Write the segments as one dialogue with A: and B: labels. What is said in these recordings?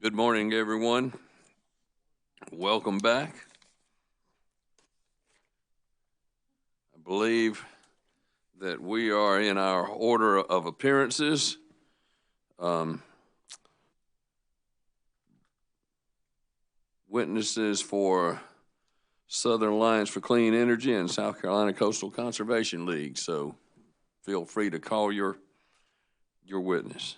A: Good morning, everyone. Welcome back. I believe that we are in our order of appearances. Witnesses for Southern Alliance for Clean Energy and South Carolina Coastal Conservation League. So feel free to call your witness.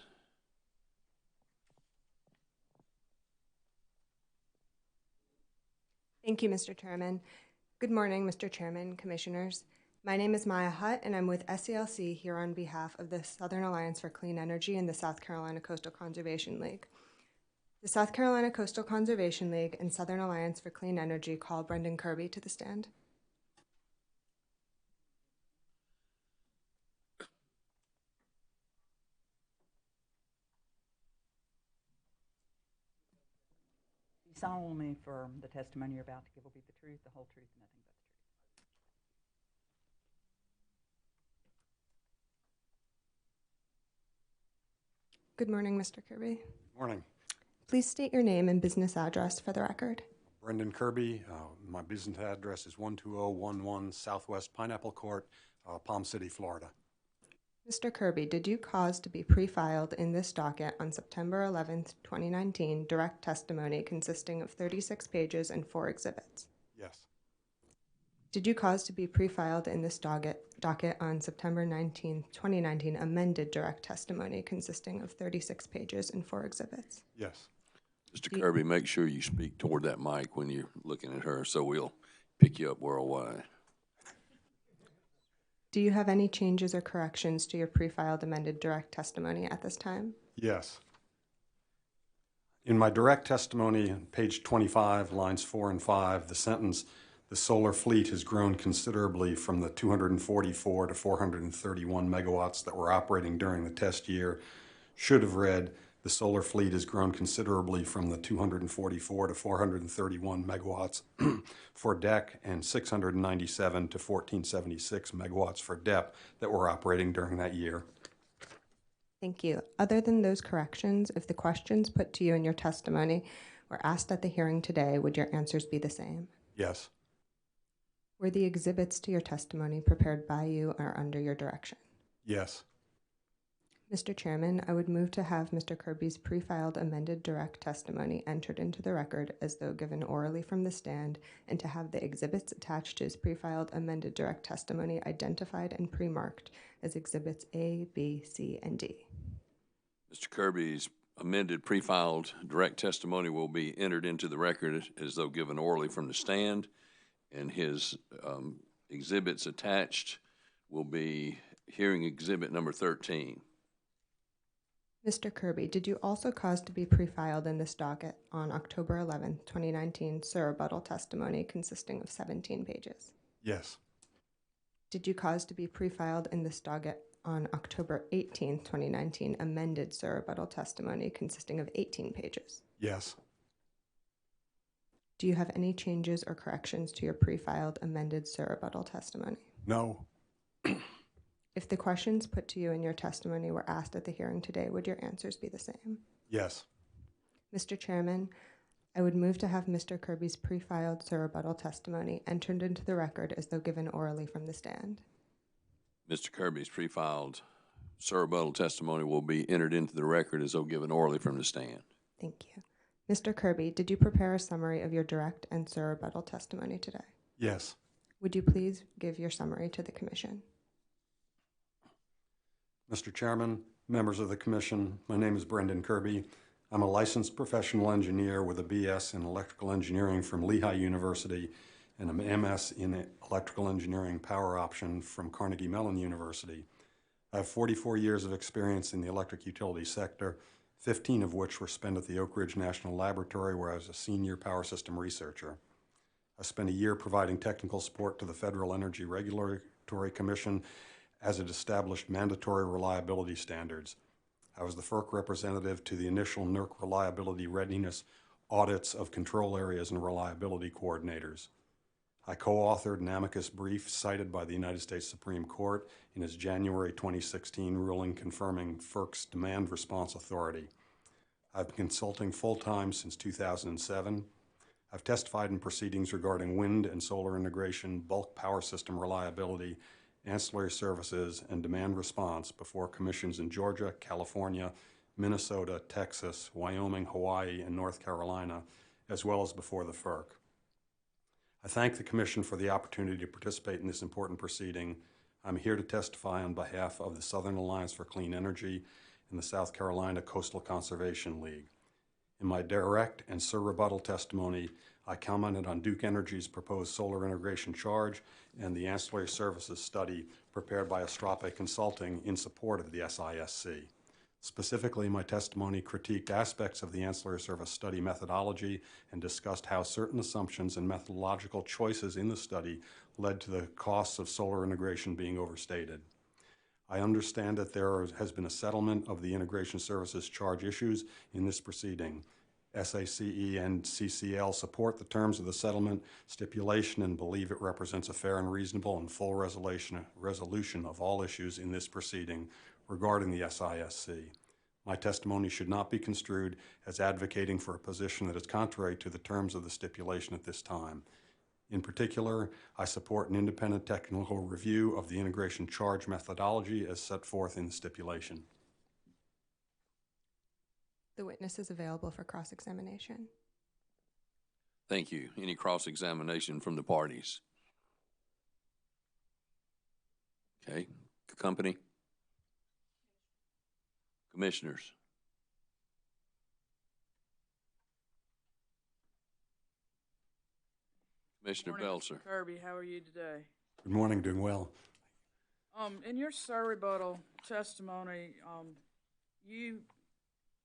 B: Thank you, Mr. Chairman. Good morning, Mr. Chairman, Commissioners. My name is Maya Hutt, and I'm with SCLC here on behalf of the Southern Alliance for Clean Energy and the South Carolina Coastal Conservation League. The South Carolina Coastal Conservation League and Southern Alliance for Clean Energy call Brendan Kirby to the stand.
C: You solemnly affirm the testimony you're about to give will be the truth, the whole truth, and nothing but the truth.
B: Good morning, Mr. Kirby.
D: Morning.
B: Please state your name and business address for the record.
D: Brendan Kirby. My business address is 12011 Southwest Pineapple Court, Palm City, Florida.
B: Mr. Kirby, did you cause to be pre-filed in this docket on September 11th, 2019, direct testimony consisting of 36 pages and 4 exhibits?
D: Yes.
B: Did you cause to be pre-filed in this docket on September 19, 2019, amended direct testimony consisting of 36 pages and 4 exhibits?
D: Yes.
A: Mr. Kirby, make sure you speak toward that mic when you're looking at her so we'll pick you up worldwide.
B: Do you have any changes or corrections to your pre-filed amended direct testimony at this time?
D: Yes. In my direct testimony, page 25, lines 4 and 5, the sentence, "The solar fleet has grown considerably from the 244 to 431 megawatts that were operating during the test year," should have read, "The solar fleet has grown considerably from the 244 to 431 megawatts for DEC and 697 to 1476 megawatts for DEP that were operating during that year."
B: Thank you. Other than those corrections, if the questions put to you in your testimony were asked at the hearing today, would your answers be the same?
D: Yes.
B: Were the exhibits to your testimony prepared by you or under your direction?
D: Yes.
B: Mr. Chairman, I would move to have Mr. Kirby's pre-filed amended direct testimony entered into the record as though given orally from the stand, and to have the exhibits attached to his pre-filed amended direct testimony identified and pre-marked as exhibits A, B, C, and D.
A: Mr. Kirby's amended pre-filed direct testimony will be entered into the record as though given orally from the stand, and his exhibits attached will be hearing exhibit number 13.
B: Mr. Kirby, did you also cause to be pre-filed in this docket on October 11, 2019, rebuttal testimony consisting of 17 pages?
D: Yes.
B: Did you cause to be pre-filed in this docket on October 18, 2019, amended rebuttal testimony consisting of 18 pages?
D: Yes.
B: Do you have any changes or corrections to your pre-filed amended rebuttal testimony?
D: No.
B: If the questions put to you in your testimony were asked at the hearing today, would your answers be the same?
D: Yes.
B: Mr. Chairman, I would move to have Mr. Kirby's pre-filed rebuttal testimony entered into the record as though given orally from the stand.
A: Mr. Kirby's pre-filed rebuttal testimony will be entered into the record as though given orally from the stand.
B: Thank you. Mr. Kirby, did you prepare a summary of your direct and rebuttal testimony today?
D: Yes.
B: Would you please give your summary to the Commission?
D: Mr. Chairman, members of the Commission, my name is Brendan Kirby. I'm a licensed professional engineer with a BS in electrical engineering from Lehigh University and an MS in electrical engineering power option from Carnegie Mellon University. I have 44 years of experience in the electric utility sector, 15 of which were spent at the Oak Ridge National Laboratory, where I was a senior power system researcher. I spent a year providing technical support to the Federal Energy Regulatory Commission as it established mandatory reliability standards. I was the FERC representative to the initial NERC reliability readiness audits of control areas and reliability coordinators. I co-authored an amicus brief cited by the United States Supreme Court in its January 2016 ruling confirming FERC's demand response authority. I've been consulting full-time since 2007. I've testified in proceedings regarding wind and solar integration, bulk power system reliability, ancillary services, and demand response before commissions in Georgia, California, Minnesota, Texas, Wyoming, Hawaii, and North Carolina, as well as before the FERC. I thank the Commission for the opportunity to participate in this important proceeding. I'm here to testify on behalf of the Southern Alliance for Clean Energy and the South Carolina Coastal Conservation League. In my direct and rebuttal testimony, I commented on Duke Energy's proposed solar integration charge and the ancillary services study prepared by Astrape Consulting in support of the SISC. Specifically, my testimony critiqued aspects of the ancillary service study methodology and discussed how certain assumptions and methodological choices in the study led to the costs of solar integration being overstated. I understand that there has been a settlement of the integration services charge issues in this proceeding. SACE and CCL support the terms of the settlement stipulation and believe it represents a fair and reasonable and full resolution of all issues in this proceeding regarding the SISC. My testimony should not be construed as advocating for a position that is contrary to the terms of the stipulation at this time. In particular, I support an independent technical review of the integration charge methodology as set forth in the stipulation.
B: The witness is available for cross-examination.
A: Thank you. Any cross-examination from the parties? Okay. Company? Commissioners? Commissioner
E: Morning,
A: Belzer.
E: Mr. Kirby, how are you today?
D: Good morning, doing well.
E: In your rebuttal testimony, you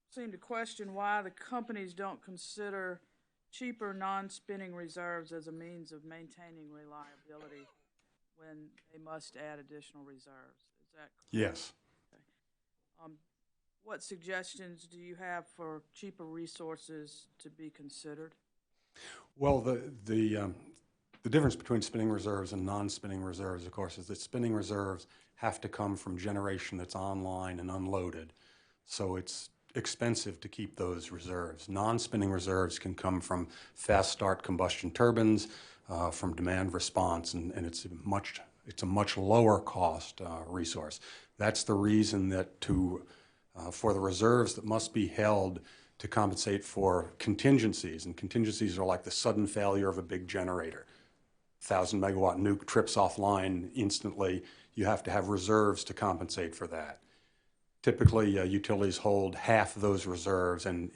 E: seem to question why the companies don't consider cheaper non-spinning reserves as a means of maintaining reliability when they must add additional reserves. Is that correct?
D: Yes.
E: Okay. What suggestions do you have for cheaper resources to be considered?
D: Well, the difference between spinning reserves and non-spinning reserves, of course, is that spinning reserves have to come from generation that's online and unloaded. So it's expensive to keep those reserves. Non-spinning reserves can come from fast start combustion turbines, from demand response, and it's a much lower cost resource. That's the reason that for the reserves that must be held to compensate for contingencies, and contingencies are like the sudden failure of a big generator. 1,000 megawatt nuke trips offline instantly. You have to have reserves to compensate for that. Typically, utilities hold half of those reserves, and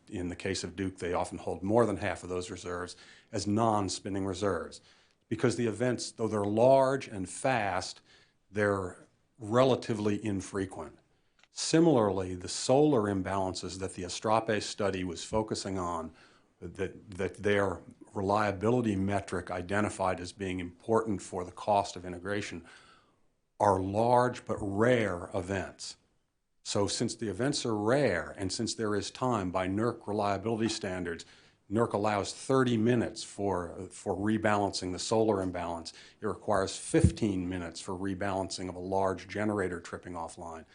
D: in the case of Duke, they often hold more than half of those reserves as non-spinning reserves. Because the events, though they're large and fast, they're relatively infrequent. Similarly, the solar imbalances that the Astrape study was focusing on, that their reliability metric identified as being important for the cost of integration, are large but rare events. So since the events are rare, and since there is time by NERC reliability standards, NERC allows 30 minutes for rebalancing the solar imbalance. It requires 15 minutes for rebalancing of a large generator tripping offline.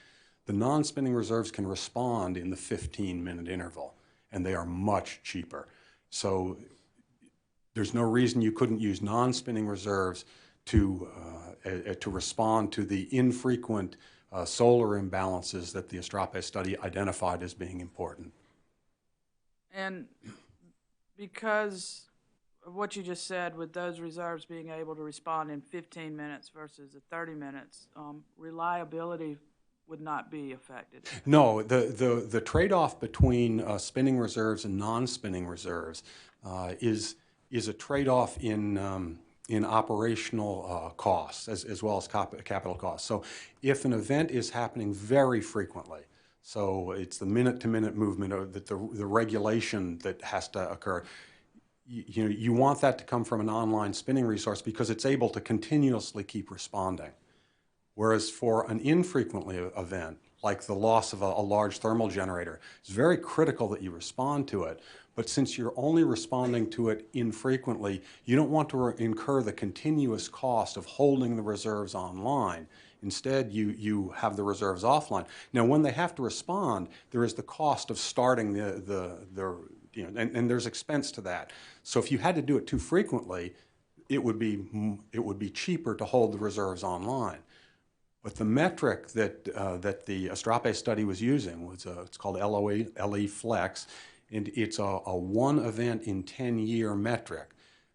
D: The non-spinning reserves can respond in the 15-minute interval, and they are much cheaper. So there's no reason you couldn't use non-spinning reserves to respond to the infrequent solar imbalances that the Astrape study identified as being important.
E: And because of what you just said, with those reserves being able to respond in 15 minutes versus the 30 minutes, reliability would not be affected.
D: No, the trade-off between spinning reserves and non-spinning reserves is a trade-off in operational costs as well as capital costs. So if an event is happening very frequently, so it's the minute-to-minute movement, or the regulation that has to occur, you want that to come from an online spinning resource because it's able to continuously keep responding. Whereas for an infrequently event, like the loss of a large thermal generator, it's very critical that you respond to it. But since you're only responding to it infrequently, you don't want to incur the continuous cost of holding the reserves online Instead, you have the reserves offline. Now, when they have to respond, there is the cost of starting and there's expense to that. So if you had to do it too frequently, it would be cheaper to hold the reserves online. But the metric that the Astrape study was using was it's called LE Flex, and it's a 1 event in 10-year metric.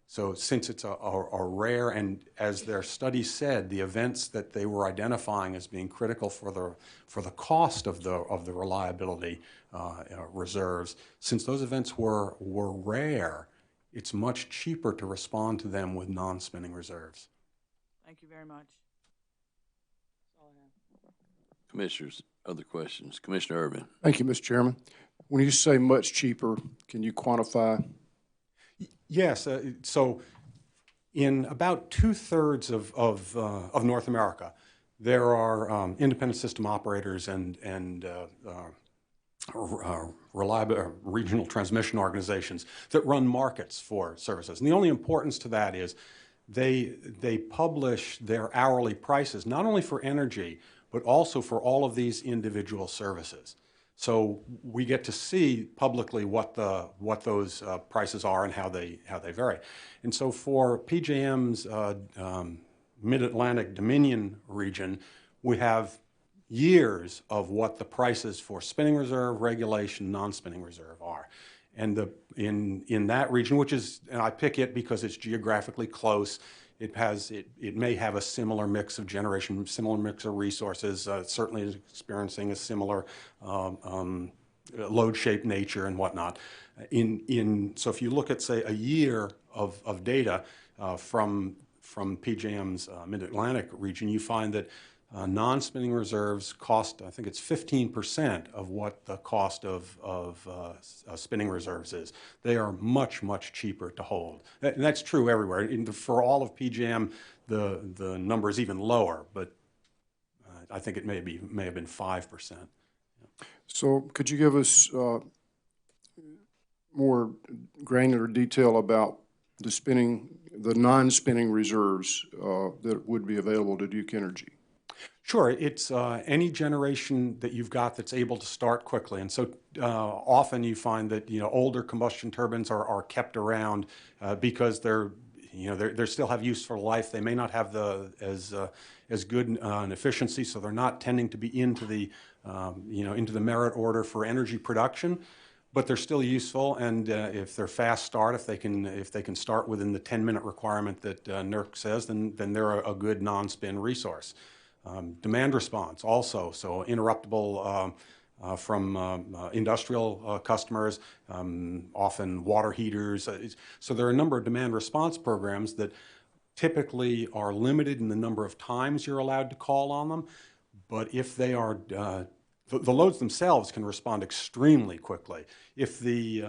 D: So since it's a rare, and as their study said, the events that they were identifying as being critical for the cost of the reliability reserves, since those events were rare, it's much cheaper to respond to them with non-spinning reserves.
E: Thank you very much. That's all I have.
A: Commissioners, other questions? Commissioner Irvin.
F: Thank you, Mr. Chairman. When you say much cheaper, can you quantify?
D: Yes. So in about 2/3 of North America, there are independent system operators and reliable regional transmission organizations that run markets for services. And the only importance to that is they publish their hourly prices, not only for energy, but also for all of these individual services. So we get to see publicly what those prices are and how they vary. And so for PJM's Mid-Atlantic Dominion region, we have years of what the prices for spinning reserve, regulation, non-spinning reserve are. And in that region, which is, and I pick it because it's geographically close, it may have a similar mix of generation, similar mix of resources, certainly is experiencing a similar load-shaped nature and whatnot. So if you look at, say, a year of data from PJM's Mid-Atlantic region, you find that non-spinning reserves cost, I think it's 15% of what the cost of spinning reserves is. They are much, much cheaper to hold. And that's true everywhere. For all of PJM, the number is even lower, but I think it may have been 5%.
F: So could you give us more granular detail about the non-spinning reserves that would be available to Duke Energy?
D: Sure, it's any generation that you've got that's able to start quickly, and so often you find that older combustion turbines are kept around because they still have useful life. They may not have as good an efficiency, so they're not tending to be into the merit order for energy production, but they're still useful. And if they're fast start, if they can start within the 10-minute requirement that NERC says, then they're a good non-spin resource. Demand response also, so interruptible from industrial customers, often water heaters. So there are a number of demand response programs that typically are limited in the number of times you're allowed to call on them, but if they are, the loads themselves can respond extremely quickly. If the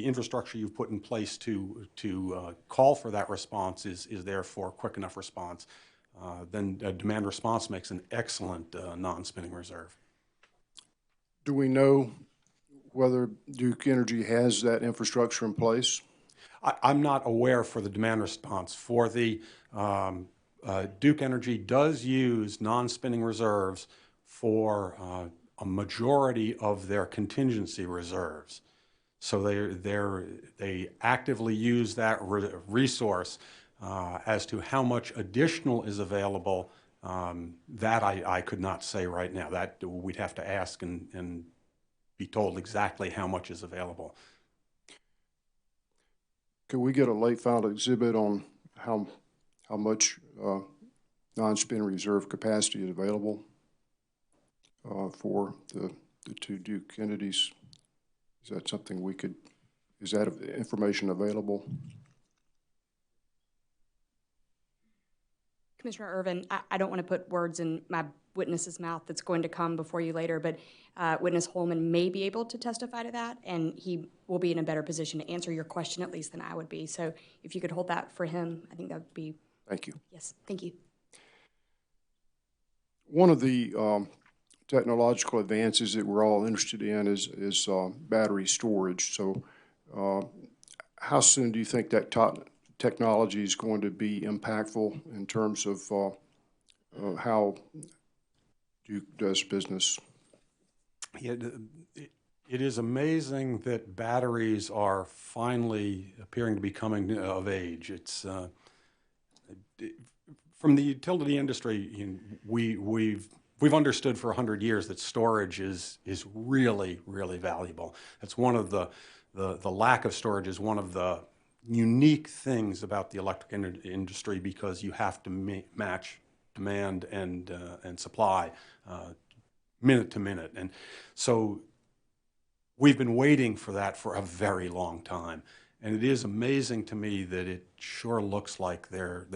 D: infrastructure you've put in place to call for that response is there for quick enough response, then demand response makes an excellent non-spinning reserve.
F: Do we know whether Duke Energy has that infrastructure in place?
D: I'm not aware for the demand response. For the Duke Energy does use non-spinning reserves for a majority of their contingency reserves. So they actively use that resource. As to how much additional is available, that I could not say right now. That we'd have to ask and be told exactly how much is available.
F: Could we get a late filed exhibit on how much non-spin reserve capacity is available for the two Duke entities? Is that something is that information available?
G: Commissioner Irvin, I don't want to put words in my witness's mouth that's going to come before you later, but witness Holman may be able to testify to that, and he will be in a better position to answer your question at least than I would be. So if you could hold that for him, I think that would be.
F: Thank you.
G: Yes, thank you.
F: One of the technological advances that we're all interested in is battery storage. So how soon do you think that technology is going to be impactful in terms of how Duke does business.
D: It is amazing that batteries are finally appearing to be coming of age. It's from the utility industry, we've understood for 100 years that storage is really, really valuable. That's one of the lack of storage is one of the unique things about the electric industry, because you have to match demand and supply minute to minute. And so we've been waiting for that for a very long time. And it is amazing to me that it sure looks like they're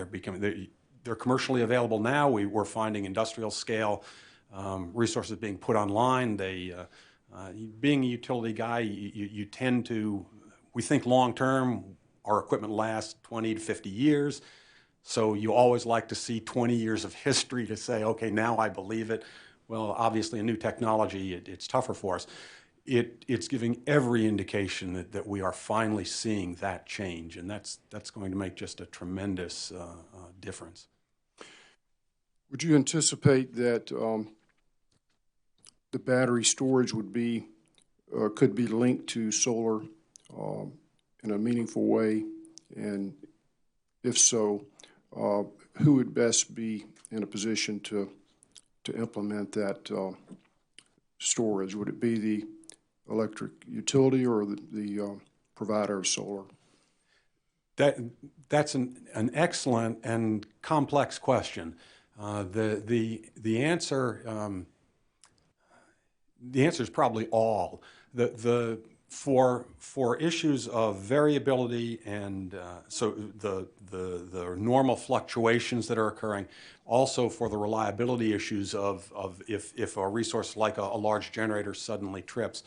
D: commercially available now. We're finding industrial scale resources being put online. Being a utility guy, you tend to, we think long term, our equipment lasts 20 to 50 years. So you always like to see 20 years of history to say, okay, now I believe it. Well, obviously a new technology, it's tougher for us. It's giving every indication that we are finally seeing that change, and that's going to make just a tremendous difference.
F: Would you anticipate that the battery storage would be could be linked to solar in a meaningful way? And if so, who would best be in a position to implement that storage? Would it be the electric utility or the provider of solar?
D: That's an excellent and complex question. The answer is probably all. For issues of variability and so the normal fluctuations that are occurring, also for the reliability issues of if a resource like a large generator suddenly trips,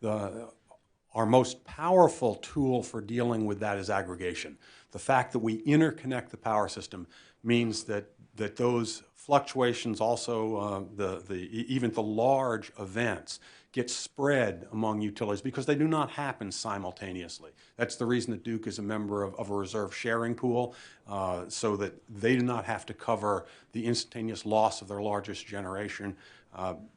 D: our most powerful tool for dealing with that is aggregation. The fact that we interconnect the power system means that those fluctuations, also even the large events, get spread among utilities because they do not happen simultaneously. That's the reason that Duke is a member of a reserve sharing pool, so that they do not have to cover the instantaneous loss of their largest generation.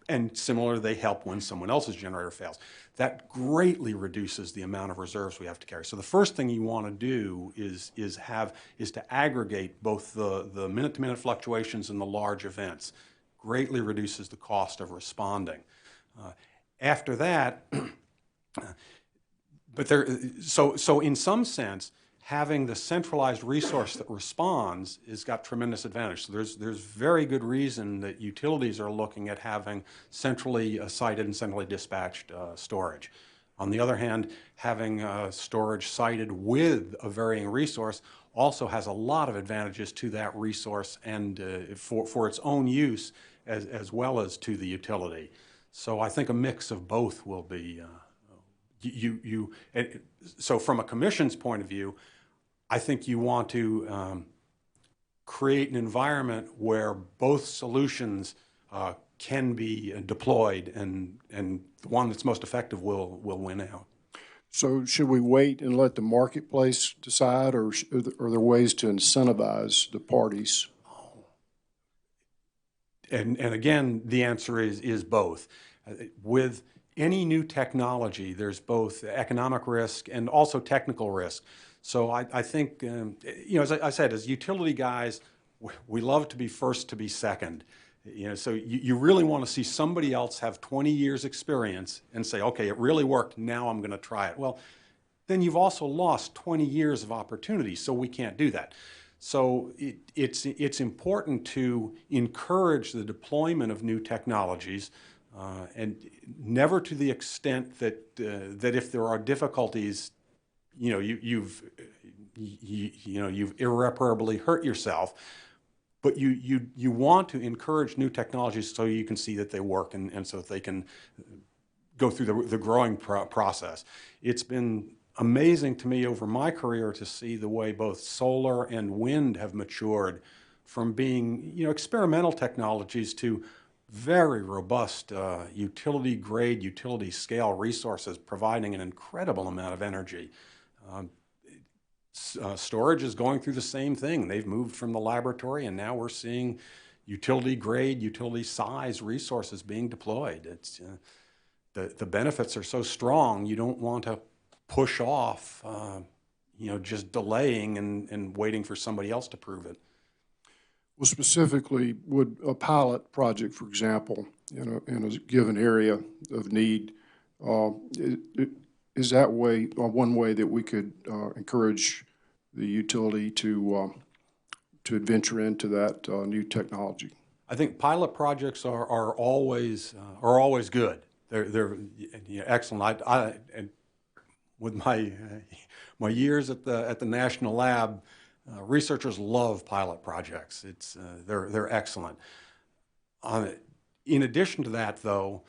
D: And similar, they help when someone else's generator fails. That greatly reduces the amount of reserves we have to carry. So the first thing you want to do is to aggregate both the minute-to-minute fluctuations and the large events. Greatly reduces the cost of responding. After that, so in some sense, having the centralized resource that responds has got tremendous advantage. So there's very good reason that utilities are looking at having centrally sited and centrally dispatched storage. On the other hand, having storage sited with a varying resource also has a lot of advantages to that resource and for its own use as well as to the utility. So I think a mix of both will be, so from a commission's point of view, I think you want to create an environment where both solutions can be deployed, and the one that's most effective will win out.
F: So should we wait and let the marketplace decide, or are there ways to incentivize the parties?
D: And again, the answer is both. With any new technology, there's both economic risk and also technical risk. So I think, as I said, as utility guys, we love to be first to be second. So you really want to see somebody else have 20 years experience and say, okay, it really worked, now I'm going to try it. Well, then you've also lost 20 years of opportunity, so we can't do that. So it's important to encourage the deployment of new technologies, and never to the extent that if there are difficulties, you've irreparably hurt yourself. But you want to encourage new technologies so you can see that they work and so that they can go through the growing process. It's been amazing to me over my career to see the way both solar and wind have matured from being experimental technologies to very robust utility-grade, utility-scale resources providing an incredible amount of energy. Storage is going through the same thing. They've moved from the laboratory, and now we're seeing utility grade, utility size resources being deployed. It's the benefits are so strong, you don't want to push off, just delaying and waiting for somebody else to prove it.
F: Well, specifically, would a pilot project, for example, in a given area of need, is that one way that we could encourage the utility to venture into that new technology?
D: I think pilot projects are always good. They're excellent. And with my years at the national lab, researchers love pilot projects. They're excellent. In addition to that, though,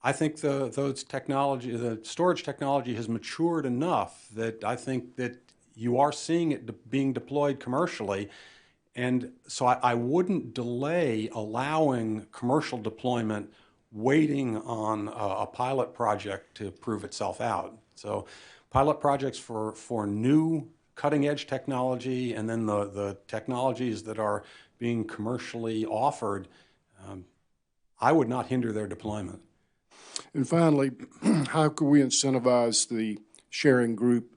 D: I think the storage technology has matured enough that I think that you are seeing it being deployed commercially. And so I wouldn't delay allowing commercial deployment waiting on a pilot project to prove itself out. So pilot projects for new cutting edge technology, and then the technologies that are being commercially offered, I would not hinder their deployment.
F: And finally, how could we incentivize the sharing group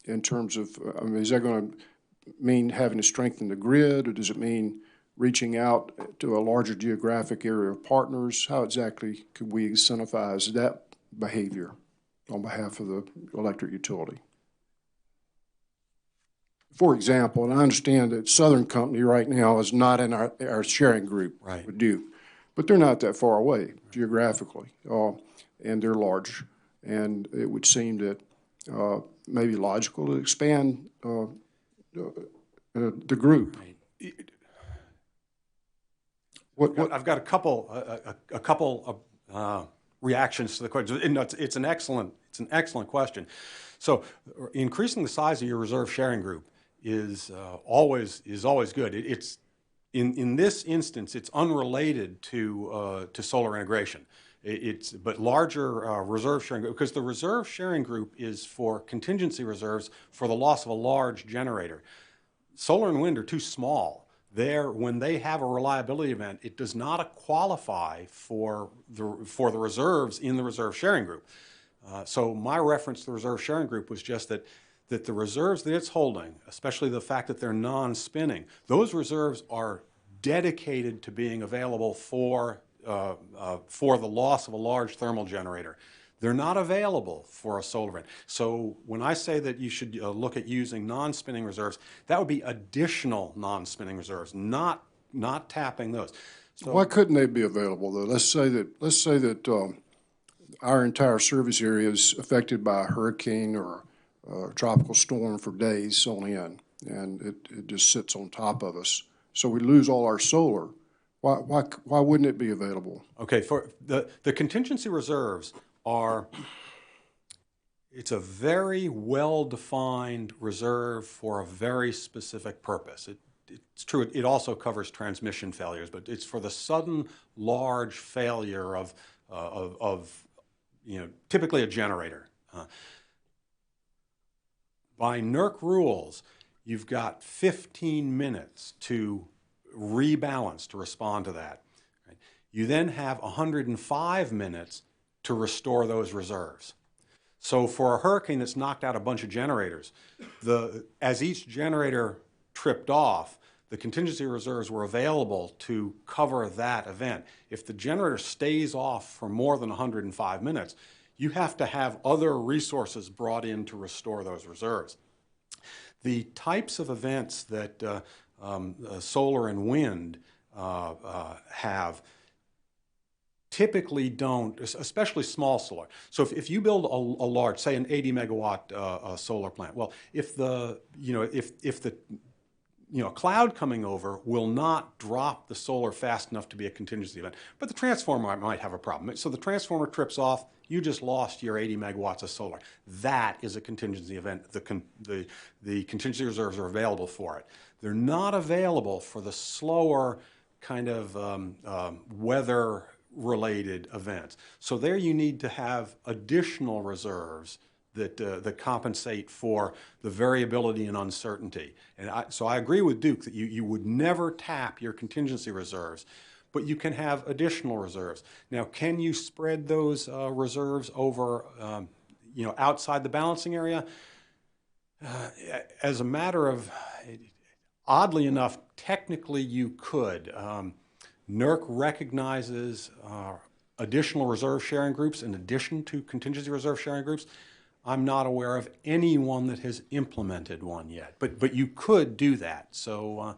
F: in terms of, is that going to mean having to strengthen the grid, or does it mean reaching out to a larger geographic area of partners? How exactly could we incentivize that behavior on behalf of the electric utility? For example, and I understand that Southern Company right now is not in our sharing group,
D: right,
F: with Duke, but they're not that far away geographically, and they're large, and it would seem that maybe logical to expand the group.
D: I've got a couple of reactions to the question. It's an excellent question. So, increasing the size of your reserve sharing group is always good. It's in this instance, it's unrelated to solar integration. But larger reserve sharing group, because the reserve sharing group is for contingency reserves for the loss of a large generator. Solar and wind are too small. When they have a reliability event, it does not qualify for the reserves in the reserve sharing group. So my reference to the reserve sharing group was just that the reserves that it's holding, especially the fact that they're non-spinning, those reserves are dedicated to being available for the loss of a large thermal generator. They're not available for a solar event. So when I say that you should look at using non-spinning reserves, that would be additional non-spinning reserves, not tapping those. So
F: why couldn't they be available though? Let's say that our entire service area is affected by a hurricane or a tropical storm for days on end, and it just sits on top of us. So we lose all our solar. Why wouldn't it be available?
D: Okay, for the contingency reserves it's a very well-defined reserve for a very specific purpose. It's true, it also covers transmission failures, but it's for the sudden large failure of typically a generator. By NERC rules, you've got 15 minutes to rebalance, to respond to that. Right? You then have 105 minutes to restore those reserves. So for a hurricane that's knocked out a bunch of generators, as each generator tripped off, the contingency reserves were available to cover that event. If the generator stays off for more than 105 minutes, you have to have other resources brought in to restore those reserves. The types of events that solar and wind have typically don't, especially small solar. So if you build a large, say an 80 megawatt solar plant, well, if the cloud coming over will not drop the solar fast enough to be a contingency event, but the transformer might have a problem. So the transformer trips off, you just lost your 80 megawatts of solar. That is a contingency event. The contingency reserves are available for it. They're not available for the slower kind of weather-related events. So there you need to have additional reserves that compensate for the variability and uncertainty. And so I agree with Duke that you would never tap your contingency reserves, but you can have additional reserves. Now, can you spread those reserves over, outside the balancing area? As a matter of, oddly enough, technically you could. NERC recognizes additional reserve sharing groups in addition to contingency reserve sharing groups. I'm not aware of anyone that has implemented one yet, but you could do that. So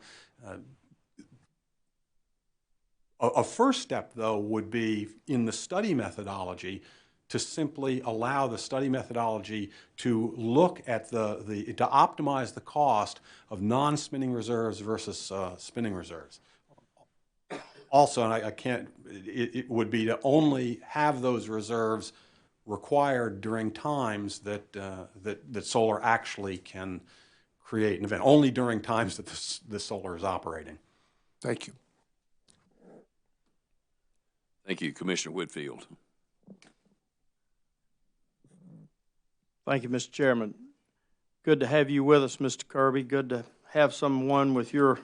D: a first step, though, would be in the study methodology to simply allow the study methodology to look at to optimize the cost of non-spinning reserves versus spinning reserves. Also, and I can't, it would be to only have those reserves required during times that solar actually can create an event, only during times that the solar is operating.
F: Thank you.
A: Thank you, Commissioner Whitfield.
H: Thank you, Mr. Chairman. Good to have you with us, Mr. Kirby. Good to have someone with your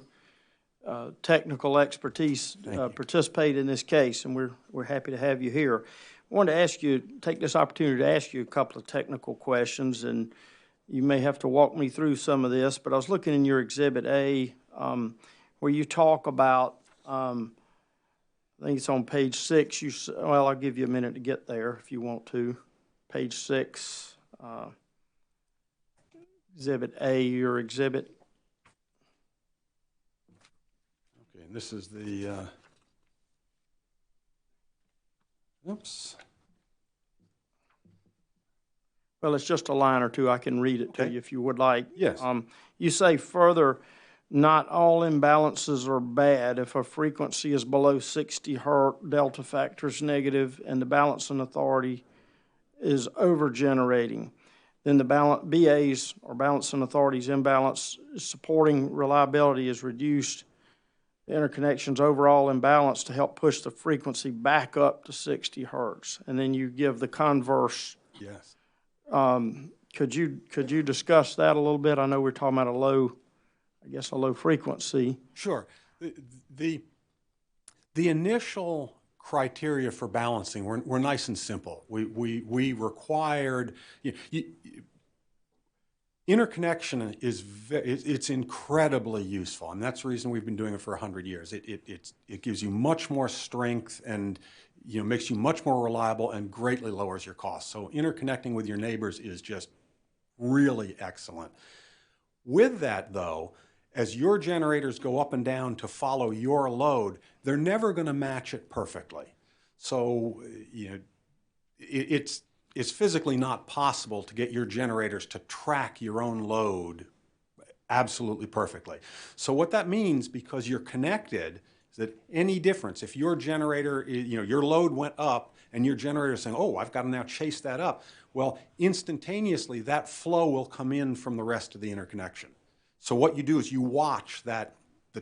H: technical expertise participate in this case, and we're happy to have you here. I wanted to take this opportunity to ask you a couple of technical questions, and you may have to walk me through some of this, but I was looking in your Exhibit A where you talk about, I think it's on page 6, well, I'll give you a minute to get there if you want to. Page 6, Exhibit A, your exhibit.
D: Okay, and this is the, oops.
H: Well, it's just a line or two. I can read it to you if you would like.
D: Yes.
H: You say further, not all imbalances are bad. If a frequency is below 60 Hertz, delta factor is negative, and the balancing authority is over-generating, then the BA's or balancing authority's imbalance supporting reliability is reduced. The interconnection's overall imbalance to help push the frequency back up to 60 Hertz. And then you give the converse.
D: Yes.
H: Could you discuss that a little bit? I know we're talking about a low frequency.
D: Sure. The initial criteria for balancing were nice and simple. We required interconnection it's incredibly useful, and that's the reason we've been doing it for 100 years. It gives you much more strength and makes you much more reliable and greatly lowers your costs. So interconnecting with your neighbors is just really excellent. With that, though, as your generators go up and down to follow your load, they're never going to match it perfectly. So it's physically not possible to get your generators to track your own load absolutely perfectly. So what that means, because you're connected, is that any difference, if your generator, your load went up and your generator is saying, oh, I've got to now chase that up, well, instantaneously that flow will come in from the rest of the interconnection. So what you do is you watch the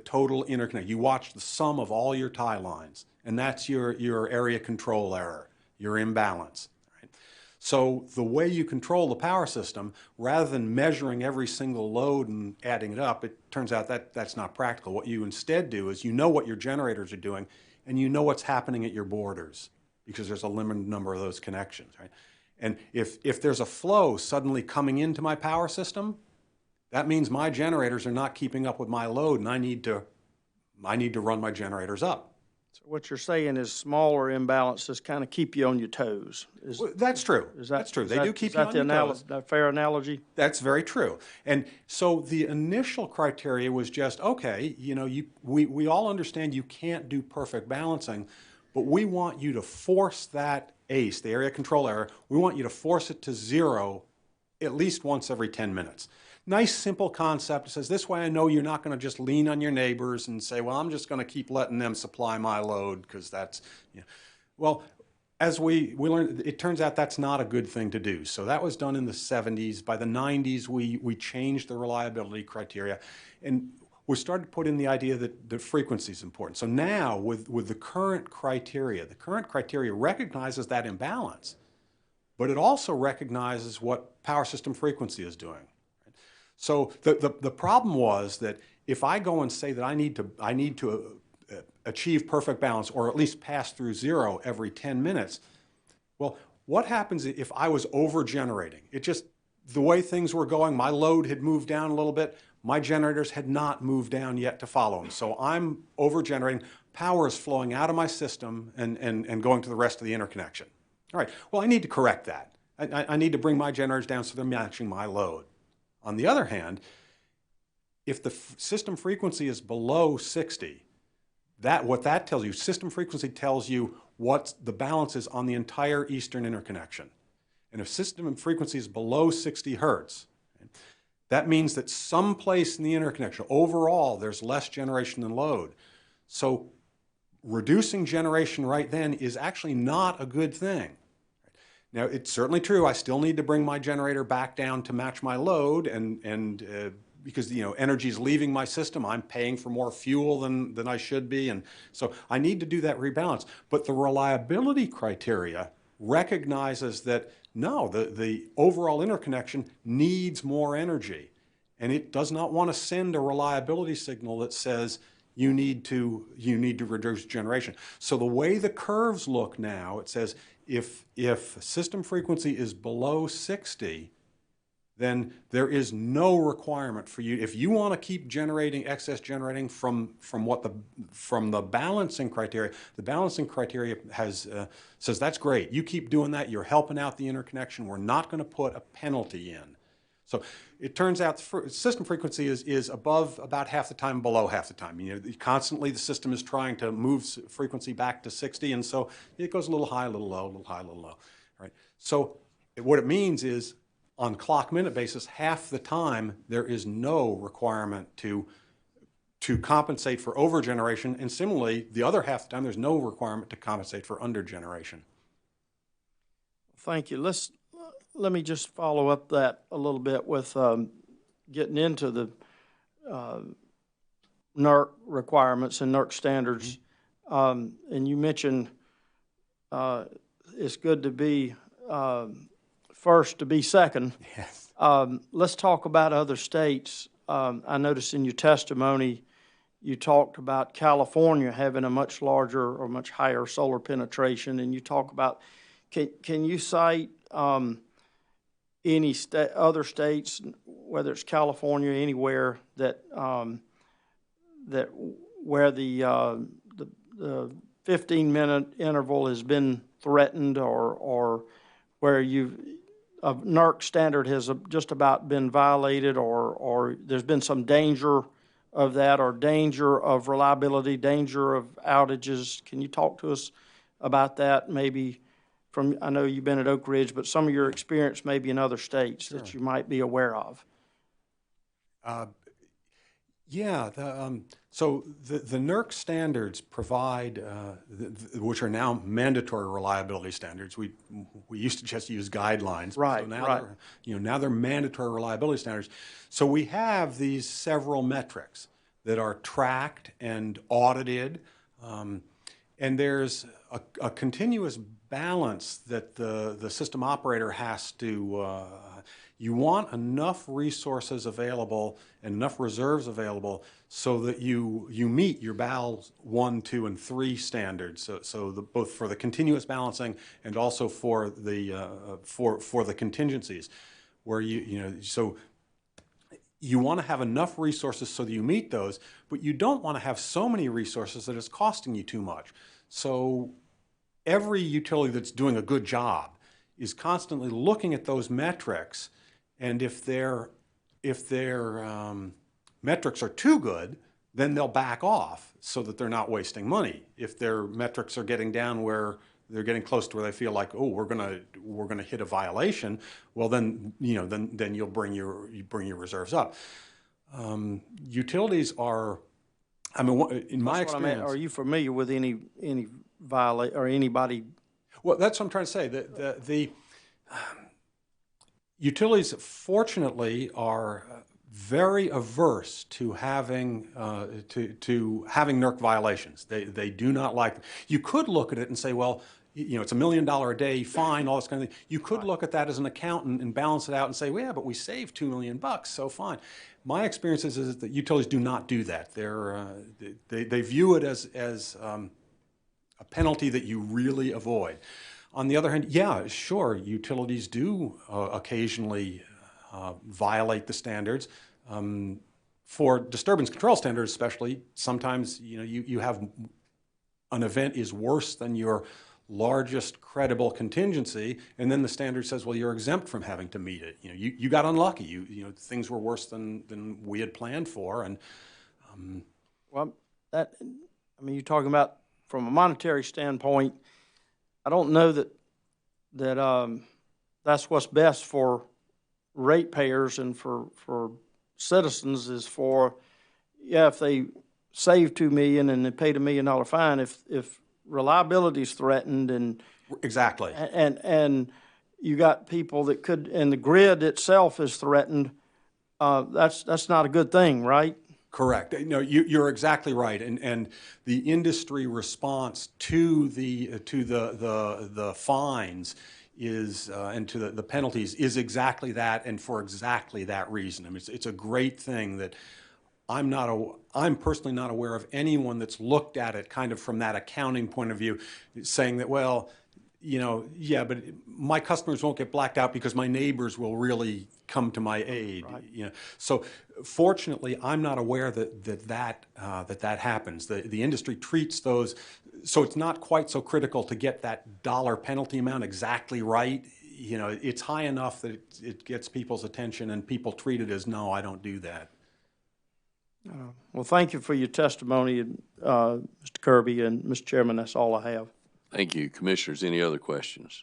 D: total interconnect. You watch the sum of all your tie lines, and that's your area control error, your imbalance. Right? So the way you control the power system, rather than measuring every single load and adding it up, it turns out that that's not practical. What you instead do is you know what your generators are doing, and you know what's happening at your borders, because there's a limited number of those connections. Right? And if there's a flow suddenly coming into my power system, that means my generators are not keeping up with my load, and I need to run my generators up.
H: So what you're saying is smaller imbalances kind of keep you on your toes.
D: Well, that's true. That's true. They do keep you on your toes.
H: Is that a fair analogy?
D: That's very true. And so the initial criteria was just, okay, we all understand you can't do perfect balancing, but we want you to force that ACE, the area control error, we want you to force it to 0 at least once every 10 minutes. Nice, simple concept. It says, this way I know you're not going to just lean on your neighbors and say, well, I'm just going to keep letting them supply my load because that's, Well, as we learned, it turns out that's not a good thing to do. So that was done in the 70s. By the 90s, we changed the reliability criteria. And we started to put in the idea that the frequency is important. So now, with the current criteria recognizes that imbalance. but it also recognizes what power system frequency is doing. So the problem was that if I go and say that I need to achieve perfect balance, or at least pass through zero every 10 minutes, well, what happens if I was over-generating? It just, the way things were going, my load had moved down a little bit, my generators had not moved down yet to follow them. So I'm over-generating, power is flowing out of my system and going to the rest of the interconnection. All right, well, I need to correct that. I need to bring my generators down so they're matching my load. On the other hand, if the system frequency is below 60, what that tells you, system frequency tells you what the balance is on the entire eastern interconnection. And if system frequency is below 60 hertz, that means that someplace in the interconnection, overall, there's less generation than load. So reducing generation right then is actually not a good thing. Now, it's certainly true, I still need to bring my generator back down to match my load, and because energy is leaving my system, I'm paying for more fuel than I should be, and so I need to do that rebalance. But the reliability criteria recognizes that no, the overall interconnection needs more energy, and it does not want to send a reliability signal that says you need to reduce generation. So the way the curves look now, it says if system frequency is below 60, then there is no requirement for you. If you want to keep generating excess generating from the balancing criteria, the balancing criteria says that's great. You keep doing that. You're helping out the interconnection. We're not going to put a penalty in. So it turns out system frequency is above about half the time, below half the time. Constantly the system is trying to move frequency back to 60, and so it goes a little high, a little low, a little high, a little low. Right? So what it means is, on clock minute basis, half the time there is no requirement to compensate for over-generation, and similarly, the other half the time there's no requirement to compensate for under-generation.
H: Thank you. Let me just follow up that a little bit with getting into the NERC requirements and NERC standards. And you mentioned it's good to be first to be second.
D: Yes.
H: Let's talk about other states. I noticed in your testimony you talked about California having a much larger or much higher solar penetration, and you talk about, can you cite any other states, whether it's California, anywhere that where the 15-minute interval has been threatened, or where a NERC standard has just about been violated, or there's been some danger of that, or danger of reliability, danger of outages? Can you talk to us about that, maybe from, I know you've been at Oak Ridge, but some of your experience maybe in other states Sure. that you might be aware of?
D: So the NERC standards provide, which are now mandatory reliability standards. We used to just use guidelines.
H: Right,
D: so now
H: right.
D: Now they're mandatory reliability standards. So we have these several metrics that are tracked and audited, and there's a continuous balance that the system operator has to. You want enough resources available and enough reserves available so that you meet your BAL 1, 2, and 3 standards. So both for the continuous balancing and also for the contingencies, where so you want to have enough resources so that you meet those, but you don't want to have so many resources that it's costing you too much. So every utility that's doing a good job is constantly looking at those metrics. And if their metrics are too good, then they'll back off so that they're not wasting money. If their metrics are getting down where they're getting close to where they feel like, oh, we're gonna hit a violation, well then then you'll bring your reserves up. Utilities are, I mean, in my experience,
H: are you familiar with any violate or anybody?
D: Well, that's what I'm trying to say. The utilities, fortunately, are very averse to having to having NERC violations. They do not like them. You could look at it and say, well, it's $1 million a day fine, all this kind of thing. You could look at that as an accountant and balance it out and say, well, yeah, but we saved $2 million, so fine. My experience is that utilities do not do that. They view it as a penalty that you really avoid. On the other hand, yeah, sure, utilities do occasionally violate the standards. For disturbance control standards especially, sometimes you have an event is worse than your largest credible contingency, and then the standard says, well, you're exempt from having to meet it. You got unlucky. Things were worse than we had planned for, and
H: Well, you're talking about from a monetary standpoint. I don't know that that's what's best for ratepayers and for citizens. Is for, if they save $2 million and they paid $1 million fine, if reliability is threatened and
D: exactly,
H: and you got people that could, and the grid itself is threatened, that's not a good thing, right?
D: Correct. No, you're exactly right, and the industry response to the fines is and to the penalties is exactly that, and for exactly that reason. I mean, it's a great thing that I'm personally not aware of anyone that's looked at it kind of from that accounting point of view, saying that, well, yeah, but my customers won't get blacked out because my neighbors will really come to my aid. Right. So fortunately, I'm not aware that happens. The industry treats those, so it's not quite so critical to get that dollar penalty amount exactly right. It's high enough that it gets people's attention, and people treat it as, no, I don't do that.
H: Well, thank you for your testimony, Mr. Kirby, and Mr. Chairman, that's all I have.
A: Thank you. Commissioners, any other questions?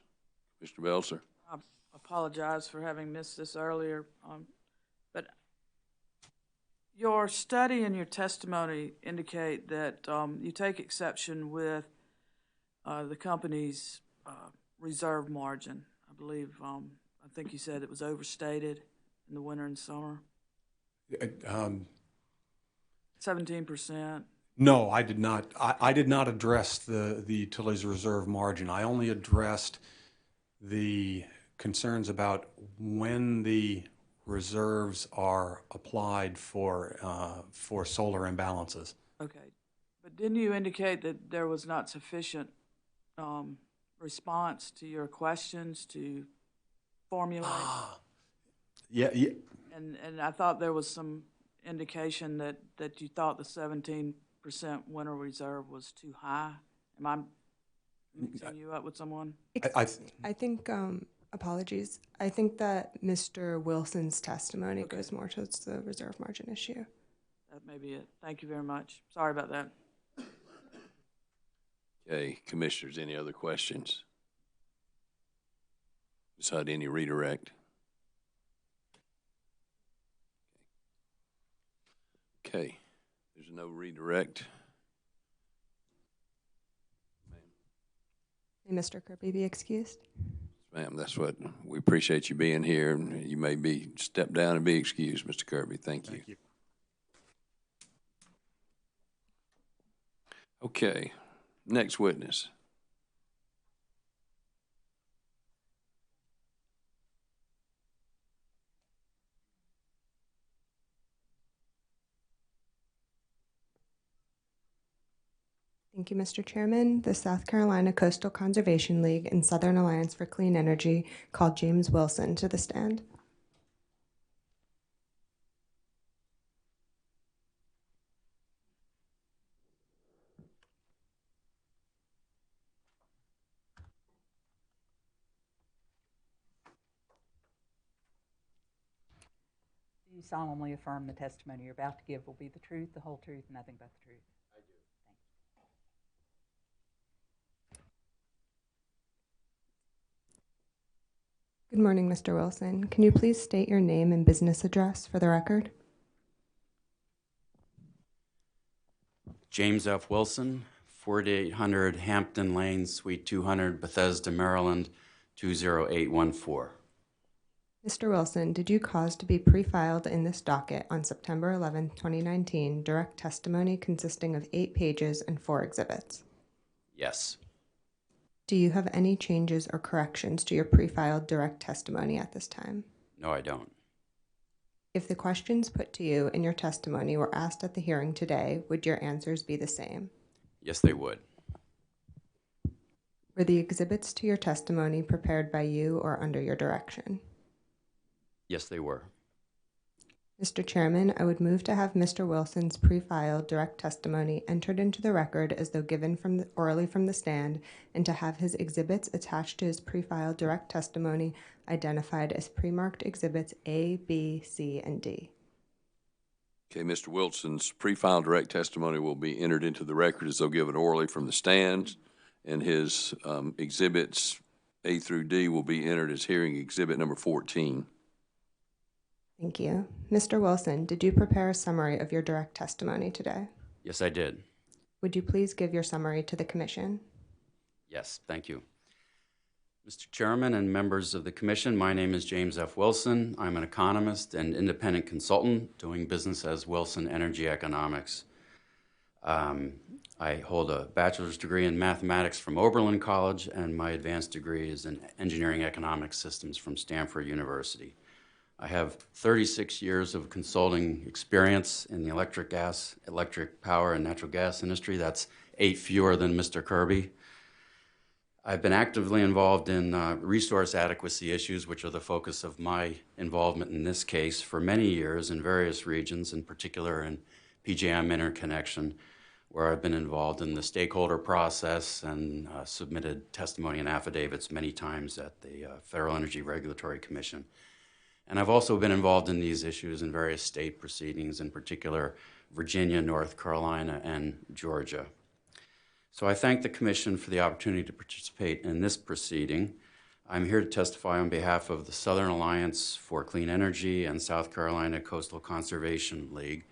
A: Mr. Belser?
E: I apologize for having missed this earlier, but your study and your testimony indicate that you take exception with the company's reserve margin. I believe, I think you said it was overstated in the winter and summer. 17%.
D: No, I did not. I did not address the utilities reserve margin. I only addressed the concerns about when the reserves are applied for solar imbalances.
E: Okay, but didn't you indicate that there was not sufficient response to your questions to formulate?
D: Yeah.
E: And I thought there was some indication that you thought the 17% winter reserve was too high. Am I mixing you up with someone?
B: I think, apologies, I think that Mr. Wilson's testimony goes more towards the reserve margin issue.
E: That may be it. Thank you very much. Sorry about that.
A: Okay, commissioners, any other questions? Ms. Hutt, any redirect? Okay, there's no redirect.
B: May Mr. Kirby be excused?
A: Ma'am, that's what we appreciate you being here. You may be step down and be excused, Mr. Kirby. Thank you. Okay, next witness.
B: Thank you, Mr. Chairman. The South Carolina Coastal Conservation League and Southern Alliance for Clean Energy called James Wilson to the stand.
C: Do you solemnly affirm the testimony you're about to give will be the truth, the whole truth, and nothing but the truth?
B: Good morning, Mr. Wilson. Can you please state your name and business address for the record?
I: James F. Wilson, 4800 Hampton Lane, Suite 200, Bethesda, Maryland, 20814.
B: Mr. Wilson, did you cause to be pre-filed in this docket on September 11, 2019, direct testimony consisting of 8 pages and 4 exhibits?
I: Yes.
B: Do you have any changes or corrections to your pre-filed direct testimony at this time?
I: No, I don't.
B: If the questions put to you in your testimony were asked at the hearing today, would your answers be the same?
I: Yes, they would.
B: Were the exhibits to your testimony prepared by you or under your direction?
I: Yes, they were.
B: Mr. Chairman, I would move to have Mr. Wilson's pre-filed direct testimony entered into the record as though given orally from the stand, and to have his exhibits attached to his pre-filed direct testimony identified as pre-marked exhibits A, B, C, and D.
A: Okay, Mr. Wilson's pre-filed direct testimony will be entered into the record as though given orally from the stand, and his exhibits A through D will be entered as hearing exhibit number 14.
B: Thank you. Mr. Wilson, did you prepare a summary of your direct testimony today?
I: Yes, I did.
B: Would you please give your summary to the Commission?
I: Yes, thank you. Mr. Chairman and members of the Commission, my name is James F. Wilson. I'm an economist and independent consultant doing business as Wilson Energy Economics. I hold a bachelor's degree in mathematics from Oberlin College, and my advanced degree is in engineering economics systems from Stanford University. I have 36 years of consulting experience in the electric power, and natural gas industry. That's 8 fewer than Mr. Kirby. I've been actively involved in resource adequacy issues, which are the focus of my involvement in this case, for many years in various regions, in particular in PJM interconnection, where I've been involved in the stakeholder process and submitted testimony and affidavits many times at the Federal Energy Regulatory Commission. And I've also been involved in these issues in various state proceedings, in particular Virginia, North Carolina, and Georgia. So I thank the Commission for the opportunity to participate in this proceeding. I'm here to testify on behalf of the Southern Alliance for Clean Energy and South Carolina Coastal Conservation League.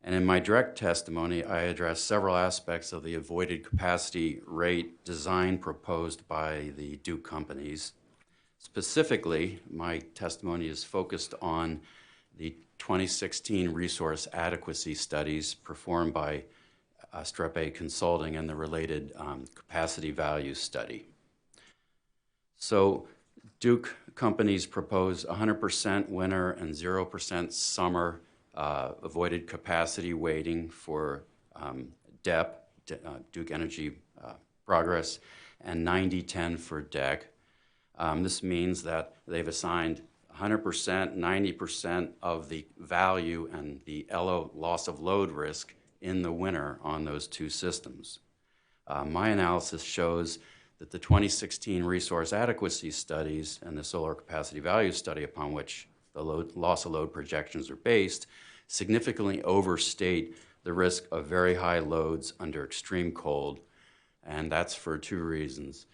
I: And in my direct testimony, I address several aspects of the avoided capacity rate design proposed by the Duke companies. Specifically, my testimony is focused on the 2016 resource adequacy studies performed by Strepe Consulting and the related capacity value study. So Duke companies propose 100% winter and 0% summer avoided capacity weighting for DEP, Duke Energy Progress, and 90-10 for DEC. This means that they've assigned 100%, 90% of the value and the loss of load risk in the winter on those two systems. My analysis shows that the 2016 resource adequacy studies and the solar capacity value study upon which the loss of load projections are based significantly overstate the risk of very high loads under extreme cold, and that's for two reasons.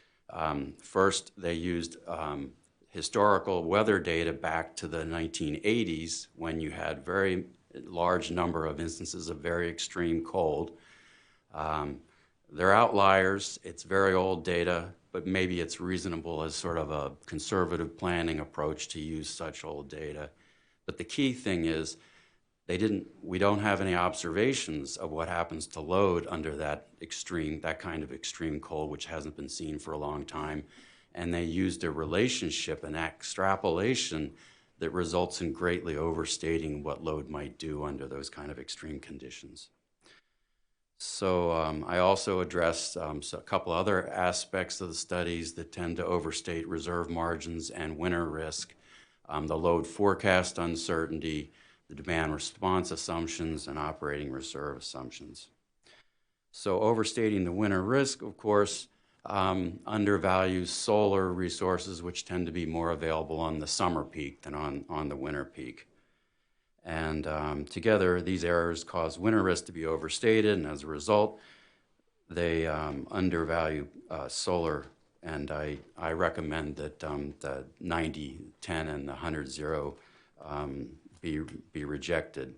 I: First, they used historical weather data back to the 1980s when you had very large number of instances of very extreme cold. They're outliers. It's very old data, but maybe it's reasonable as sort of a conservative planning approach to use such old data. But the key thing is we don't have any observations of what happens to load under that kind of extreme cold, which hasn't been seen for a long time. And they used a relationship, an extrapolation that results in greatly overstating what load might do under those kind of extreme conditions. So I also addressed a couple other aspects of the studies that tend to overstate reserve margins and winter risk, the load forecast uncertainty, the demand response assumptions, and operating reserve assumptions. So overstating the winter risk, of course, undervalues solar resources, which tend to be more available on the summer peak than on the winter peak. And together, these errors cause winter risk to be overstated, and as a result, they undervalue solar. And I recommend that the 90-10 and the 100-0 be rejected.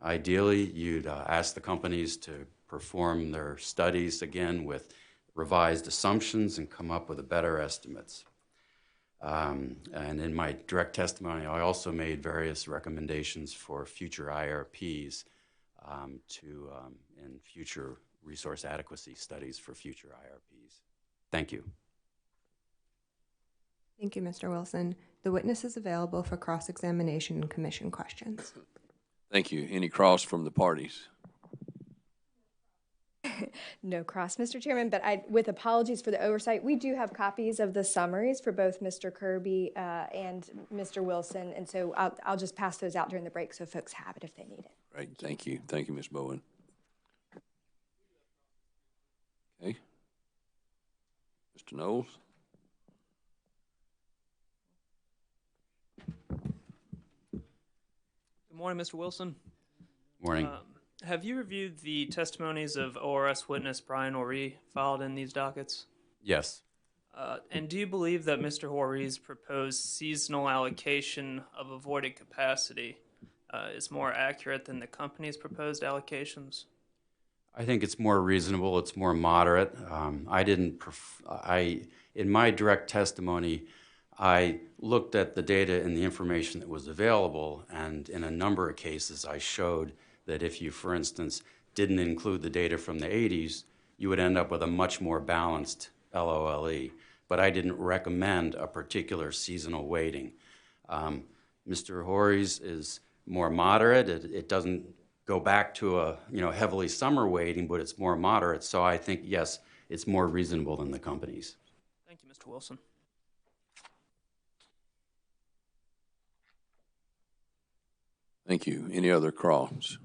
I: Ideally, you'd ask the companies to perform their studies again with revised assumptions and come up with better estimates. And in my direct testimony, I also made various recommendations for future IRPs in future resource adequacy studies for future IRPs. Thank you.
B: Thank you, Mr. Wilson. The witness is available for cross-examination and commission questions.
A: Thank you. Any cross from the parties?
J: No cross, Mr. Chairman, but with apologies for the oversight, we do have copies of the summaries for both Mr. Kirby and Mr. Wilson, and so I'll just pass those out during the break so folks have it if they need it.
A: Great, thank you. Thank you, Ms. Bowen. Okay. Mr. Knowles?
K: Good morning, Mr. Wilson.
I: Morning.
K: Have you reviewed the testimonies of ORS witness Brian Horry filed in these dockets?
I: Yes.
K: And do you believe that Mr. Horry's proposed seasonal allocation of avoided capacity is more accurate than the company's proposed allocations?
I: I think it's more reasonable. It's more moderate. In my direct testimony, I looked at the data and the information that was available, and in a number of cases, I showed that if you, for instance, didn't include the data from the 80s, you would end up with a much more balanced LOLE. But I didn't recommend a particular seasonal weighting. Mr. Horry's is more moderate. It doesn't go back to a heavily summer weighting, but it's more moderate. So I think, yes, it's more reasonable than the company's.
K: Thank you, Mr. Wilson.
A: Thank you. Any other cross?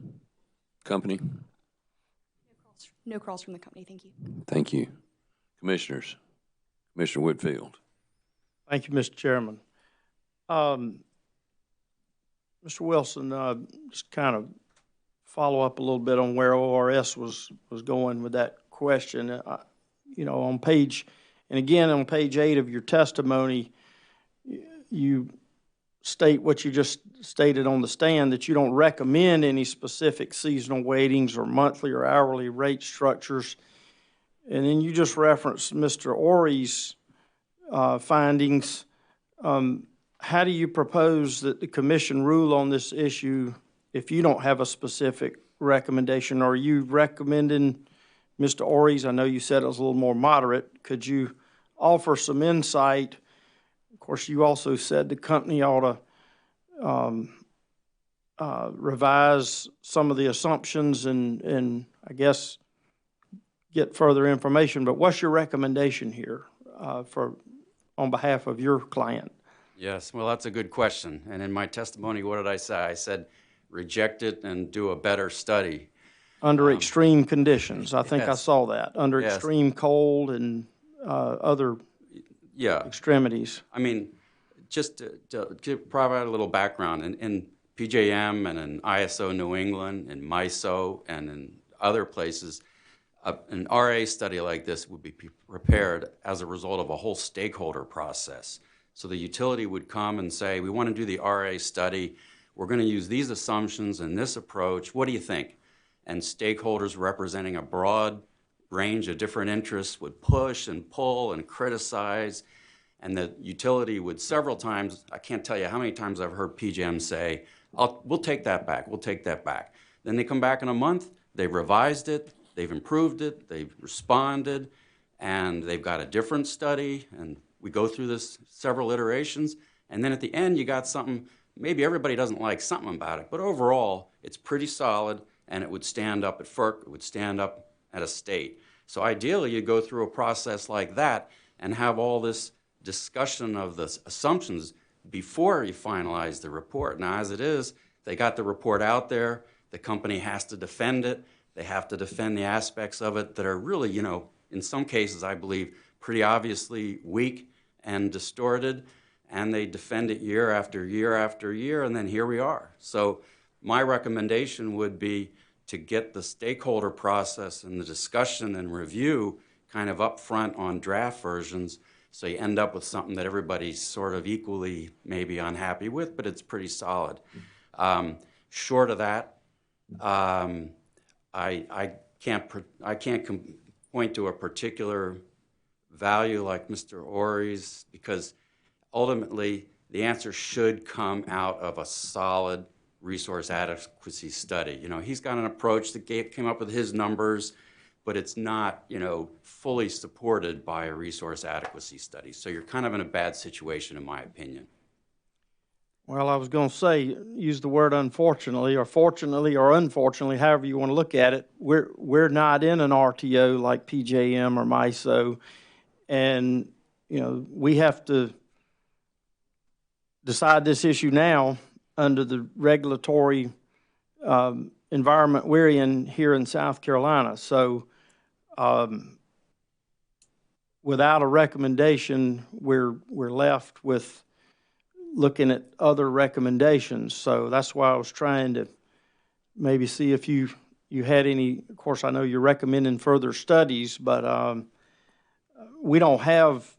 A: Company?
G: No calls from the company, thank you.
A: Thank you. Commissioners? Commissioner Whitfield?
H: Thank you, Mr. Chairman. Mr. Wilson, just kind of follow up a little bit on where ORS was going with that question. On page 8 of your testimony, you state what you just stated on the stand, that you don't recommend any specific seasonal weightings or monthly or hourly rate structures. And then you just referenced Mr. Horry's findings. How do you propose that the commission rule on this issue if you don't have a specific recommendation? Are you recommending Mr. Horry's? I know you said it was a little more moderate. Could you offer some insight? Of course, you also said the company ought to revise some of the assumptions and I guess get further information. But what's your recommendation here on behalf of your client?
I: Yes, well, that's a good question. And in my testimony, what did I say? I said reject it and do a better study.
H: Under extreme conditions. I think
I: yes.
H: I saw that. Under
I: yes.
H: extreme cold and other extremities.
I: I mean, just to provide a little background, in PJM and in ISO New England and MISO and in other places, an RA study like this would be prepared as a result of a whole stakeholder process. So the utility would come and say, we want to do the RA study. We're going to use these assumptions and this approach. What do you think? And stakeholders representing a broad range of different interests would push and pull and criticize. And the utility would several times, I can't tell you how many times I've heard PJM say, we'll take that back, we'll take that back. Then they come back in a month, they've revised it, they've improved it, they've responded, and they've got a different study, and we go through this several iterations, and then at the end you got something, maybe everybody doesn't like something about it, but overall it's pretty solid, and it would stand up at FERC, it would stand up at a state. So ideally you go through a process like that and have all this discussion of the assumptions before you finalize the report. Now, as it is, they got the report out there, the company has to defend it, they have to defend the aspects of it that are really, in some cases, I believe, pretty obviously weak and distorted, and they defend it year after year after year, and then here we are. So my recommendation would be to get the stakeholder process and the discussion and review kind of up front on draft versions, so you end up with something that everybody's sort of equally maybe unhappy with, but it's pretty solid. Short of that, I can't point to a particular value like Mr. Horry's, because ultimately the answer should come out of a solid resource adequacy study. He's got an approach that came up with his numbers. but it's not, you know, fully supported by a resource adequacy study. So you're kind of in a bad situation, in my opinion.
H: Well, I was going to say, use the word unfortunately, or fortunately, or unfortunately, however you want to look at it. We're not in an RTO like PJM or MISO, and you know we have to decide this issue now under the regulatory environment we're in here in South Carolina. So, without a recommendation, we're left with looking at other recommendations. So that's why I was trying to maybe see if you had any. Of course, I know you're recommending further studies, but we don't have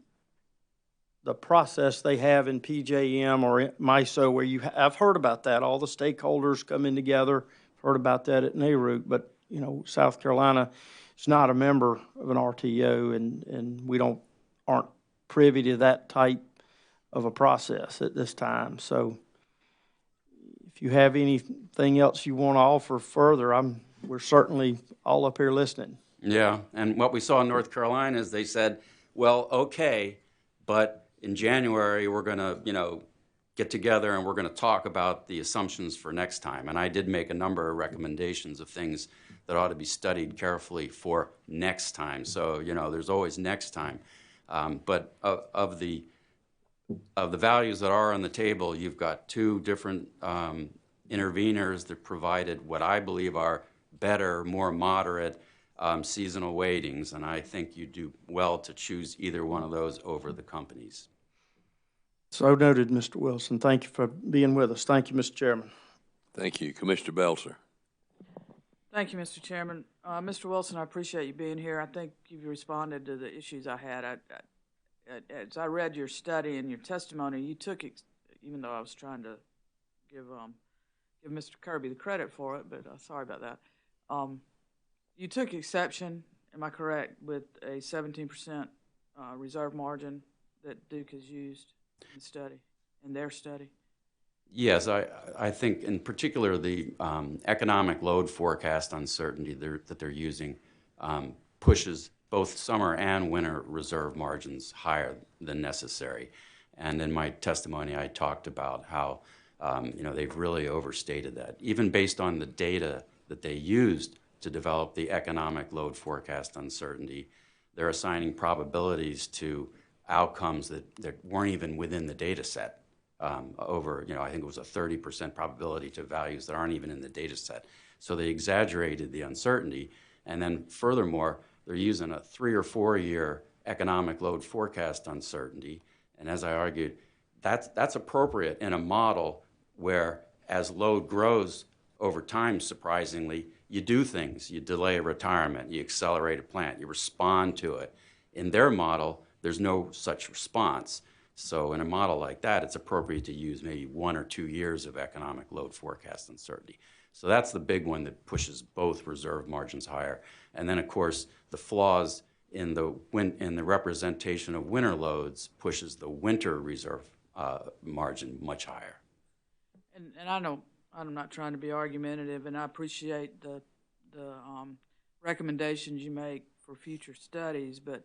H: the process they have in PJM or MISO where I've heard about that. All the stakeholders coming together. I've heard about that at NARUC, but you know, South Carolina is not a member of an RTO, and we aren't privy to that type of a process at this time. So if you have anything else you want to offer further, we're certainly all up here listening.
I: Yeah, and what we saw in North Carolina is they said, well, okay, but in January we're going to, you know, get together and we're going to talk about the assumptions for next time. And I did make a number of recommendations of things that ought to be studied carefully for next time. So, you know, there's always next time. But of the values that are on the table, you've got two different interveners that provided what I believe are better, more moderate seasonal weightings, and I think you do well to choose either one of those over the companies.
H: So noted, Mr. Wilson. Thank you for being with us. Thank you, Mr. Chairman.
A: Thank you. Commissioner Belzer.
E: Thank you, Mr. Chairman. Mr. Wilson, I appreciate you being here. I think you've responded to the issues I had. As I read your study and your testimony, you took, even though I was trying to give Mr. Kirby the credit for it, but sorry about that. You took exception, am I correct, with a 17% reserve margin that Duke has used in their study?
I: Yes, I think in particular the economic load forecast uncertainty that they're using pushes both summer and winter reserve margins higher than necessary. And in my testimony, I talked about how you know, they've really overstated that. Even based on the data that they used to develop the economic load forecast uncertainty, they're assigning probabilities to outcomes that weren't even within the data set. Over, you know, I think it was a 30% probability to values that aren't even in the data set. So they exaggerated the uncertainty. And then furthermore, they're using a 3 or 4 year economic load forecast uncertainty. And as I argued, that's appropriate in a model where as load grows over time, surprisingly, you do things. You delay a retirement, you accelerate a plant, you respond to it. In their model, there's no such response. So in a model like that, it's appropriate to use maybe 1 or 2 years of economic load forecast uncertainty. So that's the big one that pushes both reserve margins higher. And then, of course, the flaws in the representation of winter loads pushes the winter reserve margin much higher.
E: And I know I'm not trying to be argumentative, and I appreciate the recommendations you make for future studies, but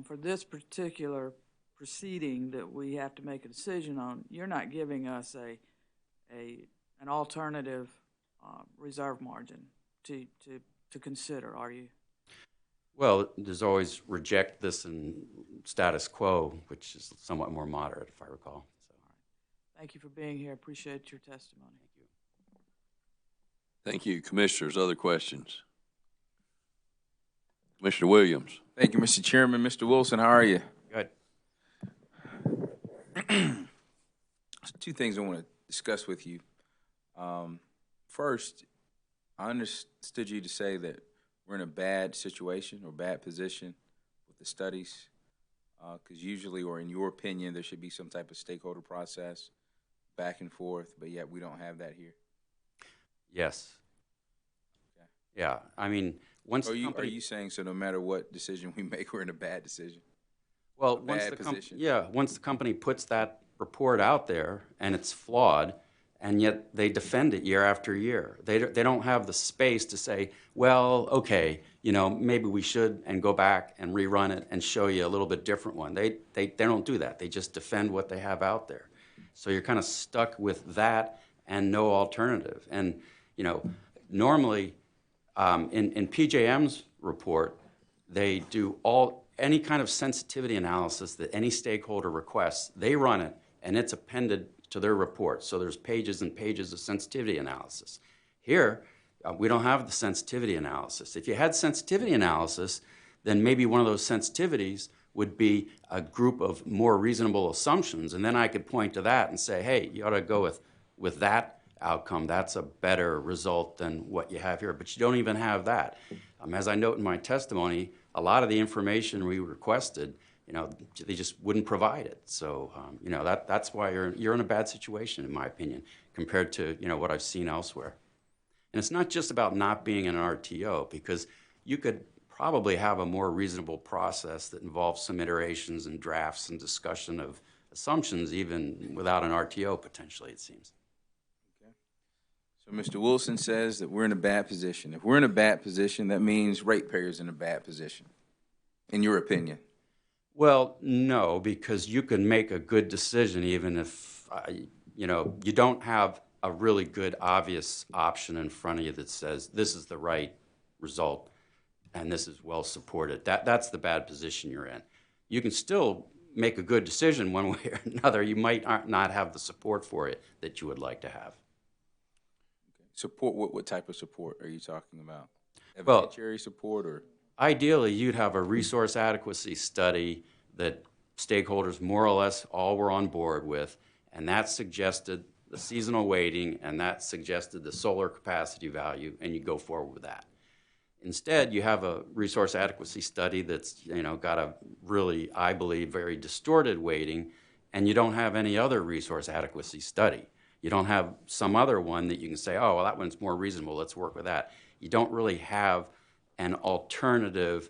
E: for this particular proceeding that we have to make a decision on, you're not giving us an alternative reserve margin to consider, are you?
I: Well, there's always reject this and status quo, which is somewhat more moderate, if I recall. So.
E: Thank you for being here. Appreciate your testimony.
I: Thank you.
A: Thank you. Commissioners, other questions? Commissioner Williams.
L: Thank you, Mr. Chairman. Mr. Wilson, how are you?
I: Good.
L: Two things I want to discuss with you. First, I understood you to say that we're in a bad situation or bad position with the studies, because usually, or in your opinion, there should be some type of stakeholder process back and forth, but yet we don't have that here.
I: Yes.
L: Okay.
I: Yeah, I mean, once
L: are you saying, so no matter what decision we make, we're in a bad decision?
I: Well, once the company puts that report out there and it's flawed, and yet they defend it year after year. They don't have the space to say, well, okay, maybe we should, and go back and rerun it and show you a little bit different one. They don't do that. They just defend what they have out there. So you're kind of stuck with that and no alternative. And, normally in PJM's report, they do any kind of sensitivity analysis that any stakeholder requests. They run it, and it's appended to their report. So there's pages and pages of sensitivity analysis. Here, we don't have the sensitivity analysis. If you had sensitivity analysis, then maybe one of those sensitivities would be a group of more reasonable assumptions, and then I could point to that and say, hey, you ought to go with that outcome. That's a better result than what you have here. But you don't even have that. As I note in my testimony, a lot of the information we requested, they just wouldn't provide it. So, that's why you're in a bad situation, in my opinion, compared to, what I've seen elsewhere. And it's not just about not being an RTO, because you could probably have a more reasonable process that involves some iterations and drafts and discussion of assumptions, even without an RTO, potentially, it seems.
L: So Mr. Wilson says that we're in a bad position. If we're in a bad position, that means ratepayers in a bad position, in your opinion.
I: Well, no, because you can make a good decision even if, you don't have a really good, obvious option in front of you that says this is the right result and this is well supported. That's the bad position you're in. You can still make a good decision one way or another. You might not have the support for it that you would like to have.
L: Support, what type of support are you talking about?
I: Evidentiary
L: support, or?
I: Ideally, you'd have a resource adequacy study that stakeholders more or less all were on board with, and that suggested the seasonal weighting, and that suggested the solar capacity value, and you go forward with that. Instead, you have a resource adequacy study that's got a really, I believe, very distorted weighting, and you don't have any other resource adequacy study. You don't have some other one that you can say, oh, well, that one's more reasonable, let's work with that. You don't really have an alternative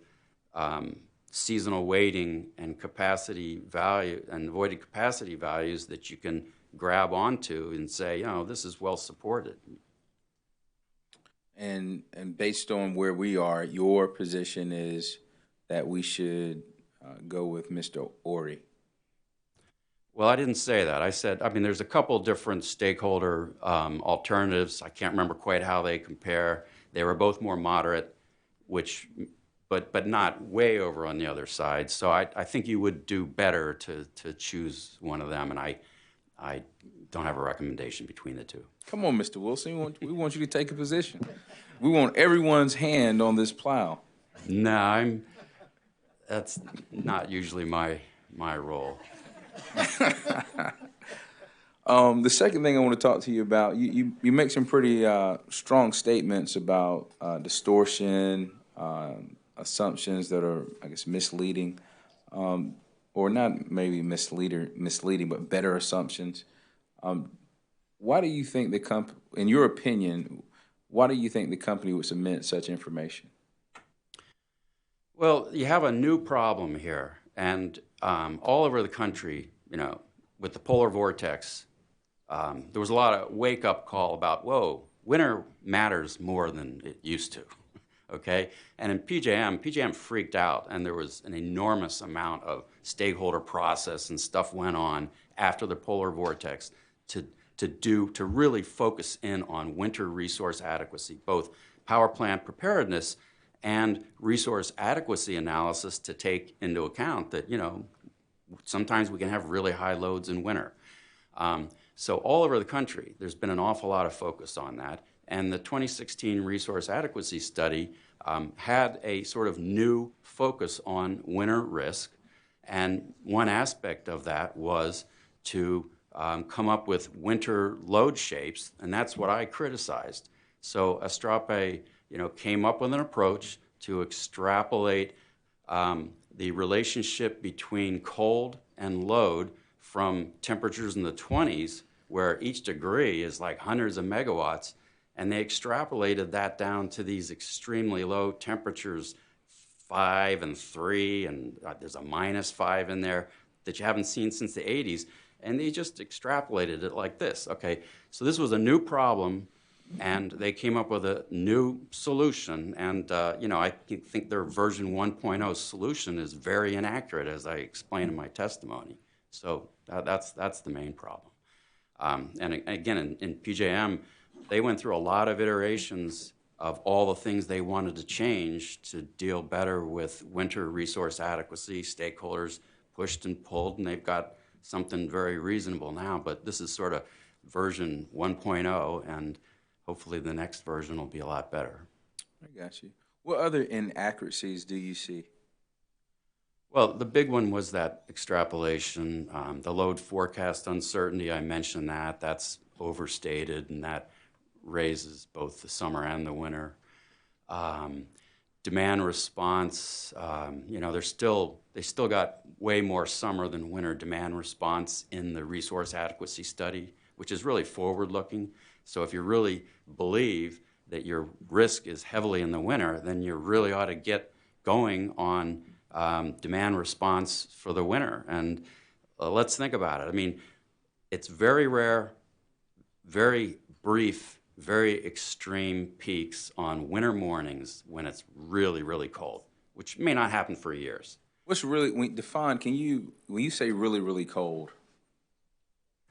I: seasonal weighting and capacity value and avoided capacity values that you can grab onto and say, this is well supported.
L: And based on where we are, your position is that we should go with Mr. Ori.
I: Well, I didn't say that. I said, there's a couple different stakeholder alternatives. I can't remember quite how they compare. They were both more moderate, but not way over on the other side. So I think you would do better to choose one of them, and I don't have a recommendation between the two.
L: Come on, Mr. Wilson. We want you to take a position. We want everyone's hand on this plow.
I: No, that's not usually my role.
L: The second thing I want to talk to you about, you make some pretty strong statements about distortion, assumptions that are, I guess, misleading, or not maybe misleading, but better assumptions. Why do you think in your opinion, why do you think the company would submit such information?
I: Well, you have a new problem here, and all over the country, with the polar vortex, there was a lot of wake-up call about, whoa, winter matters more than it used to, okay? And in PJM freaked out, and there was an enormous amount of stakeholder process and stuff went on after the polar vortex to really focus in on winter resource adequacy, both power plant preparedness and resource adequacy analysis to take into account that, sometimes we can have really high loads in winter. So all over the country, there's been an awful lot of focus on that. And the 2016 resource adequacy study had a sort of new focus on winter risk. And one aspect of that was to come up with winter load shapes, and that's what I criticized. So Astrape, came up with an approach to extrapolate the relationship between cold and load from temperatures in the 20s, where each degree is like hundreds of megawatts, and they extrapolated that down to these extremely low temperatures, 5 and 3, and there's a -5 in there that you haven't seen since the 80s. and they just extrapolated it like this. Okay, so this was a new problem, and they came up with a new solution. And you know, I think their version 1.0 solution is very inaccurate, as I explained in my testimony. So that's the main problem. And again, in PJM, they went through a lot of iterations of all the things they wanted to change to deal better with winter resource adequacy. Stakeholders pushed and pulled, and they've got something very reasonable now. But this is sort of version 1.0, and hopefully the next version will be a lot better.
L: I got you. What other inaccuracies do you see?
I: Well, the big one was that extrapolation, the load forecast uncertainty. I mentioned that. That's overstated, and that raises both the summer and the winter. Demand response, you know, they still got way more summer than winter demand response in the resource adequacy study, which is really forward-looking. So if you really believe that your risk is heavily in the winter, then you really ought to get going on demand response for the winter. And let's think about it. I mean, it's very rare, very brief, very extreme peaks on winter mornings when it's really, really cold, which may not happen for years.
L: What's really, define, when you say really, really cold,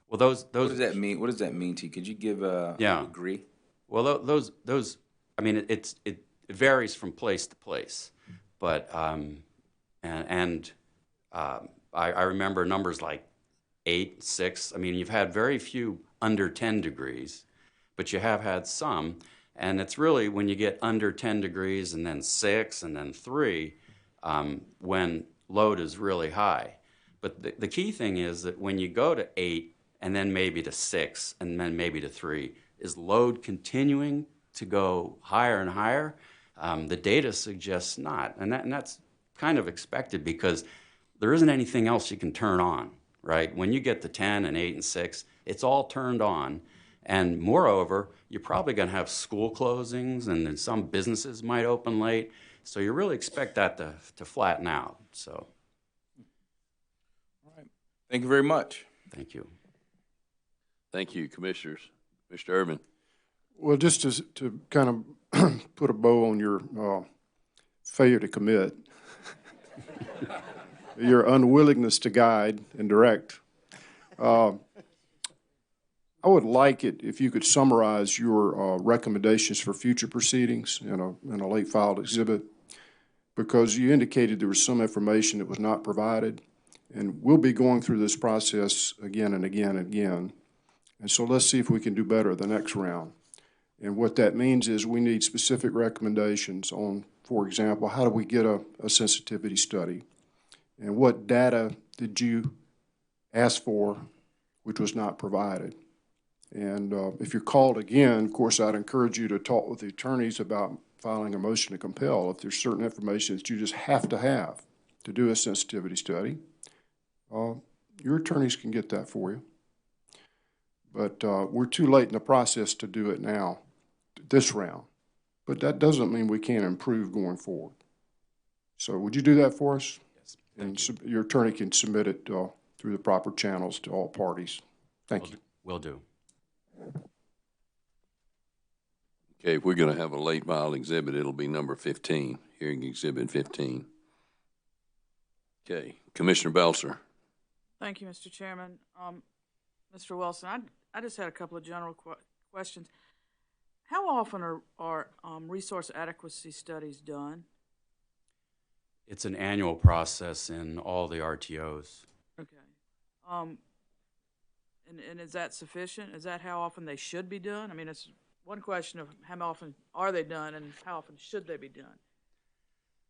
I: well, those
L: what does that mean? What does that mean to you? Could you give a degree?
I: Well, those, I mean, it varies from place to place, but, I remember numbers like 8, 6. I mean, you've had very few under 10 degrees, but you have had some, and it's really when you get under 10 degrees and then 6 and then 3 when load is really high. But the key thing is that when you go to 8 and then maybe to 6 and then maybe to 3, is load continuing to go higher and higher? The data suggests not, and that's kind of expected because there isn't anything else you can turn on, right? When you get to 10 and 8 and 6, it's all turned on. And moreover, you're probably going to have school closings, and then some businesses might open late. So you really expect that to flatten out. So,
L: all right. Thank you very much.
I: Thank you.
A: Thank you, Commissioners. Mr. Urban.
F: Well, just to kind of put a bow on your failure to commit, your unwillingness to guide and direct, I would like it if you could summarize your recommendations for future proceedings in a late filed exhibit, because you indicated there was some information that was not provided, and we'll be going through this process again and again and again. And so let's see if we can do better the next round. And what that means is we need specific recommendations on, for example, how do we get a sensitivity study? And what data did you ask for which was not provided? And if you're called again, of course, I'd encourage you to talk with the attorneys about filing a motion to compel. If there's certain information that you just have to do a sensitivity study, your attorneys can get that for you. But we're too late in the process to do it now, this round. But that doesn't mean we can't improve going forward. So would you do that for us?
I: Yes.
F: And your attorney can submit it through the proper channels to all parties. Thank you.
I: Will do.
A: Okay, if we're going to have a late file exhibit, it'll be number 15, hearing exhibit 15. Okay, Commissioner Belser.
E: Thank you, Mr. Chairman. Mr. Wilson, I just had a couple of general questions. How often are resource adequacy studies done?
I: It's an annual process in all the RTOs.
E: Okay. And is that sufficient? Is that how often they should be done? I mean, it's one question of how often are they done and how often should they be done?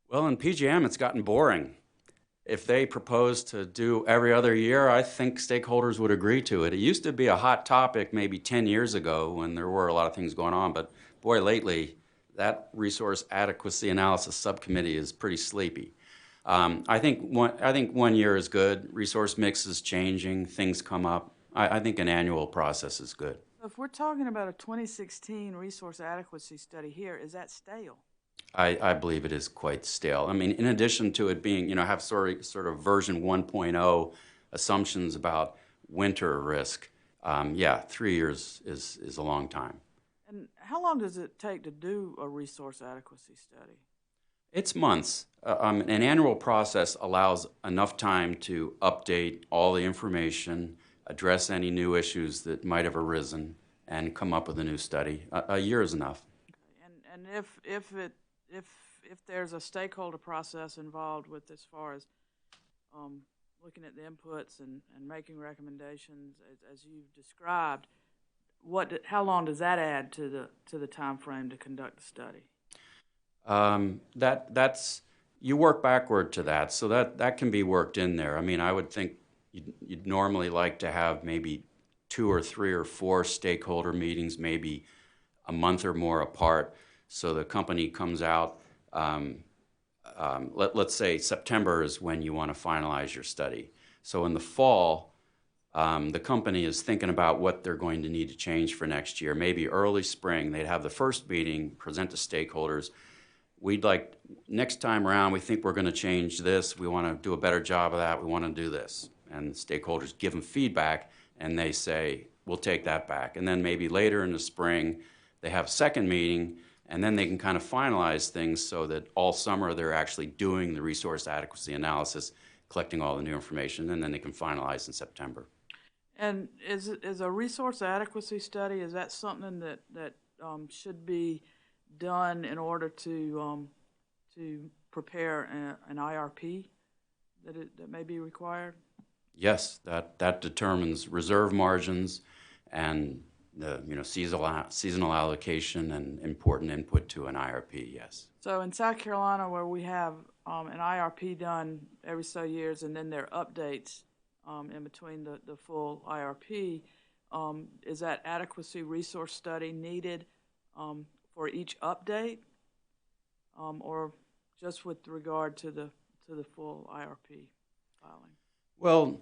I: Well, in PJM, it's gotten boring. If they propose to do every other year, I think stakeholders would agree to it. It used to be a hot topic maybe 10 years ago when there were a lot of things going on, but boy, lately, that resource adequacy analysis subcommittee is pretty sleepy. I think 1 year is good. Resource mix is changing. Things come up. I think an annual process is good.
E: If we're talking about a 2016 resource adequacy study here, is that stale?
I: I believe it is quite stale. I mean, in addition to it being, have sort of version 1.0 assumptions about winter risk, yeah, 3 years is a long time.
E: And how long does it take to do a resource adequacy study?
I: It's months. An annual process allows enough time to update all the information, address any new issues that might have arisen, and come up with a new study. A year is enough.
E: And if there's a stakeholder process involved with as far as looking at the inputs and making recommendations as you've described, how long does that add to the time frame to conduct the study?
I: That's you work backward to that, so that can be worked in there. I mean, I would think you'd normally like to have maybe 2 or 3 or 4 stakeholder meetings, maybe a month or more apart, so the company comes out. Let's say September is when you want to finalize your study. So in the fall, the company is thinking about what they're going to need to change for next year. Maybe early spring, they'd have the first meeting, present to stakeholders. We'd like, next time around, we think we're going to change this. We want to do a better job of that. We want to do this. And the stakeholders give them feedback, and they say, we'll take that back. And then maybe later in the spring, they have a second meeting, and then they can kind of finalize things so that all summer they're actually doing the resource adequacy analysis, collecting all the new information, and then they can finalize in September.
E: And is a resource adequacy study, is that something that should be done in order to prepare an IRP that may be required?
I: Yes, that determines reserve margins and the seasonal allocation and important input to an IRP. Yes. So
E: in South Carolina, where we have an IRP done every so years, and then there are updates in between the full IRP, is that adequacy resource study needed for each update, or just with regard to the full IRP filing?
I: Well,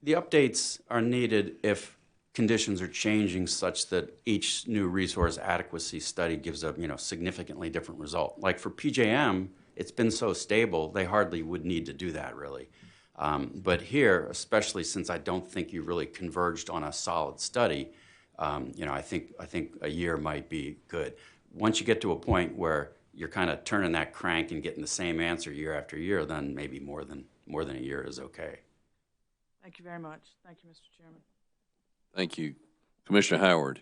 I: the updates are needed if conditions are changing such that each new resource adequacy study gives a significantly different result. Like for PJM, it's been so stable, they hardly would need to do that really. But here, especially since I don't think you really converged on a solid study, I think a year might be good. Once you get to a point where you're kind of turning that crank and getting the same answer year after year, then maybe more than a year is okay.
E: Thank you very much. Thank you, Mr. Chairman.
A: Thank you. Commissioner Howard.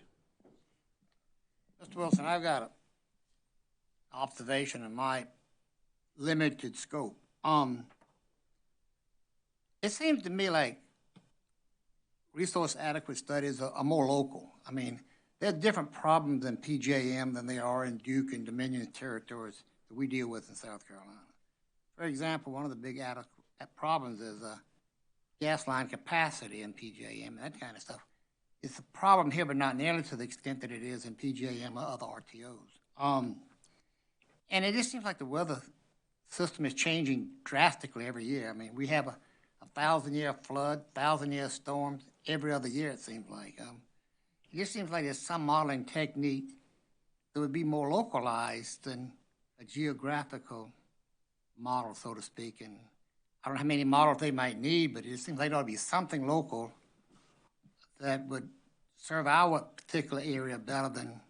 M: Mr. Wilson, I've got an observation in my limited scope. It seems to me like resource adequate studies are more local. I mean, there's different problems in PJM than there are in Duke and Dominion territories that we deal with in South Carolina. For example, one of the big problems is gas line capacity in PJM and that kind of stuff. It's a problem here, but not nearly to the extent that it is in PJM or other RTOs. And it just seems like the weather system is changing drastically every year. I mean, we have a 1,000-year flood, 1,000-year storms every other year, it seems like. It just seems like there's some modeling technique that would be more localized than a geographical model, so to speak. And I don't know how many models they might need, but it seems like there ought to be something local that would serve our particular area better than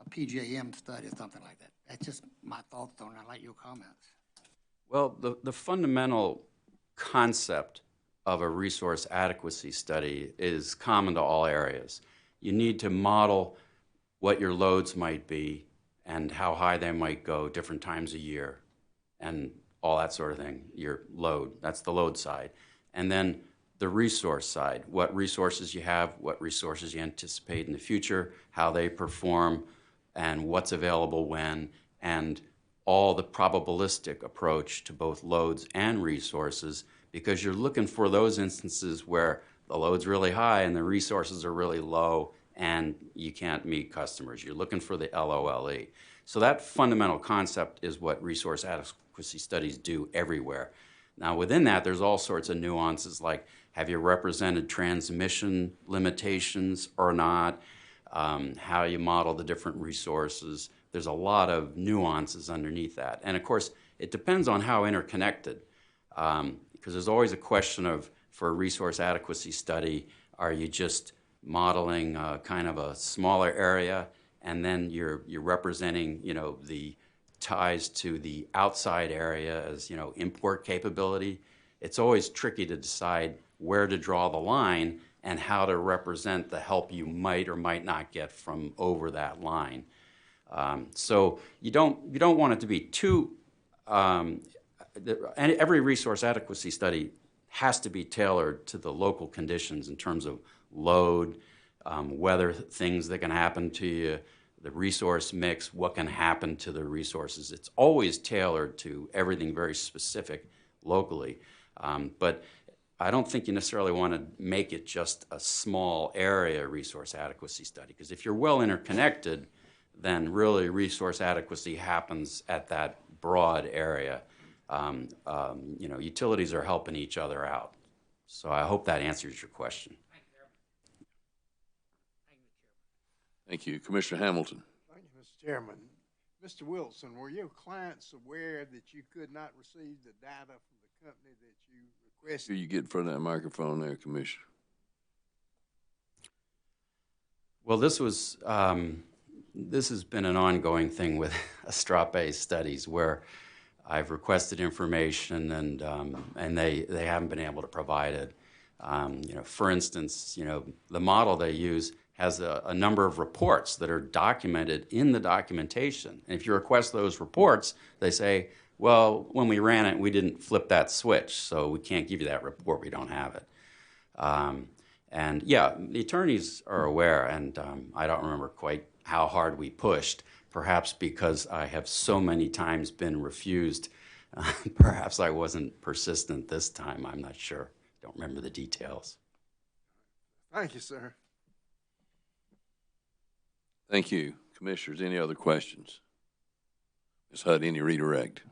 M: a PJM study or something like that. That's just my thoughts on it. I'd like your comments.
I: Well, the fundamental concept of a resource adequacy study is common to all areas. You need to model what your loads might be and how high they might go different times a year and all that sort of thing. Your load, that's the load side. And then the resource side, what resources you have, what resources you anticipate in the future, how they perform, and what's available when, and all the probabilistic approach to both loads and resources, because you're looking for those instances where the load's really high and the resources are really low and you can't meet customers. You're looking for the LOLE. So that fundamental concept is what resource adequacy studies do everywhere. Now within that, there's all sorts of nuances like, have you represented transmission limitations or not? How you model the different resources. There's a lot of nuances underneath that. And of course, it depends on how interconnected, because there's always a question of for a resource adequacy study, are you just modeling kind of a smaller area, and then you're representing, you know, the ties to the outside area as, you know, import capability? It's always tricky to decide where to draw the line and how to represent the help you might or might not get from over that line. So you don't want it to be too. Every resource adequacy study has to be tailored to the local conditions in terms of load, weather things that can happen to you, the resource mix, what can happen to the resources. It's always tailored to everything very specific locally. But I don't think you necessarily want to make it just a small area resource adequacy study, because if you're well interconnected, then really resource adequacy happens at that broad area. You know, utilities are helping each other out. So I hope that answers your question.
A: Thank you. Commissioner Hamilton.
N: Thank you, Mr. Chairman. Mr. Wilson, were your clients aware that you could not receive the data from the company that you requested?
A: Do you get in front of that microphone there, Commissioner?
I: Well, this has been an ongoing thing with Astrape studies where I've requested information and they haven't been able to provide it. You know, for instance, you know, the model they use has a number of reports that are documented in the documentation. And if you request those reports, they say, well, when we ran it, we didn't flip that switch, so we can't give you that report. We don't have it. And yeah, the attorneys are aware, and I don't remember quite how hard we pushed, perhaps because I have so many times been refused. Perhaps I wasn't persistent this time. I'm not sure. Don't remember the details.
N: Thank you, sir.
A: Thank you. Commissioners, any other questions? Ms. Hutt, any redirect?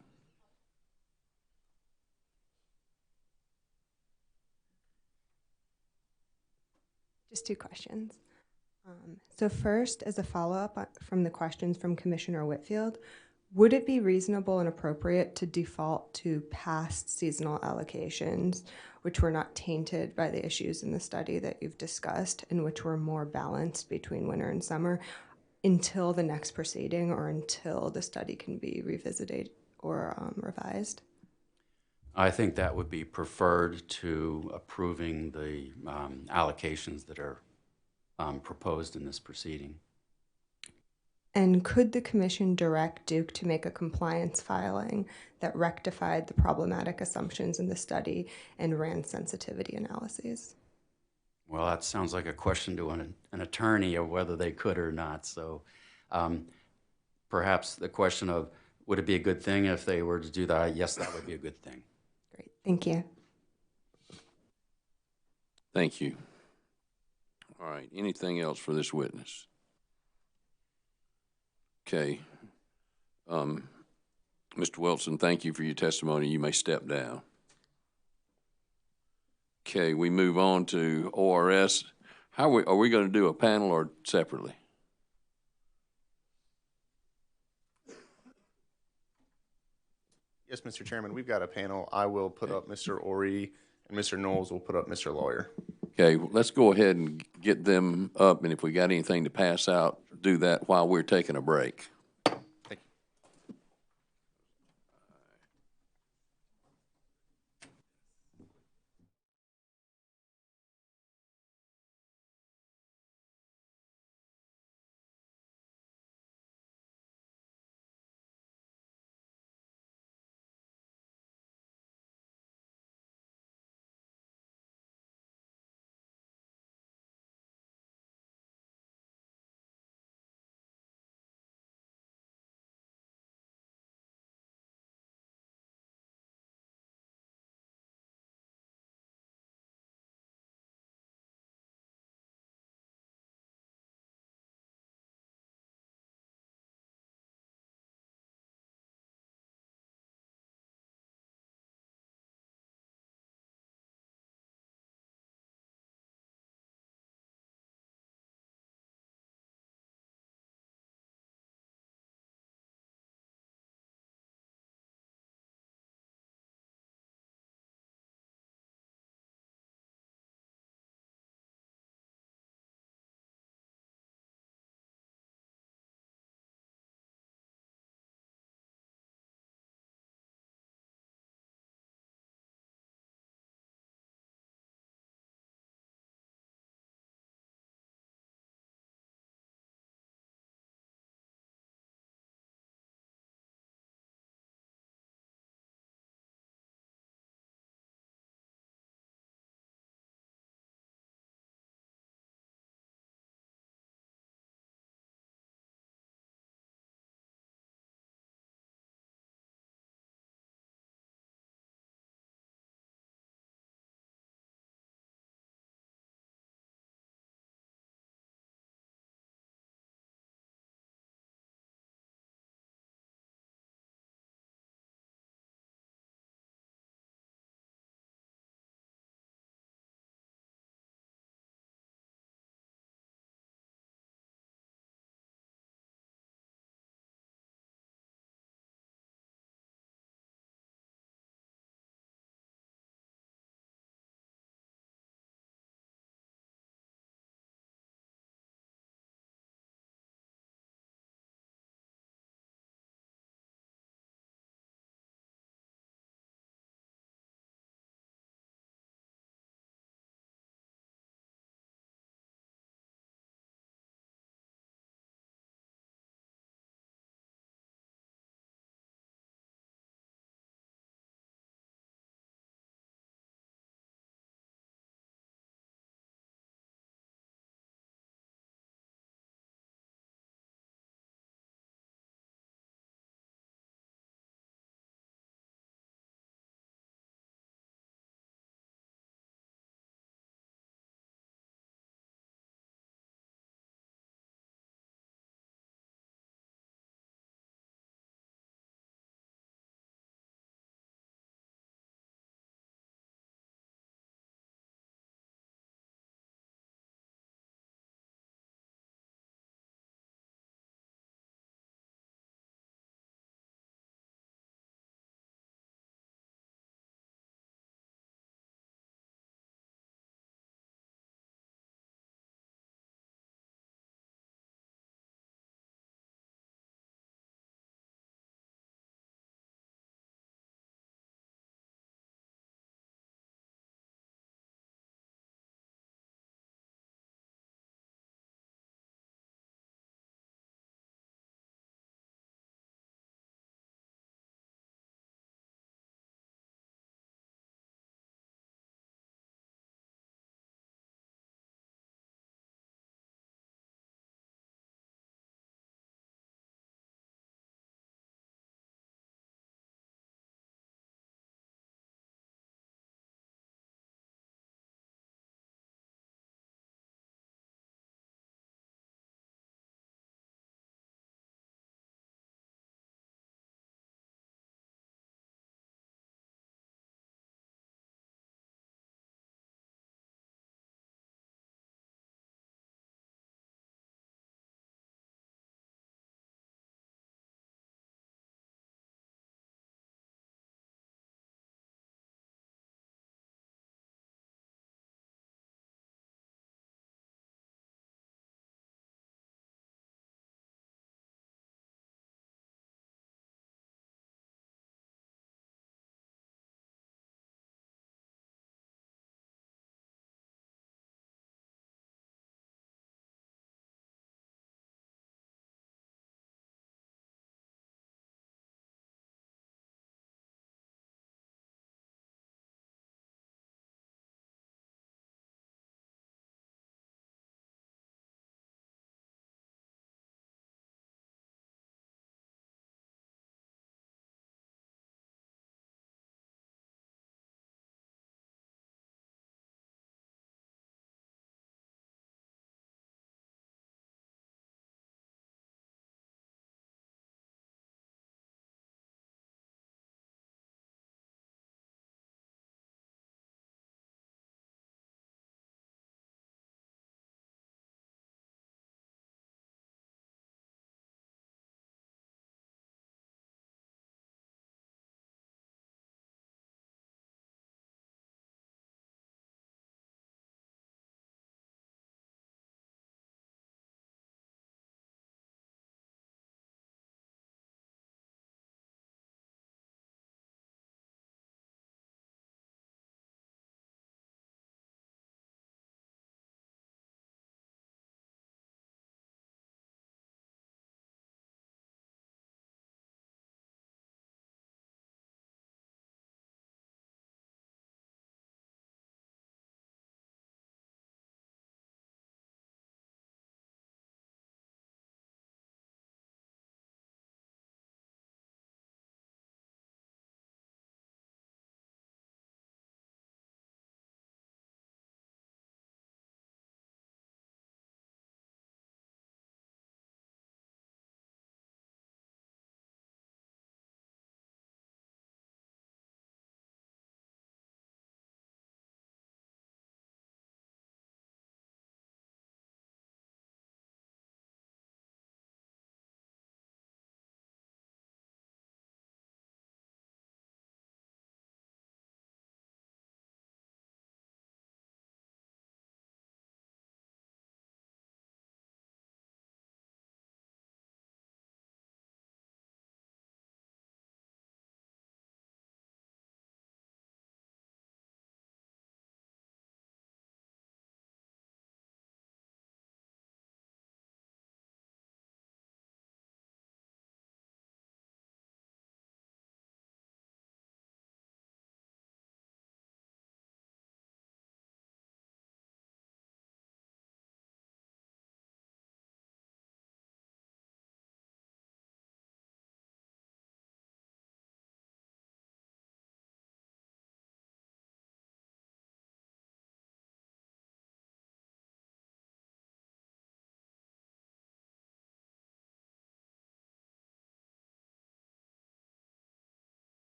B: Just two questions. So first, as a follow-up from the questions from Commissioner Whitfield, would it be reasonable and appropriate to default to past seasonal allocations, which were not tainted by the issues in the study that you've discussed and which were more balanced between winter and summer, until the next proceeding or until the study can be revisited or revised?
I: I think that would be preferred to approving the allocations that are proposed in this proceeding.
B: And could the commission direct Duke to make a compliance filing that rectified the problematic assumptions in the study and ran sensitivity analyses?
I: Well, that sounds like a question to an attorney of whether they could or not. So perhaps the question of, would it be a good thing if they were to do that? Yes, that would be a good thing.
B: Great, thank you.
A: Thank you. All right, anything else for this witness? Okay. Mr. Wilson, thank you for your testimony. You may step down. Okay, we move on to ORS. Are we going to do a panel or separately?
O: Yes, Mr. Chairman, we've got a panel. I will put up Mr. Ori, and Mr. Knowles will put up Mr. Lawyer.
A: Okay, let's go ahead and get them up, and if we got anything to pass out, do that while we're taking a break.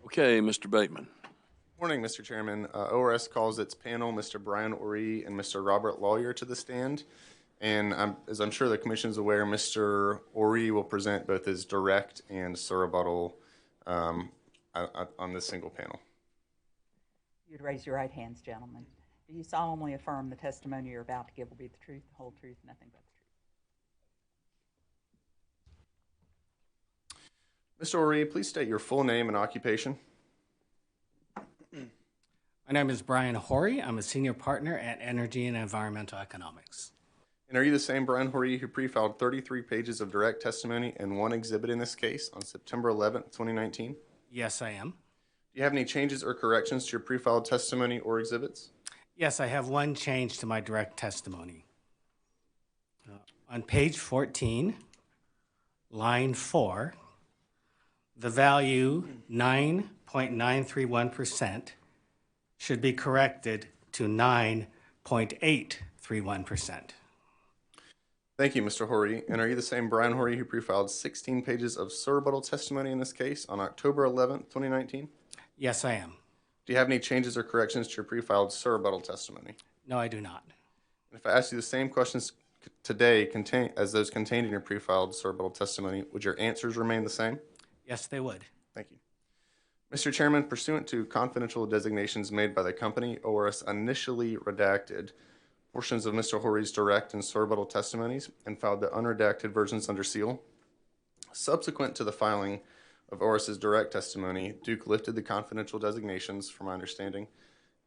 A: Okay, Mr. Bateman.
O: Morning, Mr. Chairman. ORS calls its panel Mr. Brian Ori and Mr. Robert Lawyer to the stand. And as I'm sure the Commission is aware, Mr. Ori will present both his direct and surrebuttal on this single panel.
C: You'd raise your right hands, gentlemen. Do you solemnly affirm the testimony you're about to give will be the truth, the whole truth, nothing but the truth?
O: Mr. Ori, please state your full name and occupation.
P: My name is Brian Horry. I'm a senior partner at Energy and Environmental Economics.
O: And are you the same Brian Horry who pre-filed 33 pages of direct testimony and one exhibit in this case on September 11th, 2019?
P: Yes, I am.
O: Do you have any changes or corrections to your pre-filed testimony or exhibits?
P: Yes, I have one change to my direct testimony. On page 14, line 4, the value 9.931% should be corrected to 9.831%.
O: Thank you, Mr. Horry. And are you the same Brian Horry who pre-filed 16 pages of surrebuttal testimony in this case on October 11th, 2019?
P: Yes, I am.
O: Do you have any changes or corrections to your pre-filed surrebuttal testimony?
P: No, I do not.
O: If I ask you the same questions today as those contained in your pre-filed surrebuttal testimony, would your answers remain the same?
P: Yes, they would.
O: Thank you. Mr. Chairman, pursuant to confidential designations made by the company, ORS initially redacted portions of Mr. Horry's direct and surrebuttal testimonies and filed the unredacted versions under seal. Subsequent to the filing of ORS's direct testimony, Duke lifted the confidential designations, from my understanding,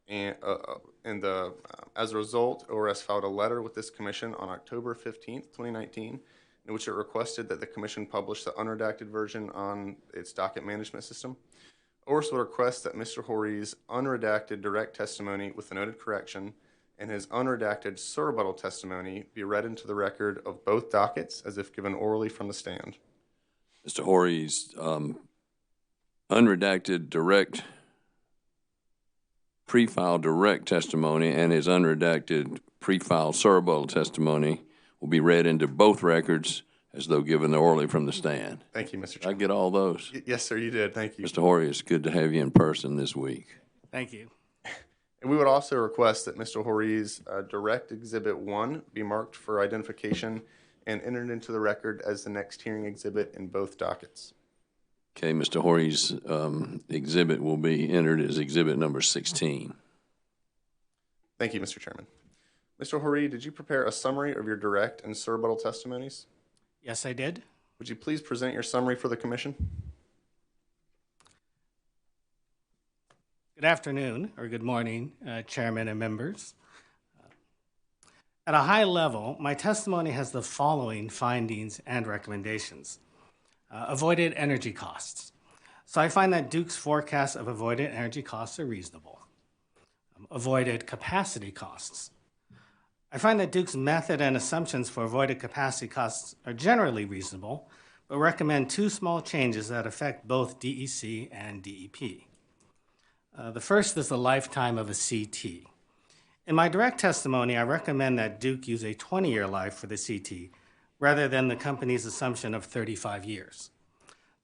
O: and as a result, ORS filed a letter with this commission on October 15th, 2019, in which it requested that the commission publish the unredacted version on its docket management system. ORS would request that Mr. Horry's unredacted direct testimony with the noted correction and his unredacted surrebuttal testimony be read into the record of both dockets as if given orally from the stand.
A: Mr. Horry's unredacted direct, pre-filed direct testimony and his unredacted pre-filed surrebuttal testimony will be read into both records as though given orally from the stand.
O: Thank you, Mr. Chairman.
A: Did I get all those?
O: Yes, sir, you did. Thank you.
A: Mr. Horry, it's good to have you in person this week.
P: Thank you.
O: And we would also request that Mr. Horry's direct exhibit 1 be marked for identification and entered into the record as the next hearing exhibit in both dockets.
A: Okay, Mr. Horry's exhibit will be entered as exhibit number 16.
O: Thank you, Mr. Chairman. Mr. Horry, did you prepare a summary of your direct and surrebuttal testimonies?
P: Yes, I did.
O: Would you please present your summary for the commission?
P: Good afternoon, or good morning, Chairman and members. At a high level, my testimony has the following findings and recommendations. Avoided energy costs. So I find that Duke's forecasts of avoided energy costs are reasonable. Avoided capacity costs. I find that Duke's method and assumptions for avoided capacity costs are generally reasonable, but recommend two small changes that affect both DEC and DEP. The first is the lifetime of a CT. In my direct testimony, I recommend that Duke use a 20-year life for the CT rather than the company's assumption of 35 years.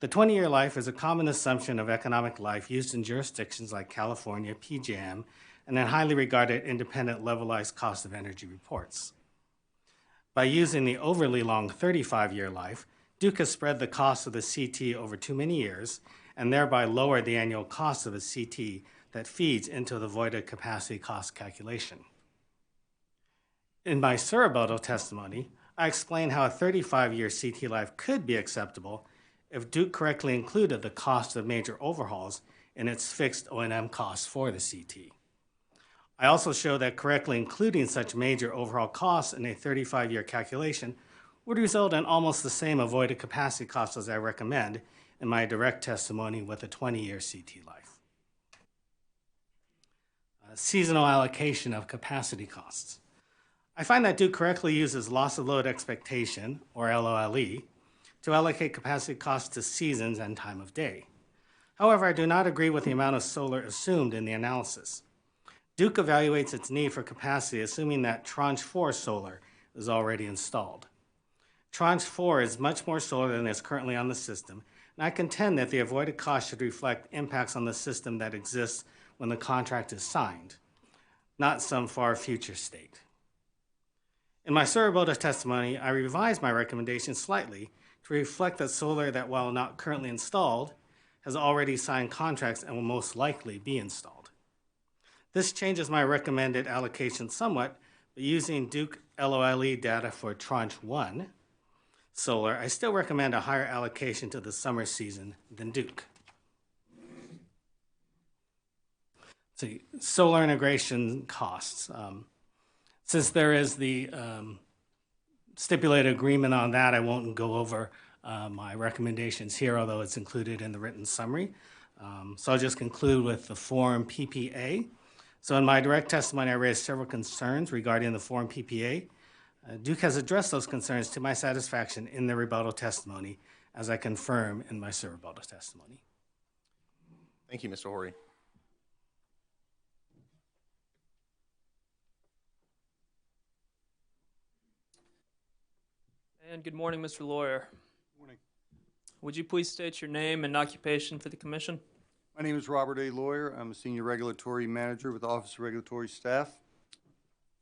P: The 20-year life is a common assumption of economic life used in jurisdictions like California, PJM, and in highly regarded independent levelized cost of energy reports. By using the overly long 35-year life, Duke has spread the cost of the CT over too many years and thereby lowered the annual cost of a CT that feeds into the avoided capacity cost calculation. In my surrebuttal testimony, I explain how a 35-year CT life could be acceptable if Duke correctly included the cost of major overhauls in its fixed O&M costs for the CT. I also show that correctly including such major overhaul costs in a 35-year calculation would result in almost the same avoided capacity costs as I recommend in my direct testimony with a 20-year CT life. Seasonal allocation of capacity costs. I find that Duke correctly uses loss of load expectation, or LOLE, to allocate capacity costs to seasons and time of day. However, I do not agree with the amount of solar assumed in the analysis. Duke evaluates its need for capacity assuming that Tranche 4 solar is already installed. Tranche 4 is much more solar than is currently on the system, and I contend that the avoided cost should reflect impacts on the system that exists when the contract is signed, not some far future state. In my survey testimony, I revised my recommendation slightly to reflect that solar that, while not currently installed, has already signed contracts and will most likely be installed. This changes my recommended allocation somewhat, but using Duke LOLE data for Tranche 1 solar, I still recommend a higher allocation to the summer season than Duke. So, solar integration costs. Since there is the stipulated agreement on that, I won't go over my recommendations here, although it's included in the written summary. So I'll just conclude with the Form PPA. So in my direct testimony, I raised several concerns regarding the Form PPA. Duke has addressed those concerns to my satisfaction in the rebuttal testimony, as I confirm in my rebuttal testimony.
O: Thank you, Mr. Horry.
K: And good morning, Mr. Lawyer.
Q: Morning.
K: Would you please state your name and occupation for the commission?
Q: My name is Robert A. Lawyer. I'm a senior regulatory manager with the Office of Regulatory Staff.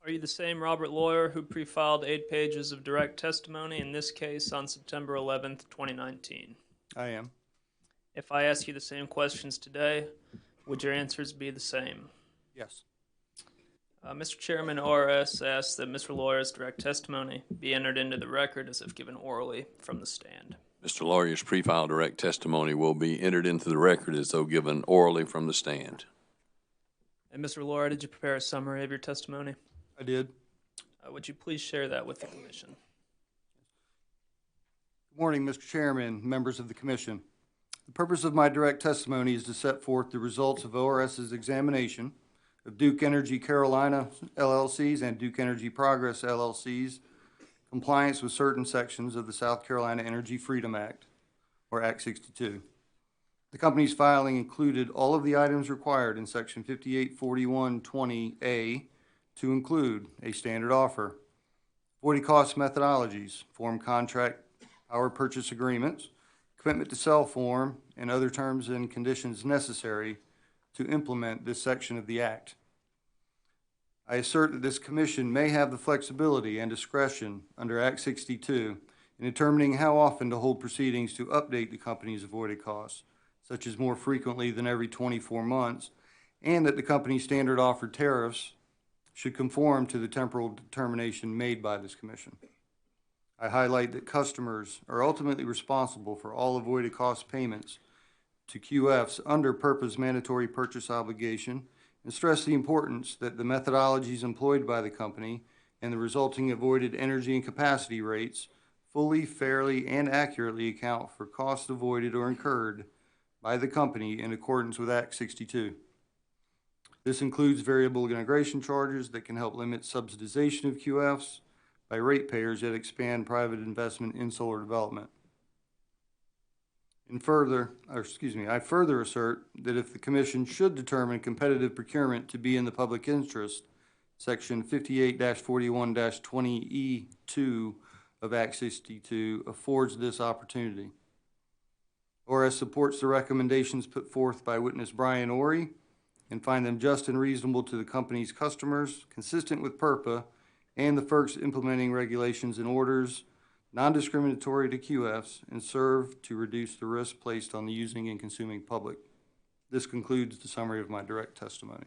K: Are you the same Robert Lawyer who pre-filed 8 pages of direct testimony in this case on September 11th, 2019?
Q: I am.
K: If I ask you the same questions today, would your answers be the same?
Q: Yes.
K: Mr. Chairman, ORS asks that Mr. Lawyer's direct testimony be entered into the record as if given orally from the stand.
A: Mr. Lawyer's pre-filed direct testimony will be entered into the record as though given orally from the stand.
K: And Mr. Lawyer, did you prepare a summary of your testimony?
Q: I did.
K: Would you please share that with the commission?
Q: Good morning, Mr. Chairman, members of the commission. The purpose of my direct testimony is to set forth the results of ORS's examination of Duke Energy Carolina LLC's and Duke Energy Progress LLC's compliance with certain sections of the South Carolina Energy Freedom Act, or Act 62. The company's filing included all of the items required in Section 584120A to include a standard offer, avoided cost methodologies, form contract power purchase agreements, commitment to sell form, and other terms and conditions necessary to implement this section of the Act. I assert that this commission may have the flexibility and discretion under Act 62 in determining how often to hold proceedings to update the company's avoided costs, such as more frequently than every 24 months, and that the company's standard offer tariffs should conform to the temporal determination made by this commission. I highlight that customers are ultimately responsible for all avoided cost payments to QFs under PURPA's mandatory purchase obligation, and stress the importance that the methodologies employed by the company and the resulting avoided energy and capacity rates fully, fairly, and accurately account for costs avoided or incurred by the company in accordance with Act 62. This includes variable integration charges that can help limit subsidization of QFs by ratepayers that expand private investment in solar development. I further assert that if the Commission should determine competitive procurement to be in the public interest, Section 58-41-20E2 of Act 62 affords this opportunity. ORS supports the recommendations put forth by witness Brian Orey and find them just and reasonable to the company's customers, consistent with PURPA and the FERC's implementing regulations and orders, non-discriminatory to QFs, and serve to reduce the risk placed on the using and consuming public. This concludes the summary of my direct testimony.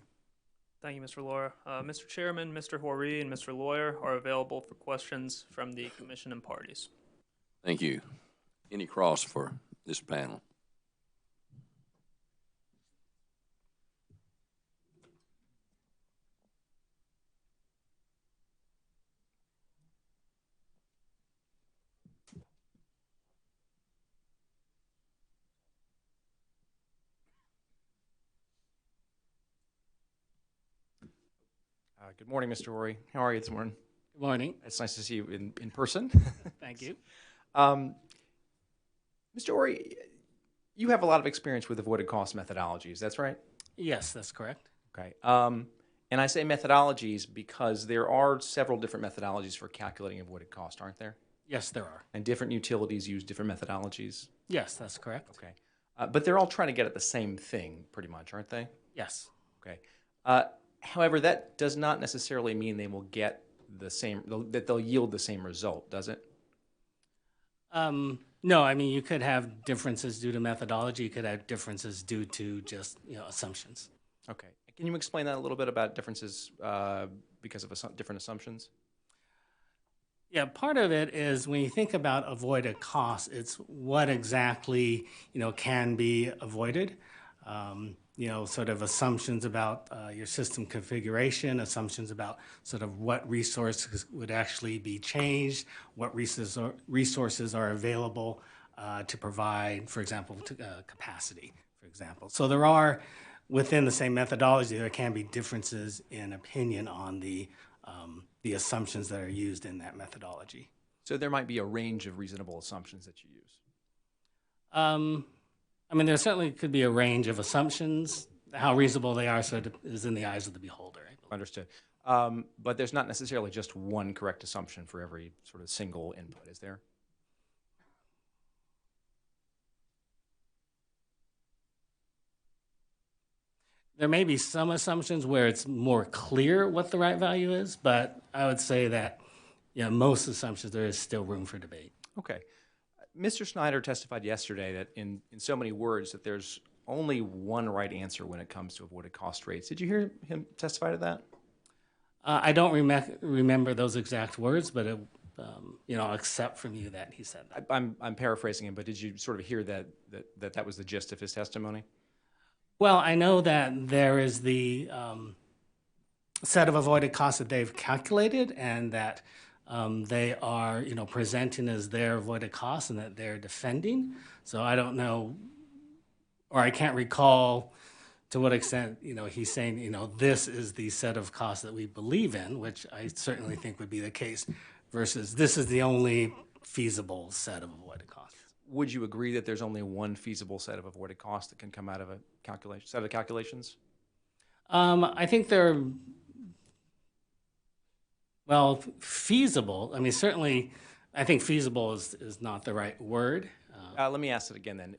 K: Thank you, Mr. Lawyer. Mr. Chairman, Mr. Horry, and Mr. Lawyer are available for questions from the commission and parties.
A: Thank you. Any cross for this panel?
R: Good morning, Mr. Horry. How are you this morning?
P: Good morning.
R: It's nice to see you in person.
P: Thank you.
R: Mr. Horry, you have a lot of experience with avoided cost methodologies, that's right?
P: Yes, that's correct.
R: Okay. And I say methodologies because there are several different methodologies for calculating avoided cost, aren't there?
P: Yes, there are.
R: And different utilities use different methodologies.
P: Yes, that's correct.
R: Okay. But they're all trying to get at the same thing, pretty much, aren't they?
P: Yes.
R: Okay. However, that does not necessarily mean they will get the same, that they'll yield the same result, does it?
P: No, I mean, you could have differences due to methodology. You could have differences due to just, assumptions.
R: Okay. Can you explain that a little bit about differences because of different assumptions?
P: Yeah, part of it is when you think about avoided costs, it's what exactly, can be avoided. Sort of assumptions about your system configuration, assumptions about sort of what resources would actually be changed, what resources are available to provide, for example, capacity, for example. So there are, within the same methodology, there can be differences in opinion on the assumptions that are used in that methodology.
R: So there might be a range of reasonable assumptions that you use.
P: I mean, there certainly could be a range of assumptions. How reasonable they are sort of is in the eyes of the beholder.
R: Understood. But there's not necessarily just one correct assumption for every sort of single input, is there?
P: There may be some assumptions where it's more clear what the right value is, but I would say that, most assumptions there is still room for debate.
R: Okay. Mr. Snyder testified yesterday that in so many words that there's only one right answer when it comes to avoided cost rates. Did you hear him testify to that?
P: I don't remember those exact words, but I'll accept from you that he said that.
R: I'm paraphrasing him, but did you sort of hear that was the gist of his testimony?
P: Well, I know that there is the set of avoided costs that they've calculated, and that they are, presenting as their avoided costs and that they're defending. So I don't know, or I can't recall to what extent, he's saying, this is the set of costs that we believe in, which I certainly think would be the case, versus this is the only feasible set of avoided costs.
R: Would you agree that there's only one feasible set of avoided costs that can come out of a set of calculations?
P: I think they're, feasible. I mean, certainly, I think feasible is not the right word.
R: Let me ask it again then.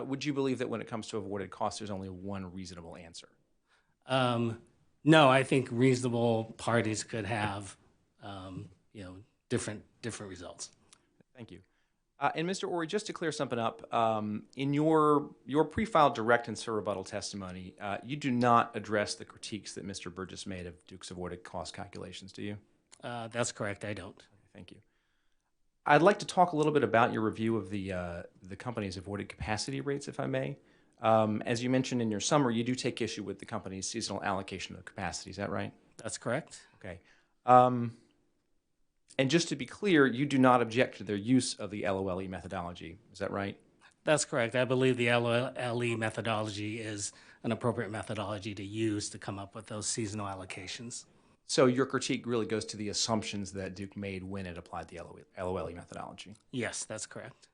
R: Would you believe that when it comes to avoided costs, there's only one reasonable answer?
P: No, I think reasonable parties could have, different results.
R: Thank you. And Mr. Ori, just to clear something up, in your pre-filed direct and surrebuttal testimony, you do not address the critiques that Mr. Burgess made of Duke's avoided cost calculations, do you?
P: That's correct, I don't.
R: Thank you. I'd like to talk a little bit about your review of the company's avoided capacity rates, if I may. As you mentioned in your summary, you do take issue with the company's seasonal allocation of capacity, is that right?
P: That's correct.
R: Okay. And just to be clear, you do not object to their use of the LOLE methodology. Is that right?
P: That's correct. I believe the LOLE methodology is an appropriate methodology to use to come up with those seasonal allocations.
R: So your critique really goes to the assumptions that Duke made when it applied the LOLE methodology?
P: Yes, that's correct.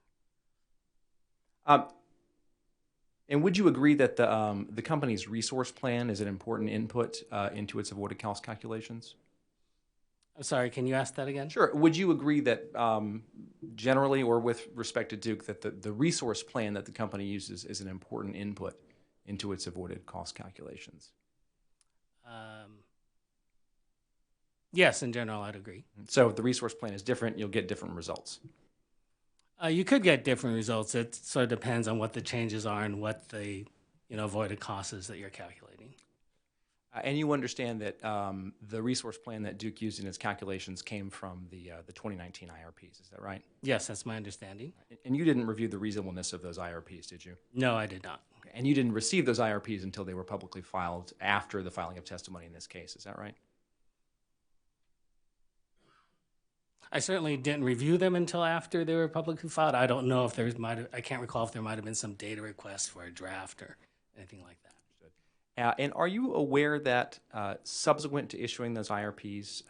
R: And would you agree that the company's resource plan is an important input into its avoided cost calculations?
P: I'm sorry, can you ask that again?
R: Sure. Would you agree that generally or with respect to Duke that the resource plan that the company uses is an important input into its avoided cost calculations?
P: Yes, in general, I'd agree.
R: So if the resource plan is different, you'll get different results.
P: You could get different results. It sort of depends on what the changes are and what the avoided cost is that you're calculating.
R: And you understand that the resource plan that Duke used in its calculations came from the 2019 IRPs, is that right?
P: Yes, that's my understanding.
R: And you didn't review the reasonableness of those IRPs, did you?
P: No, I did not.
R: Okay. And you didn't receive those IRPs until they were publicly filed after the filing of testimony in this case, is that right?
P: I certainly didn't review them until after they were publicly filed. I don't know if I can't recall if there might have been some data request for a draft or anything like that.
R: And are you aware that subsequent to issuing those IRPs,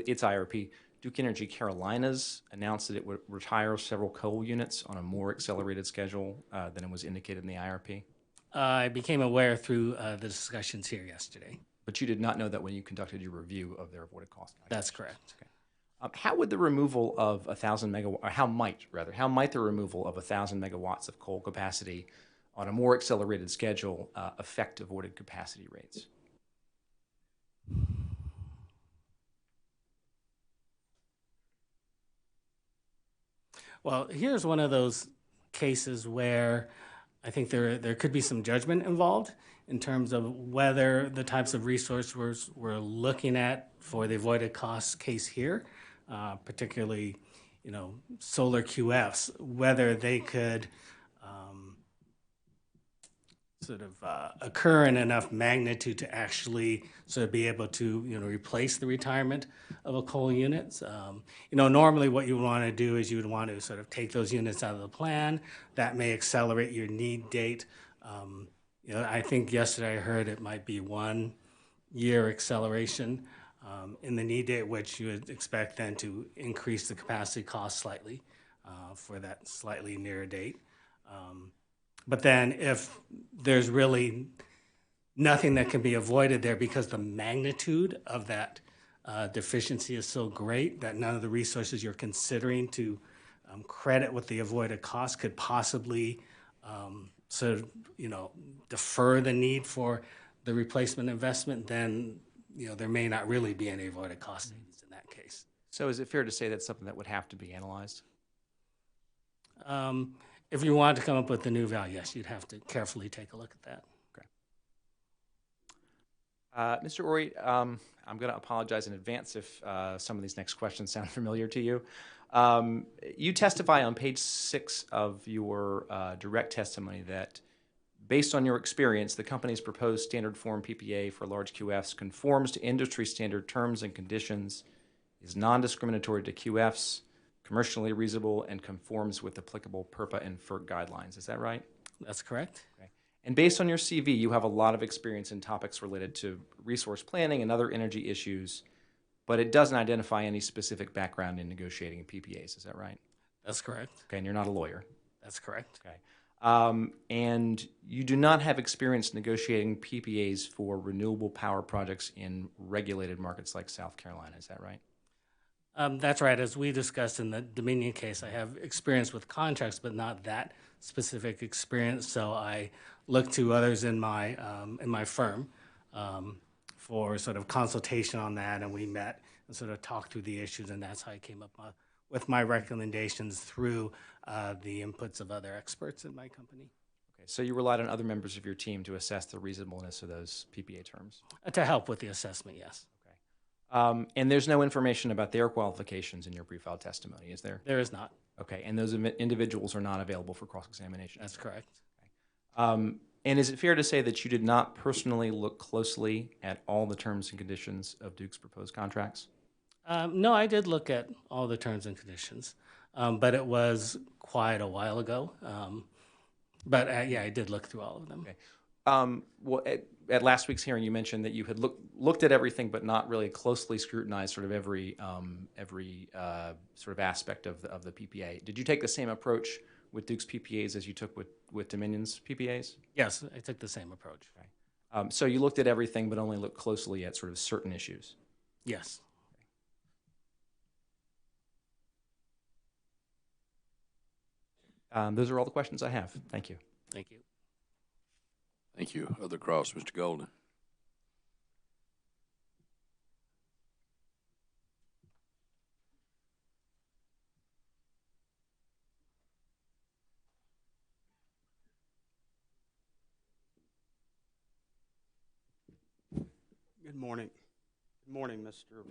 R: its IRP, Duke Energy Carolinas announced that it would retire several coal units on a more accelerated schedule than it was indicated in the IRP?
P: I became aware through the discussions here yesterday.
R: But you did not know that when you conducted your review of their avoided cost calculations?
P: That's correct.
R: Okay. How would the removal of 1,000 megawatts, or how might the removal of 1,000 megawatts of coal capacity on a more accelerated schedule affect avoided capacity rates?
P: Well, here's one of those cases where I think there could be some judgment involved in terms of whether the types of resources we're looking at for the avoided costs case here, particularly, solar QFs, whether they could occur in enough magnitude to actually sort of be able to, replace the retirement of a coal unit. Normally what you would want to do is you would want to sort of take those units out of the plan. That may accelerate your need date. I think yesterday I heard it might be 1 year acceleration in the need date, which you would expect then to increase the capacity cost slightly for that slightly nearer date. But then if there's really nothing that can be avoided there because the magnitude of that deficiency is so great that none of the resources you're considering to credit with the avoided cost could possibly defer the need for the replacement investment, then there may not really be any avoided cost savings in that case.
R: So is it fair to say that's something that would have to be analyzed?
P: If you want to come up with a new value, yes, you'd have to carefully take a look at that.
R: Okay. Mr. Ori, I'm going to apologize in advance if some of these next questions sound familiar to you. You testify on page 6 of your direct testimony that, based on your experience, the company's proposed standard form PPA for large QFs conforms to industry standard terms and conditions, is non-discriminatory to QFs, commercially reasonable, and conforms with applicable PURPA and FERC guidelines. Is that right?
P: That's correct.
R: Okay. And based on your CV, you have a lot of experience in topics related to resource planning and other energy issues, but it doesn't identify any specific background in negotiating PPAs. Is that right?
P: That's correct.
R: Okay, and you're not a lawyer.
P: That's correct.
R: Okay. And you do not have experience negotiating PPAs for renewable power projects in regulated markets like South Carolina. Is that right?
P: That's right. As we discussed in the Dominion case, I have experience with contracts, but not that specific experience. So I looked to others in my firm for sort of consultation on that, and we met and sort of talked through the issues, and that's how I came up with my recommendations through the inputs of other experts in my company.
R: Okay, so you relied on other members of your team to assess the reasonableness of those PPA terms?
P: To help with the assessment, yes.
R: And there's no information about their qualifications in your pre-filed testimony, is there?
P: There is not.
R: Okay, and those individuals are not available for cross-examination?
P: That's correct.
R: Okay. And is it fair to say that you did not personally look closely at all the terms and conditions of Duke's proposed contracts?
P: No, I did look at all the terms and conditions, but it was quite a while ago. Yeah, I did look through all of them.
R: Okay. Well, at last week's hearing, you mentioned that you had looked at everything, but not really closely scrutinized sort of every sort of aspect of the PPA. Did you take the same approach with Duke's PPAs as you took with Dominion's PPAs?
P: Yes, I took the same approach.
R: Okay. So you looked at everything, but only looked closely at sort of certain issues?
P: Yes.
R: Those are all the questions I have. Thank you.
P: Thank you.
A: Thank you. Other cross, Mr. Golden.
S: Good morning. Good morning, Mr.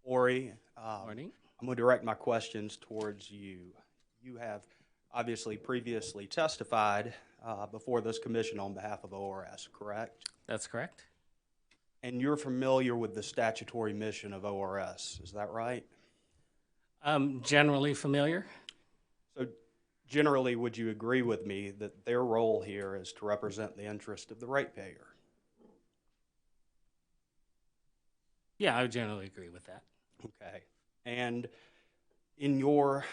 S: Ori.
P: Morning.
S: I'm going to direct my questions towards you. You have obviously previously testified before this commission on behalf of ORS, correct?
P: That's correct.
S: And you're familiar with the statutory mission of ORS, is that right?
P: Generally familiar.
S: So generally, would you agree with me that their role here is to represent the interest of the ratepayer?
P: Yeah, I would generally agree with that.
S: Okay. And in your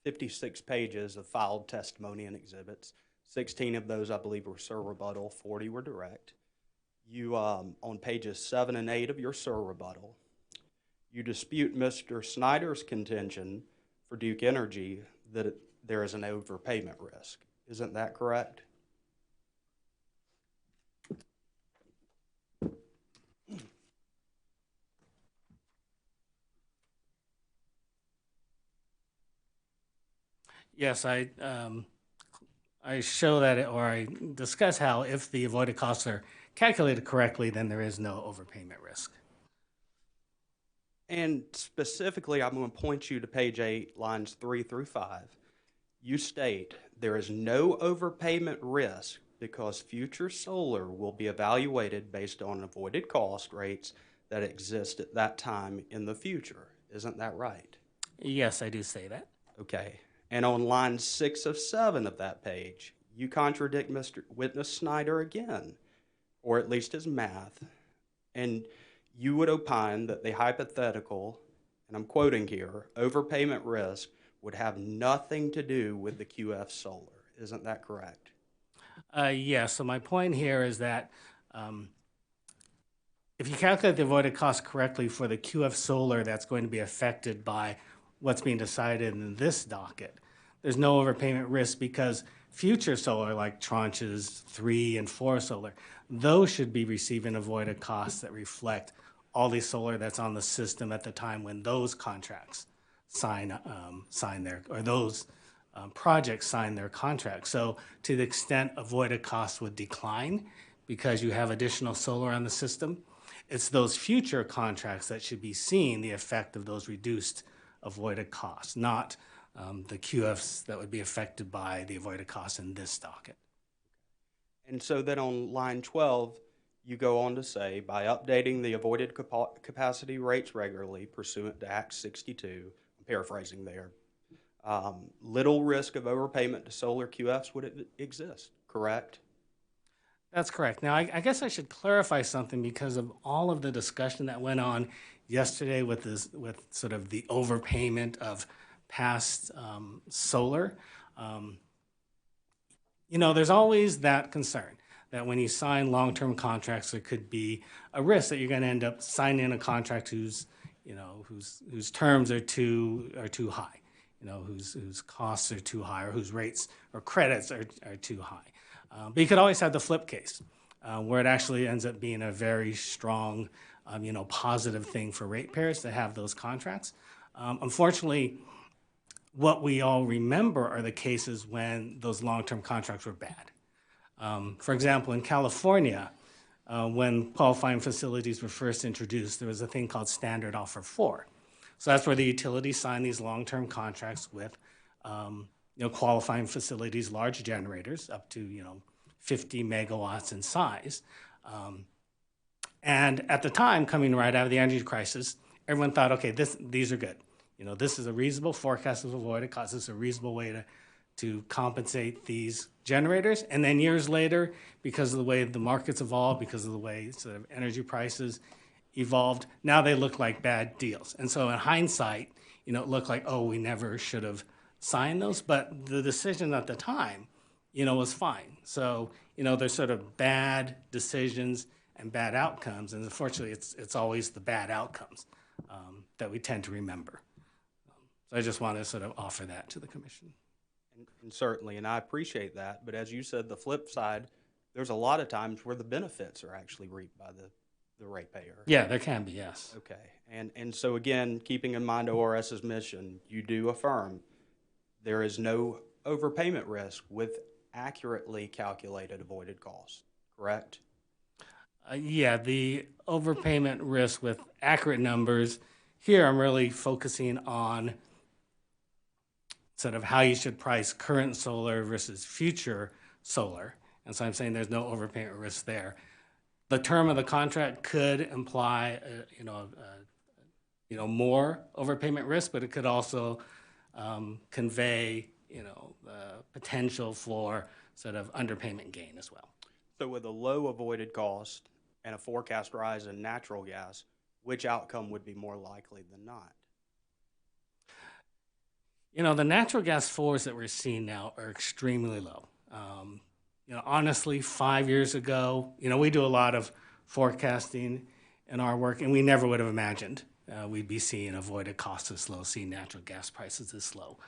S: 56 pages of filed testimony and exhibits, 16 of those I believe were sur rebuttal, 40 were direct. You, on pages 7 and 8 of your sur rebuttal, You dispute Mr. Snyder's contention for Duke Energy that there is an overpayment risk. Isn't that correct?
P: Yes, I show that, or I discuss how if the avoided costs are calculated correctly, then there is no overpayment risk.
S: And specifically, I'm going to point you to page 8, lines 3 through 5. You state there is no overpayment risk because future solar will be evaluated based on avoided cost rates that exist at that time in the future. Isn't that right?
P: Yes, I do say that.
S: Okay. And on line 6 of 7 of that page, you contradict Mr. Witness Snyder again, or at least his math, and you would opine that the hypothetical, and I'm quoting here, overpayment risk would have nothing to do with the QF solar. Isn't that correct?
P: Yes, so my point here is that if you calculate the avoided cost correctly for the QF solar that's going to be affected by what's being decided in this docket, there's no overpayment risk because future solar, like tranches 3 and 4 solar, those should be receiving avoided costs that reflect all the solar that's on the system at the time when those contracts sign their, or those projects sign their contracts. So to the extent avoided costs would decline because you have additional solar on the system, it's those future contracts that should be seeing the effect of those reduced avoided costs, not the QFs that would be affected by the avoided costs in this docket.
S: And so then on line 12, you go on to say, by updating the avoided capacity rates regularly pursuant to Act 62, I'm paraphrasing there, little risk of overpayment to solar QFs would exist, correct?
P: That's correct. Now, I guess I should clarify something because of all of the discussion that went on yesterday with sort of the overpayment of past solar. There's always that concern that when you sign long-term contracts, there could be a risk that you're going to end up signing a contract whose terms are too high, whose costs are too high, or whose rates or credits are too high. But you could always have the flip case, where it actually ends up being a very strong, positive thing for ratepayers to have those contracts. Unfortunately, what we all remember are the cases when those long-term contracts were bad. For example, in California, when qualifying facilities were first introduced, there was a thing called Standard Offer 4. So that's where the utilities sign these long-term contracts with qualifying facilities, large generators, up to 50 megawatts in size. And at the time, coming right out of the energy crisis, everyone thought, okay, these are good. This is a reasonable forecast of avoided costs. This is a reasonable way to compensate these generators. And then years later, because of the way the markets evolved, because of the way sort of energy prices evolved, now they look like bad deals. And so in hindsight, it looked like, oh, we never should have signed those. But the decision at the time, was fine. So, there's sort of bad decisions and bad outcomes. And unfortunately, it's always the bad outcomes that we tend to remember. So I just want to sort of offer that to the commission.
S: And certainly, and I appreciate that. But as you said, the flip side, there's a lot of times where the benefits are actually reaped by the ratepayer.
P: Yeah, there can be, yes.
S: Okay. And so again, keeping in mind ORS's mission, you do affirm there is no overpayment risk with accurately calculated avoided costs, correct?
P: Yeah, the overpayment risk with accurate numbers. Here I'm really focusing on sort of how you should price current solar versus future solar. And so I'm saying there's no overpayment risk there. The term of the contract could imply, more overpayment risk, but it could also convey, potential for sort of underpayment gain as well.
S: So with a low avoided cost and a forecast rise in natural gas, which outcome would be more likely than not?
P: The natural gas floors that we're seeing now are extremely low. Honestly, 5 years ago, we do a lot of forecasting in our work, and we never would have imagined, we'd be seeing avoided costs this low, seeing natural gas prices this low.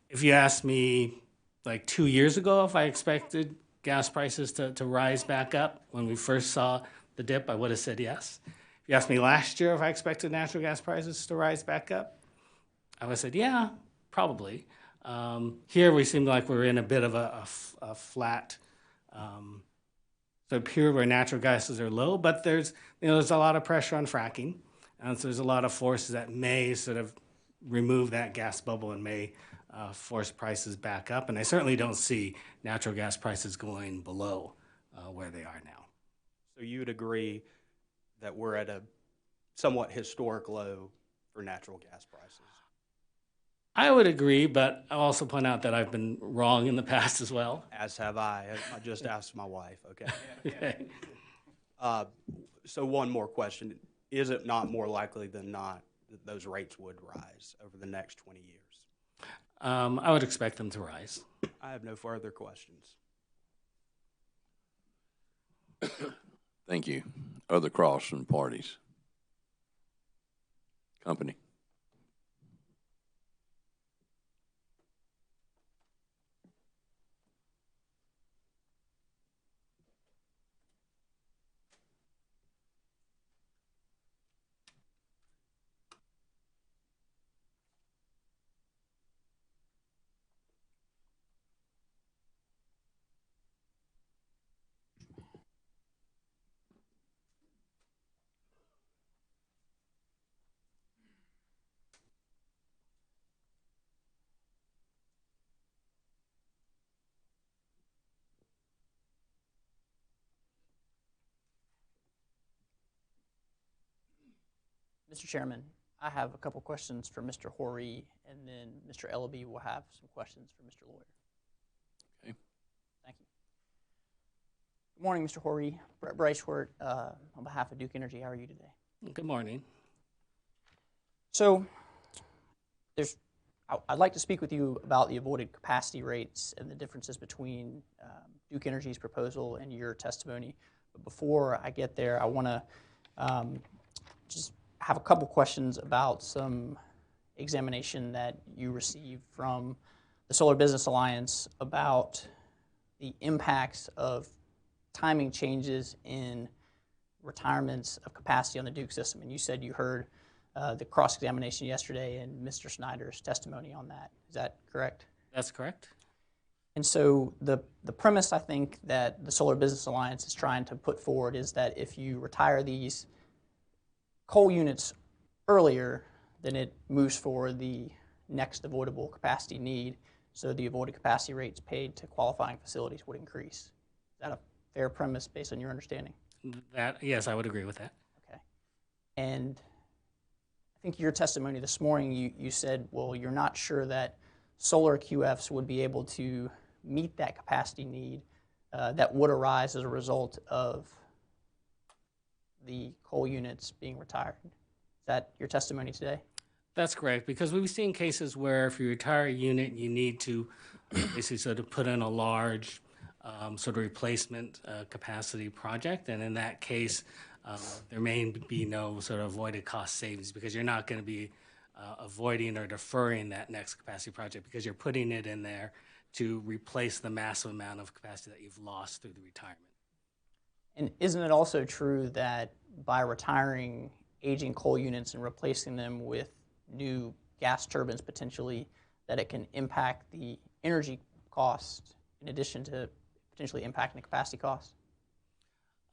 P: If you asked me like 2 years ago if I expected gas prices to rise back up when we first saw the dip, I would have said yes. If you asked me last year if I expected natural gas prices to rise back up, I would have said, yeah, probably. Here we seem like we're in a bit of a flat period where natural gases are low, but there's a lot of pressure on fracking, and so there's a lot of forces that may sort of remove that gas bubble and may force prices back up. And I certainly don't see natural gas prices going below where they are now.
S: So you would agree that we're at a somewhat historic low for natural gas prices?
P: I would agree, but I'll also point out that I've been wrong in the past as well.
S: As have I. I just asked my wife, okay?
P: Okay.
S: So one more question. Is it not more likely than not that those rates would rise over the next 20 years?
P: I would expect them to rise.
S: I have no further questions.
A: Thank you. Other cross from parties? Company?
T: Mr. Chairman, I have a couple questions for Mr. Horry, and then Mr. Ellaby will have some questions for Mr. Lawyer.
A: Okay.
T: Thank you. Good morning, Mr. Horry. Brett Bryceworth, on behalf of Duke Energy. How are you today?
P: Good morning.
T: So, I'd like to speak with you about the avoided capacity rates and the differences between Duke Energy's proposal and your testimony. But before I get there, I want to just have a couple questions about some examination that you received from the Solar Business Alliance about the impacts of timing changes in retirements of capacity on the Duke system. And you said you heard the cross-examination yesterday and Mr. Snyder's testimony on that. Is that correct?
P: That's correct.
T: And so the premise, I think, that the Solar Business Alliance is trying to put forward is that if you retire these coal units earlier, then it moves forward the next avoidable capacity need, so the avoided capacity rates paid to qualifying facilities would increase. Is that a fair premise based on your understanding?
P: Yes, I would agree with that.
T: Okay. And I think your testimony this morning, you said, well, you're not sure that solar QFs would be able to meet that capacity need that would arise as a result of the coal units being retired. Is that your testimony today?
P: That's correct, because we've seen cases where if you retire a unit, you need to basically sort of put in a large sort of replacement capacity project, and in that case, there may be no sort of avoided cost savings because you're not going to be avoiding or deferring that next capacity project because you're putting it in there to replace the massive amount of capacity that you've lost through the retirement.
T: And isn't it also true that by retiring aging coal units and replacing them with new gas turbines potentially, that it can impact the energy cost in addition to potentially impacting the capacity cost?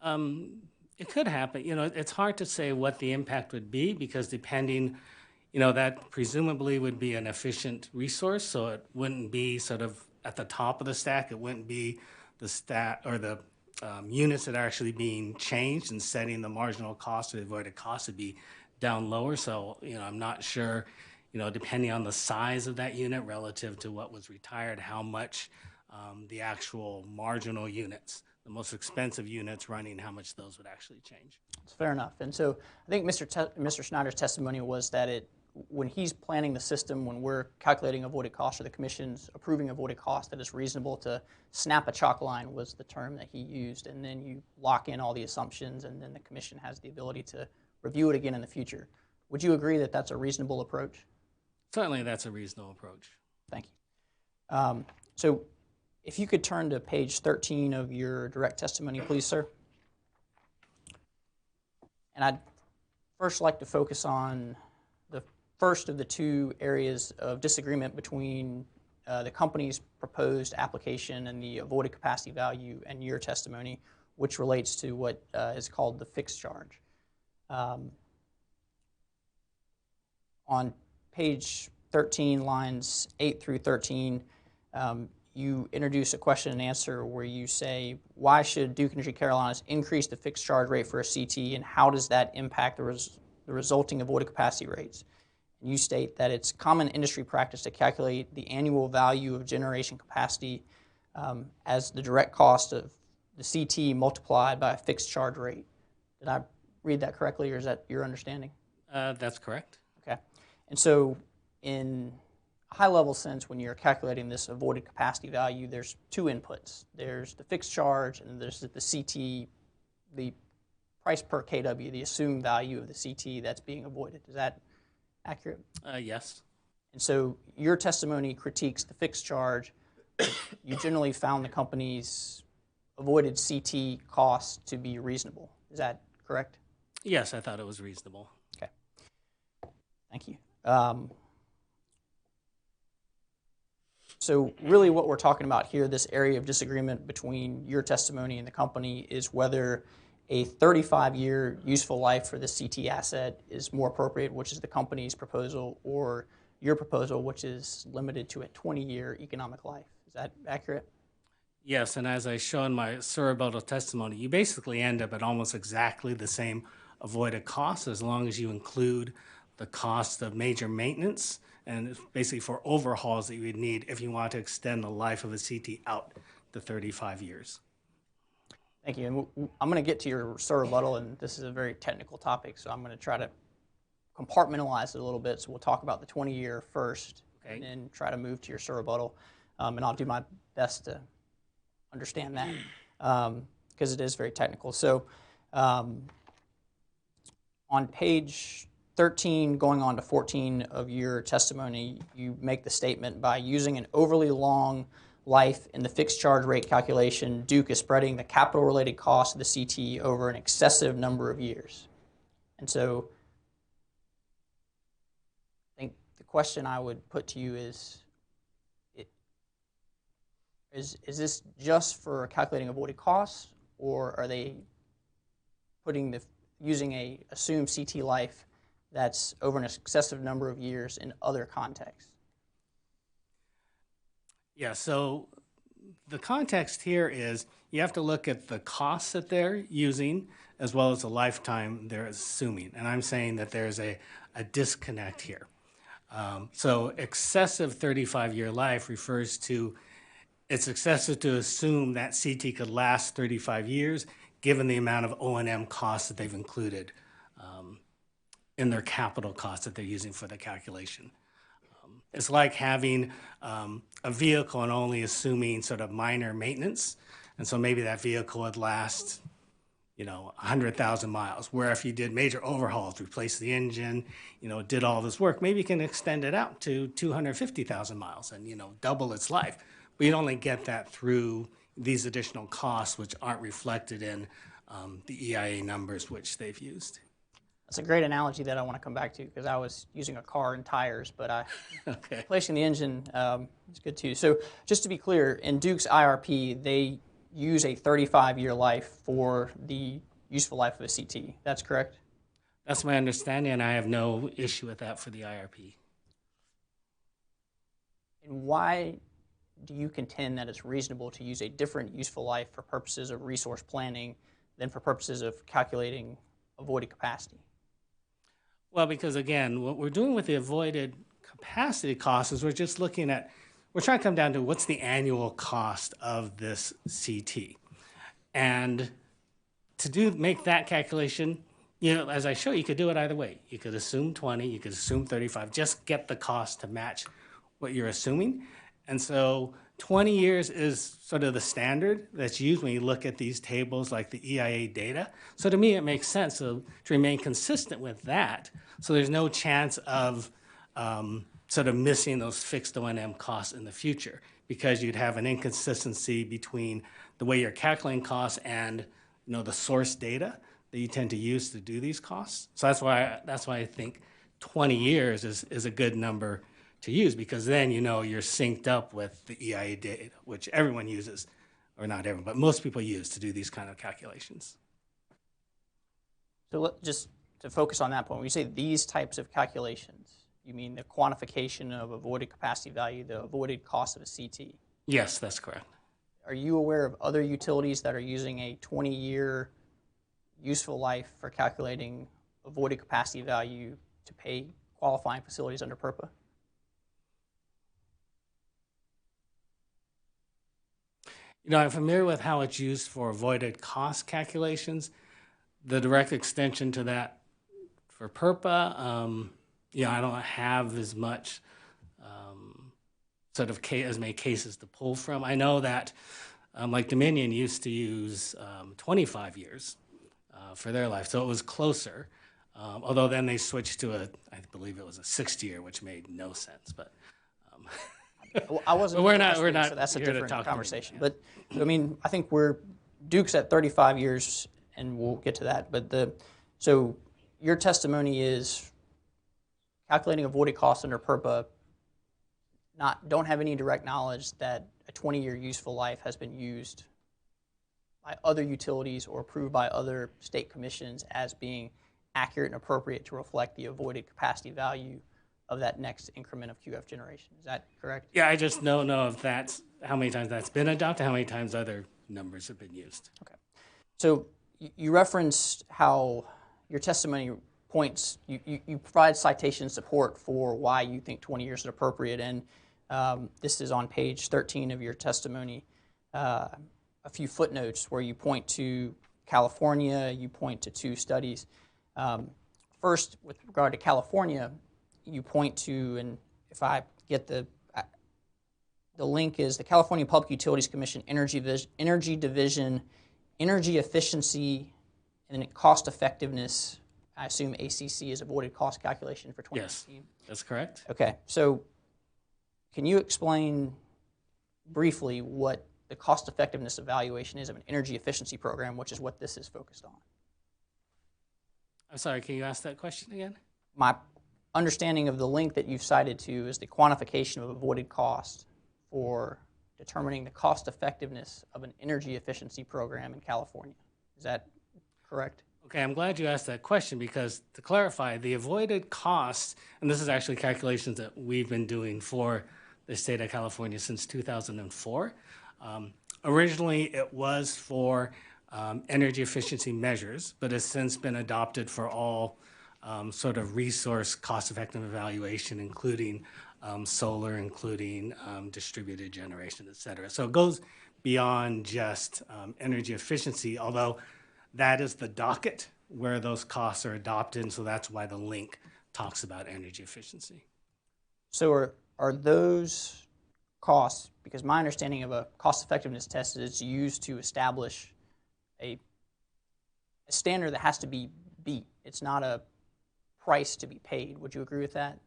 P: It could happen. You know, it's hard to say what the impact would be because depending, you know, that presumably would be an efficient resource, so it wouldn't be sort of at the top of the stack. It wouldn't be the stat or the units that are actually being changed and setting the marginal cost or the avoided cost would be down lower. So, you know, I'm not sure, you know, depending on the size of that unit relative to what was retired, how much the actual marginal units, the most expensive units running, how much those would actually change.
T: It's fair enough. And so I think Mr. Snyder's testimony was that it when he's planning the system, when we're calculating avoided cost, or the commission's approving avoided cost, that it's reasonable to snap a chalk line was the term that he used, and then you lock in all the assumptions, and then the commission has the ability to review it again in the future. Would you agree that that's a reasonable approach?
P: Certainly that's a reasonable approach.
T: Thank you. So if you could turn to page 13 of your direct testimony, please, sir. And I'd first like to focus on the first of the two areas of disagreement between the company's proposed application and the avoided capacity value and your testimony, which relates to what is called the fixed charge. On page 13, lines 8 through 13, you introduce a question and answer where you say, why should Duke Energy Carolinas increase the fixed charge rate for a CT, and how does that impact the resulting avoided capacity rates? And you state that it's common industry practice to calculate the annual value of generation capacity as the direct cost of the CT multiplied by a fixed charge rate. Did I read that correctly, or is that your understanding?
P: That's correct.
T: Okay. And so in a high-level sense, when you're calculating this avoided capacity value, there's two inputs. There's the fixed charge, and there's the CT, the price per kW, the assumed value of the CT that's being avoided. Is that accurate?
P: Yes.
T: And so your testimony critiques the fixed charge. You generally found the company's avoided CT cost to be reasonable. Is that correct?
P: Yes, I thought it was reasonable.
T: Okay. Thank you. So really what we're talking about here, this area of disagreement between your testimony and the company, is whether a 35-year useful life for the CT asset is more appropriate, which is the company's proposal, or your proposal, which is limited to a 20-year economic life. Is that accurate?
P: Yes, and as I show in my rebuttal testimony, you basically end up at almost exactly the same avoided costs as long as you include the cost of major maintenance and basically for overhauls that you would need if you want to extend the life of a CT out to 35 years.
T: Thank you. And I'm going to get to your rebuttal, and this is a very technical topic, so I'm going to try to compartmentalize it a little bit. So we'll talk about the 20-year first, okay, and then try to move to your rebuttal. And I'll do my best to understand that because it is very technical. So on page 13 going on to 14 of your testimony, you make the statement, by using an overly long life in the fixed charge rate calculation, Duke is spreading the capital-related cost of the CT over an excessive number of years. And so I think the question I would put to you is this just for calculating avoided costs, or are they using a assumed CT life that's over an excessive number of years in other contexts?
P: Yeah, so the context here is you have to look at the costs that they're using as well as the lifetime they're assuming. And I'm saying that there's a disconnect here. So excessive 35-year life refers to it's excessive to assume that CT could last 35 years given the amount of O&M costs that they've included in their capital costs that they're using for the calculation. It's like having a vehicle and only assuming sort of minor maintenance. And so maybe that vehicle would last, 100,000 miles, where if you did major overhauls, replaced the engine, did all this work, maybe you can extend it out to 250,000 miles and, double its life. But you'd only get that through these additional costs, which aren't reflected in the EIA numbers which they've used.
T: That's a great analogy that I want to come back to, because I was using a car and tires, but replacing the engine is good too. So just to be clear, in Duke's IRP, they use a 35-year life for the useful life of a CT. That's correct?
P: That's my understanding, and I have no issue with that for the IRP.
T: And why do you contend that it's reasonable to use a different useful life for purposes of resource planning than for purposes of calculating avoided capacity?
P: Well, because again, what we're doing with the avoided capacity costs is we're trying to come down to what's the annual cost of this CT. And to make that calculation, you know, as I show you could do it either way. You could assume 20, you could assume 35, just get the cost to match what you're assuming. And so 20 years is sort of the standard that's used when you look at these tables like the EIA data. So to me, it makes sense to remain consistent with that. So there's no chance of sort of missing those fixed O&M costs in the future, because you'd have an inconsistency between the way you're calculating costs and, you know, the source data that you tend to use to do these costs. So that's why I think 20 years is a good number to use, because then you know you're synced up with the EIA data, which everyone uses, or not everyone, but most people use to do these kind of calculations.
T: So just to focus on that point, when you say these types of calculations, you mean the quantification of avoided capacity value, the avoided cost of a CT?
P: Yes, that's correct.
T: Are you aware of other utilities that are using a 20-year useful life for calculating avoided capacity value to pay qualifying facilities under PURPA?
P: You know, I'm familiar with how it's used for avoided cost calculations. The direct extension to that for PURPA, yeah, I don't have as much sort of as many cases to pull from. I know that like Dominion used to use 25 years for their life, so it was closer. Although then they switched to I believe it was a 60-year, which made no sense. But
T: well, I wasn't.
P: But we're not.
T: So that's a different conversation.
P: But
T: I mean, I think Duke's at 35 years, and we'll get to that. But so your testimony is calculating avoided costs under PURPA. Don't have any direct knowledge that a 20-year useful life has been used by other utilities or approved by other state commissions as being accurate and appropriate to reflect the avoided capacity value of that next increment of QF generation. Is that correct?
P: Yeah, I just don't know if that's how many times that's been adopted, how many times other numbers have been used.
T: Okay. So you referenced how your testimony points, you provide citation support for why you think 20 years is appropriate, and this is on page 13 of your testimony, a few footnotes where you point to California, you point to 2 studies. First, with regard to California, you point to, and if I get the link is the California Public Utilities Commission Energy Division, Energy Efficiency and Cost Effectiveness. I assume ACC is avoided cost calculation for 2016.
P: Yes, that's correct.
T: Okay, so can you explain briefly what the cost effectiveness evaluation is of an energy efficiency program, which is what this is focused on?
P: I'm sorry, can you ask that question again?
T: My understanding of the link that you've cited to is the quantification of avoided cost for determining the cost effectiveness of an energy efficiency program in California. Is that correct?
P: Okay, I'm glad you asked that question, because to clarify, the avoided costs, and this is actually calculations that we've been doing for the state of California since 2004. Originally, it was for energy efficiency measures, but has since been adopted for all sort of resource cost-effective evaluation, including solar, including distributed generation, et cetera. So it goes beyond just energy efficiency, although that is the docket where those costs are adopted, and so that's why the link talks about energy efficiency.
T: So are those costs, because my understanding of a cost effectiveness test is it's used to establish a standard that has to be beat. It's not a price to be paid. Would you agree with that?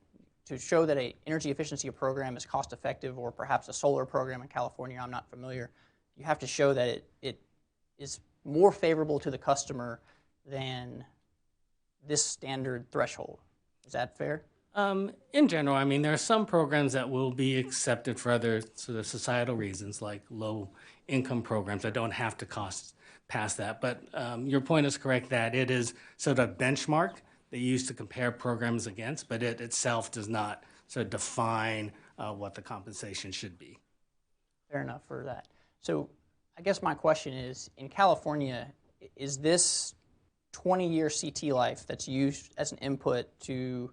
T: To show that an energy efficiency program is cost effective, or perhaps a solar program in California, I'm not familiar, you have to show that it is more favorable to the customer than this standard threshold. Is that fair?
P: In general, I mean, there are some programs that will be accepted for other sort of societal reasons, like low-income programs that don't have to cost past that. But your point is correct that it is sort of a benchmark they use to compare programs against, but it itself does not sort of define what the compensation should be.
T: Fair enough for that. So I guess my question is, in California, is this 20-year CT life that's used as an input to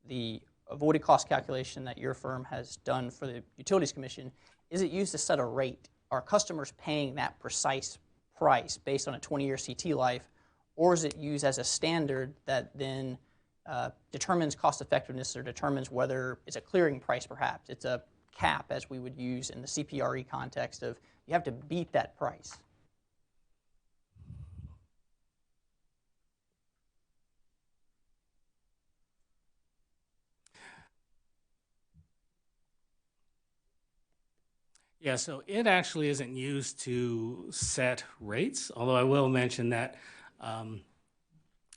T: the avoided cost calculation that your firm has done for the Utilities Commission, is it used to set a rate? Are customers paying that precise price based on a 20-year CT life, or is it used as a standard that then determines cost effectiveness or determines whether it's a clearing price perhaps? It's a cap as we would use in the CPRE context of you have to beat that price.
P: Yeah, so it actually isn't used to set rates, although I will mention that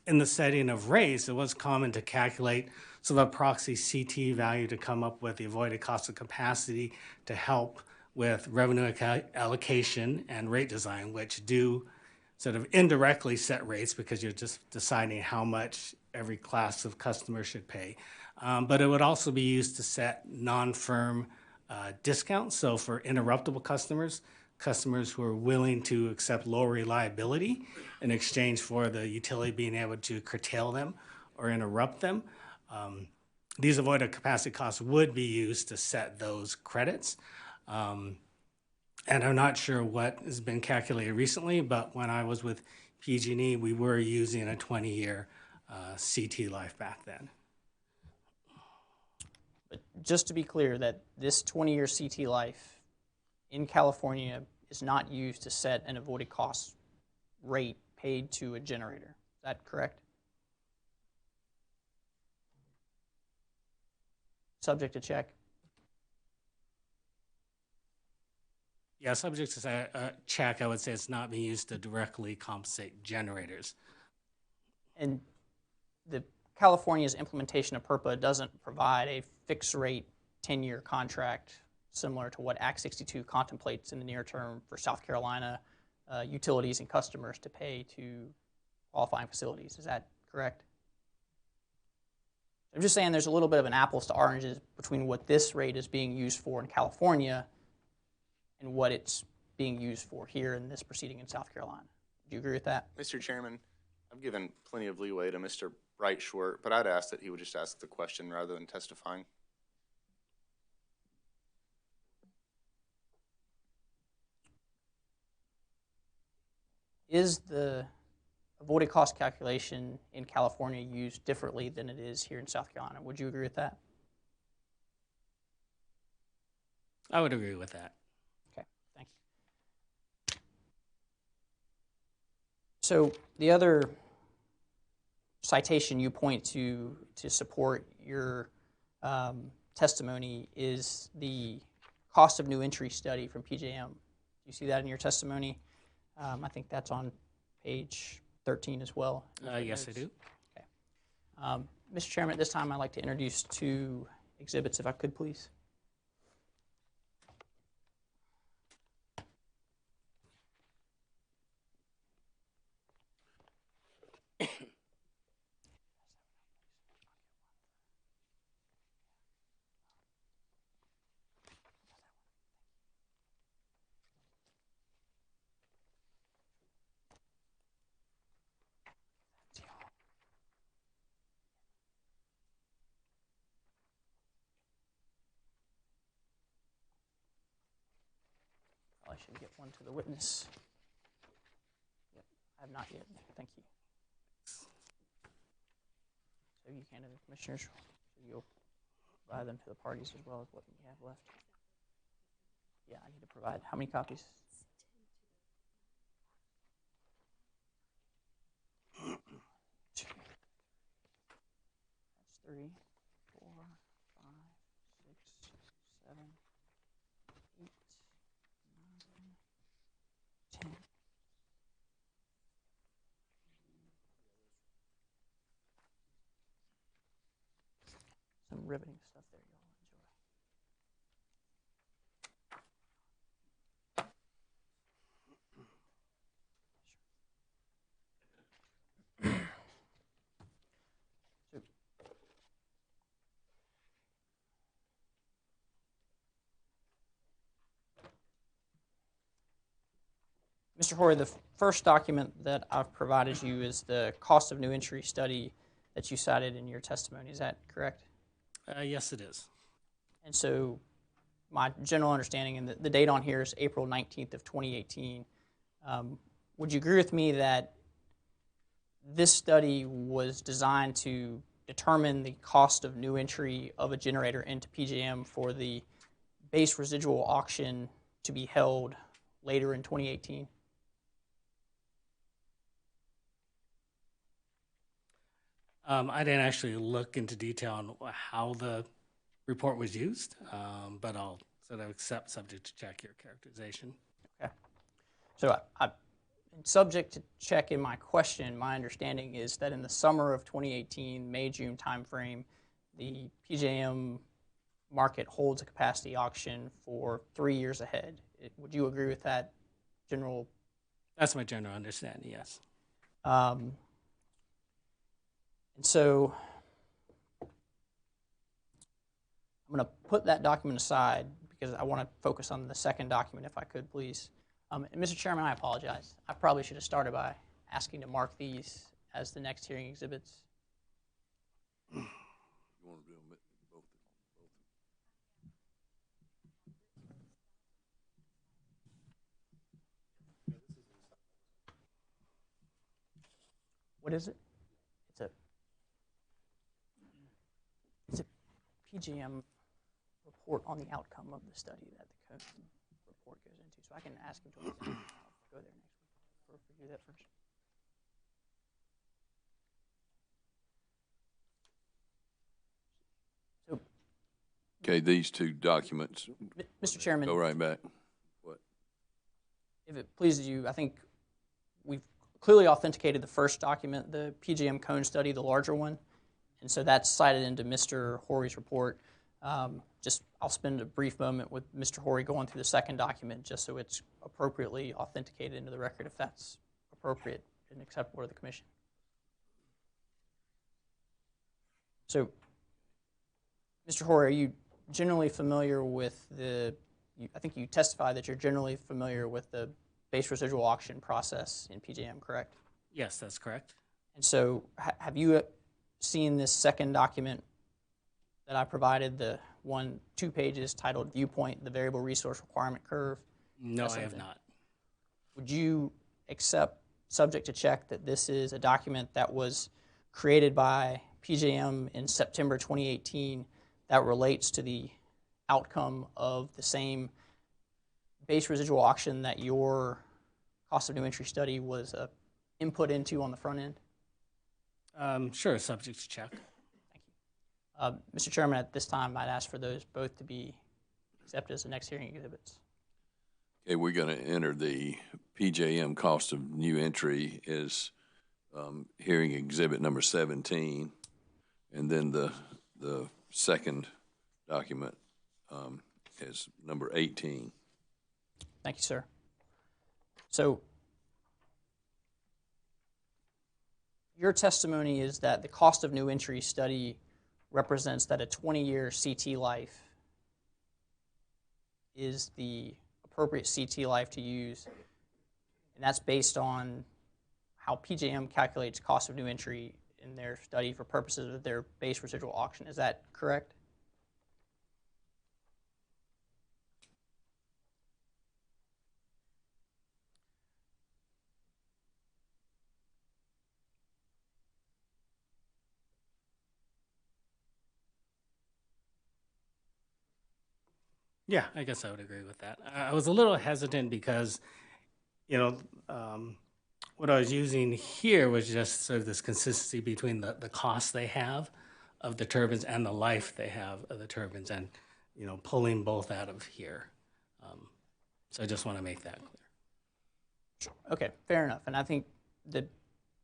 P: in the setting of rates, it was common to calculate sort of a proxy CT value to come up with the avoided cost of capacity to help with revenue allocation and rate design, which do sort of indirectly set rates because you're just deciding how much every class of customer should pay. But it would also be used to set non-firm discounts. So for interruptible customers, customers who are willing to accept lower reliability in exchange for the utility being able to curtail them or interrupt them, these avoided capacity costs would be used to set those credits. And I'm not sure what has been calculated recently, but when I was with PG&E, we were using a 20-year CT life back then.
T: But just to be clear, that this 20-year CT life in California is not used to set an avoided cost rate paid to a generator. Is that correct? Subject to check.
P: Yeah, subject to check, I would say it's not being used to directly compensate generators.
T: And the California's implementation of PURPA doesn't provide a fixed rate 10-year contract similar to what Act 62 contemplates in the near term for South Carolina utilities and customers to pay to qualifying facilities. Is that correct? I'm just saying there's a little bit of an apples to oranges between what this rate is being used for in California and what it's being used for here in this proceeding in South Carolina. Do you agree with that?
O: Mr. Chairman, I've given plenty of leeway to Mr. Breitschwert, but I'd ask that he would just ask the question rather than testifying.
T: Is the avoided cost calculation in California used differently than it is here in South Carolina? Would you agree with that?
P: I would agree with that.
T: Okay, thank you. So the other citation you point to support your testimony is the cost of new entry study from PJM. Do you see that in your testimony? I think that's on page 13 as well.
P: Yes, I do.
T: Okay. Mr. Chairman, at this time, I'd like to introduce two exhibits, if I could, please. I should get one to the witness. Yep, I have not yet. Thank you. So you can to the commissioners. So you'll provide them to the parties as well as what you have left. Yeah, I need to provide how many copies? Two. That's 3, 4, 5, 6, 7, 8. 10. Some riveting stuff there you'll enjoy. So, Mr. Horry, the first document that I've provided you is the cost of new entry study that you cited in your testimony. Is that correct?
P: Yes, it is.
T: And so my general understanding, and the date on here is April 19th of 2018. Would you agree with me that this study was designed to determine the cost of new entry of a generator into PJM for the base residual auction to be held later in 2018?
P: I didn't actually look into detail on how the report was used, but I'll sort of accept subject to check your characterization.
T: Okay. So subject to check in my question, my understanding is that in the summer of 2018, May-June timeframe, the PJM market holds a capacity auction for 3 years ahead. Would you agree with that general?
P: That's my general understanding, yes.
T: And so I'm going to put that document aside because I want to focus on the second document, if I could, please. And Mr. Chairman, I apologize. I probably should have started by asking to mark these as the next hearing exhibits.
A: You want to do them both?
T: What is it? It's a PJM report on the outcome of the study that the code report goes into. So I can ask him to go there next week or review that first. So,
A: Okay, these two documents.
T: Mr. Chairman.
A: Go right back. What?
T: If it pleases you, I think we've clearly authenticated the first document, the PJM cone study, the larger one. And so that's cited into Mr. Horry's report. I'll spend a brief moment with Mr. Horry going through the second document just so it's appropriately authenticated into the record, if that's appropriate and acceptable to the Commission. So, Mr. Horry, are you generally familiar with I think you testified that you're generally familiar with the base residual auction process in PJM, correct?
P: Yes, that's correct.
T: And so have you seen this second document that I provided, the 2 pages titled Viewpoint, the Variable Resource Requirement Curve?
P: No, I have not.
T: Would you accept, subject to check, that this is a document that was created by PJM in September 2018 that relates to the outcome of the same base residual auction that your cost of new entry study was input into on the front end?
P: Sure, subject to check.
T: Mr. Chairman, at this time, I'd ask for those both to be accepted as the next hearing exhibits.
A: Okay, we're going to enter the PJM cost of new entry as hearing exhibit number 17, and then the second document is number 18.
T: Thank you, sir. So your testimony is that the cost of new entry study represents that a 20-year CT life is the appropriate CT life to use, and that's based on how PJM calculates cost of new entry in their study for purposes of their base residual auction. Is that correct?
P: Yeah, I guess I would agree with that. I was a little hesitant because, what I was using here was just sort of this consistency between the cost they have of the turbines and the life they have of the turbines, and, pulling both out of here. So I just want to make that clear.
T: Okay, fair enough. And I think the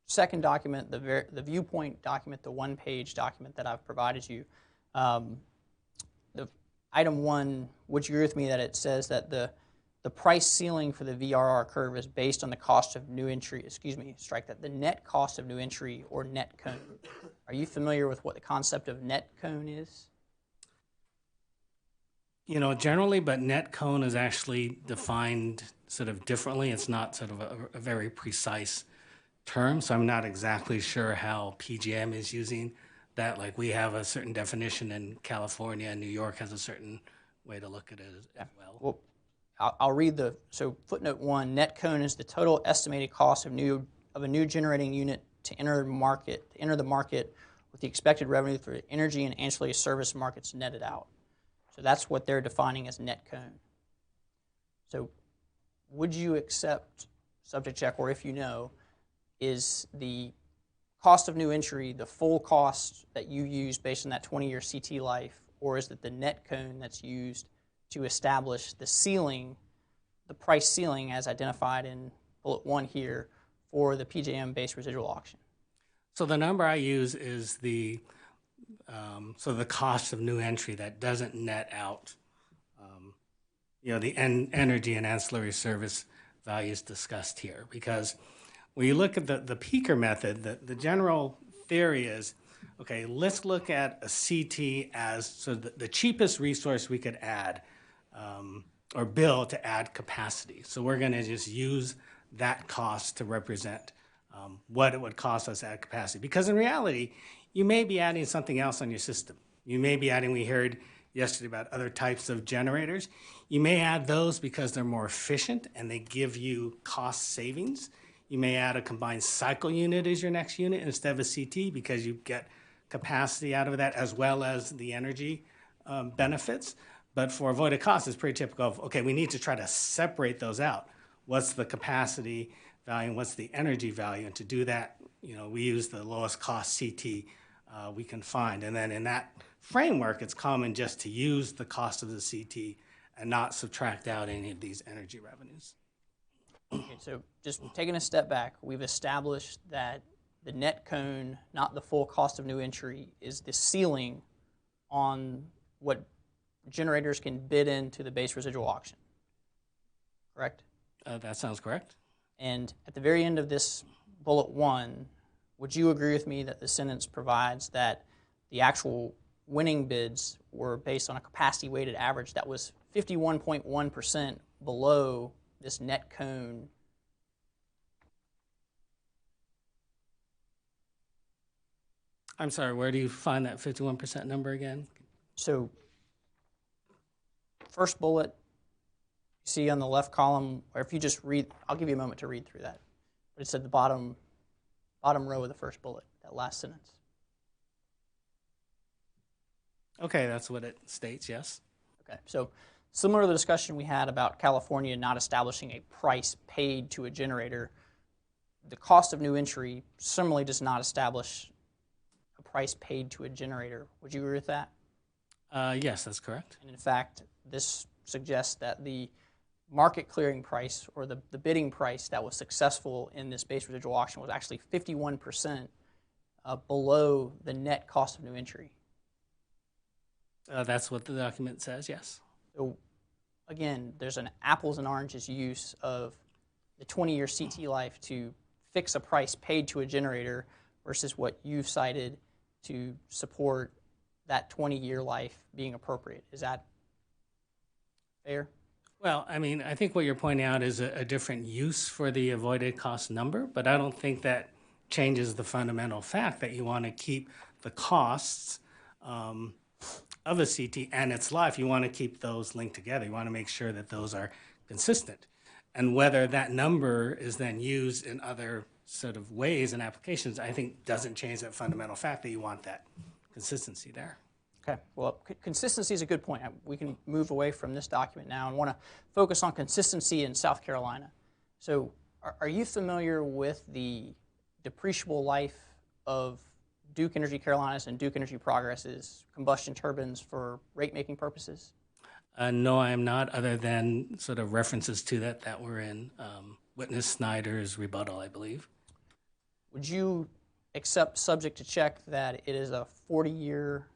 T: second document, the viewpoint document, the 1-page document that I've provided you, Item 1, would you agree with me that it says that the price ceiling for the VRR curve is based on the cost of new entry, the net cost of new entry or net cone? Are you familiar with what the concept of net cone is?
P: Generally, but net cone is actually defined sort of differently. It's not sort of a very precise term, so I'm not exactly sure how PJM is using that. Like, we have a certain definition in California, and New York has a certain way to look at it as well.
T: Well, I'll read so footnote 1, net cone is the total estimated cost of a new generating unit to enter the market with the expected revenue for energy and ancillary service markets netted out. So that's what they're defining as net cone. So would you accept, subject check, or if you know, is the cost of new entry the full cost that you use based on that 20-year CT life, or is it the net cone that's used to establish the ceiling, the price ceiling as identified in bullet 1 here for the PJM base residual auction?
P: So the number I use is the cost of new entry that doesn't net out, the energy and ancillary service values discussed here. Because when you look at the peaker method, the general theory is, okay, let's look at a CT as the cheapest resource we could add or build to add capacity. So we're going to just use that cost to represent what it would cost us to add capacity. Because in reality, you may be adding something else on your system. You may be adding, we heard yesterday about other types of generators. You may add those because they're more efficient and they give you cost savings. You may add a combined cycle unit as your next unit instead of a CT because you get capacity out of that as well as the energy benefits. But for avoided costs, it's pretty typical of, okay, we need to try to separate those out. What's the capacity value and what's the energy value? And to do that, we use the lowest cost CT we can find. And then in that framework, it's common just to use the cost of the CT and not subtract out any of these energy revenues.
T: Okay, so just taking a step back, we've established that the net cone, not the full cost of new entry, is the ceiling on what generators can bid into the base residual auction. Correct?
P: That sounds correct.
T: And at the very end of this bullet 1, would you agree with me that the sentence provides that the actual winning bids were based on a capacity weighted average that was 51.1% below this net cone?
P: I'm sorry, where do you find that 51% number again?
T: So, first bullet, you see on the left column, or if you just read, I'll give you a moment to read through that. But it's at the bottom row of the first bullet, that last sentence.
P: Okay, that's what it states, yes.
T: Okay, so similar to the discussion we had about California not establishing a price paid to a generator, the cost of new entry similarly does not establish a price paid to a generator. Would you agree with that?
P: Yes, that's correct.
T: And in fact, this suggests that the market clearing price, or the bidding price that was successful in this base residual auction, was actually 51% below the net cost of new entry.
P: That's what the document says, yes.
T: So again, there's an apples and oranges use of the 20-year CT life to fix a price paid to a generator versus what you've cited to support that 20-year life being appropriate. Is that fair?
P: Well, I mean, I think what you're pointing out is a different use for the avoided cost number, but I don't think that changes the fundamental fact that you want to keep the costs of a CT and its life. You want to keep those linked together. You want to make sure that those are consistent. And whether that number is then used in other sort of ways and applications, I think doesn't change that fundamental fact that you want that consistency there.
T: Okay, well, consistency is a good point. We can move away from this document now and want to focus on consistency in South Carolina. So are you familiar with the depreciable life of Duke Energy Carolinas and Duke Energy Progress's combustion turbines for rate-making purposes?
P: No, I am not, other than sort of references to that were in Witness Snyder's rebuttal, I believe.
T: Would you accept, subject to check, that it is a 40-year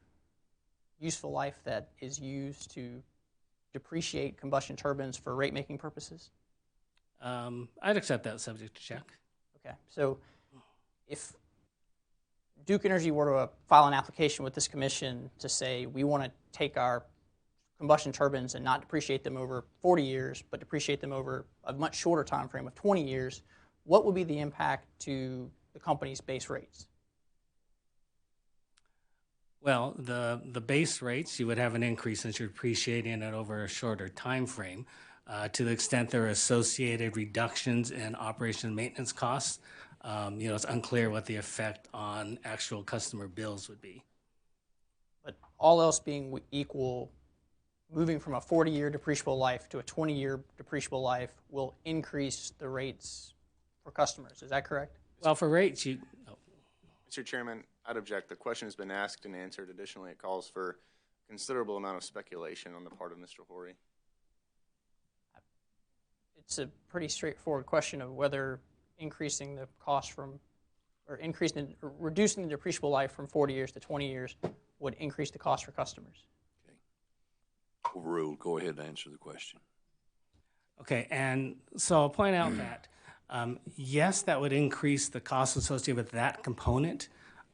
T: useful life that is used to depreciate combustion turbines for rate-making purposes?
P: I'd accept that, subject to check.
T: Okay, so if Duke Energy were to file an application with this commission to say we want to take our combustion turbines and not depreciate them over 40 years, but depreciate them over a much shorter time frame of 20 years, what would be the impact to the company's base rates?
P: Well, the base rates, you would have an increase since you're depreciating it over a shorter time frame. To the extent there are associated reductions in operation and maintenance costs, It's unclear what the effect on actual customer bills would be.
T: But all else being equal, moving from a 40-year depreciable life to a 20-year depreciable life will increase the rates for customers. Is that correct?
P: Well, for rates,
O: Mr. Chairman, I'd object. The question has been asked and answered. Additionally, it calls for considerable amount of speculation on the part of Mr. Horry.
T: It's a pretty straightforward question of whether increasing the cost from, or reducing the depreciable life from 40 years to 20 years would increase the cost for customers.
A: Overruled. Go ahead and answer the question.
P: Okay, and so I'll point out that yes, that would increase the cost associated with that component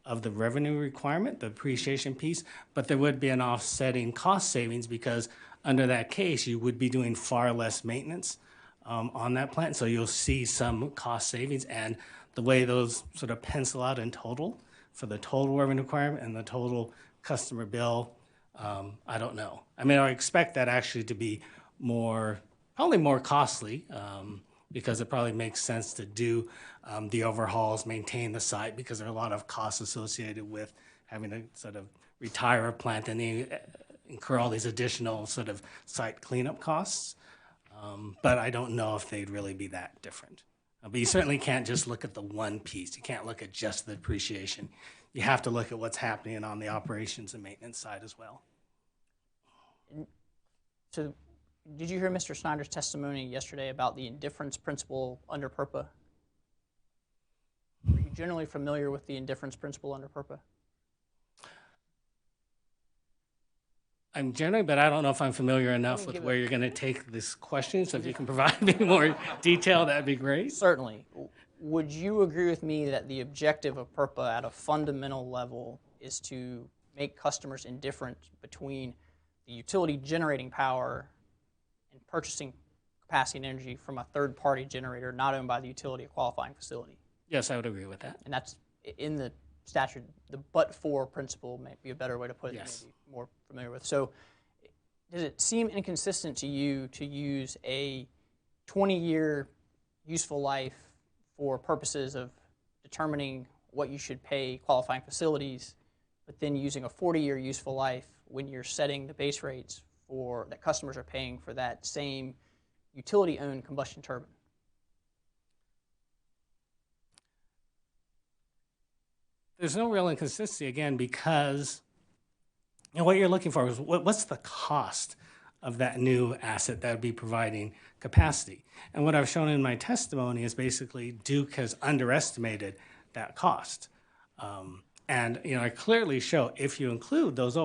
P: of the revenue requirement, the depreciation piece, but there would be an offsetting cost savings because under that case, you would be doing far less maintenance on that plant. So you'll see some cost savings, and the way those sort of pencil out in total for the total revenue requirement and the total customer bill, I don't know. I mean, I expect that actually to be probably more costly because it probably makes sense to do the overhauls, maintain the site, because there are a lot of costs associated with having to sort of retire a plant and incur all these additional sort of site cleanup costs. But I don't know if they'd really be that different. But you certainly can't just look at the one piece. You can't look at just the depreciation. You have to look at what's happening on the operations and maintenance side as well.
T: So, did you hear Mr. Snyder's testimony yesterday about the indifference principle under PURPA? Are you generally familiar with the indifference principle under PURPA?
P: I'm generally, but I don't know if I'm familiar enough with where you're going to take this question. So if you can provide me more detail, that'd be great.
T: Certainly. Would you agree with me that the objective of PURPA at a fundamental level is to make customers indifferent between the utility generating power and purchasing capacity and energy from a third-party generator not owned by the utility or qualifying facility?
P: Yes, I would agree with that.
T: And that's in the statute. The but-for principle may be a better way to put it.
P: Yes.
T: Maybe more familiar with. So does it seem inconsistent to you to use a 20-year useful life for purposes of determining what you should pay qualifying facilities, but then using a 40-year useful life when you're setting the base rates for that customers are paying for that same utility-owned combustion turbine?
P: There's no real inconsistency, again, because what you're looking for is what's the cost of that new asset that would be providing capacity. And what I've shown in my testimony is basically Duke has underestimated that cost. And I clearly show if you include those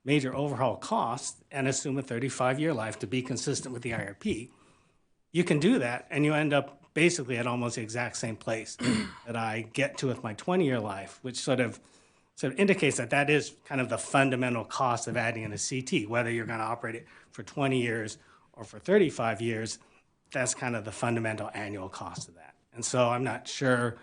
P: major overhaul costs and assume a 35-year life to be consistent with the IRP, you can do that and you end up basically at almost the exact same place that I get to with my 20-year life, which sort of indicates that is kind of the fundamental cost of adding in a CT. Whether you're going to operate it for 20 years or for 35 years, that's kind of the fundamental annual cost of that. And so I'm not sure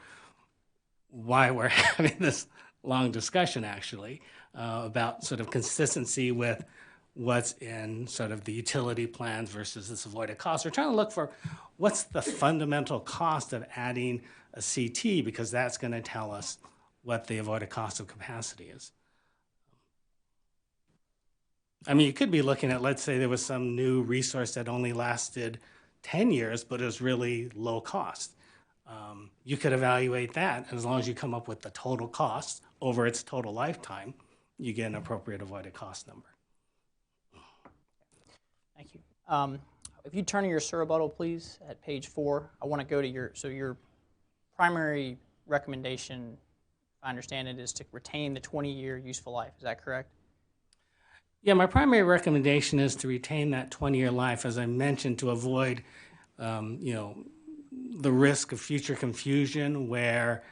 P: why we're having this long discussion, actually, about sort of consistency with what's in sort of the utility plans versus this avoided cost. We're trying to look for what's the fundamental cost of adding a CT, because that's going to tell us what the avoided cost of capacity is. I mean, you could be looking at, let's say there was some new resource that only lasted 10 years, but it was really low cost. You could evaluate that, and as long as you come up with the total cost over its total lifetime, you get an appropriate avoided cost number.
T: Thank you. If you turn to your rebuttal, please, at page 4, I want to go to your primary recommendation, if I understand it, is to retain the 20-year useful life. Is that correct?
P: Yeah, my primary recommendation is to retain that 20-year life, as I mentioned, to avoid, the risk of future confusion where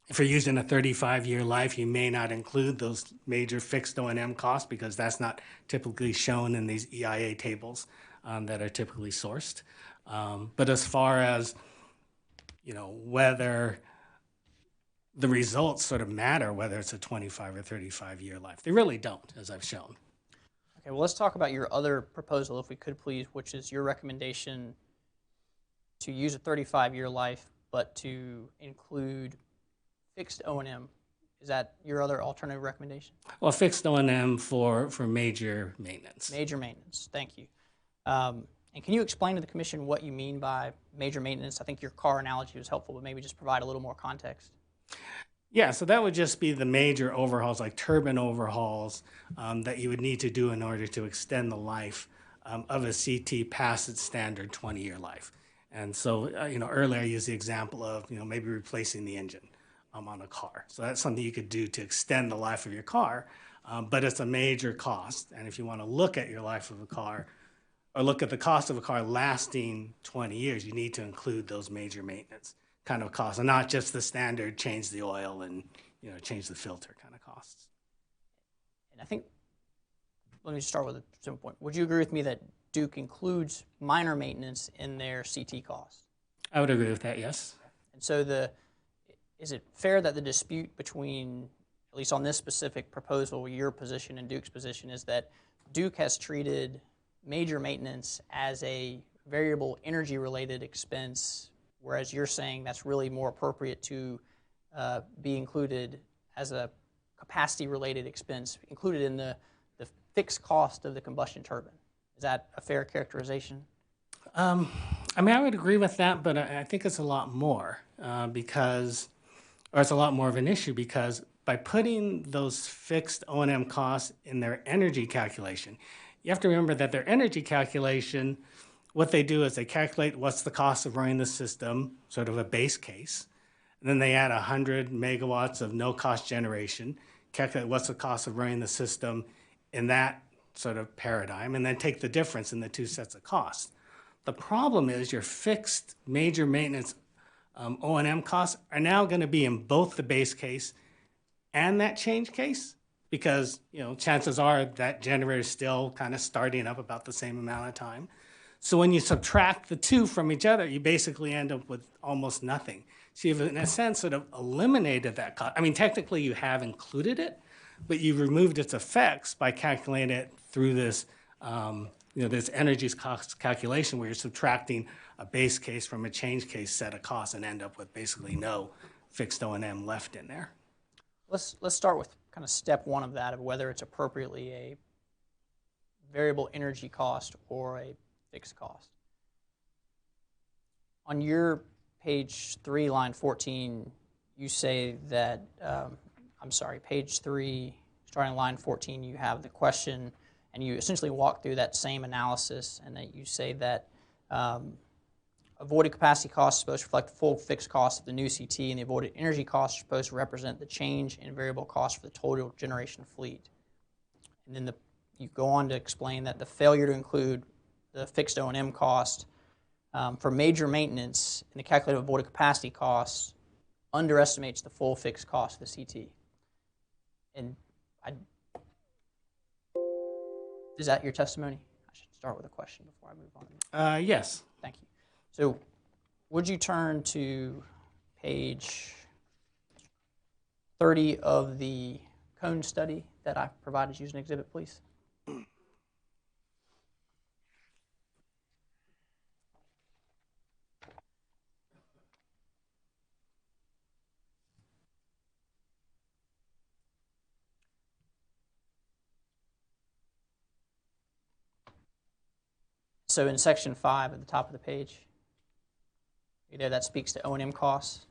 P: if you're using a 35-year life, you may not include those major fixed O&M costs because that's not typically shown in these EIA tables that are typically sourced. But as far as, whether the results sort of matter, whether it's a 25 or 35-year life, they really don't, as I've shown.
T: Okay, well, let's talk about your other proposal, if we could, please, which is your recommendation to use a 35-year life, but to include fixed O&M. Is that your other alternative recommendation?
P: Well, fixed O&M for major maintenance.
T: Major maintenance, thank you. And can you explain to the commission what you mean by major maintenance? I think your car analogy was helpful, but maybe just provide a little more context.
P: Yeah, so that would just be the major overhauls, like turbine overhauls, that you would need to do in order to extend the life of a CT past its standard 20-year life. And so, earlier I used the example of, maybe replacing the engine on a car. So that's something you could do to extend the life of your car, but it's a major cost. And if you want to look at your life of a car, or look at the cost of a car lasting 20 years, you need to include those major maintenance kind of costs, and not just the standard change the oil and change the filter kind of costs.
T: And I think, let me start with a simple point. Would you agree with me that Duke includes minor maintenance in their CT costs?
P: I would agree with that, yes.
T: And so is it fair that the dispute between, at least on this specific proposal, your position and Duke's position, is that Duke has treated major maintenance as a variable energy-related expense, whereas you're saying that's really more appropriate to be included as a capacity-related expense, included in the fixed cost of the combustion turbine? Is that a fair characterization?
P: I would agree with that, but I think it's a lot more it's a lot more of an issue, because by putting those fixed O&M costs in their energy calculation, you have to remember that their energy calculation, what they do is they calculate what's the cost of running the system, sort of a base case, and then they add 100 megawatts of no-cost generation, calculate what's the cost of running the system in that sort of paradigm, and then take the difference in the two sets of costs. The problem is your fixed major maintenance O&M costs are now going to be in both the base case and that change case, because chances are that generator is still kind of starting up about the same amount of time. So when you subtract the two from each other, you basically end up with almost nothing. So you've, in a sense, sort of eliminated that cost. Technically you have included it, but you removed its effects by calculating it through this, this energy cost calculation, where you're subtracting a base case from a change case set of costs and end up with basically no fixed O&M left in there.
T: Let's start with kind of step one of that, of whether it's appropriately a variable energy cost or a fixed cost. On your page 3, line 14, you say that, page 3, starting line 14, you have the question, and you essentially walk through that same analysis, and that you say that avoided capacity costs are supposed to reflect full fixed cost of the new CT, and the avoided energy costs are supposed to represent the change in variable cost for the total generation fleet. And then you go on to explain that the failure to include the fixed O&M cost for major maintenance in the calculated avoided capacity costs underestimates the full fixed cost of the CT. And is that your testimony? I should start with a question before I move on.
P: Yes.
T: Thank you. So would you turn to page 30 of the cone study that I provided you as an exhibit, please? So in section 5 at the top of the page, that speaks to O&M costs.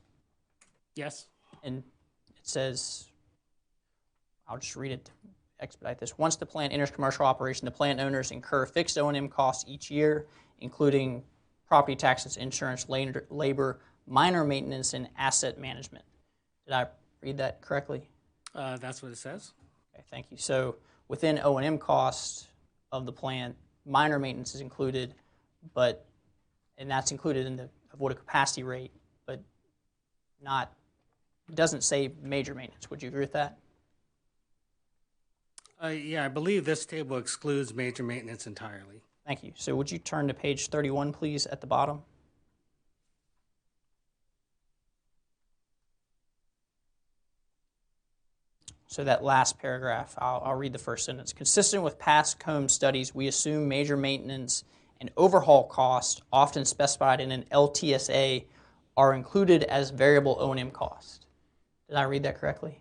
P: Yes.
T: And it says, I'll just read it to expedite this. Once the plant enters commercial operation, the plant owners incur fixed O&M costs each year, including property taxes, insurance, labor, minor maintenance, and asset management. Did I read that correctly?
P: That's what it says.
T: Okay, thank you. So within O&M costs of the plant, minor maintenance is included, and that's included in the avoided capacity rate, but it doesn't say major maintenance. Would you agree with that?
P: Yeah, I believe this table excludes major maintenance entirely.
T: Thank you. So would you turn to page 31, please, at the bottom? So that last paragraph, I'll read the first sentence. Consistent with past COMB studies, we assume major maintenance and overhaul costs often specified in an LTSA are included as variable O&M cost. Did I read that correctly?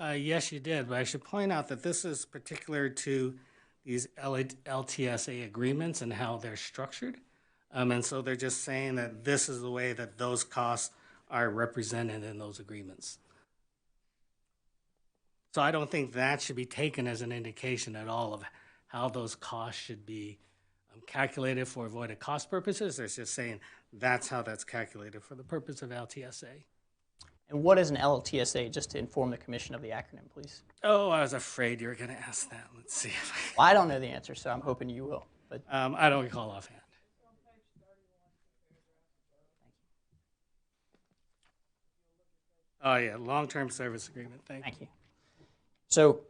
P: Yes, you did, but I should point out that this is particular to these LTSA agreements and how they're structured. And so they're just saying that this is the way that those costs are represented in those agreements. So I don't think that should be taken as an indication at all of how those costs should be calculated for avoided cost purposes. They're just saying that's how that's calculated for the purpose of LTSA.
T: And what is an LTSA, just to inform the commission of the acronym, please?
P: Oh, I was afraid you were going to ask that. Let's see if
T: Well, I don't know the answer, so I'm hoping you will. But
P: I don't recall offhand. Oh, yeah, long-term service agreement. Thank you.
T: So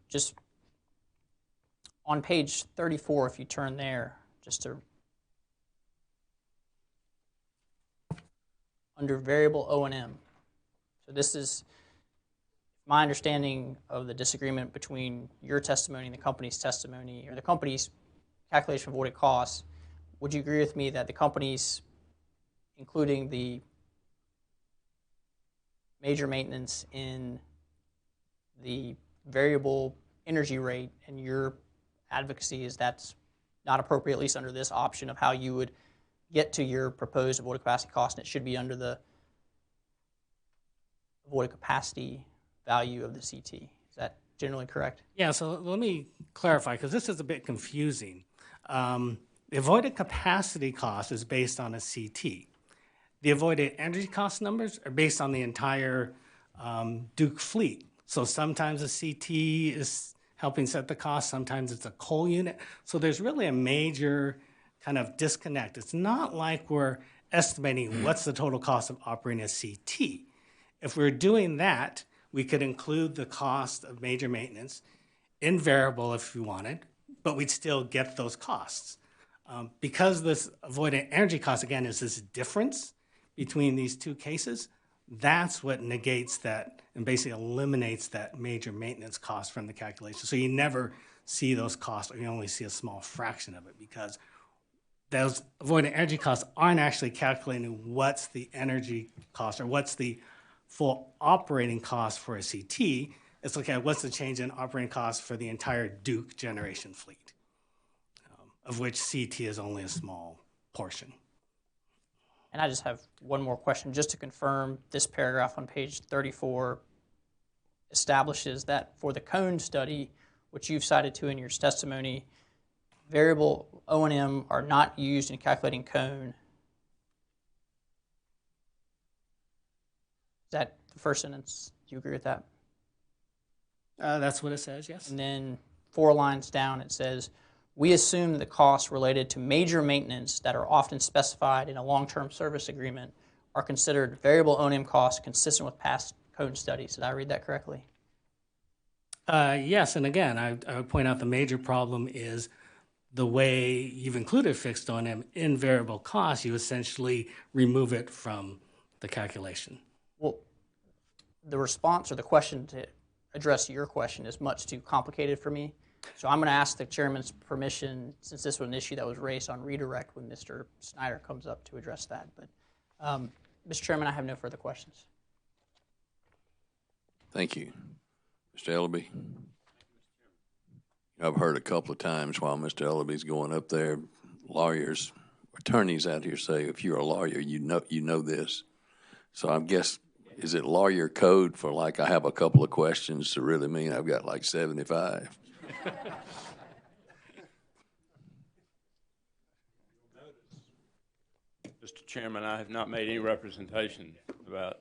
T: just on page 34, if you turn there, just to under variable O&M. So this is my understanding of the disagreement between your testimony and the company's testimony, or the company's calculation of avoided costs. Would you agree with me that the company's, including the major maintenance in the variable energy rate, and your advocacy is that's not appropriate, at least under this option of how you would get to your proposed avoided capacity cost, and it should be under the avoided capacity value of the CT. Is that generally correct?
P: Yeah, so let me clarify, because this is a bit confusing. The avoided capacity cost is based on a CT. The avoided energy cost numbers are based on the entire Duke fleet. So sometimes a CT is helping set the cost, sometimes it's a coal unit. So there's really a major kind of disconnect. It's not like we're estimating what's the total cost of operating a CT. If we're doing that, we could include the cost of major maintenance in variable if we wanted, but we'd still get those costs. Because this avoided energy cost, again, is this difference between these two cases, that's what negates that and basically eliminates that major maintenance cost from the calculation. So you never see those costs, or you only see a small fraction of it, because those avoided energy costs aren't actually calculating what's the energy cost or what's the full operating cost for a CT. It's looking at what's the change in operating costs for the entire Duke generation fleet, of which CT is only a small portion.
T: And I just have one more question, just to confirm this paragraph on page 34 establishes that for the cone study, which you've cited to in your testimony, variable O&M are not used in calculating cone. Is that the first sentence? Do you agree with that?
P: That's what it says, yes.
T: And then 4 lines down it says, we assume the costs related to major maintenance that are often specified in a long-term service agreement are considered variable O&M costs consistent with past cone studies. Did I read that correctly?
P: Yes, and again, I would point out the major problem is the way you've included fixed O&M in variable costs, you essentially remove it from the calculation.
T: Well, the response or the question to address your question is much too complicated for me. So I'm going to ask the chairman's permission, since this was an issue that was raised on redirect when Mr. Snyder comes up to address that. But, Mr. Chairman, I have no further questions.
A: Thank you. Mr. Ellaby? I've heard a couple of times while Mr. Ellaby's going up there, lawyers, attorneys out here say, if you're a lawyer, you know this. So I guess, is it lawyer code for like I have a couple of questions to really mean I've got like 75?
U: Mr. Chairman, I have not made any representation about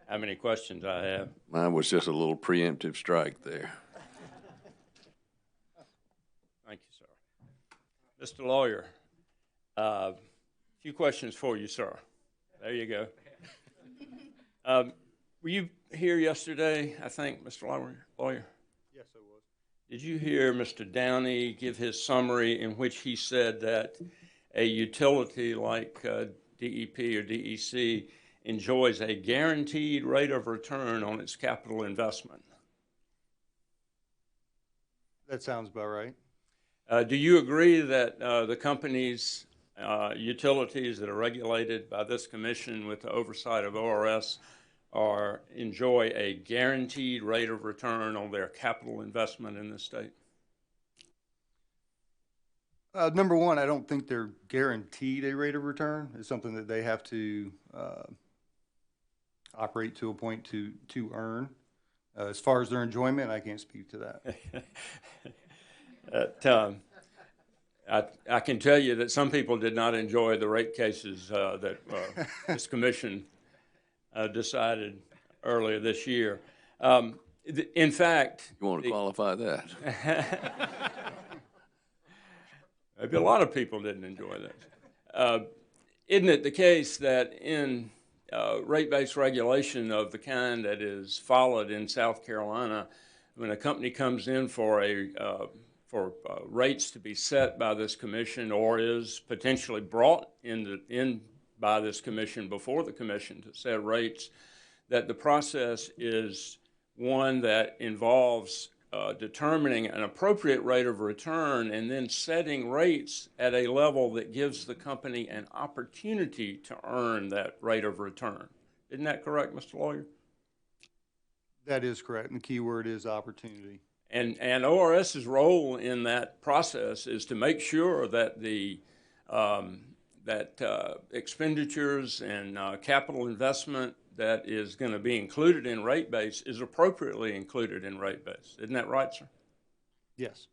U: how many questions I have.
A: Mine was just a little preemptive strike there.
U: Thank you, sir. Mr. Lawyer, a few questions for you, sir. There you go. Were you here yesterday, I think, Mr. Lawyer?
O: Yes, I was.
U: Did you hear Mr. Downey give his summary in which he said that a utility like DEP or DEC enjoys a guaranteed rate of return on its capital investment?
Q: That sounds about right.
U: Do you agree that the companies, utilities that are regulated by this commission with the oversight of ORS enjoy a guaranteed rate of return on their capital investment in the state?
Q: Number one, I don't think they're guaranteed a rate of return. It's something that they have to operate to a point to earn. As far as their enjoyment, I can't speak to that.
U: I can tell you that some people did not enjoy the rate cases that this commission decided earlier this year. In fact,
A: you want to qualify that?
U: Maybe a lot of people didn't enjoy that. Isn't it the case that in rate-based regulation of the kind that is followed in South Carolina, when a company comes in for rates to be set by this commission, or is potentially brought in by this commission before the commission to set rates, that the process is one that involves determining an appropriate rate of return and then setting rates at a level that gives the company an opportunity to earn that rate of return? Isn't that correct, Mr. Lawyer?
Q: That is correct, and the key word is opportunity.
U: And ORS's role in that process is to make sure that the expenditures and capital investment that is going to be included in rate base is appropriately included in rate base. Isn't that right, sir?
Q: Yes.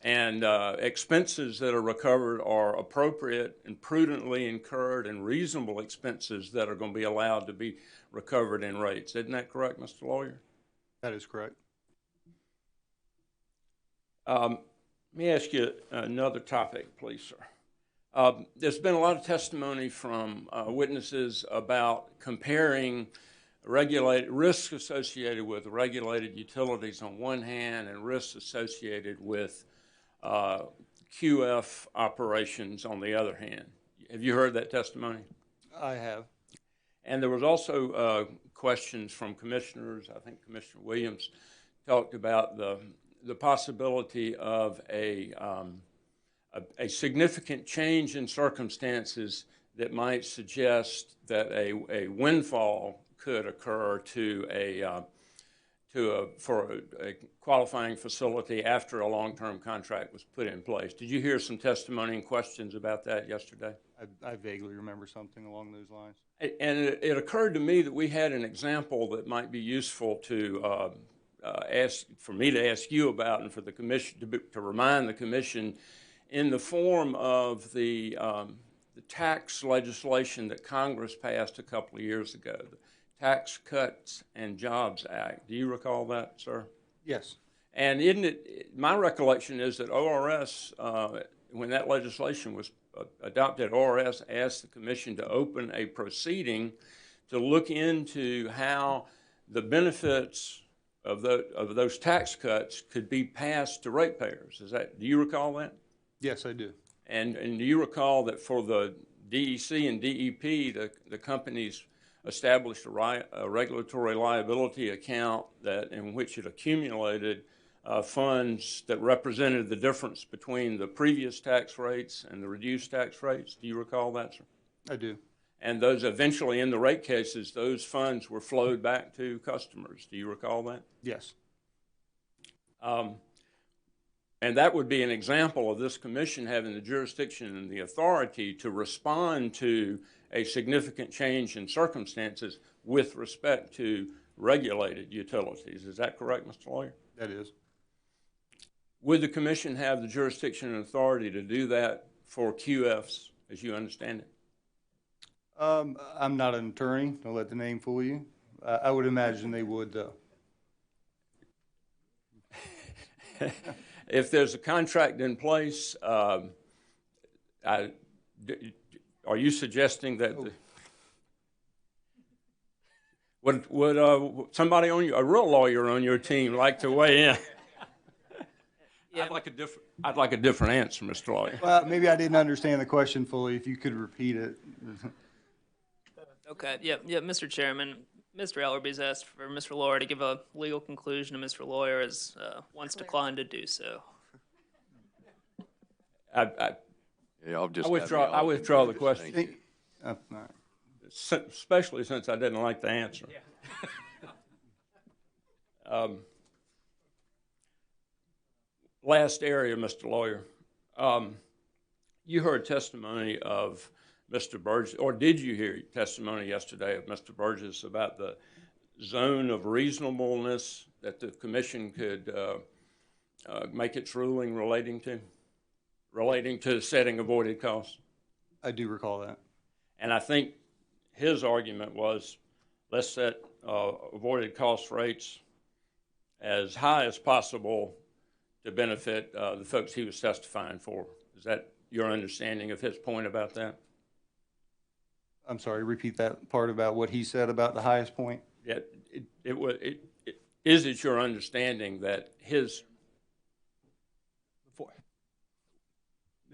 U: And expenses that are recovered are appropriate and prudently incurred and reasonable expenses that are going to be allowed to be recovered in rates. Isn't that correct, Mr. Lawyer?
Q: That is correct.
U: Let me ask you another topic, please, sir. There's been a lot of testimony from witnesses about comparing risks associated with regulated utilities on one hand and risks associated with QF operations on the other hand. Have you heard that testimony?
Q: I have.
U: And there was also questions from commissioners. I think Commissioner Williams talked about the possibility of a significant change in circumstances that might suggest that a windfall could occur for a qualifying facility after a long-term contract was put in place. Did you hear some testimony and questions about that yesterday?
Q: I vaguely remember something along those lines.
U: And it occurred to me that we had an example that might be useful to for me to ask you about, and for the commission to remind the commission, in the form of the tax legislation that Congress passed a couple of years ago, the Tax Cuts and Jobs Act. Do you recall that, sir?
Q: Yes.
U: And isn't it, my recollection is that ORS, when that legislation was adopted, ORS asked the commission to open a proceeding to look into how the benefits of those tax cuts could be passed to ratepayers. Do you recall that?
Q: Yes, I do.
U: And do you recall that for the DEC and DEP, the companies established a regulatory liability account in which it accumulated funds that represented the difference between the previous tax rates and the reduced tax rates? Do you recall that, sir?
Q: I do.
U: And those eventually, in the rate cases, those funds were flowed back to customers. Do you recall that?
Q: Yes.
U: And that would be an example of this commission having the jurisdiction and the authority to respond to a significant change in circumstances with respect to regulated utilities. Is that correct, Mr. Lawyer?
Q: That is.
U: Would the commission have the jurisdiction and authority to do that for QFs, as you understand it?
Q: I'm not an attorney. Don't let the name fool you. I would imagine they would, though.
U: If there's a contract in place, are you suggesting that would somebody a real lawyer on your team like to weigh in? Yeah. I'd like a different answer, Mr. Lawyer.
Q: Well, maybe I didn't understand the question fully. If you could repeat it.
K: Okay. Yeah, Mr. Chairman, Mr. Ellerby's asked for Mr. Lawyer to give a legal conclusion, and Mr. Lawyer has once declined to do so.
A: Yeah, I'll just
U: I withdraw the question.
A: Thank you.
Q: All right.
U: Especially since I didn't like the answer. Last area, Mr. Lawyer. You heard testimony of Mr. Burgess, or did you hear testimony yesterday of Mr. Burgess about the zone of reasonableness that the commission could make its ruling relating to setting avoided costs?
Q: I do recall that.
U: And I think his argument was, let's set avoided cost rates as high as possible to benefit the folks he was testifying for. Is that your understanding of his point about that?
Q: I'm sorry, repeat that part about what he said about the highest point?
U: Yeah, is it your understanding that his...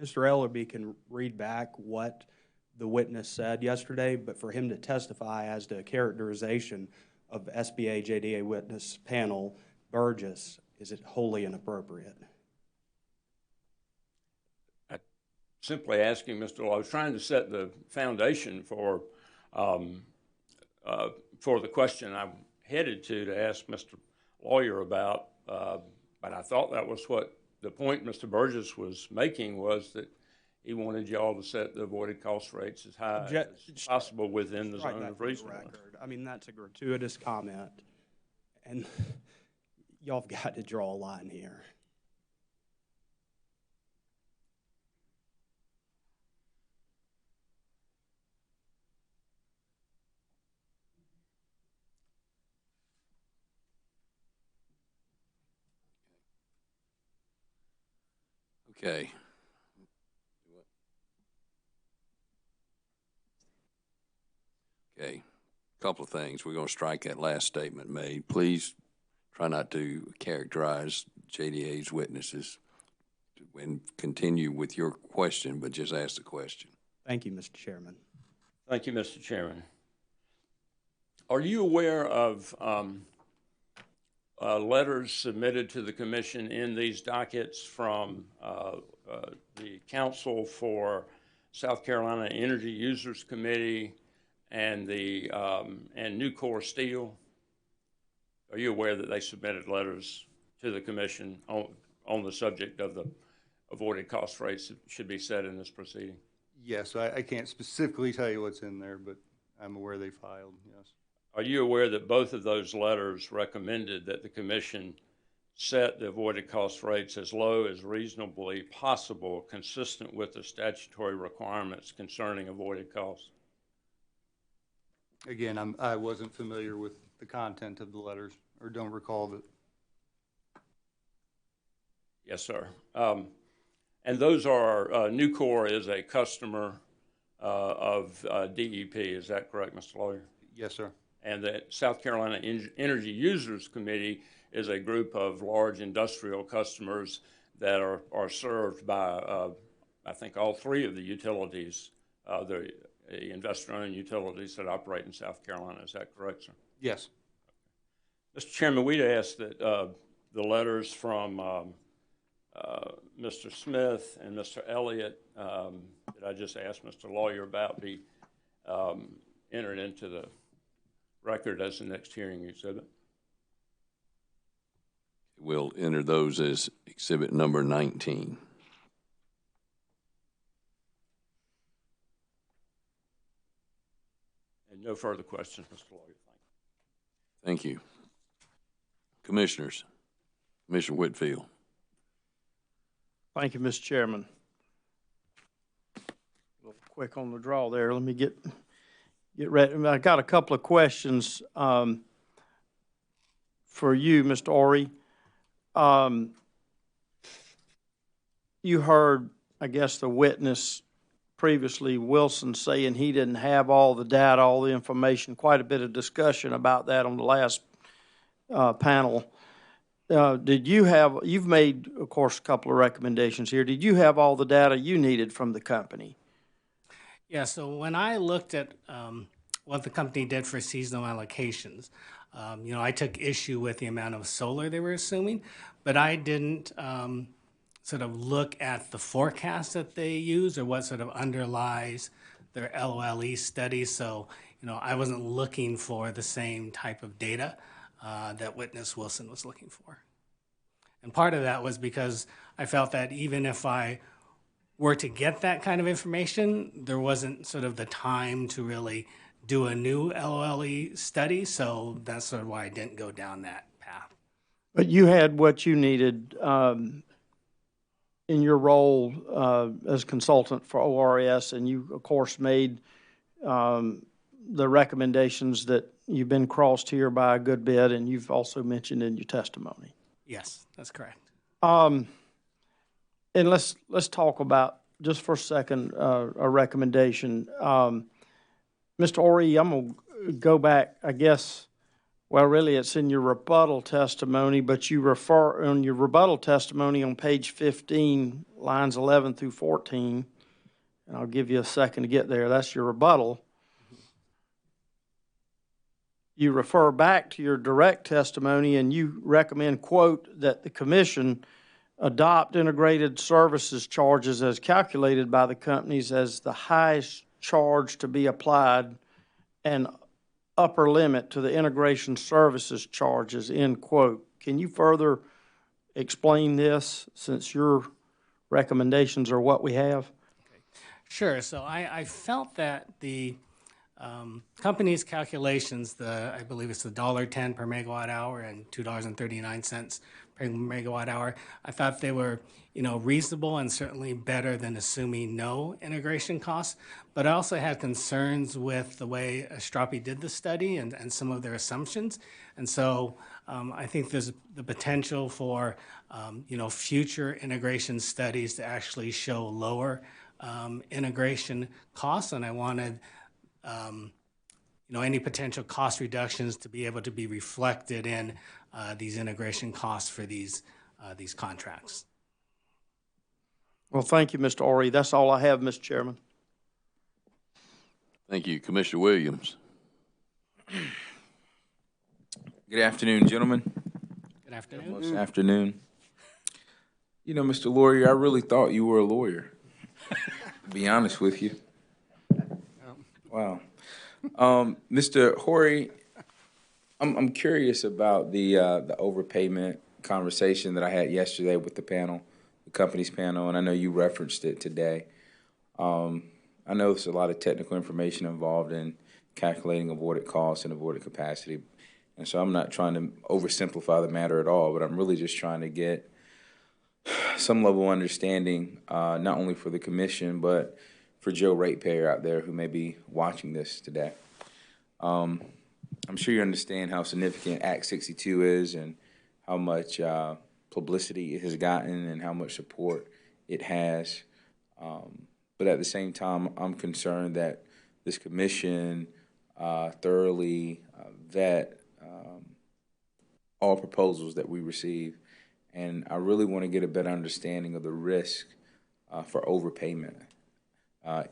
S: Mr. Ellerby can read back what the witness said yesterday, but for him to testify as to a characterization of SBA JDA witness panel Burgess, is it wholly inappropriate?
U: I simply asking, Mr. Law, I was trying to set the foundation for the question I'm headed to ask Mr. Lawyer about, but I thought that was what the point Mr. Burgess was making, was that he wanted y'all to set the avoided cost rates as high as possible within the zone of reasonableness.
S: I mean, that's a gratuitous comment, and y'all have got to draw a line here.
A: Okay. Okay. Couple of things. We're going to strike that last statement made. Please try not to characterize JDA's witnesses and continue with your question, but just ask the question.
S: Thank you, Mr. Chairman.
U: Thank you, Mr. Chairman. Are you aware of letters submitted to the commission in these dockets from the Council for South Carolina Energy Users Committee and the and Nucor Steel? Are you aware that they submitted letters to the commission on the subject of the avoided cost rates that should be set in this proceeding?
Q: Yes, I can't specifically tell you what's in there, but I'm aware they filed, yes.
U: Are you aware that both of those letters recommended that the commission set the avoided cost rates as low as reasonably possible, consistent with the statutory requirements concerning avoided costs?
Q: Again, I wasn't familiar with the content of the letters, or don't recall that.
U: Yes, sir. And those are, Nucor is a customer of DEP, is that correct, Mr. Lawyer?
Q: Yes, sir.
U: And the South Carolina Energy Users Committee is a group of large industrial customers that are served by, I think, all three of the utilities, the investor-owned utilities that operate in South Carolina. Is that correct, sir?
Q: Yes.
U: Mr. Chairman, we'd ask that the letters from Mr. Smith and Mr. Elliott that I just asked Mr. Lawyer about be entered into the record as the next hearing exhibit.
A: We'll enter those as exhibit number 19.
U: And no further questions, Mr. Lawyer.
A: Thank you. Commissioners, Commissioner Whitfield.
H: Thank you, Mr. Chairman. A little quick on the draw there. Let me get ready. I got a couple of questions for you, Mr. Ori. You heard, I guess, the witness previously, Wilson, saying he didn't have all the data, all the information, quite a bit of discussion about that on the last panel. Did you have, you've made, of course, a couple of recommendations here. Did you have all the data you needed from the company?
P: Yeah, so when I looked at what the company did for seasonal allocations, I took issue with the amount of solar they were assuming, but I didn't sort of look at the forecast that they use or what sort of underlies their LOLE studies. So, I wasn't looking for the same type of data that Witness Wilson was looking for. And part of that was because I felt that even if I were to get that kind of information, there wasn't sort of the time to really do a new LOLE study. So that's sort of why I didn't go down that path.
H: But you had what you needed in your role as consultant for ORS, and you, of course, made the recommendations that you've been crossed here by a good bit, and you've also mentioned in your testimony.
P: Yes, that's correct.
H: And let's talk about, just for a second, a recommendation. Mr. Ori, I'm going to go back, I guess, well, really it's in your rebuttal testimony, but you refer on your rebuttal testimony on page 15, lines 11 through 14, and I'll give you a second to get there. That's your rebuttal. You refer back to your direct testimony and you recommend, quote, that the commission adopt integrated services charges as calculated by the companies as the highest charge to be applied and upper limit to the integration services charges, end quote. Can you further explain this, since your recommendations are what we have?
P: Sure. So I felt that the company's calculations, I believe it's $1.10 per megawatt hour and $2.39 per megawatt hour, I thought they were, reasonable and certainly better than assuming no integration costs. But I also had concerns with the way Strapi did the study and some of their assumptions. And so I think there's the potential for, future integration studies to actually show lower integration costs. And I wanted, any potential cost reductions to be able to be reflected in these integration costs for these contracts.
H: Well, thank you, Mr. Ori. That's all I have, Mr. Chairman.
A: Thank you. Commissioner Williams.
L: Good afternoon, gentlemen.
P: Good afternoon.
L: Almost afternoon. Mr. Laurier, I really thought you were a lawyer, to be honest with you. Wow. Mr. Horry, I'm curious about the overpayment conversation that I had yesterday with the panel, the company's panel, and I know you referenced it today. I know there's a lot of technical information involved in calculating avoided costs and avoided capacity, and so I'm not trying to oversimplify the matter at all, but I'm really just trying to get some level of understanding, not only for the commission, but for Joe ratepayer out there who may be watching this today. I'm sure you understand how significant Act 62 is and how much publicity it has gotten and how much support it has. But at the same time, I'm concerned that this commission thoroughly vet all proposals that we receive. And I really want to get a better understanding of the risk for overpayment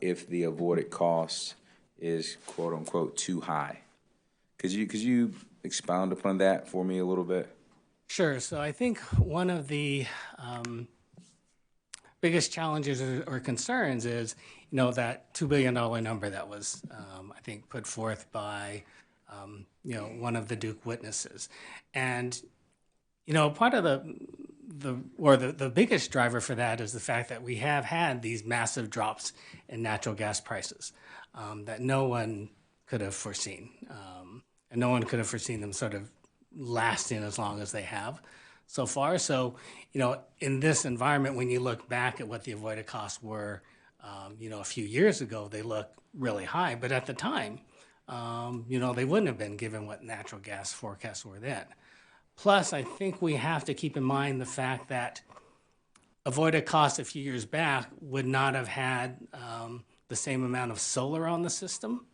L: if the avoided cost is quote unquote too high. Could you expound upon that for me a little bit?
P: Sure. So I think one of the biggest challenges or concerns is, that $2 billion number that was, I think, put forth by, one of the Duke witnesses. And, part of the biggest driver for that is the fact that we have had these massive drops in natural gas prices that no one could have foreseen. And no one could have foreseen them sort of lasting as long as they have so far. So, in this environment, when you look back at what the avoided costs were, a few years ago, they look really high. But at the time, they wouldn't have been given what natural gas forecasts were then. Plus, I think we have to keep in mind the fact that avoided costs a few years back would not have had the same amount of solar on the system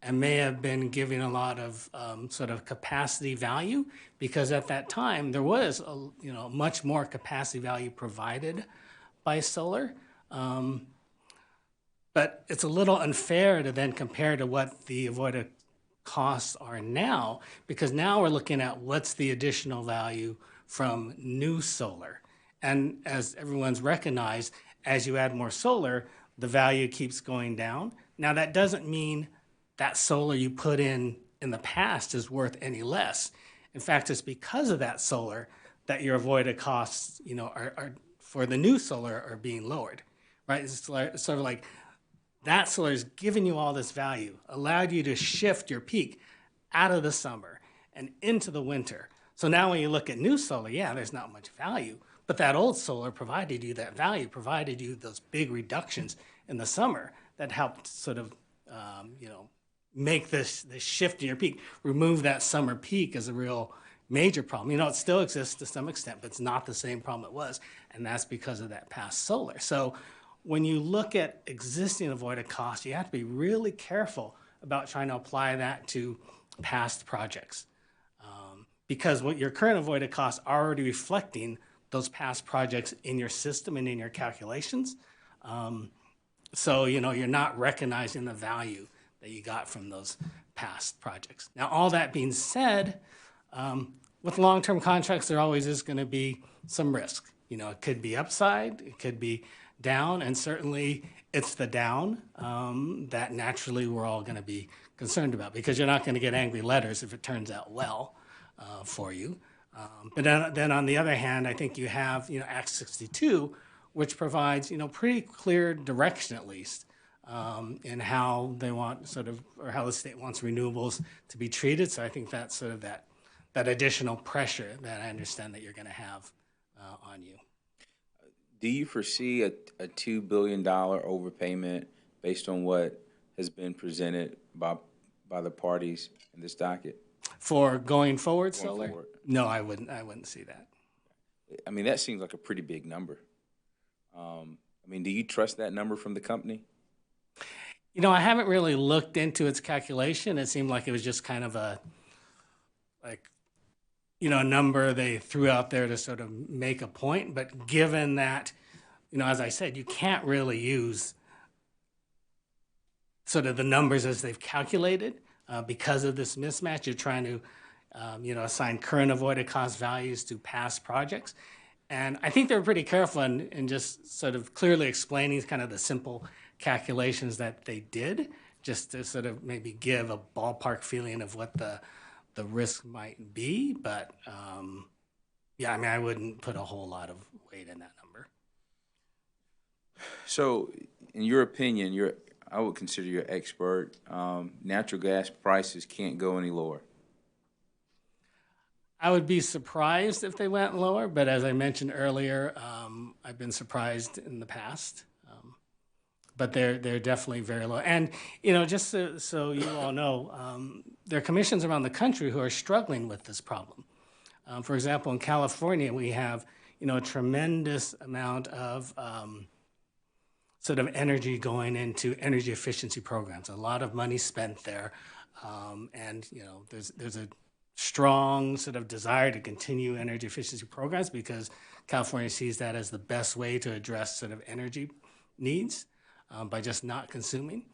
P: and may have been giving a lot of sort of capacity value, because at that time there was much more capacity value provided by solar. But it's a little unfair to then compare to what the avoided costs are now, because now we're looking at what's the additional value from new solar. And as everyone's recognized, as you add more solar, the value keeps going down. Now, that doesn't mean that solar you put in the past is worth any less. In fact, it's because of that solar that your avoided costs, are for the new solar are being lowered, right? It's sort of like that solar is giving you all this value, allowed you to shift your peak out of the summer and into the winter. So now when you look at new solar, yeah, there's not much value, but that old solar provided you that value, provided you those big reductions in the summer that helped sort of, make this shift in your peak, remove that summer peak as a real major problem. It still exists to some extent, but it's not the same problem it was, and that's because of that past solar. So when you look at existing avoided costs, you have to be really careful about trying to apply that to past projects. Because what your current avoided costs are already reflecting those past projects in your system and in your calculations. So, you're not recognizing the value that you got from those past projects. Now, all that being said, with long-term contracts, there always is going to be some risk. It could be upside, it could be down, and certainly it's the down that naturally we're all going to be concerned about, because you're not going to get angry letters if it turns out well for you. But then on the other hand, I think you have, Act 62, which provides, pretty clear direction at least in how they want or how the state wants renewables to be treated. So I think that's sort of that additional pressure that I understand that you're going to have on you.
L: Do you foresee a $2 billion overpayment based on what has been presented by the parties in this docket?
P: For going forward, solar? No, I wouldn't see that.
L: I mean, that seems like a pretty big number. Do you trust that number from the company?
P: I haven't really looked into its calculation. It seemed like it was just kind of a number they threw out there to sort of make a point. But given that, as I said, you can't really use sort of the numbers as they've calculated because of this mismatch. You're trying to, assign current avoided cost values to past projects. And I think they were pretty careful in just sort of clearly explaining kind of the simple calculations that they did, just to sort of maybe give a ballpark feeling of what the risk might be. But I wouldn't put a whole lot of weight in that number.
L: So in your opinion, I would consider you an expert. Natural gas prices can't go any lower.
P: I would be surprised if they went lower, but as I mentioned earlier, I've been surprised in the past. But they're definitely very low. And, just so you all know, there are commissions around the country who are struggling with this problem. For example, in California, we have, a tremendous amount of sort of energy going into energy efficiency programs. A lot of money spent there. And, there's a strong sort of desire to continue energy efficiency programs because California sees that as the best way to address sort of energy needs. By just not consuming.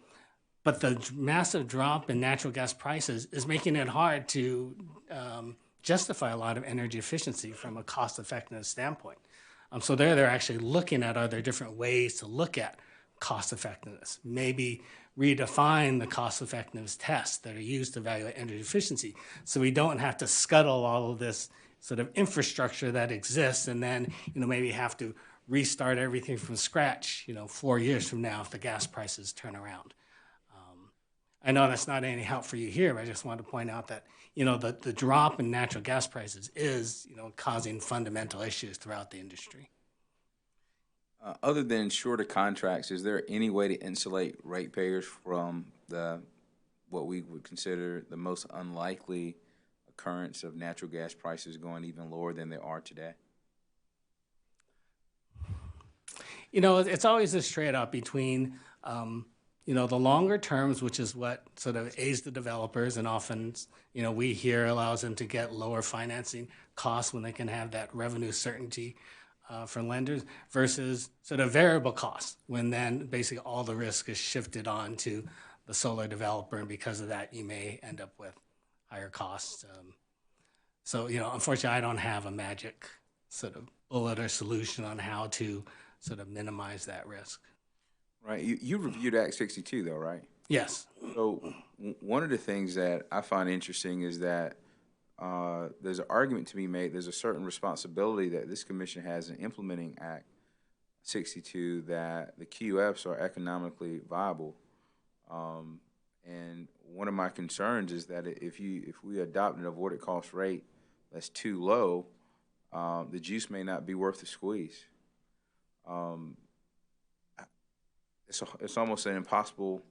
P: But the massive drop in natural gas prices is making it hard to justify a lot of energy efficiency from a cost-effectiveness standpoint. So they're actually looking at, are there different ways to look at cost-effectiveness? Maybe redefine the cost-effectiveness tests that are used to evaluate energy efficiency so we don't have to scuttle all of this sort of infrastructure that exists and then maybe have to restart everything from scratch, 4 years from now if the gas prices turn around. I know that's not any help for you here, but I just wanted to point out that, the drop in natural gas prices is, causing fundamental issues throughout the industry.
L: Other than shorter contracts, is there any way to insulate ratepayers from what we would consider the most unlikely occurrence of natural gas prices going even lower than they are today?
P: It's always this trade-off between, the longer terms, which is what sort of aids the developers, and often, we hear allows them to get lower financing costs when they can have that revenue certainty for lenders, versus sort of variable costs, when then basically all the risk is shifted on to the solar developer, and because of that, you may end up with higher costs. So, unfortunately, I don't have a magic sort of bullet or solution on how to sort of minimize that risk.
L: Right. You reviewed Act 62, though, right?
P: Yes.
L: So one of the things that I find interesting is that there's an argument to be made. There's a certain responsibility that this commission has in implementing Act 62 that the QFs are economically viable. And one of my concerns is that if we adopt an avoided cost rate that's too low, the juice may not be worth the squeeze. It's almost an impossible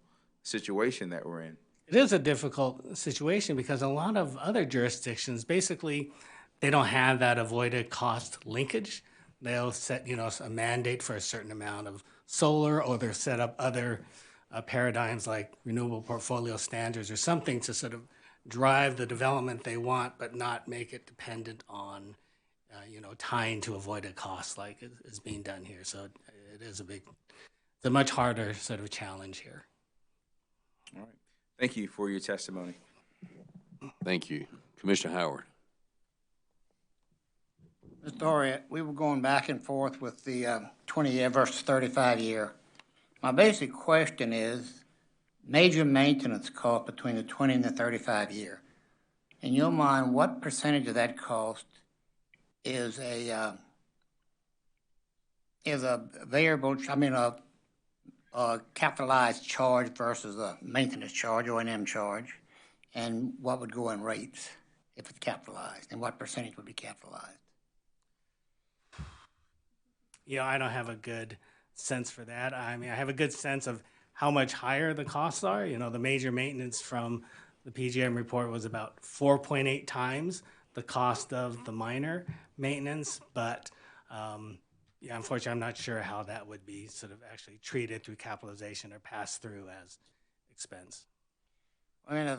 L: situation that we're in.
P: It is a difficult situation because a lot of other jurisdictions, basically, they don't have that avoided cost linkage. They'll set, a mandate for a certain amount of solar, or they'll set up other paradigms like renewable portfolio standards or something to sort of drive the development they want, but not make it dependent on, tying to avoided costs like is being done here. So it is it's a much harder sort of challenge here.
L: All right. Thank you for your testimony.
A: Thank you. Commissioner Howard.
M: Mr. Horry, we were going back and forth with the 20-year versus 35-year. My basic question is major maintenance cost between the 20 and the 35-year. In your mind, what percentage of that cost is a variable, a capitalized charge versus a maintenance charge, O&M charge, and what would go in rates if it's capitalized, and what percentage would be capitalized?
P: I don't have a good sense for that. I mean, I have a good sense of how much higher the costs are. The major maintenance from the PGM report was about 4.8 times the cost of the minor maintenance, but unfortunately, I'm not sure how that would be sort of actually treated through capitalization or passed through as expense.
M: A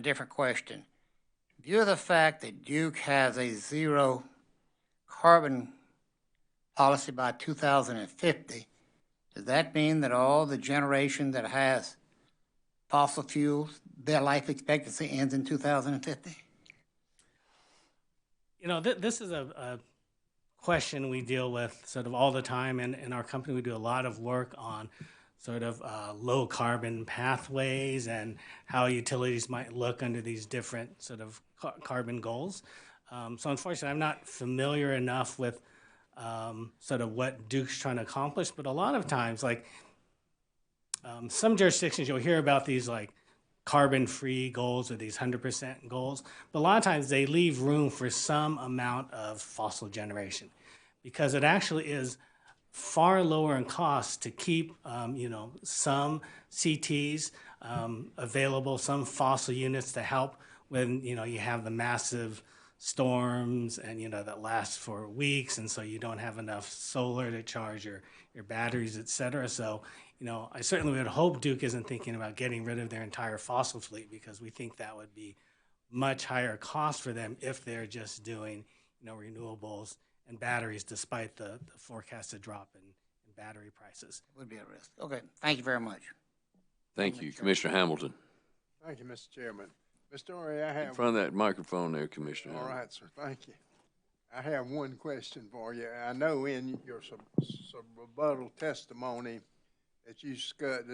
M: different question. Due to the fact that Duke has a zero carbon policy by 2050, does that mean that all the generation that has fossil fuels, their life expectancy ends in 2050?
P: This is a question we deal with sort of all the time, and in our company we do a lot of work on sort of low carbon pathways and how utilities might look under these different sort of carbon goals. So unfortunately, I'm not familiar enough with sort of what Duke's trying to accomplish, but a lot of times, like some jurisdictions, you'll hear about these like carbon-free goals or these 100% goals, but a lot of times they leave room for some amount of fossil generation because it actually is far lower in cost to keep, some CTs available, some fossil units to help when, you have the massive storms and, that last for weeks, and so you don't have enough solar to charge your batteries, et cetera. So, I certainly would hope Duke isn't thinking about getting rid of their entire fossil fleet because we think that would be much higher cost for them if they're just doing, renewables and batteries despite the forecasted drop in battery prices.
M: It would be a risk. Okay, thank you very much.
A: Thank you. Commissioner Hamilton.
N: Thank you, Mr. Chairman. Mr. Horry, I have...
A: In front of that microphone there, Commissioner.
N: All right, sir. Thank you. I have one question for you. I know in your rebuttal testimony that you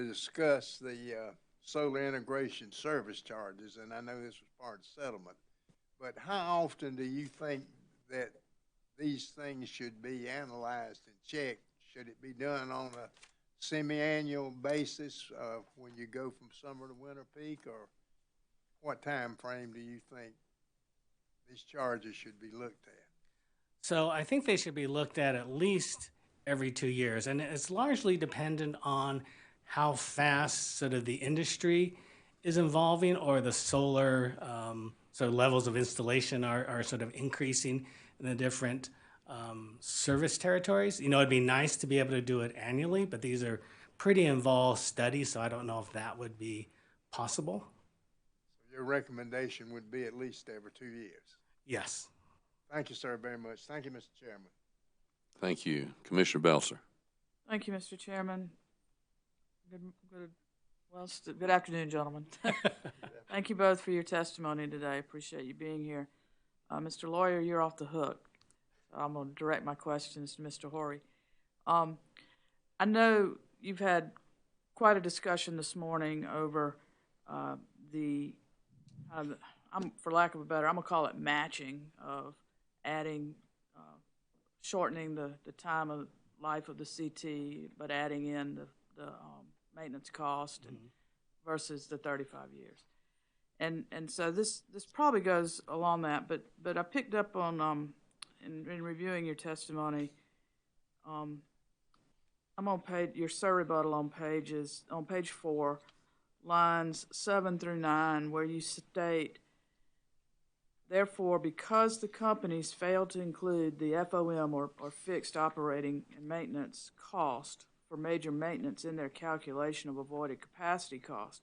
N: discussed the solar integration service charges, and I know this was part of the settlement. But how often do you think that these things should be analyzed and checked? Should it be done on a semi-annual basis when you go from summer to winter peak, or what time frame do you think these charges should be looked at?
P: So I think they should be looked at least every 2 years, and it's largely dependent on how fast sort of the industry is evolving or the solar sort of levels of installation are sort of increasing in the different service territories. It'd be nice to be able to do it annually, but these are pretty involved studies, so I don't know if that would be possible.
N: So your recommendation would be at least every 2 years?
P: Yes.
N: Thank you, sir, very much. Thank you, Mr. Chairman.
A: Thank you. Commissioner Belser.
E: Thank you, Mr. Chairman. Good afternoon, gentlemen. Thank you both for your testimony today. Appreciate you being here. Mr. Lawyer, you're off the hook. I'm going to direct my questions to Mr. Horry. I know you've had quite a discussion this morning over for lack of a better, I'm going to call it matching of adding, shortening the time of life of the CT, but adding in the maintenance cost versus the 35 years. And so this probably goes along that, but I picked up on, in reviewing your testimony, I'm on your SIR rebuttal on page 4, lines 7 through 9, where you state, therefore, because the companies failed to include the FOM or fixed operating and maintenance cost for major maintenance in their calculation of avoided capacity cost,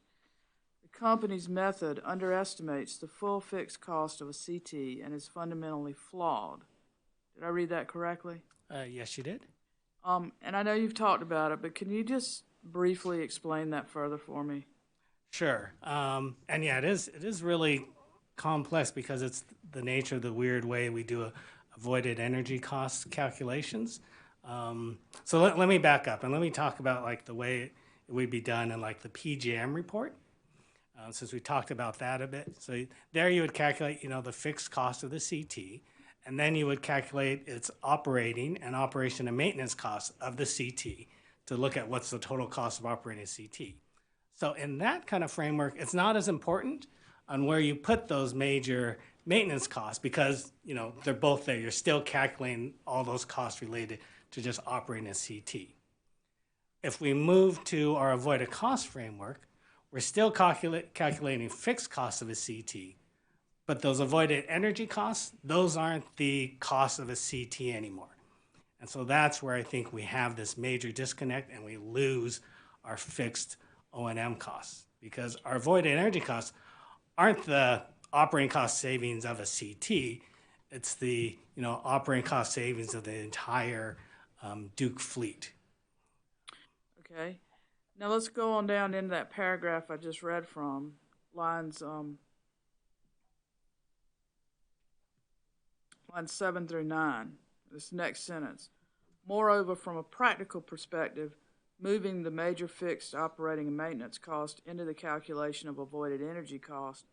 E: the company's method underestimates the full fixed cost of a CT and is fundamentally flawed. Did I read that correctly?
P: Yes, you did.
E: And I know you've talked about it, but can you just briefly explain that further for me?
P: Sure. And yeah, it is really complex because it's the nature of the weird way we do avoided energy cost calculations. So let me back up and let me talk about like the way it would be done in like the PJM report, since we talked about that a bit. So there you would calculate, the fixed cost of the CT, and then you would calculate its operating and operation and maintenance costs of the CT to look at what's the total cost of operating a CT. So in that kind of framework, it's not as important on where you put those major maintenance costs because, they're both there. You're still calculating all those costs related to just operating a CT. If we move to our avoided cost framework, we're still calculating fixed costs of a CT, but those avoided energy costs, those aren't the cost of a CT anymore. And so that's where I think we have this major disconnect and we lose our fixed O&M costs because our avoided energy costs aren't the operating cost savings of a CT, it's the operating cost savings of the entire Duke fleet.
E: Okay. Now let's go on down into that paragraph I just read from, lines 7 through 9, this next sentence. Moreover, from a practical perspective, moving the major fixed operating and maintenance cost into the calculation of avoided energy cost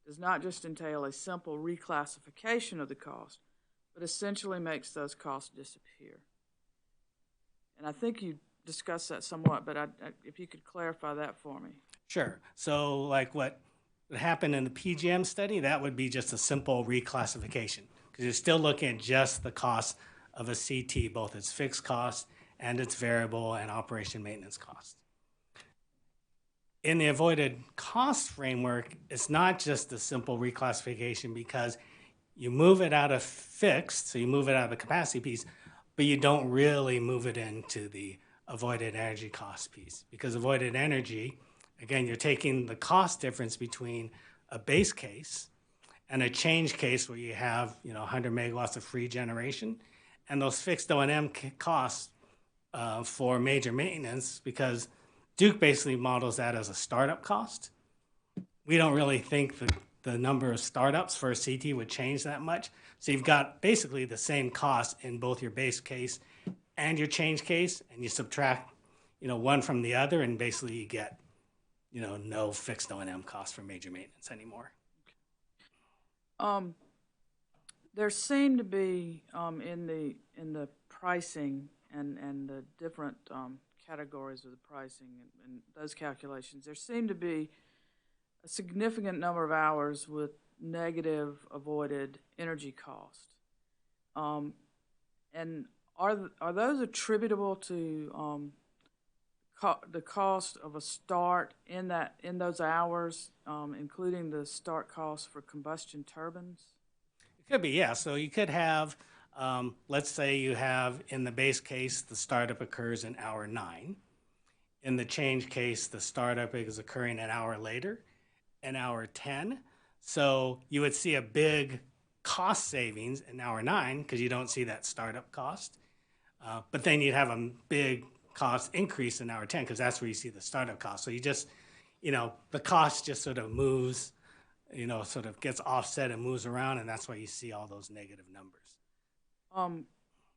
E: does not just entail a simple reclassification of the cost, but essentially makes those costs disappear. And I think you discussed that somewhat, but if you could clarify that for me.
P: Sure. So like what happened in the PGM study, that would be just a simple reclassification because you're still looking at just the cost of a CT, both its fixed cost and its variable and operation maintenance cost. In the avoided cost framework, it's not just a simple reclassification because you move it out of fixed, so you move it out of the capacity piece, but you don't really move it into the avoided energy cost piece because avoided energy, again, you're taking the cost difference between a base case and a change case where you have 100 megawatts of free generation and those fixed O&M costs for major maintenance because Duke basically models that as a startup cost. We don't really think the number of startups for a CT would change that much. So you've got basically the same cost in both your base case and your change case, and you subtract, one from the other, and basically you get, no fixed O&M cost for major maintenance anymore.
E: There seem to be in the pricing and the different categories of the pricing and those calculations, there seem to be a significant number of hours with negative avoided energy cost. And are those attributable to the cost of a start in those hours, including the start cost for combustion turbines?
P: It could be, yeah. So you could have, let's say you have in the base case, the startup occurs in hour 9. In the change case, the startup is occurring an hour later, in hour 10. So you would see a big cost savings in hour 9 because you don't see that startup cost. But then you'd have a big cost increase in hour 10 because that's where you see the startup cost. So you just, the cost just sort of moves, sort of gets offset and moves around, and that's why you see all those negative numbers.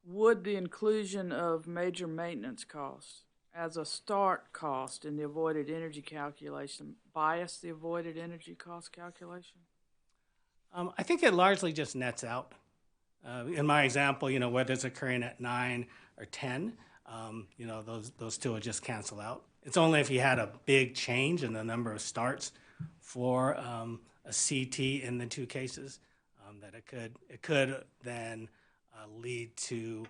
E: would the inclusion of major maintenance costs as a start cost in the avoided energy calculation bias the avoided energy cost calculation?
P: I think it largely just nets out. In my example, whether it's occurring at 9 or 10, those two will just cancel out. It's only if you had a big change in the number of starts for a CT in the two cases that it could then lead to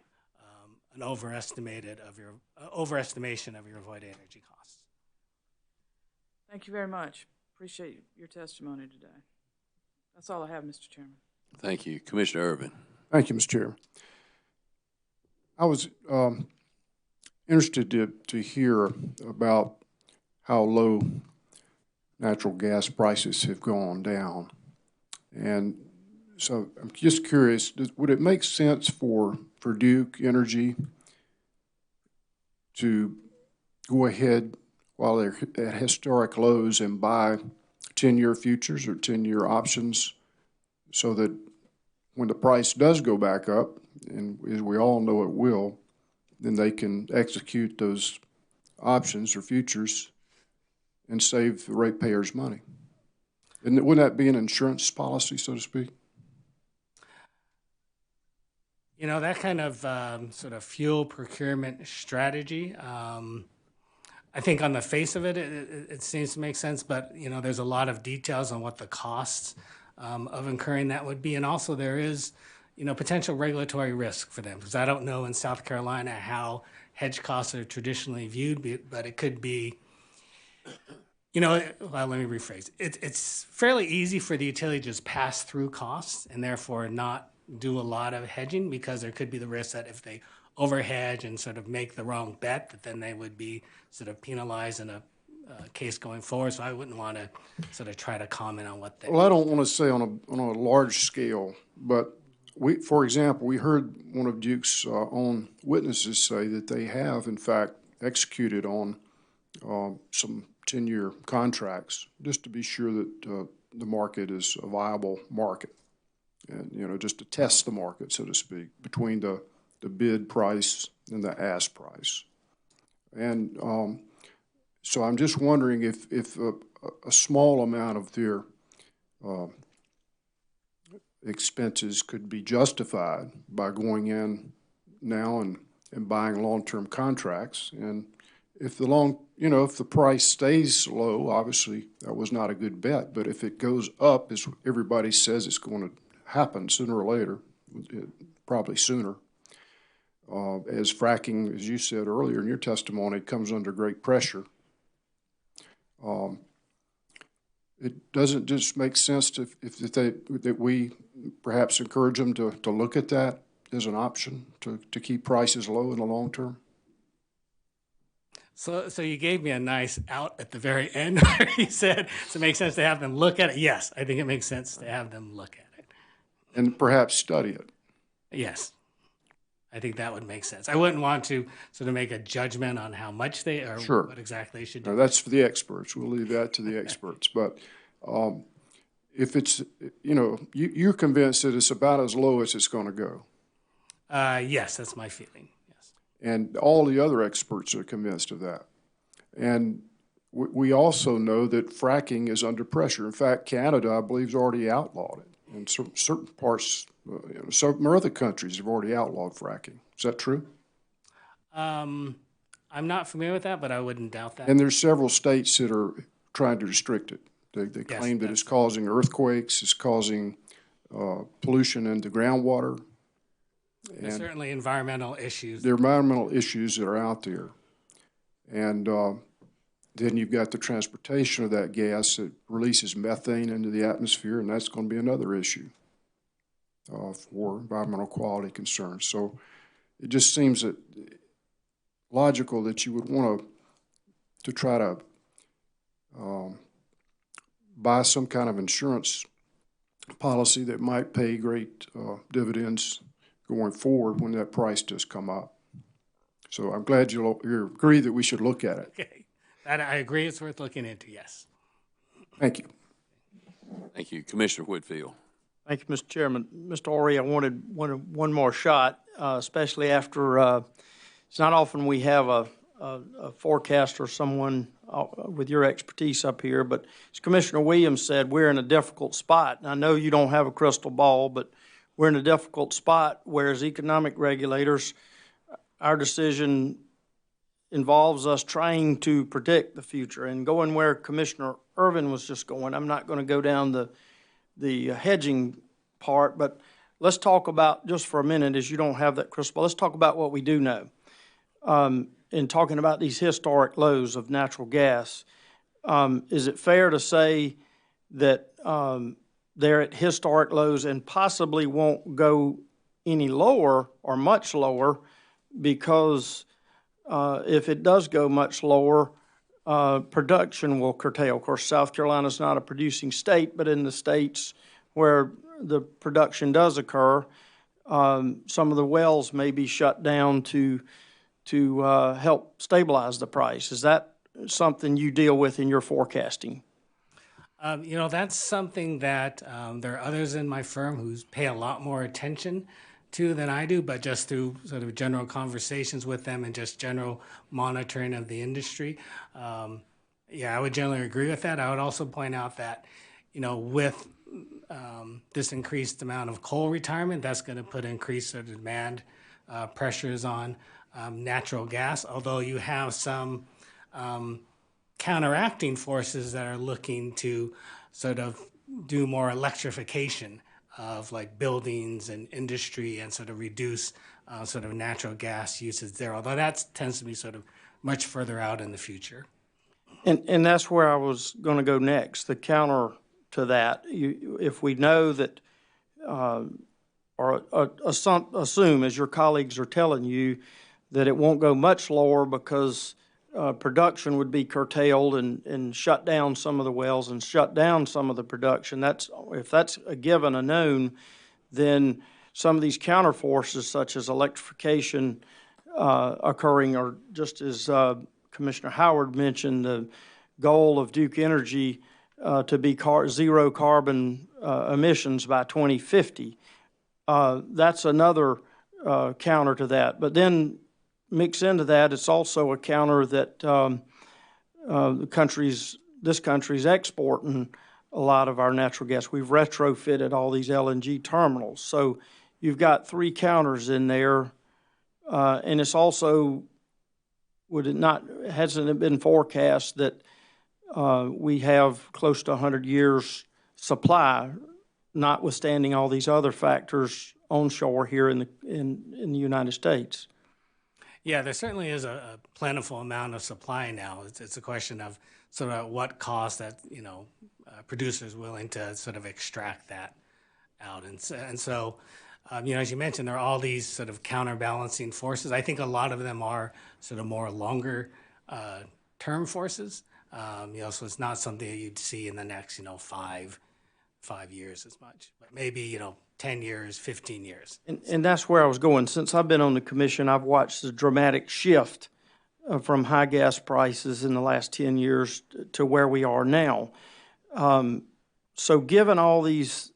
P: an overestimation of your avoided energy costs.
E: Thank you very much. Appreciate your testimony today. That's all I have, Mr. Chairman.
A: Thank you. Commissioner Irvin.
F: Thank you, Mr. Chair. I was interested to hear about how low natural gas prices have gone down. And so I'm just curious, would it make sense for Duke Energy to go ahead while they're at historic lows and buy 10-year futures or 10-year options so that when the price does go back up, and as we all know it will, then they can execute those options or futures and save the ratepayers money? And wouldn't that be an insurance policy, so to speak?
P: That kind of sort of fuel procurement strategy, I think on the face of it, it seems to make sense, but, there's a lot of details on what the costs of incurring that would be. And also there is, potential regulatory risk for them, because I don't know in South Carolina how hedge costs are traditionally viewed, but it could be, well, let me rephrase. It's fairly easy for the utility to just pass through costs and therefore not do a lot of hedging, because there could be the risk that if they overhedge and sort of make the wrong bet, that then they would be sort of penalized in a case going forward. So I wouldn't want to sort of try to comment on what they.
F: Well, I don't want to say on a large scale, but for example, we heard one of Duke's own witnesses say that they have, in fact, executed on some 10-year contracts just to be sure that the market is a viable market, and just to test the market, so to speak, between the bid price and the ask price. And so I'm just wondering if a small amount of their expenses could be justified by going in now and buying long-term contracts. And if if the price stays low, obviously that was not a good bet. But if it goes up, as everybody says it's going to happen sooner or later, probably sooner, as fracking, as you said earlier in your testimony, comes under great pressure. It doesn't just make sense that we perhaps encourage them to look at that as an option to keep prices low in the long term?
P: So you gave me a nice out at the very end where you said, does it make sense to have them look at it? Yes, I think it makes sense to have them look at it.
F: And perhaps study it.
P: Yes. I think that would make sense. I wouldn't want to sort of make a judgment on how much they or
F: Sure.
P: what exactly they should do.
F: No, that's for the experts. We'll leave that to the experts. But if it's, you're convinced that it's about as low as it's going to go.
P: Yes, that's my feeling. Yes.
F: And all the other experts are convinced of that. And we also know that fracking is under pressure. In fact, Canada, I believe, has already outlawed it. And certain parts, some other countries have already outlawed fracking. Is that true?
P: I'm not familiar with that, but I wouldn't doubt that.
F: And there's several states that are trying to restrict it. They
P: Yes,
F: claim that it's causing earthquakes, it's causing pollution into groundwater.
P: There's certainly environmental issues.
F: There are environmental issues that are out there. And then you've got the transportation of that gas that releases methane into the atmosphere, and that's going to be another issue for environmental quality concerns. So it just seems that logical that you would want to try to buy some kind of insurance policy that might pay great dividends going forward when that price does come up. So I'm glad you agree that we should look at it.
P: Okay. That I agree it's worth looking into, yes.
F: Thank you.
A: Thank you. Commissioner Whitfield.
H: Thank you, Mr. Chairman. Mr. Horry, I wanted one more shot, especially after it's not often we have a forecaster, someone with your expertise up here, but as Commissioner Williams said, we're in a difficult spot. And I know you don't have a crystal ball, but we're in a difficult spot, whereas economic regulators, our decision involves us trying to predict the future. And going where Commissioner Irvin was just going, I'm not going to go down the hedging part, but let's talk about, just for a minute, as you don't have that crystal ball, let's talk about what we do know. In talking about these historic lows of natural gas, is it fair to say that they're at historic lows and possibly won't go any lower or much lower, because if it does go much lower, production will curtail? Of course, South Carolina's not a producing state, but in the states where the production does occur, some of the wells may be shut down to help stabilize the price. Is that something you deal with in your forecasting?
P: You know, that's something that there are others in my firm who pay a lot more attention to than I do, but just through sort of general conversations with them and just general monitoring of the industry. Yeah, I would generally agree with that. I would also point out that, you know, with this increased amount of coal retirement, that's going to put increased sort of demand pressures on natural gas, although you have some counteracting forces that are looking to sort of do more electrification of like buildings and industry and sort of reduce sort of natural gas usage there, although that tends to be sort of much further out in the future.
H: And that's where I was going to go next. The counter to that, if we know that, or assume, as your colleagues are telling you, that it won't go much lower because production would be curtailed and shut down some of the wells and shut down some of the production. If that's a given, a known, then some of these counter forces, such as electrification occurring, or just as Commissioner Howard mentioned, the goal of Duke Energy to be zero carbon emissions by 2050. That's another counter to that. But then mix into that, it's also a counter that this country's exporting a lot of our natural gas. We've retrofitted all these LNG terminals. So you've got three counters in there, and it's also, hasn't it been forecast that we have close to 100 years supply, notwithstanding all these other factors onshore here in the United States?
P: Yeah, there certainly is a plentiful amount of supply now. It's a question of sort of what cost that, you know, producers willing to sort of extract that out. And so you know, as you mentioned, there are all these sort of counterbalancing forces. I think a lot of them are sort of more longer term forces. You know, so it's not something that you'd see in the next, you know, five years as much, but maybe, you know, 10 years, 15 years.
H: And that's where I was going. Since I've been on the commission, I've watched the dramatic shift from high gas prices in the last 10 years to where we are now. So given all these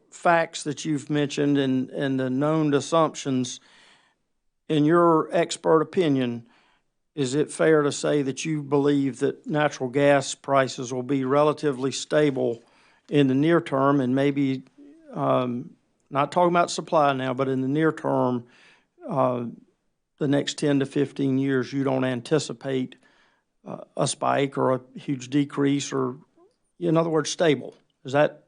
H: facts that you've mentioned and the known assumptions, in your expert opinion, is it fair to say that you believe that natural gas prices will be relatively stable in the near term, and maybe not talking about supply now, but in the near term, the next 10 to 15 years, you don't anticipate a spike or a huge decrease, or, in other words, stable? Is that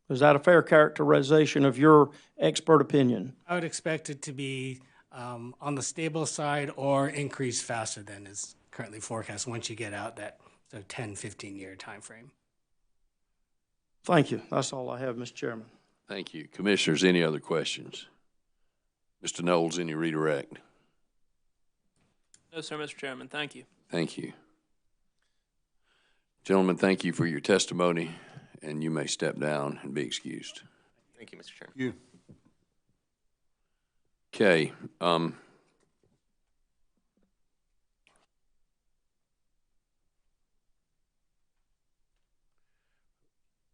H: a fair characterization of your expert opinion?
P: I would expect it to be on the stable side or increase faster than is currently forecast once you get out that 10, 15-year time frame.
H: Thank you. That's all I have, Mr. Chairman.
A: Thank you. Commissioners, any other questions? Mr. Knowles, any redirect?
K: No, sir, Mr. Chairman. Thank you.
A: Thank you. Gentlemen, thank you for your testimony, and you may step down and be excused.
O: Thank you, Mr. Chairman.
Q: You.
A: Okay.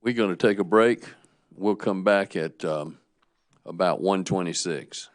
A: We're going to take a break. we'll come back at about 1:26.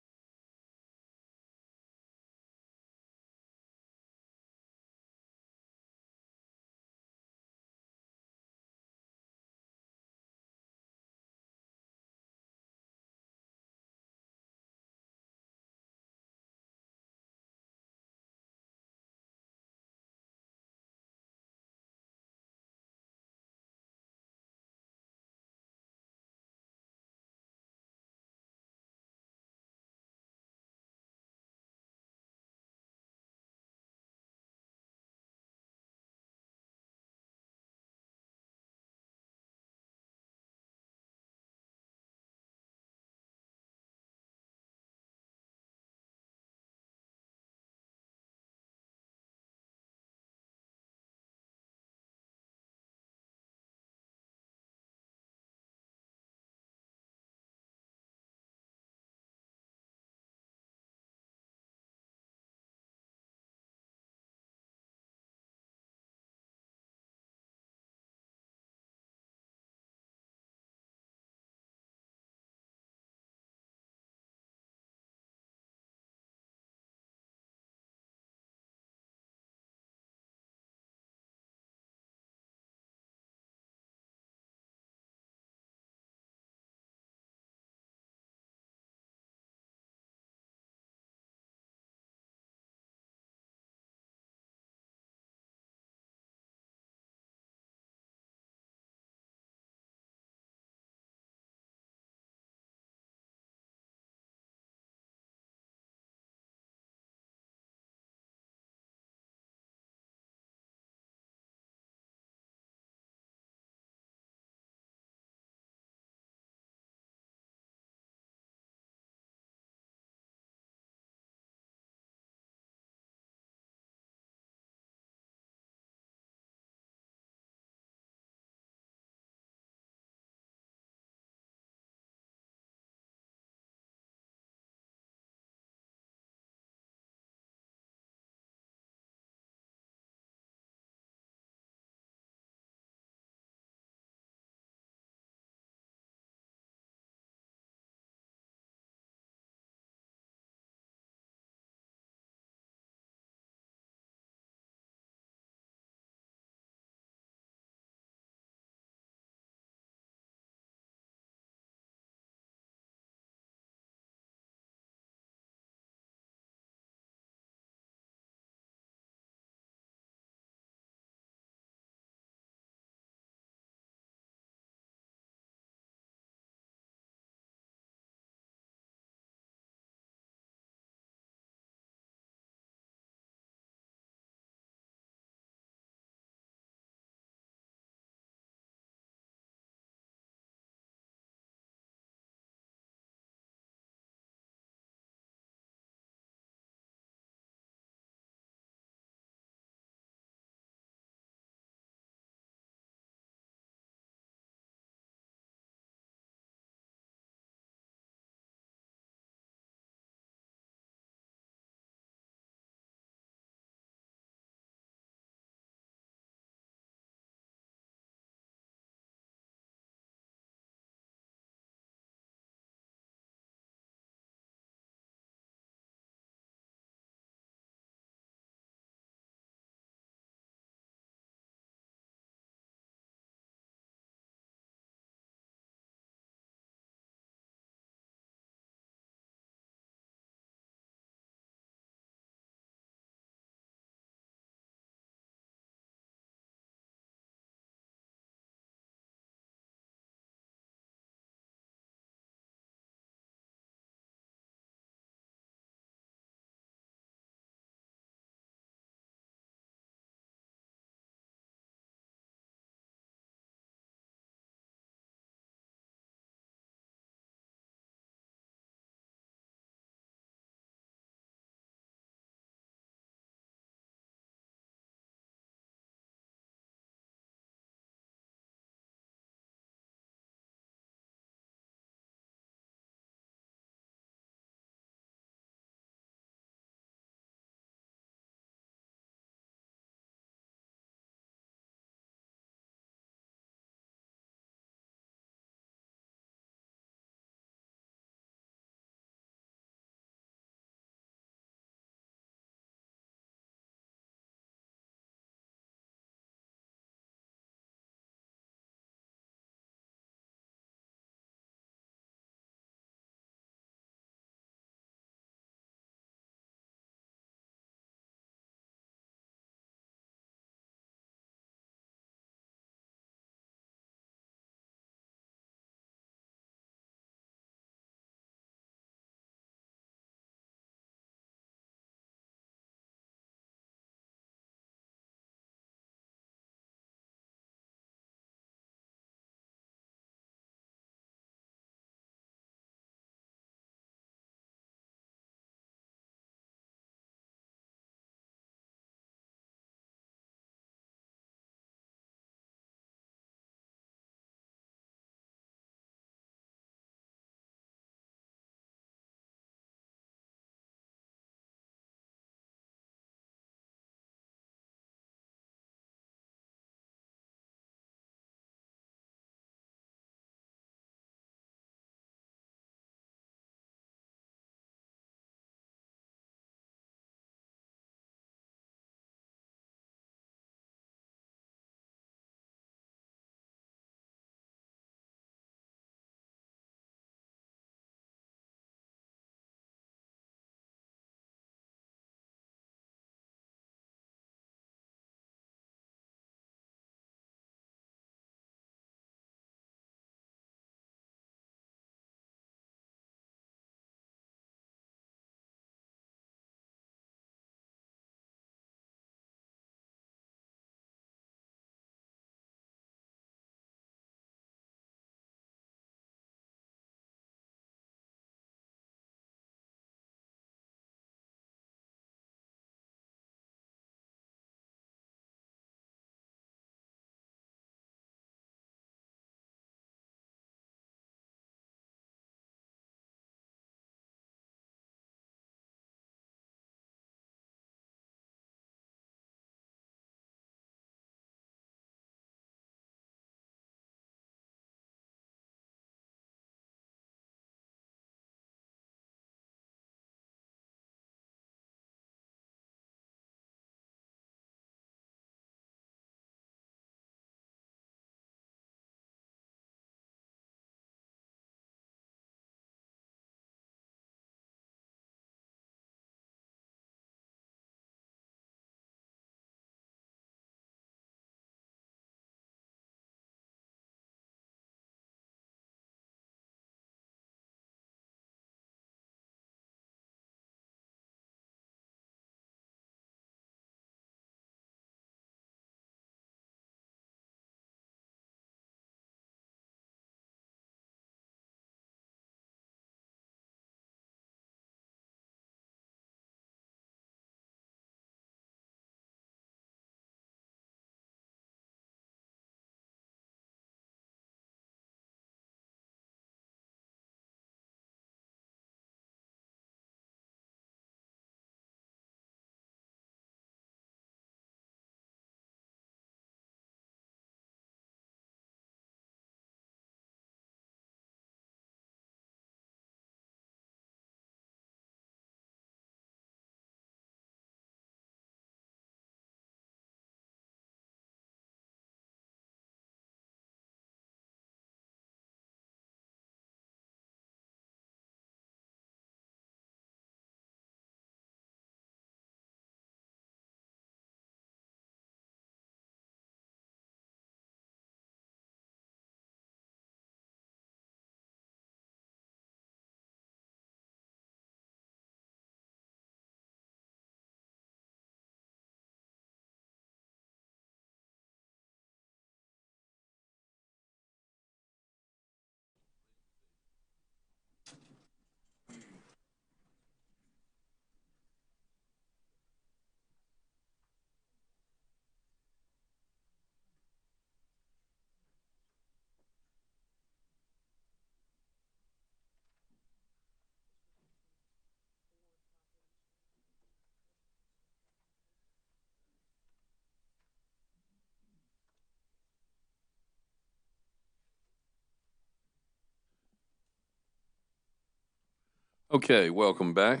A: Okay, welcome back.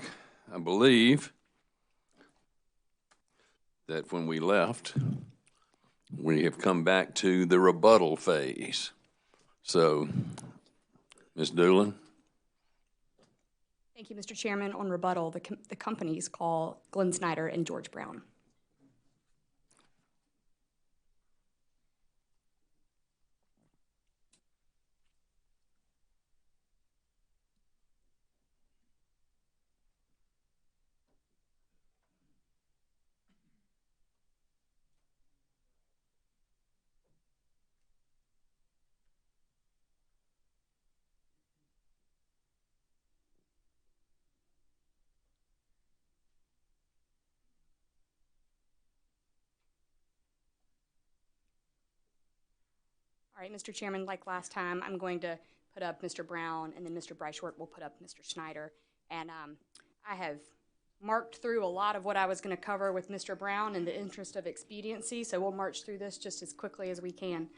A: I believe that when we left, we have come back to the rebuttal phase. So, Ms. Doolin?
G: Thank you, Mr. Chairman. On rebuttal, the companies call Glenn Snyder and George Brown. All right, Mr. Chairman, like last time, I'm going to put up Mr. Brown, and then Mr. Bryshort will put up Mr. Snyder. And I have marked through a lot of what I was going to cover with Mr. Brown in the interest of expediency, so we'll march through this just as quickly as we can.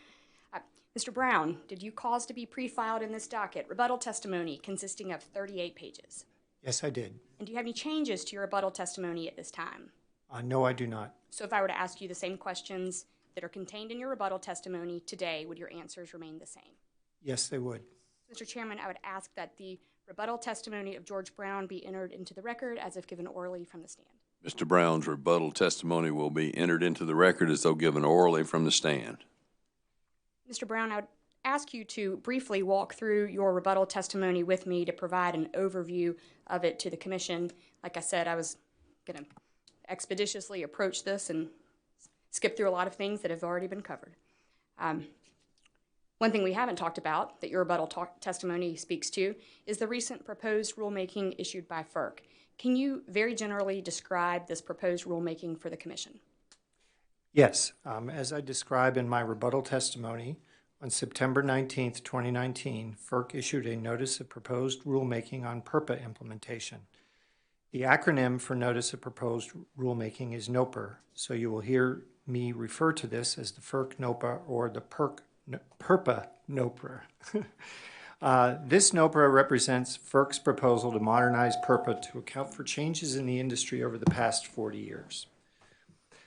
G: Mr. Brown, did you cause to be pre-filed in this docket rebuttal testimony consisting of 38 pages?
D: Yes, I did.
G: And do you have any changes to your rebuttal testimony at this time?
D: No, I do not.
G: So if I were to ask you the same questions that are contained in your rebuttal testimony today, would your answers remain the same?
D: Yes, they would.
G: Mr. Chairman, I would ask that the rebuttal testimony of George Brown be entered into the record as if given orally from the stand.
A: Mr. Brown's rebuttal testimony will be entered into the record as though given orally from the stand.
G: Mr. Brown, I would ask you to briefly walk through your rebuttal testimony with me to provide an overview of it to the Commission. Like I said, I was going to expeditiously approach this and skip through a lot of things that have already been covered. One thing we haven't talked about that your rebuttal testimony speaks to is the recent proposed rulemaking issued by FERC. Can you very generally describe this proposed rulemaking for the Commission?
D: Yes. As I describe in my rebuttal testimony, on September 19th, 2019, FERC issued a Notice of Proposed Rulemaking on PURPA implementation. The acronym for Notice of Proposed Rulemaking is NOPR, so you will hear me refer to this as the FERC NOPA or the PURPA NOPR. This NOPR represents FERC's proposal to modernize PURPA to account for changes in the industry over the past 40 years.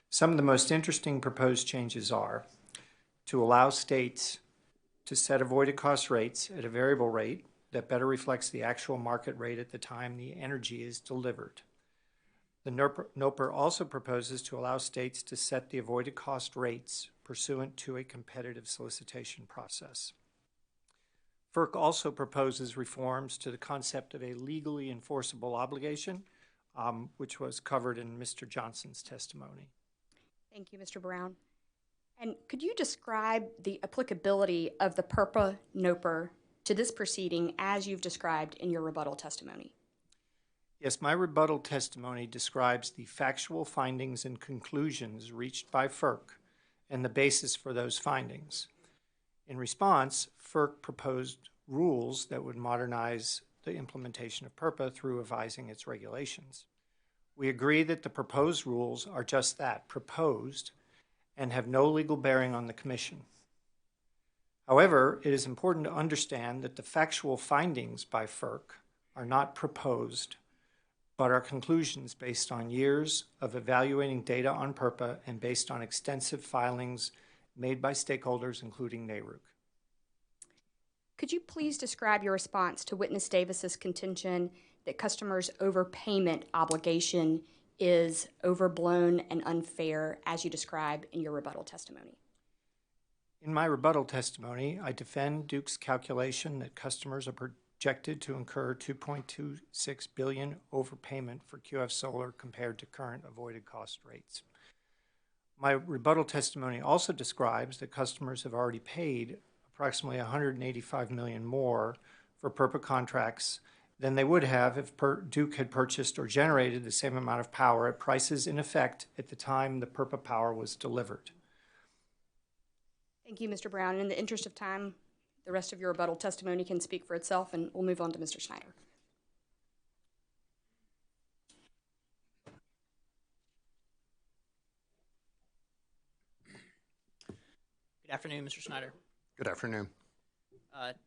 D: Some of the most interesting proposed changes are to allow states to set avoided cost rates at a variable rate that better reflects the actual market rate at the time the energy is delivered. The NOPR also proposes to allow states to set the avoided cost rates pursuant to a competitive solicitation process. FERC also proposes reforms to the concept of a legally enforceable obligation, which was covered in Mr. Johnson's testimony.
G: Thank you, Mr. Brown. And could you describe the applicability of the PURPA NOPR to this proceeding as you've described in your rebuttal testimony?
D: Yes, my rebuttal testimony describes the factual findings and conclusions reached by FERC and the basis for those findings. In response, FERC proposed rules that would modernize the implementation of PURPA through revising its regulations. We agree that the proposed rules are just that, proposed, and have no legal bearing on the Commission. However, it is important to understand that the factual findings by FERC are not proposed, but are conclusions based on years of evaluating data on PURPA and based on extensive filings made by stakeholders, including NARUC.
G: Could you please describe your response to Witness Davis's contention that customers' overpayment obligation is overblown and unfair as you describe in your rebuttal testimony?
D: In my rebuttal testimony, I defend Duke's calculation that customers are projected to incur $2.26 billion overpayment for QF Solar compared to current avoided cost rates. My rebuttal testimony also describes that customers have already paid approximately $185 million more for PURPA contracts than they would have if Duke had purchased or generated the same amount of power at prices in effect at the time the PURPA power was delivered.
G: Thank you, Mr. Brown. In the interest of time, the rest of your rebuttal testimony can speak for itself, and we'll move on to Mr. Snyder.
T: Good afternoon, Mr. Snyder.
N: Good afternoon.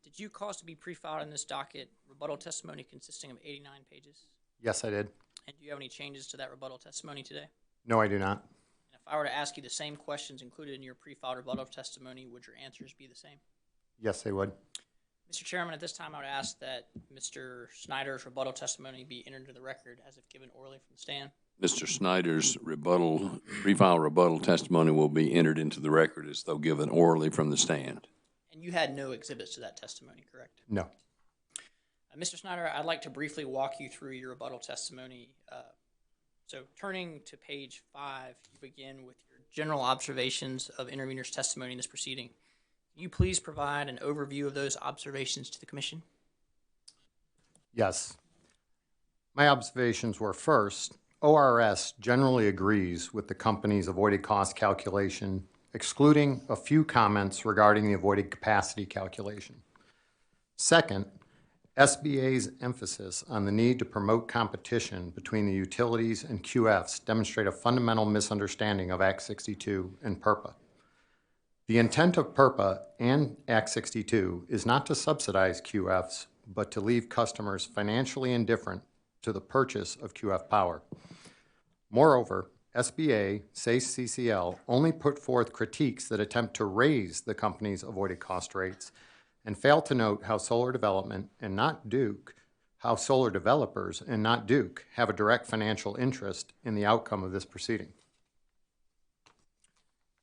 T: Did you cause to be pre-filed in this docket rebuttal testimony consisting of 89 pages?
D: Yes, I did.
T: And do you have any changes to that rebuttal testimony today?
D: No, I do not.
T: And if I were to ask you the same questions included in your pre-filed rebuttal testimony, would your answers be the same?
D: Yes, they would.
T: Mr. Chairman, at this time I would ask that Mr. Snyder's rebuttal testimony be entered into the record as if given orally from the stand.
A: Mr. Snyder's pre-file rebuttal testimony will be entered into the record as though given orally from the stand.
T: And you had no exhibits to that testimony, correct?
D: No.
T: Mr. Snyder, I'd like to briefly walk you through your rebuttal testimony. So turning to page 5, you begin with your general observations of intervener's testimony in this proceeding. Can you please provide an overview of those observations to the Commission?
D: Yes. My observations were, first, ORS generally agrees with the company's avoided cost calculation, excluding a few comments regarding the avoided capacity calculation. Second, SBA's emphasis on the need to promote competition between the utilities and QFs demonstrate a fundamental misunderstanding of Act 62 and PURPA. The intent of PURPA and Act 62 is not to subsidize QFs, but to leave customers financially indifferent to the purchase of QF power. Moreover, SBA, SACE CCL, only put forth critiques that attempt to raise the company's avoided cost rates and fail to note how solar development and not Duke, how solar developers and not Duke have a direct financial interest in the outcome of this proceeding.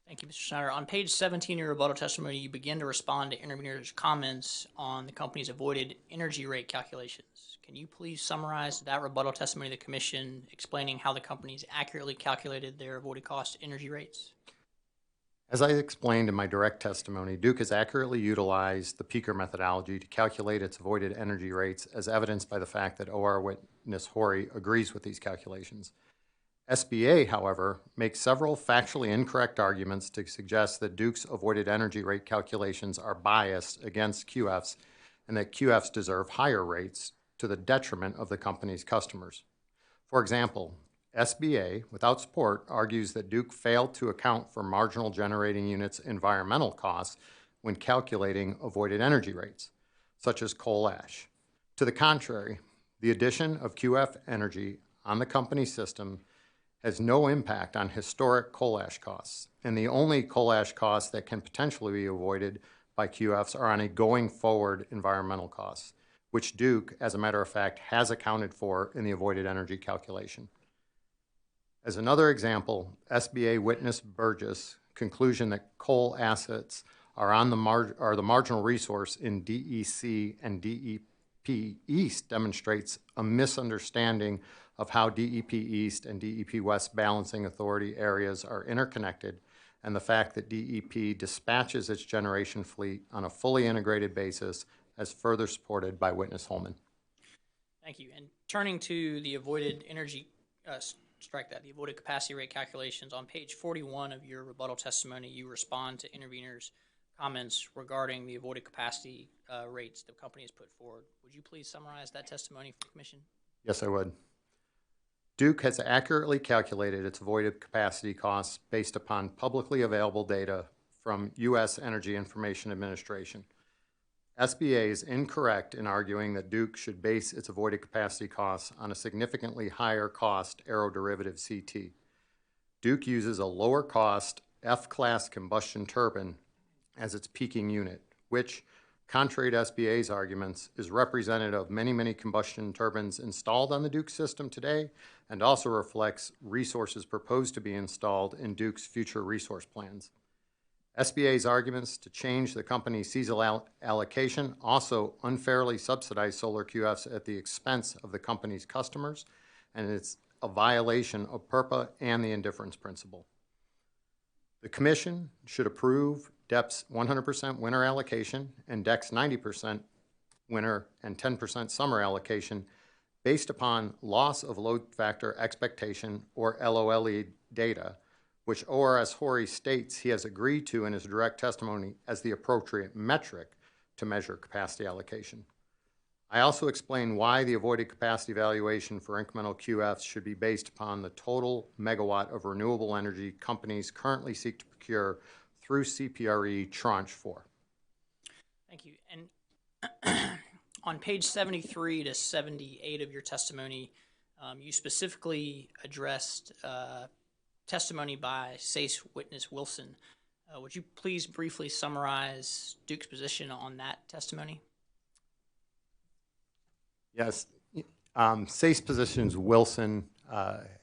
T: Thank you, Mr. Snyder. On page 17 of your rebuttal testimony, you begin to respond to intervener's comments on the company's avoided energy rate calculations. Can you please summarize that rebuttal testimony to the Commission explaining how the company's accurately calculated their avoided cost energy rates?
D: As I explained in my direct testimony, Duke has accurately utilized the Peaker methodology to calculate its avoided energy rates, as evidenced by the fact that OR witness Horry agrees with these calculations. SBA, however, makes several factually incorrect arguments to suggest that Duke's avoided energy rate calculations are biased against QFs and that QFs deserve higher rates to the detriment of the company's customers. For example, SBA, without support, argues that Duke failed to account for marginal generating units' environmental costs when calculating avoided energy rates, such as coal ash. To the contrary, the addition of QF energy on the company's system has no impact on historic coal ash costs, and the only coal ash costs that can potentially be avoided by QFs are on a going-forward environmental costs, which Duke, as a matter of fact, has accounted for in the avoided energy calculation. As another example, SBA witness Burgess' conclusion that coal assets are the marginal resource in DEC and DEP East demonstrates a misunderstanding of how DEP East and DEP West balancing authority areas are interconnected, and the fact that DEP dispatches its generation fleet on a fully integrated basis, as further supported by witness Holman.
T: Thank you. And turning to the avoided energy, the avoided capacity rate calculations, on page 41 of your rebuttal testimony, you respond to interveners' comments regarding the avoided capacity rates the company has put forward. Would you please summarize that testimony for the Commission?
D: Yes, I would. Duke has accurately calculated its avoided capacity costs based upon publicly available data from U.S. Energy Information Administration. SBA is incorrect in arguing that Duke should base its avoided capacity costs on a significantly higher cost aeroderivative CT. Duke uses a lower cost F-class combustion turbine as its peaking unit, which, contrary to SBA's arguments, is representative of many, many combustion turbines installed on the Duke system today and also reflects resources proposed to be installed in Duke's future resource plans. SBA's arguments to change the company's seasonal allocation also unfairly subsidize solar QFs at the expense of the company's customers, and it's a violation of PURPA and the indifference principle. The Commission should approve DEP's 100% winter allocation and DEC's 90% winter and 10% summer allocation based upon loss of load factor expectation, or LOLE data, which ORS Horry states he has agreed to in his direct testimony as the appropriate metric to measure capacity allocation. I also explain why the avoided capacity valuation for incremental QFs should be based upon the total megawatt of renewable energy companies currently seek to procure through CPRE Tranche 4.
T: Thank you. And on page 73 to 78 of your testimony, you specifically addressed testimony by SACE witness Wilson. Would you please briefly summarize Duke's position on that testimony?
J: Yes. SACE positions Wilson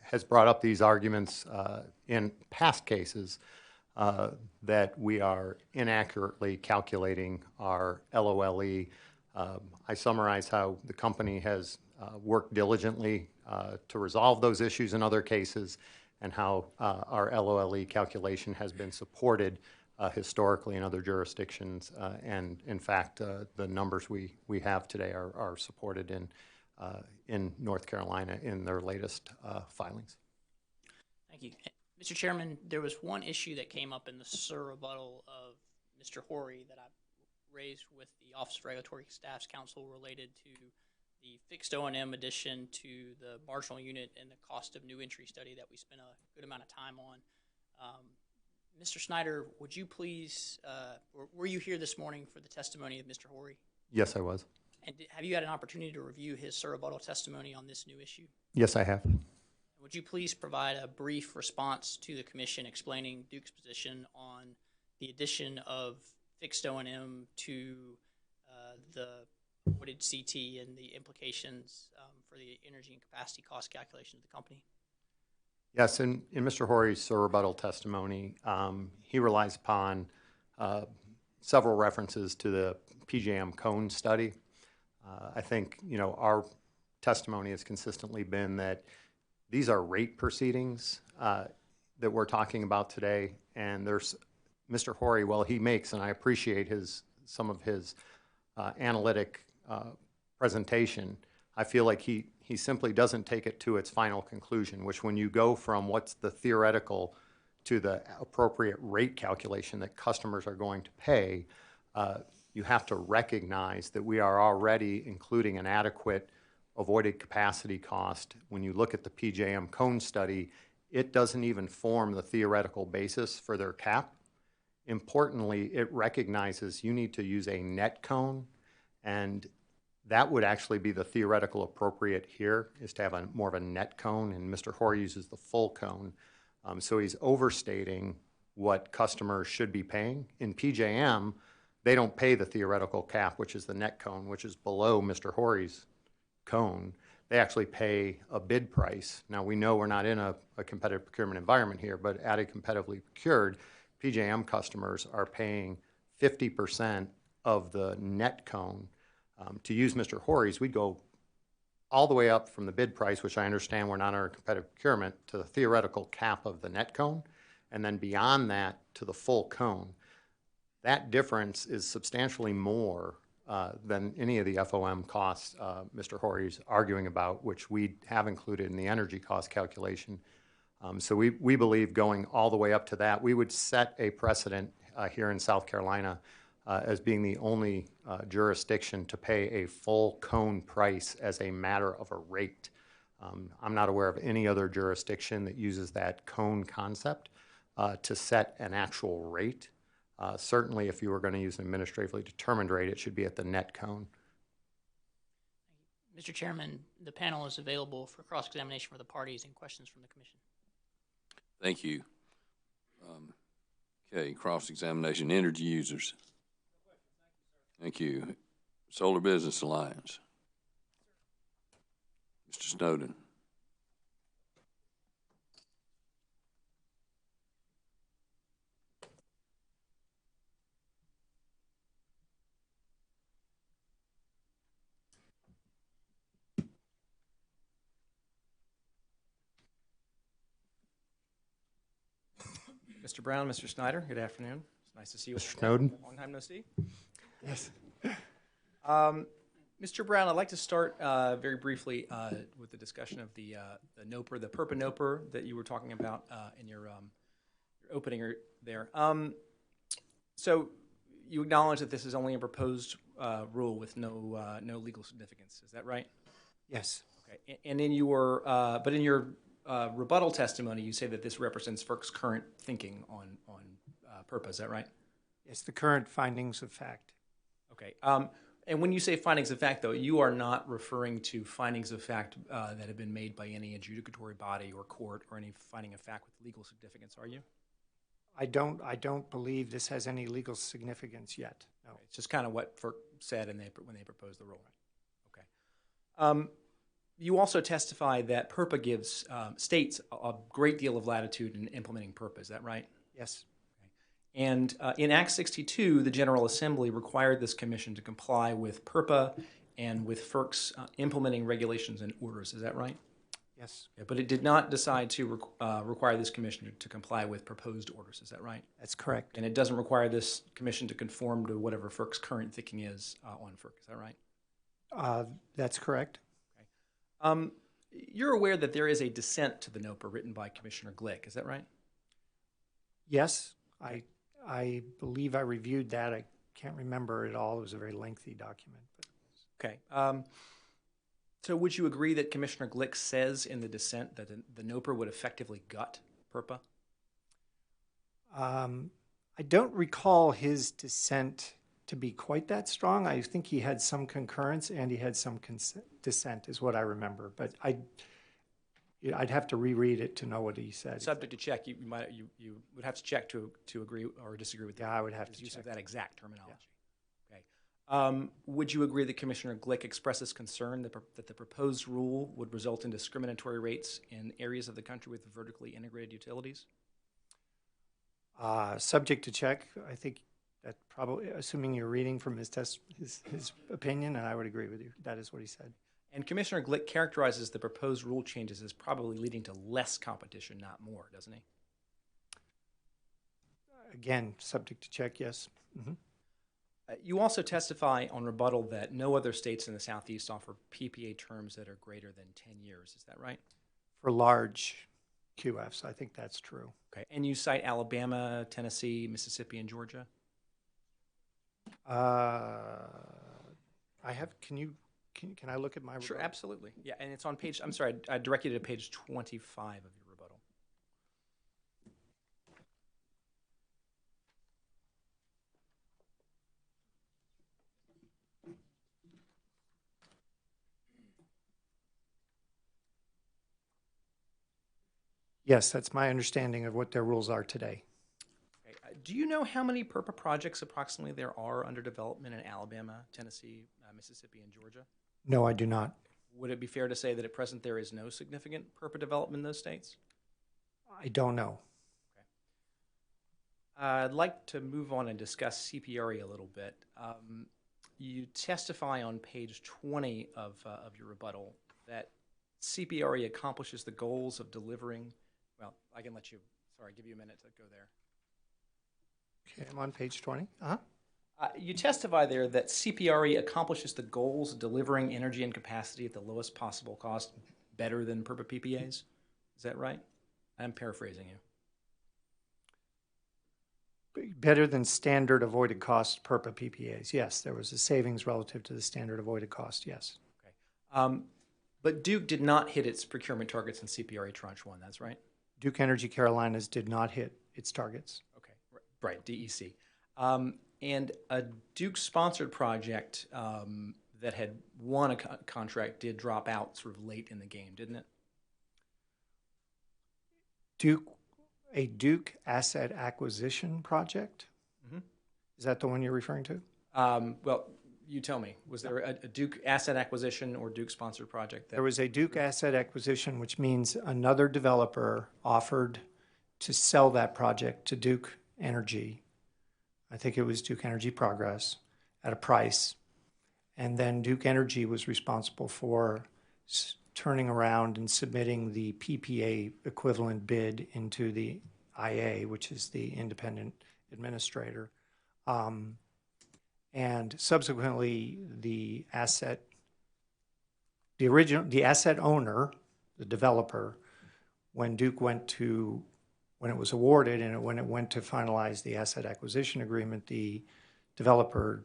J: has brought up these arguments in past cases that we are inaccurately calculating our LOLE. I summarize how the company has worked diligently to resolve those issues in other cases, and how our LOLE calculation has been supported historically in other jurisdictions. And in fact, the numbers we have today are supported in North Carolina in their latest filings.
T: Thank you. Mr. Chairman, there was one issue that came up in the rebuttal of Mr. Horry that I raised with the Office of Regulatory Staff's counsel related to the fixed O&M addition to the marginal unit and the cost of new entry study that we spent a good amount of time on. Mr. Snyder, would you please, were you here this morning for the testimony of Mr. Horry?
J: Yes, I was.
T: And have you had an opportunity to review his rebuttal testimony on this new issue?
J: Yes, I have.
T: Would you please provide a brief response to the Commission explaining Duke's position on the addition of fixed O&M to the avoided CT and the implications for the energy and capacity cost calculation of the company?
J: Yes, in Mr. Horry's rebuttal testimony, he relies upon several references to the PJM cone study. I think, our testimony has consistently been that these are rate proceedings that we're talking about today, and there's Mr. Horry, well, he makes, and I appreciate some of his analytic presentation, I feel like he simply doesn't take it to its final conclusion, which when you go from what's the theoretical to the appropriate rate calculation that customers are going to pay, you have to recognize that we are already including an adequate avoided capacity cost. When you look at the PJM cone study, it doesn't even form the theoretical basis for their cap. Importantly, it recognizes you need to use a net cone, and that would actually be the theoretical appropriate here, is to have more of a net cone, and Mr. Horry uses the full cone. So he's overstating what customers should be paying. In PJM, they don't pay the theoretical cap, which is the net cone, which is below Mr. Horry's cone. They actually pay a bid price. Now, we know we're not in a competitive procurement environment here, but at a competitively procured, PJM customers are paying 50% of the net cone. To use Mr. Horry's, we'd go all the way up from the bid price, which I understand we're not in a competitive procurement, to the theoretical cap of the net cone, and then beyond that to the full cone. That difference is substantially more than any of the FOM costs Mr. Horry's arguing about, which we have included in the energy cost calculation. So we believe going all the way up to that, we would set a precedent here in South Carolina as being the only jurisdiction to pay a full cone price as a matter of a rate. I'm not aware of any other jurisdiction that uses that cone concept to set an actual rate. Certainly, if you were going to use an administratively determined rate, it should be at the net cone.
T: Mr. Chairman, the panel is available for cross-examination for the parties and questions from the Commission.
A: Thank you. Okay, cross-examination, energy users. Thank you. Solar Business Alliance. Mr. Snowden.
R: Mr. Brown, Mr. Snyder, good afternoon. It's nice to see you.
J: Mr. Snowden.
R: Long time no see.
J: Yes.
R: Mr. Brown, I'd like to start very briefly with the discussion of the NOPR, the PERPA NOPR that you were talking about in your opening there. So you acknowledge that this is only a proposed rule with no legal significance. Is that right?
D: Yes.
R: Okay. And in your but in your rebuttal testimony, you say that this represents FERC's current thinking on PERPA. Is that right?
D: Yes, the current findings of fact.
R: Okay. And when you say findings of fact, though, you are not referring to findings of fact that have been made by any adjudicatory body or court or any finding of fact with legal significance, are you?
D: I don't believe this has any legal significance yet. No.
R: Okay. It's just kind of what FERC said when they proposed the rule. Okay. You also testify that PURPA gives states a great deal of latitude in implementing PURPA. Is that right?
D: Yes.
R: And in Act 62, the General Assembly required this commission to comply with PURPA and with FERC's implementing regulations and orders. Is that right?
D: Yes.
R: Okay, but it did not decide to require this commission to comply with proposed orders. Is that right?
D: That's correct.
R: And it doesn't require this commission to conform to whatever FERC's current thinking is on FERC. Is that right?
D: That's correct.
R: Okay. You're aware that there is a dissent to the NOPA written by Commissioner Glick. Is that right?
D: Yes. I believe I reviewed that. I can't remember it all. It was a very lengthy document.
R: Okay. So would you agree that Commissioner Glick says in the dissent that the NOPA would effectively gut PURPA?
D: I don't recall his dissent to be quite that strong. I think he had some concurrence and he had some dissent is what I remember. But I'd have to reread it to know what he said.
R: Subject to check, you would have to check to agree or disagree with
D: I would have to
R: use
D: check.
R: of that exact terminology. Yeah. Okay. Would you agree that Commissioner Glick expresses concern that the proposed rule would result in discriminatory rates in areas of the country with vertically integrated utilities?
D: Subject to check. I think that probably, assuming you're reading from his opinion, and I would agree with you. That is what he said.
R: And Commissioner Glick characterizes the proposed rule changes as probably leading to less competition, not more, doesn't he?
D: Again, subject to check, yes. Mm-hmm.
R: You also testify on rebuttal that no other states in the Southeast offer PPA terms that are greater than 10 years. Is that right?
D: For large QFs, I think that's true.
R: Okay. And you cite Alabama, Tennessee, Mississippi, and Georgia?
D: Can I look at my rebuttal?
R: Sure, absolutely. Yeah, and it's on page, I'm sorry, I direct you to page 25 of your rebuttal.
D: Yes, that's my understanding of what their rules are today.
R: Okay. Do you know how many PURPA projects approximately there are under development in Alabama, Tennessee, Mississippi, and Georgia?
D: No, I do not.
R: Would it be fair to say that at present there is no significant PURPA development in those states?
D: I don't know.
R: Okay. I'd like to move on and discuss CPRE a little bit. You testify on page 20 of your rebuttal that CPRE accomplishes the goals of delivering, well, I can let you, sorry, give you a minute to go there.
D: Okay, I'm on page 20.
R: You testify there that CPRE accomplishes the goals of delivering energy and capacity at the lowest possible cost better than PURPA PPAs. Is that right? I'm paraphrasing you.
D: Better than standard avoided cost PURPA PPAs. Yes, there was a savings relative to the standard avoided cost, yes.
R: Okay. But Duke did not hit its procurement targets in CPRE Tranche 1, that's right?
D: Duke Energy Carolinas did not hit its targets.
R: Okay, right, DEC. And a Duke-sponsored project that had won a contract did drop out sort of late in the game, didn't it?
D: A Duke asset acquisition project?
R: Mm-hmm.
D: Is that the one you're referring to?
R: Well, you tell me. Was there a Duke asset acquisition or Duke-sponsored project?
D: There was a Duke asset acquisition, which means another developer offered to sell that project to Duke Energy. I think it was Duke Energy Progress at a price. And then Duke Energy was responsible for turning around and submitting the PPA equivalent bid into the IA, which is the independent administrator. And subsequently, the asset owner, the developer, when it was awarded and when it went to finalize the asset acquisition agreement, the developer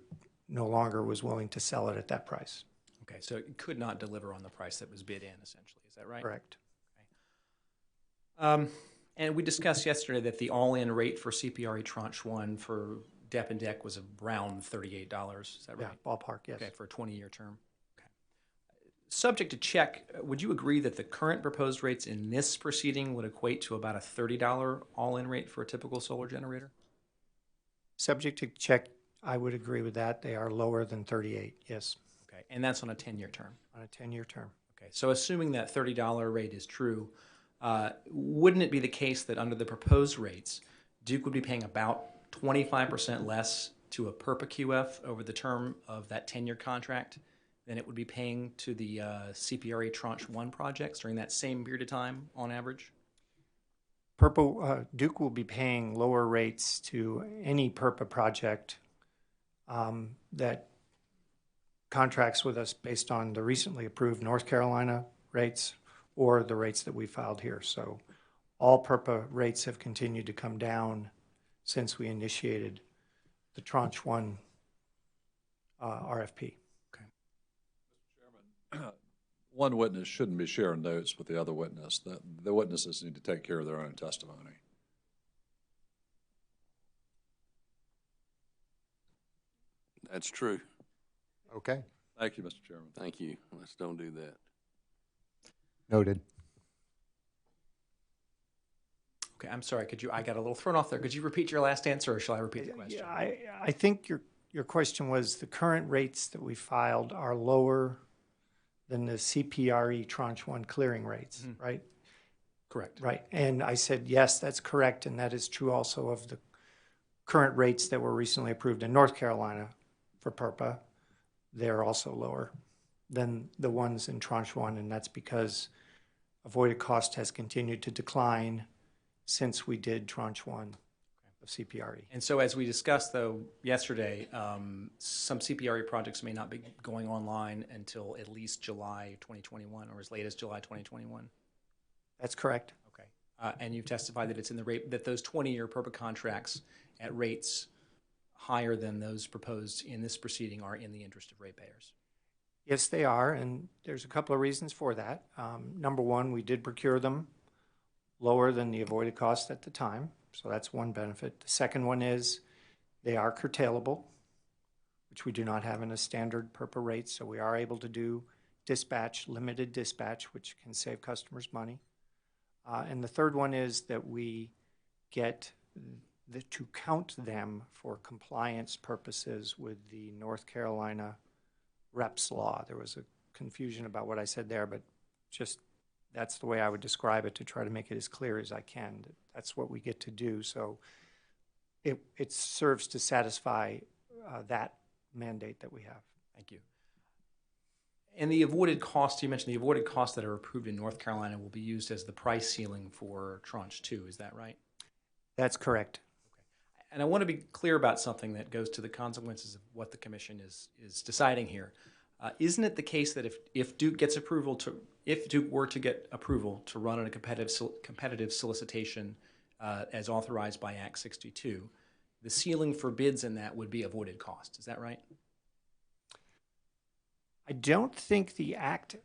D: no longer was willing to sell it at that price.
R: Okay, so it could not deliver on the price that was bid in, essentially. Is that right?
D: Correct.
R: Okay. And we discussed yesterday that the all-in rate for CPRE Tranche 1 for DEP and DEC was around $38. Is that right?
D: Yeah, ballpark, yes.
R: Okay, for a 20-year term. Okay. Subject to check, would you agree that the current proposed rates in this proceeding would equate to about a $30 all-in rate for a typical solar generator?
D: Subject to check, I would agree with that. They are lower than 38, yes.
R: Okay, and that's on a 10-year term?
D: On a 10-year term.
R: Okay, so assuming that $30 rate is true, wouldn't it be the case that under the proposed rates, Duke would be paying about 25% less to a PERPA QF over the term of that 10-year contract than it would be paying to the CPRE Tranche 1 projects during that same period of time on average?
D: Duke will be paying lower rates to any PERPA project that contracts with us based on the recently approved North Carolina rates or the rates that we filed here. So all PERPA rates have continued to come down since we initiated the Tranche 1 RFP.
R: Okay.
I: Mr. Chairman, one witness shouldn't be sharing notes with the other witness. The witnesses need to take care of their own testimony.
A: That's true.
J: Okay.
I: Thank you, Mr. Chairman.
A: Thank you. Let's don't do that.
J: Noted.
R: Okay, I'm sorry. I got a little thrown off there. Could you repeat your last answer, or shall I repeat the question?
D: Yeah, I think your question was the current rates that we filed are lower than the CPRE Tranche 1 clearing rates, right?
R: Correct.
D: Right. And I said, yes, that's correct. And that is true also of the current rates that were recently approved in North Carolina for PERPA. They're also lower than the ones in Tranche 1. And that's because avoided cost has continued to decline since we did Tranche 1 of CPRE.
R: And so as we discussed, though, yesterday, some CPRE projects may not be going online until at least July 2021 or as late as July 2021.
D: That's correct.
R: Okay. And you've testified that it's in the rate, that those 20-year PERPA contracts at rates higher than those proposed in this proceeding are in the interest of ratepayers.
D: Yes, they are. And there's a couple of reasons for that. Number one, we did procure them lower than the avoided cost at the time. So that's one benefit. The second one is they are curtailable, which we do not have in a standard PERPA rate. So we are able to do dispatch, limited dispatch, which can save customers money. And the third one is that we get to count them for compliance purposes with the North Carolina REPS law. There was a confusion about what I said there, but just that's the way I would describe it to try to make it as clear as I can. That's what we get to do. So it serves to satisfy that mandate that we have.
R: Thank you. And the avoided costs, you mentioned the avoided costs that are approved in North Carolina will be used as the price ceiling for Tranche 2. Is that right?
D: That's correct.
R: Okay. And I want to be clear about something that goes to the consequences of what the Commission is deciding here. Isn't it the case that if Duke gets approval to, if Duke were to get approval to run on a competitive solicitation as authorized by Act 62, the ceiling for bids in that would be avoided cost? Is that right?
D: I don't think the Act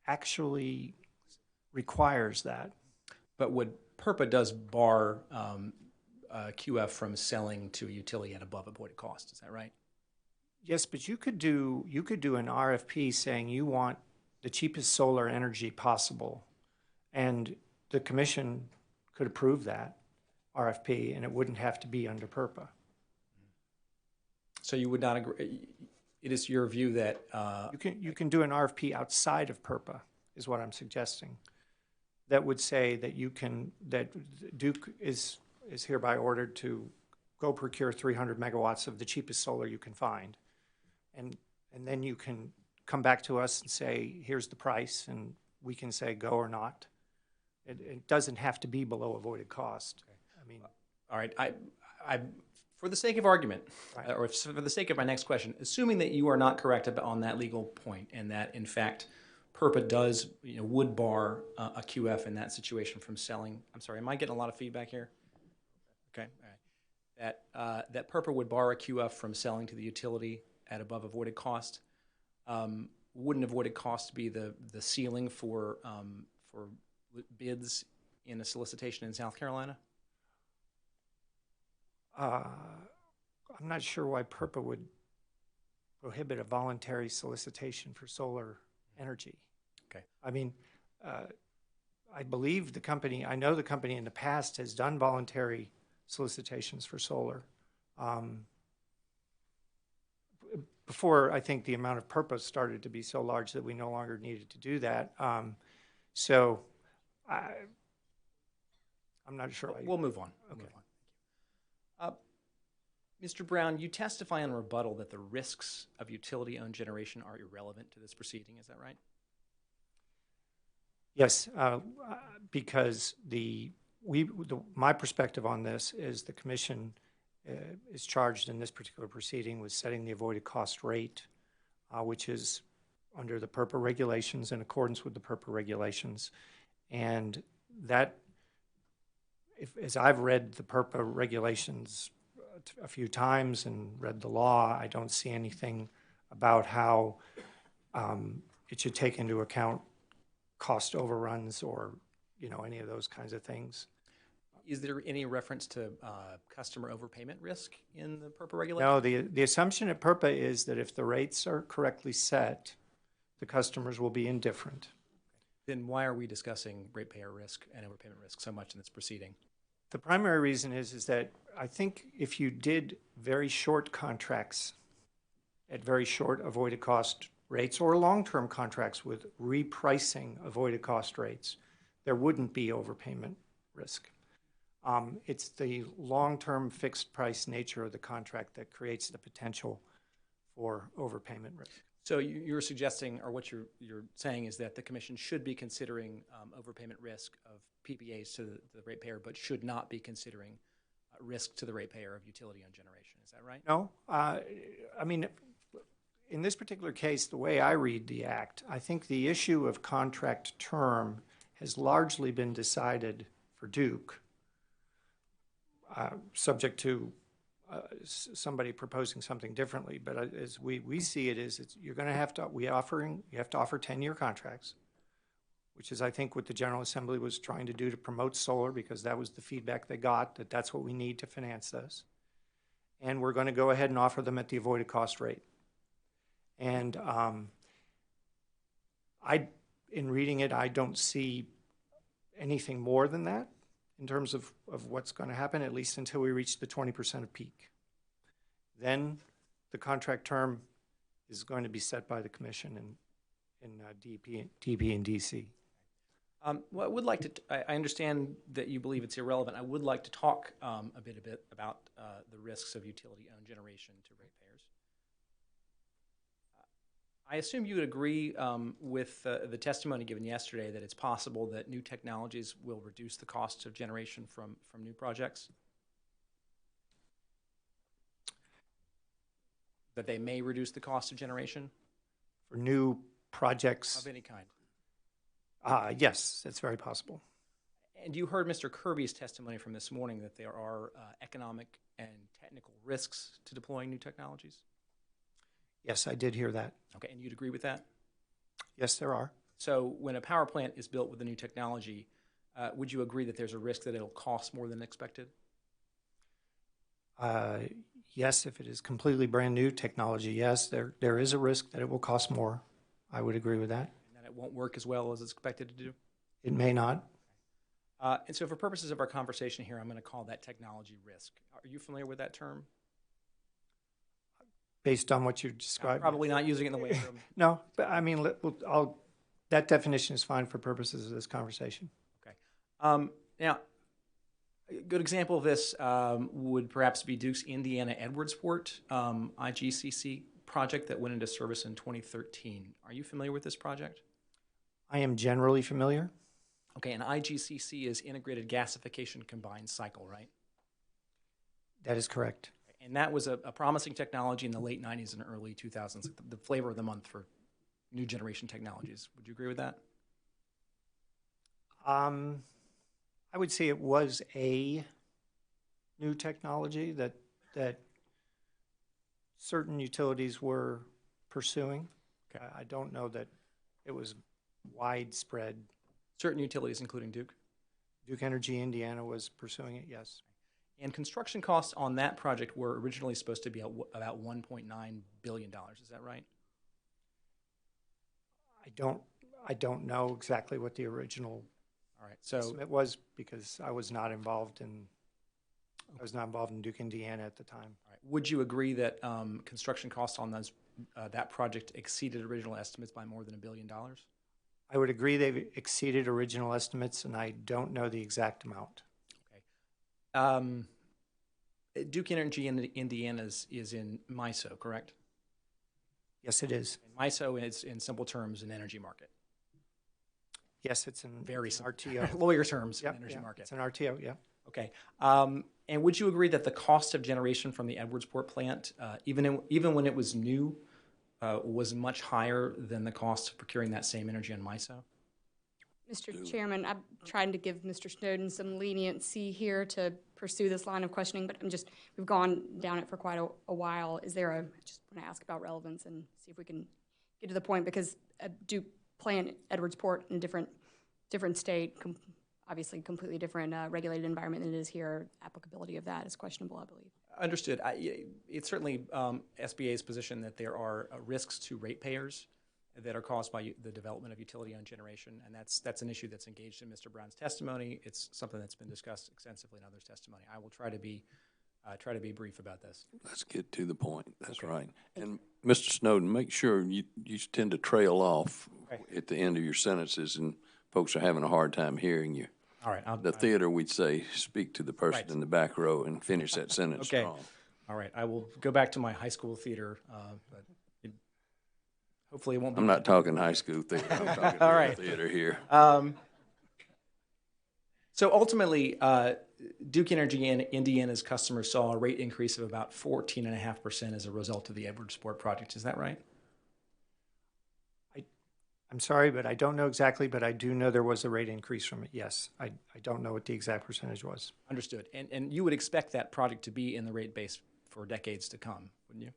D: actually requires that.
R: But PERPA does bar QF from selling to a utility at above avoided cost. Is that right?
D: Yes, but you could do an RFP saying you want the cheapest solar energy possible, and the Commission could approve that RFP, and it wouldn't have to be under PERPA.
R: So you would not agree? It is your view that
D: you can do an RFP outside of PERPA, is what I'm suggesting. That would say that that Duke is hereby ordered to go procure 300 megawatts of the cheapest solar you can find. And then you can come back to us and say, here's the price, and we can say go or not. It doesn't have to be below avoided cost.
R: Okay. I mean, all right. I for the sake of argument, right, or for the sake of my next question, assuming that you are not correct on that legal point, and that in fact PERPA does, would bar a QF in that situation from selling. I'm sorry, am I getting a lot of feedback here? Okay, all right. That PERPA would bar a QF from selling to the utility at above avoided cost. Wouldn't avoided cost be the ceiling for bids in a solicitation in South Carolina?
D: I'm not sure why PURPA would prohibit a voluntary solicitation for solar energy.
R: Okay.
D: I mean, I believe the company, I know the company in the past has done voluntary solicitations for solar. Before, I think the amount of PURPA started to be so large that we no longer needed to do that. So I'm not sure.
R: We'll move on. We'll move on. Mr. Brown, you testify on rebuttal that the risks of utility-owned generation are irrelevant to this proceeding. Is that right?
D: Yes, because my perspective on this is the commission is charged in this particular proceeding with setting the avoided cost rate, which is under the PURPA regulations, in accordance with the PURPA regulations. And that, as I've read the PURPA regulations a few times and read the law, I don't see anything about how it should take into account cost overruns or, any of those kinds of things.
R: Is there any reference to customer overpayment risk in the PURPA regulation?
D: No, the assumption at PURPA is that if the rates are correctly set, the customers will be indifferent.
R: Then why are we discussing ratepayer risk and overpayment risk so much in this proceeding?
D: The primary reason is that I think if you did very short contracts at very short avoided cost rates or long-term contracts with repricing avoided cost rates, there wouldn't be overpayment risk. It's the long-term fixed price nature of the contract that creates the potential for overpayment risk.
R: So you're suggesting, or what you're saying is that the commission should be considering overpayment risk of PPAs to the ratepayer, but should not be considering risk to the ratepayer of utility-owned generation. Is that right?
D: No. I mean, in this particular case, the way I read the Act, I think the issue of contract term has largely been decided for Duke, subject to somebody proposing something differently. But as we see it, you're going to have to you have to offer 10-year contracts, which is I think what the General Assembly was trying to do to promote solar, because that was the feedback they got, that that's what we need to finance this. And we're going to go ahead and offer them at the avoided cost rate. And in reading it, I don't see anything more than that in terms of what's going to happen, at least until we reach the 20% of peak. Then the contract term is going to be set by the commission in DP and DC.
R: Well, I would like to, I understand that you believe it's irrelevant. I would like to talk a bit about the risks of utility-owned generation to ratepayers. I assume you would agree with the testimony given yesterday that it's possible that new technologies will reduce the cost of generation from new projects? That they may reduce the cost of generation?
D: For new projects?
R: Of any kind?
D: Yes, that's very possible.
R: And you heard Mr. Kirby's testimony from this morning that there are economic and technical risks to deploying new technologies?
D: Yes, I did hear that.
R: Okay, and you'd agree with that?
D: Yes, there are.
R: So when a power plant is built with a new technology, would you agree that there's a risk that it'll cost more than expected?
D: Yes, if it is completely brand new technology, yes, there is a risk that it will cost more. I would agree with that.
R: And that it won't work as well as it's expected to do?
D: It may not.
R: And so for purposes of our conversation here, I'm going to call that technology risk. Are you familiar with that term?
D: Based on what you described?
R: Probably not using it in the weight room.
D: No, but I mean, that definition is fine for purposes of this conversation.
R: Okay. Now, a good example of this would perhaps be Duke's Indiana Edwardsport IGCC project that went into service in 2013. Are you familiar with this project?
D: I am generally familiar.
R: Okay, and IGCC is Integrated Gasification Combined Cycle, right?
D: That is correct.
R: And that was a promising technology in the late 90s and early 2000s, the flavor of the month for new generation technologies. Would you agree with that?
D: I would say it was a new technology that certain utilities were pursuing. Okay. I don't know that it was widespread.
R: Certain utilities, including Duke?
D: Duke Energy Indiana was pursuing it, yes.
R: And construction costs on that project were originally supposed to be about $1.9 billion. Is that right?
D: I don't know exactly what the original estimate was because I was not involved in Duke, Indiana at the time.
R: All right. Would you agree that construction costs on that project exceeded original estimates by more than $1 billion?
D: I would agree they've exceeded original estimates, and I don't know the exact amount.
R: Okay. Duke Energy in Indiana is in MISO, correct?
D: Yes, it is.
R: And MISO is, in simple terms, an energy market.
D: Yes, it's in
R: Very
D: RTO.
R: lawyer terms,
D: Yep,
R: an energy
D: yeah,
R: market.
D: It's an RTO, yeah.
R: Okay. And would you agree that the cost of generation from the Edwardsport plant, even when it was new, was much higher than the cost of procuring that same energy on MISO?
G: Mr. Chairman, I'm trying to give Mr. Snowden some leniency here to pursue this line of questioning, but we've gone down it for quite a while. I just want to ask about relevance and see if we can get to the point, because Duke plant Edwardsport in a different state, obviously completely different regulated environment than it is here. Applicability of that is questionable, I believe.
R: Understood. It's certainly SBA's position that there are risks to ratepayers that are caused by the development of utility-owned generation, and that's an issue that's engaged in Mr. Brown's testimony. It's something that's been discussed extensively in others' testimony. I will try to be brief about this.
A: Let's get to the point. That's right. And Mr. Snowden, make sure you tend to trail off at the end of your sentences, and folks are having a hard time hearing you.
R: All right.
A: The theater, we'd say, speak to the person in the back row and finish that sentence strong.
R: All right. I will go back to my high school theater, but hopefully it won't be.
A: I'm not talking high school theater. I'm talking
R: All right.
A: theater here.
R: So ultimately, Duke Energy in Indiana's customers saw a rate increase of about 14.5% as a result of the Edwardsport project. Is that right?
D: I'm sorry, but I don't know exactly, but I do know there was a rate increase from it, yes. I don't know what the exact percentage was.
R: Understood. And you would expect that project to be in the rate base for decades to come, wouldn't you?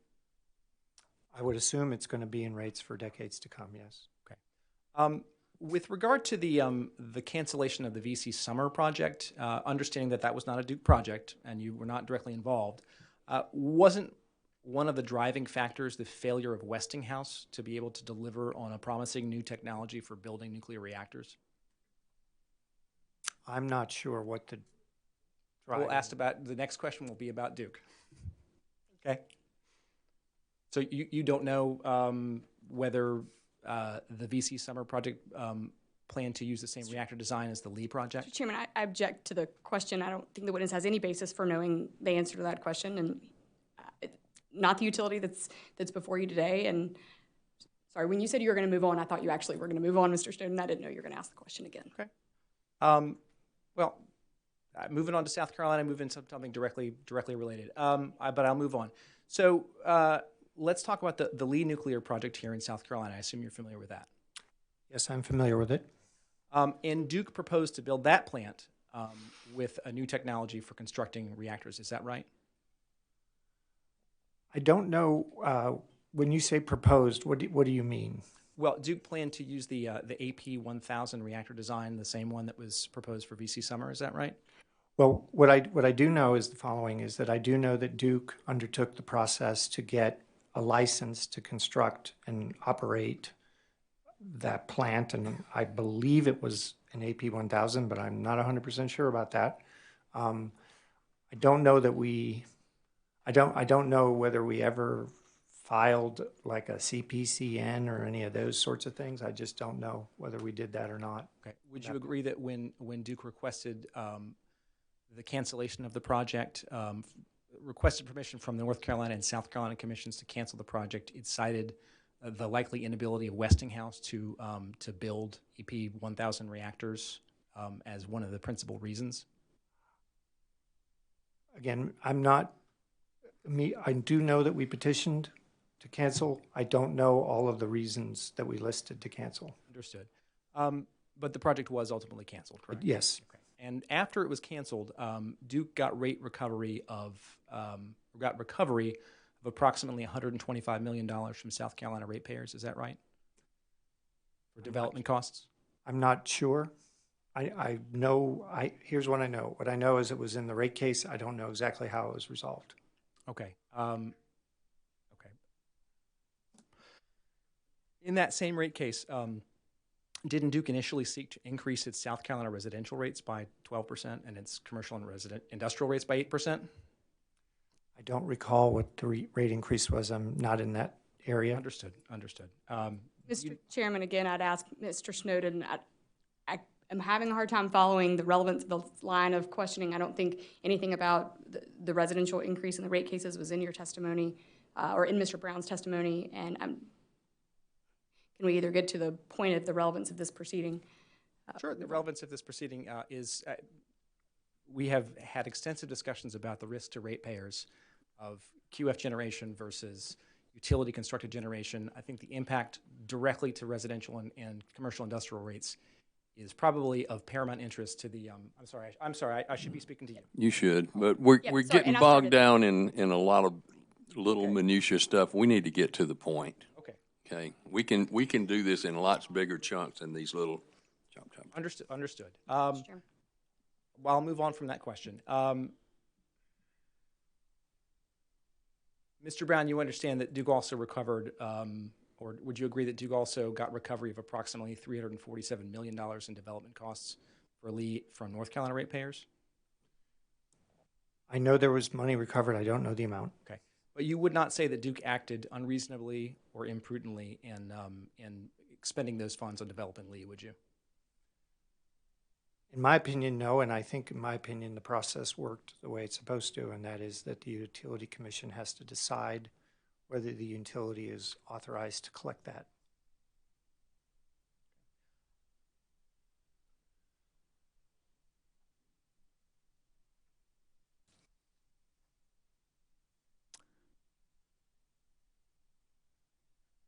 D: I would assume it's going to be in rates for decades to come, yes.
R: Okay. With regard to the cancellation of the VC Summer project, understanding that was not a Duke project and you were not directly involved, wasn't one of the driving factors the failure of Westinghouse to be able to deliver on a promising new technology for building nuclear reactors?
D: I'm not sure what the
R: the next question will be about Duke. Okay. So you don't know whether the VC Summer project plan to use the same reactor design as the Lee project?
G: Mr. Chairman, I object to the question. I don't think the witness has any basis for knowing the answer to that question, and not the utility that's before you today. And sorry, when you said you were going to move on, I thought you actually were going to move on, Mr. Snowden. I didn't know you were going to ask the question again.
R: Okay. Well, moving on to South Carolina, moving to something directly related. But I'll move on. So let's talk about the Lee nuclear project here in South Carolina. I assume you're familiar with that.
D: Yes, I'm familiar with it.
R: And Duke proposed to build that plant with a new technology for constructing reactors. Is that right?
D: I don't know. When you say proposed, what do you mean?
R: Well, Duke planned to use the AP 1000 reactor design, the same one that was proposed for VC Summer. Is that right?
D: Well, what I do know is the following: is that I do know that Duke undertook the process to get a license to construct and operate that plant, and I believe it was an AP 1000, but I'm not 100% sure about that. I don't know that I don't know whether we ever filed like a CPCN or any of those sorts of things. I just don't know whether we did that or not.
R: Okay. Would you agree that when Duke requested the cancellation of the project, requested permission from the North Carolina and South Carolina commissions to cancel the project, it cited the likely inability of Westinghouse to build EP 1000 reactors as one of the principal reasons?
D: Again, I do know that we petitioned to cancel. I don't know all of the reasons that we listed to cancel.
R: Understood. But the project was ultimately canceled, correct?
D: Yes.
R: Okay. And after it was canceled, Duke got recovery of approximately $125 million from South Carolina ratepayers. Is that right? For development costs?
D: I'm not sure. I know, here's what I know. What I know is it was in the rate case. I don't know exactly how it was resolved.
R: Okay. Okay. In that same rate case, didn't Duke initially seek to increase its South Carolina residential rates by 12% and its commercial and industrial rates by 8%?
D: I don't recall what the rate increase was. I'm not in that area.
R: Understood. Understood.
G: Mr. Chairman, again, I'd ask Mr. Snowden, I am having a hard time following the relevance of the line of questioning. I don't think anything about the residential increase in the rate cases was in your testimony or in Mr. Brown's testimony, and can we either get to the point of the relevance of this proceeding?
R: Sure. The relevance of this proceeding is we have had extensive discussions about the risk to ratepayers of QF generation versus utility constructed generation. I think the impact directly to residential and commercial industrial rates is probably of paramount interest to the, I'm sorry, I should be speaking to you.
A: You should, but we're getting bogged down in a lot of little minutia stuff. We need to get to the point.
R: Okay.
A: Okay. We can do this in lots bigger chunks than these little chomp.
R: Understood. Well, I'll move on from that question. Mr. Brown, you understand that Duke also recovered, or would you agree that Duke also got recovery of approximately $347 million in development costs for Lee from North Carolina ratepayers?
D: I know there was money recovered. I don't know the amount.
R: Okay. But you would not say that Duke acted unreasonably or imprudently in expending those funds on developing Lee, would you?
D: In my opinion, no, and I think in my opinion the process worked the way it's supposed to, and that is that the Utility Commission has to decide whether the utility is authorized to collect that.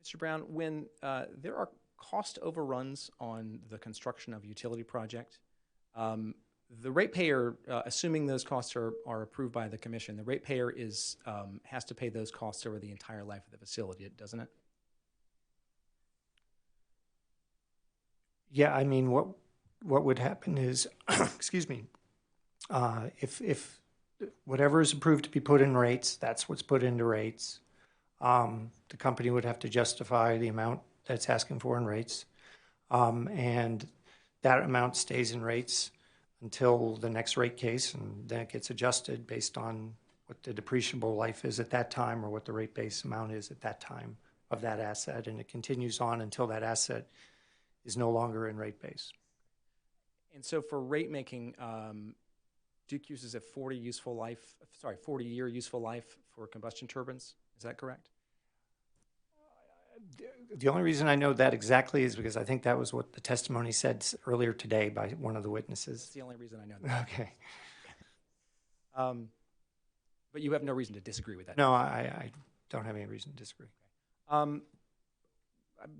R: Mr. Brown, when there are cost overruns on the construction of a utility project, the ratepayer, assuming those costs are approved by the commission, the ratepayer has to pay those costs over the entire life of the facility, doesn't it?
D: Yeah, I mean, what would happen is, excuse me, if whatever is approved to be put in rates, that's what's put into rates. The company would have to justify the amount that's asking for in rates, and that amount stays in rates until the next rate case, and then it gets adjusted based on what the depreciable life is at that time or what the rate base amount is at that time of that asset, and it continues on until that asset is no longer in rate base.
R: And so for rate making, Duke uses a 40-year useful life for combustion turbines. Is that correct?
D: The only reason I know that exactly is because I think that was what the testimony said earlier today by one of the witnesses.
R: That's the only reason I know that.
D: Okay.
R: But you have no reason to disagree with that?
D: No, I don't have any reason to disagree.
R: I'm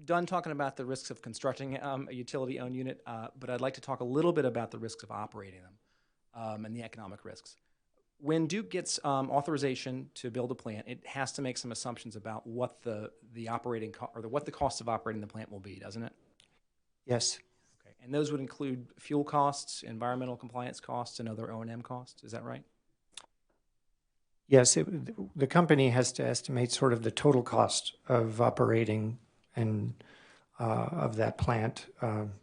R: done talking about the risks of constructing a utility-owned unit, but I'd like to talk a little bit about the risks of operating them and the economic risks. When Duke gets authorization to build a plant, it has to make some assumptions about what the operating what the cost of operating the plant will be, doesn't it?
D: Yes.
R: Okay, and those would include fuel costs, environmental compliance costs, and other O&M costs. Is that right?
D: Yes, the company has to estimate sort of the total cost of operating and of that plant and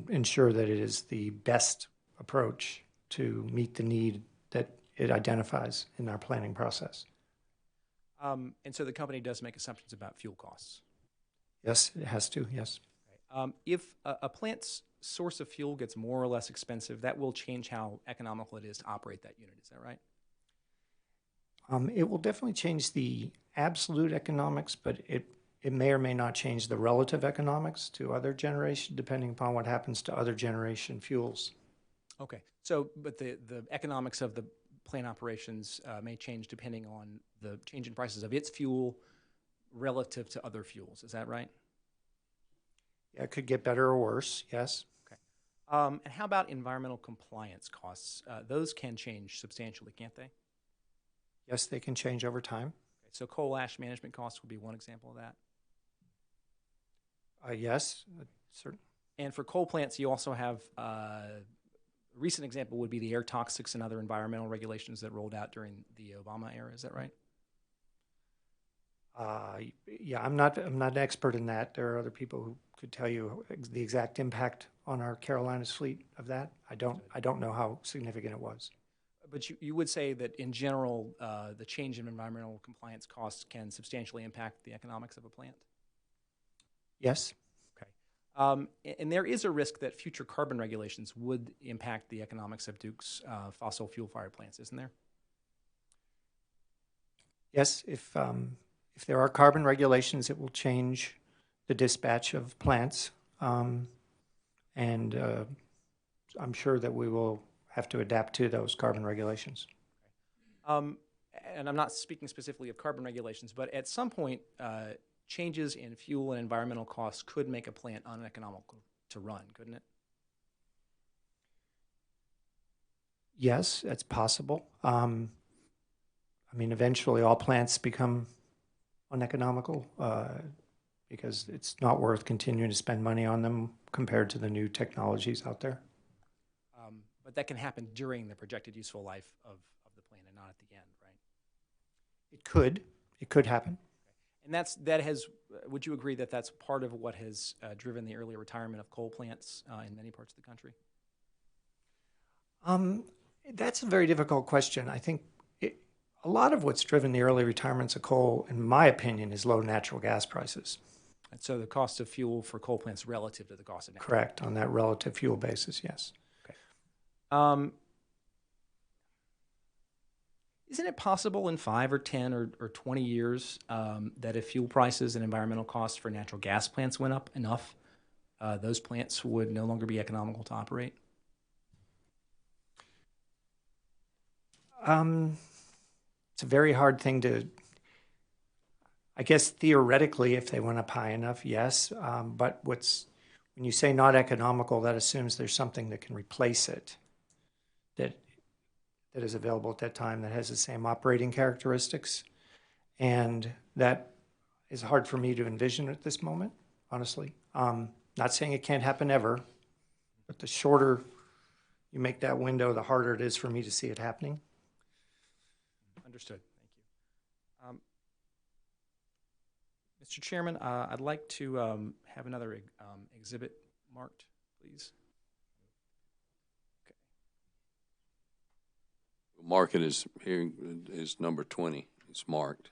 D: ensure that it is the best approach to meet the need that it identifies in our planning process.
R: And so the company does make assumptions about fuel costs?
D: Yes, it has to, yes.
R: Okay. If a plant's source of fuel gets more or less expensive, that will change how economical it is to operate that unit. Is that right?
D: It will definitely change the absolute economics, but it may or may not change the relative economics to other generation, depending upon what happens to other generation fuels.
R: Okay, so but the economics of the plant operations may change depending on the change in prices of its fuel relative to other fuels. Is that right?
D: Yeah, it could get better or worse, yes.
R: Okay. And how about environmental compliance costs? Those can change substantially, can't they?
D: Yes, they can change over time.
R: Okay, so coal ash management costs would be one example of that?
D: Yes, certainly.
R: And for coal plants, you also have a recent example would be the air toxics and other environmental regulations that rolled out during the Obama era. Is that right?
D: Yeah, I'm not an expert in that. There are other people who could tell you the exact impact on our Carolinas fleet of that. I don't know how significant it was.
R: But you would say that in general, the change in environmental compliance costs can substantially impact the economics of a plant?
D: Yes.
R: And there is a risk that future carbon regulations would impact the economics of Duke's fossil fuel-fired plants, isn't there?
D: Yes, if there are carbon regulations, it will change the dispatch of plants, and I'm sure that we will have to adapt to those carbon regulations.
R: And I'm not speaking specifically of carbon regulations, but at some point, changes in fuel and environmental costs could make a plant uneconomical to run, couldn't it?
D: Yes, it's possible. I mean, eventually all plants become uneconomical because it's not worth continuing to spend money on them compared to the new technologies out there.
R: But that can happen during the projected useful life of the plant and not at the end, right?
D: It could. It could happen.
R: And would you agree that that's part of what has driven the early retirement of coal plants in many parts of the country?
D: That's a very difficult question. I think a lot of what's driven the early retirements of coal, in my opinion, is low natural gas prices.
R: And so the cost of fuel for coal plants relative to the cost of natural
D: Correct,
R: gas.
D: on that relative fuel basis, yes.
R: Isn't it possible in 5 or 10 or 20 years that if fuel prices and environmental costs for natural gas plants went up enough, those plants would no longer be economical to operate?
D: It's a very hard thing to, I guess theoretically, if they went up high enough, yes. But when you say not economical, that assumes there's something that can replace it that is available at that time that has the same operating characteristics. And that is hard for me to envision at this moment, honestly. Not saying it can't happen ever, but the shorter you make that window, the harder it is for me to see it happening.
R: Understood. Thank you. Mr. Chairman, I'd like to have another exhibit marked, please.
A: Mark it as here is number 20. It's marked.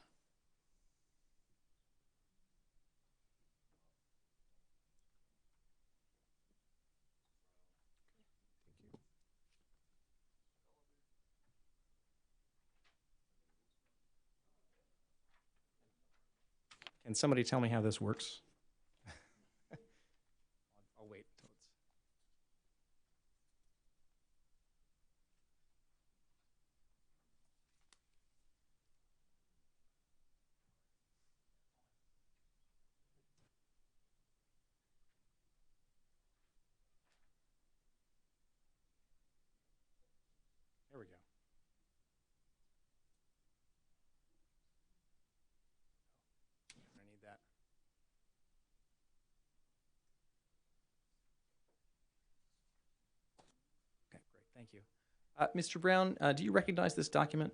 R: Can somebody tell me how this works? I'll wait until it's... There we go. I need that. Okay, great. Thank you. Mr. Brown, do you recognize this document?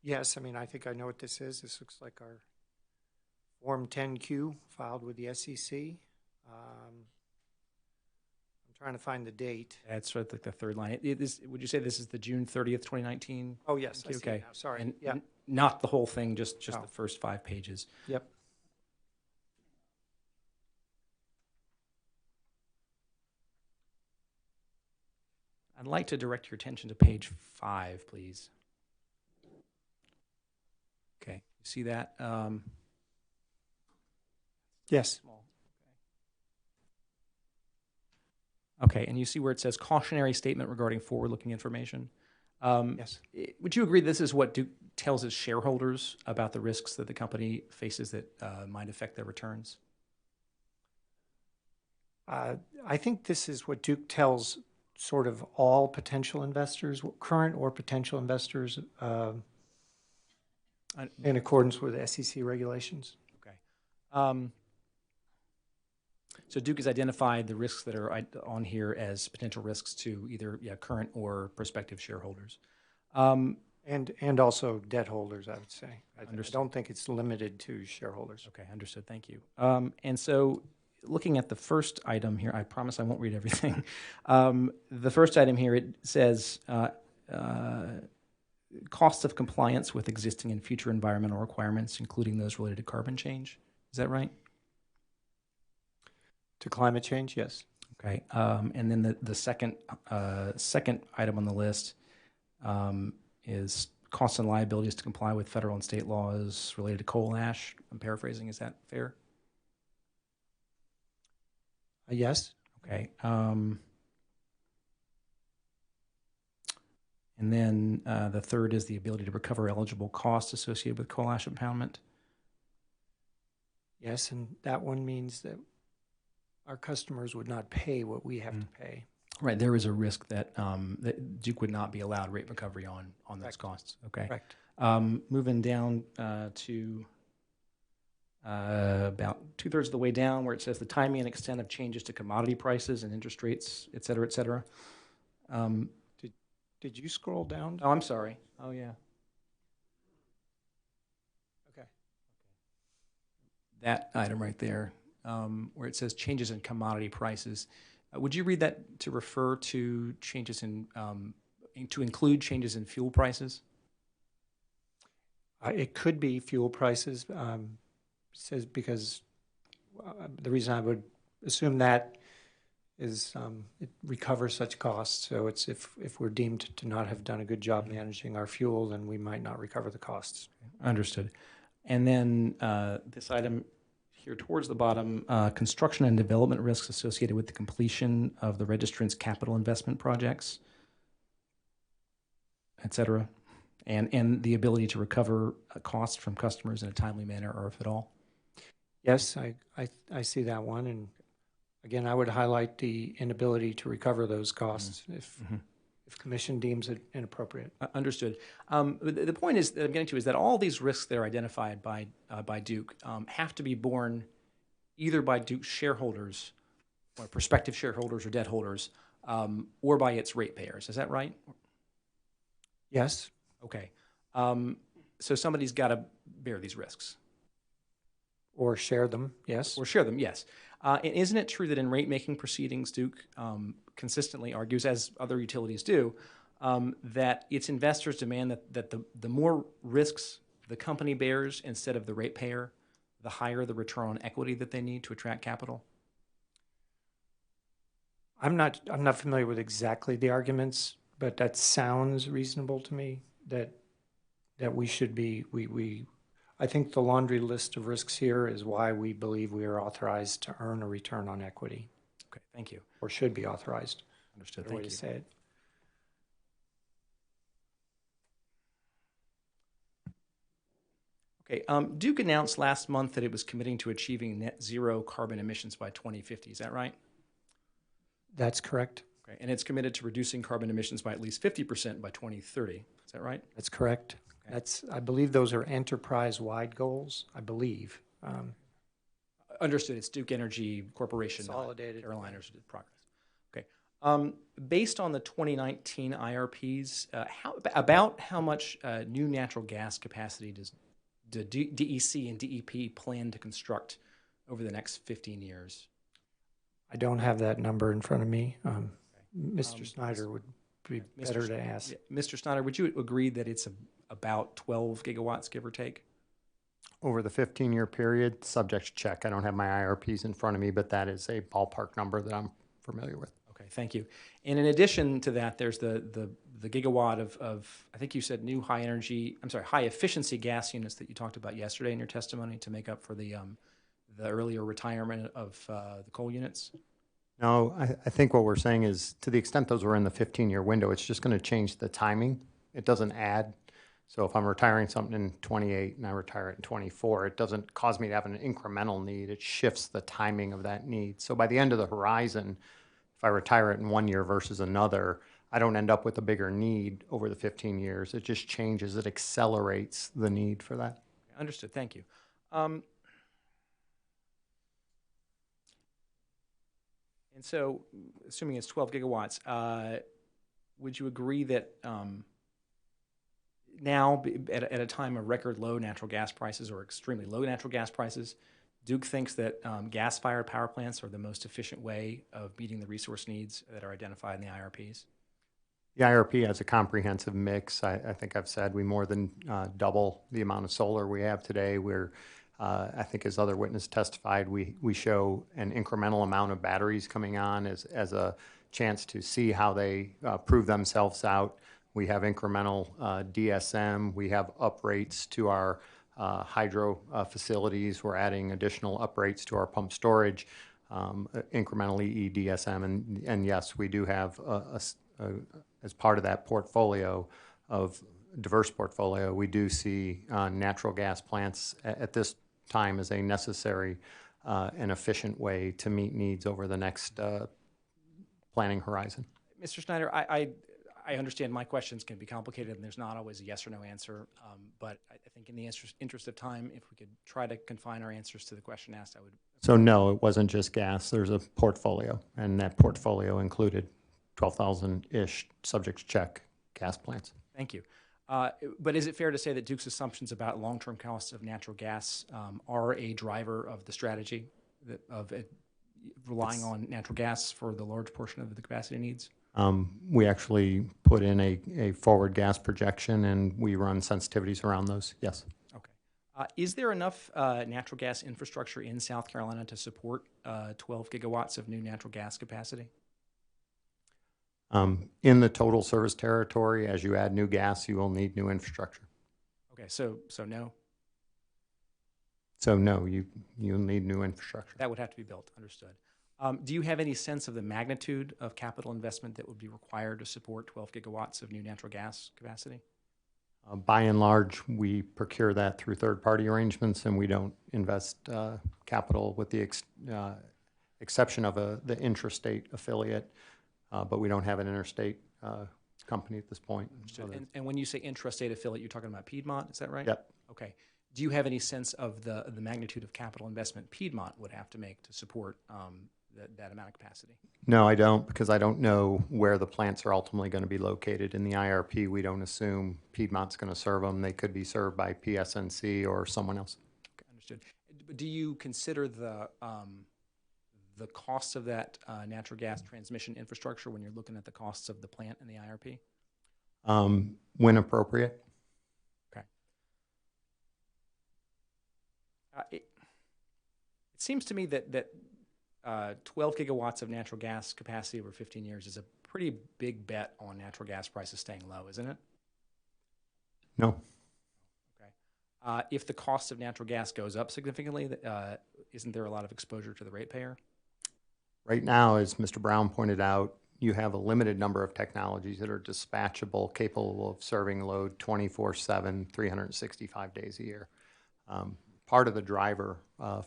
D: Yes, I mean, I think I know what this is. This looks like our Form 10Q filed with the SEC. I'm trying to find the date.
R: That's right, like the third line. Would you say this is the June 30th, 2019?
D: Oh, yes, I see
R: Okay.
D: it now. Sorry.
R: And
D: Yeah.
R: not the whole thing, just
D: No.
R: the first 5 pages.
D: Yep.
R: I'd like to direct your attention to page 5, please. Okay, you see that?
D: Yes.
R: Okay, and you see where it says cautionary statement regarding forward-looking information?
D: Yes.
R: Would you agree this is what Duke tells its shareholders about the risks that the company faces that might affect their returns?
D: I think this is what Duke tells sort of all potential investors, current or potential investors, in accordance with SEC regulations.
R: Okay. So Duke has identified the risks that are on here as potential risks to either current or prospective shareholders.
D: And also debt holders, I would say. I don't think it's limited to shareholders.
R: Okay, understood. Thank you. And so looking at the first item here, I promise I won't read everything. The first item here, it says costs of compliance with existing and future environmental requirements, including those related to carbon change. Is that right?
D: To climate change, yes.
R: Okay. And then the second item on the list is costs and liabilities to comply with federal and state laws related to coal ash. I'm paraphrasing. Is that fair?
D: Yes.
R: Okay. And then the third is the ability to recover eligible costs associated with coal ash impoundment.
D: Yes, and that one means that our customers would not pay what we have to pay.
R: Right. There is a risk that, that Duke would not be allowed rate recovery on those costs. Okay.
D: Correct.
R: Moving down to about 2/3 of the way down, where it says the timing and extent of changes to commodity prices and interest rates, et cetera, et cetera.
D: Did you scroll down?
R: Oh, I'm sorry. Oh, yeah.
D: Okay.
R: That item right there, where it says changes in commodity prices. Would you read that to refer to changes in, to include changes in fuel prices?
D: It could be fuel prices, says because the reason I would assume that is it recovers such costs. So it's if we're deemed to not have done a good job managing our fuel, then we might not recover the costs.
R: Understood. And then this item here towards the bottom, construction and development risks associated with the completion of the registrant's capital investment projects, et cetera, and the ability to recover costs from customers in a timely manner, or if at all.
D: Yes, I see that one, and again, I would highlight the inability to recover those costs if commission deems it inappropriate.
R: Understood. The point is that I'm getting to is that all these risks that are identified by Duke have to be borne either by Duke shareholders, or prospective shareholders or debt holders, or by its ratepayers. Is that right?
D: Yes.
R: Okay. So somebody's got to bear these risks.
D: Or share them, yes.
R: Or share them, yes. And isn't it true that in rate-making proceedings, Duke consistently argues, as other utilities do, that its investors demand that the more risks the company bears instead of the ratepayer, the higher the return on equity that they need to attract capital?
D: I'm not familiar with exactly the arguments, but that sounds reasonable to me. That we should be I think the laundry list of risks here is why we believe we are authorized to earn a return on equity.
R: Okay, thank you.
D: Or should be authorized.
R: Understood.
D: Thank you.
R: Way to
D: say it.
R: Okay, Duke announced last month that it was committing to achieving net zero carbon emissions by 2050. Is that right?
D: That's correct.
R: Okay, and it's committed to reducing carbon emissions by at least 50% by 2030. Is that right?
D: That's correct. Okay. I believe those are enterprise-wide goals, I believe.
R: Understood. It's Duke Energy Corporation,
D: Consolidated.
R: Carolinas Progress. Okay. Based on the 2019 IRPs, about how much new natural gas capacity does DEC and DEP plan to construct over the next 15 years?
D: I don't have that number in front of me. Mr. Snyder would be better to ask.
R: Mr. Snyder, would you agree that it's about 12 gigawatts, give or take?
J: Over the 15-year period, subject to check. I don't have my IRPs in front of me, but that is a ballpark number that I'm familiar with.
R: Okay, thank you. And in addition to that, there's the gigawatt of I think you said new high efficiency gas units that you talked about yesterday in your testimony to make up for the earlier retirement of the coal units.
J: No, I think what we're saying is to the extent those were in the 15-year window, it's just going to change the timing. It doesn't add. So if I'm retiring something in 28 and I retire it in 24, it doesn't cause me to have an incremental need. It shifts the timing of that need. So by the end of the horizon, if I retire it in 1 year versus another, I don't end up with a bigger need over the 15 years. It just changes. It accelerates the need for that.
R: Understood. Thank you. And so, assuming it's 12 gigawatts, would you agree that now, at a time of record low natural gas prices or extremely low natural gas prices, Duke thinks that gas-fired power plants are the most efficient way of meeting the resource needs that are identified in the IRPs?
J: The IRP has a comprehensive mix. I think I've said we more than double the amount of solar we have today. We're, I think as other witnesses testified, we show an incremental amount of batteries coming on as a chance to see how they prove themselves out. We have incremental DSM. We have uprates to our hydro facilities. We're adding additional uprates to our pump storage, incremental EEDSM. And yes, we do have, as part of that portfolio of diverse portfolio, we do see natural gas plants at this time as a necessary and efficient way to meet needs over the next planning horizon.
R: Mr. Snyder, I understand my questions can be complicated and there's not always a yes or no answer, but I think in the interest of time, if we could try to confine our answers to the question asked, I would.
J: So no, it wasn't just gas. There's a portfolio, and that portfolio included 12,000-ish subject check gas plants.
R: Thank you. But is it fair to say that Duke's assumptions about long-term costs of natural gas are a driver of the strategy of relying on natural gas for the large portion of the capacity needs?
J: We actually put in a forward gas projection, and we run sensitivities around those, yes.
R: Okay. Is there enough natural gas infrastructure in South Carolina to support 12 gigawatts of new natural gas capacity?
J: In the total service territory, as you add new gas, you will need new infrastructure.
R: Okay, so no?
J: So no, you'll need new infrastructure.
R: That would have to be built, understood. Do you have any sense of the magnitude of capital investment that would be required to support 12 gigawatts of new natural gas capacity?
J: By and large, we procure that through third-party arrangements, and we don't invest capital with the exception of the intrastate affiliate, but we don't have an interstate company at this point.
R: And when you say intrastate affiliate, you're talking about Piedmont, is that right?
J: Yep.
R: Okay. Do you have any sense of the magnitude of capital investment Piedmont would have to make to support that amount of capacity?
J: No, I don't, because I don't know where the plants are ultimately going to be located. In the IRP, we don't assume Piedmont's going to serve them. They could be served by PSNC or someone else.
R: Okay, understood. Do you consider the cost of that natural gas transmission infrastructure when you're looking at the costs of the plant in the IRP?
J: When appropriate.
R: Okay. It seems to me that 12 gigawatts of natural gas capacity over 15 years is a pretty big bet on natural gas prices staying low, isn't it?
J: No.
R: Okay. If the cost of natural gas goes up significantly, isn't there a lot of exposure to the ratepayer?
J: Right now, as Mr. Brown pointed out, you have a limited number of technologies that are dispatchable, capable of serving load 24/7, 365 days a year. Part of the driver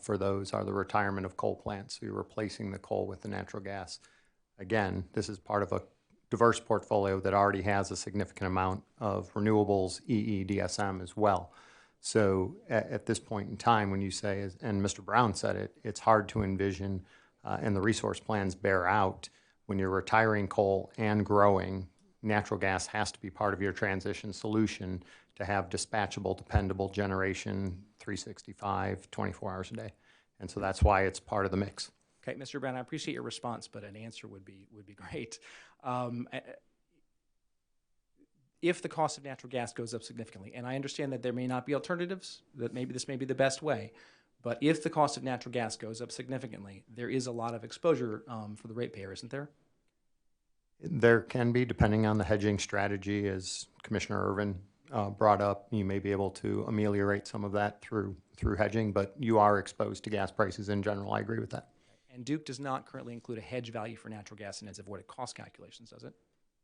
J: for those are the retirement of coal plants. So you're replacing the coal with the natural gas. Again, this is part of a diverse portfolio that already has a significant amount of renewables, EEDSM as well. So at this point in time, when you say, and Mr. Brown said it, it's hard to envision, and the resource plans bear out, when you're retiring coal and growing, natural gas has to be part of your transition solution to have dispatchable, dependable generation 365, 24 hours a day. And so that's why it's part of the mix.
R: Okay, Mr. Brown, I appreciate your response, but an answer would be great. If the cost of natural gas goes up significantly, and I understand that there may not be alternatives, that maybe this may be the best way, but if the cost of natural gas goes up significantly, there is a lot of exposure for the ratepayer, isn't there?
J: There can be, depending on the hedging strategy, as Commissioner Irvin brought up. You may be able to ameliorate some of that through hedging, but you are exposed to gas prices in general. I agree with that.
R: And Duke does not currently include a hedge value for natural gas in its avoided cost calculations, does it?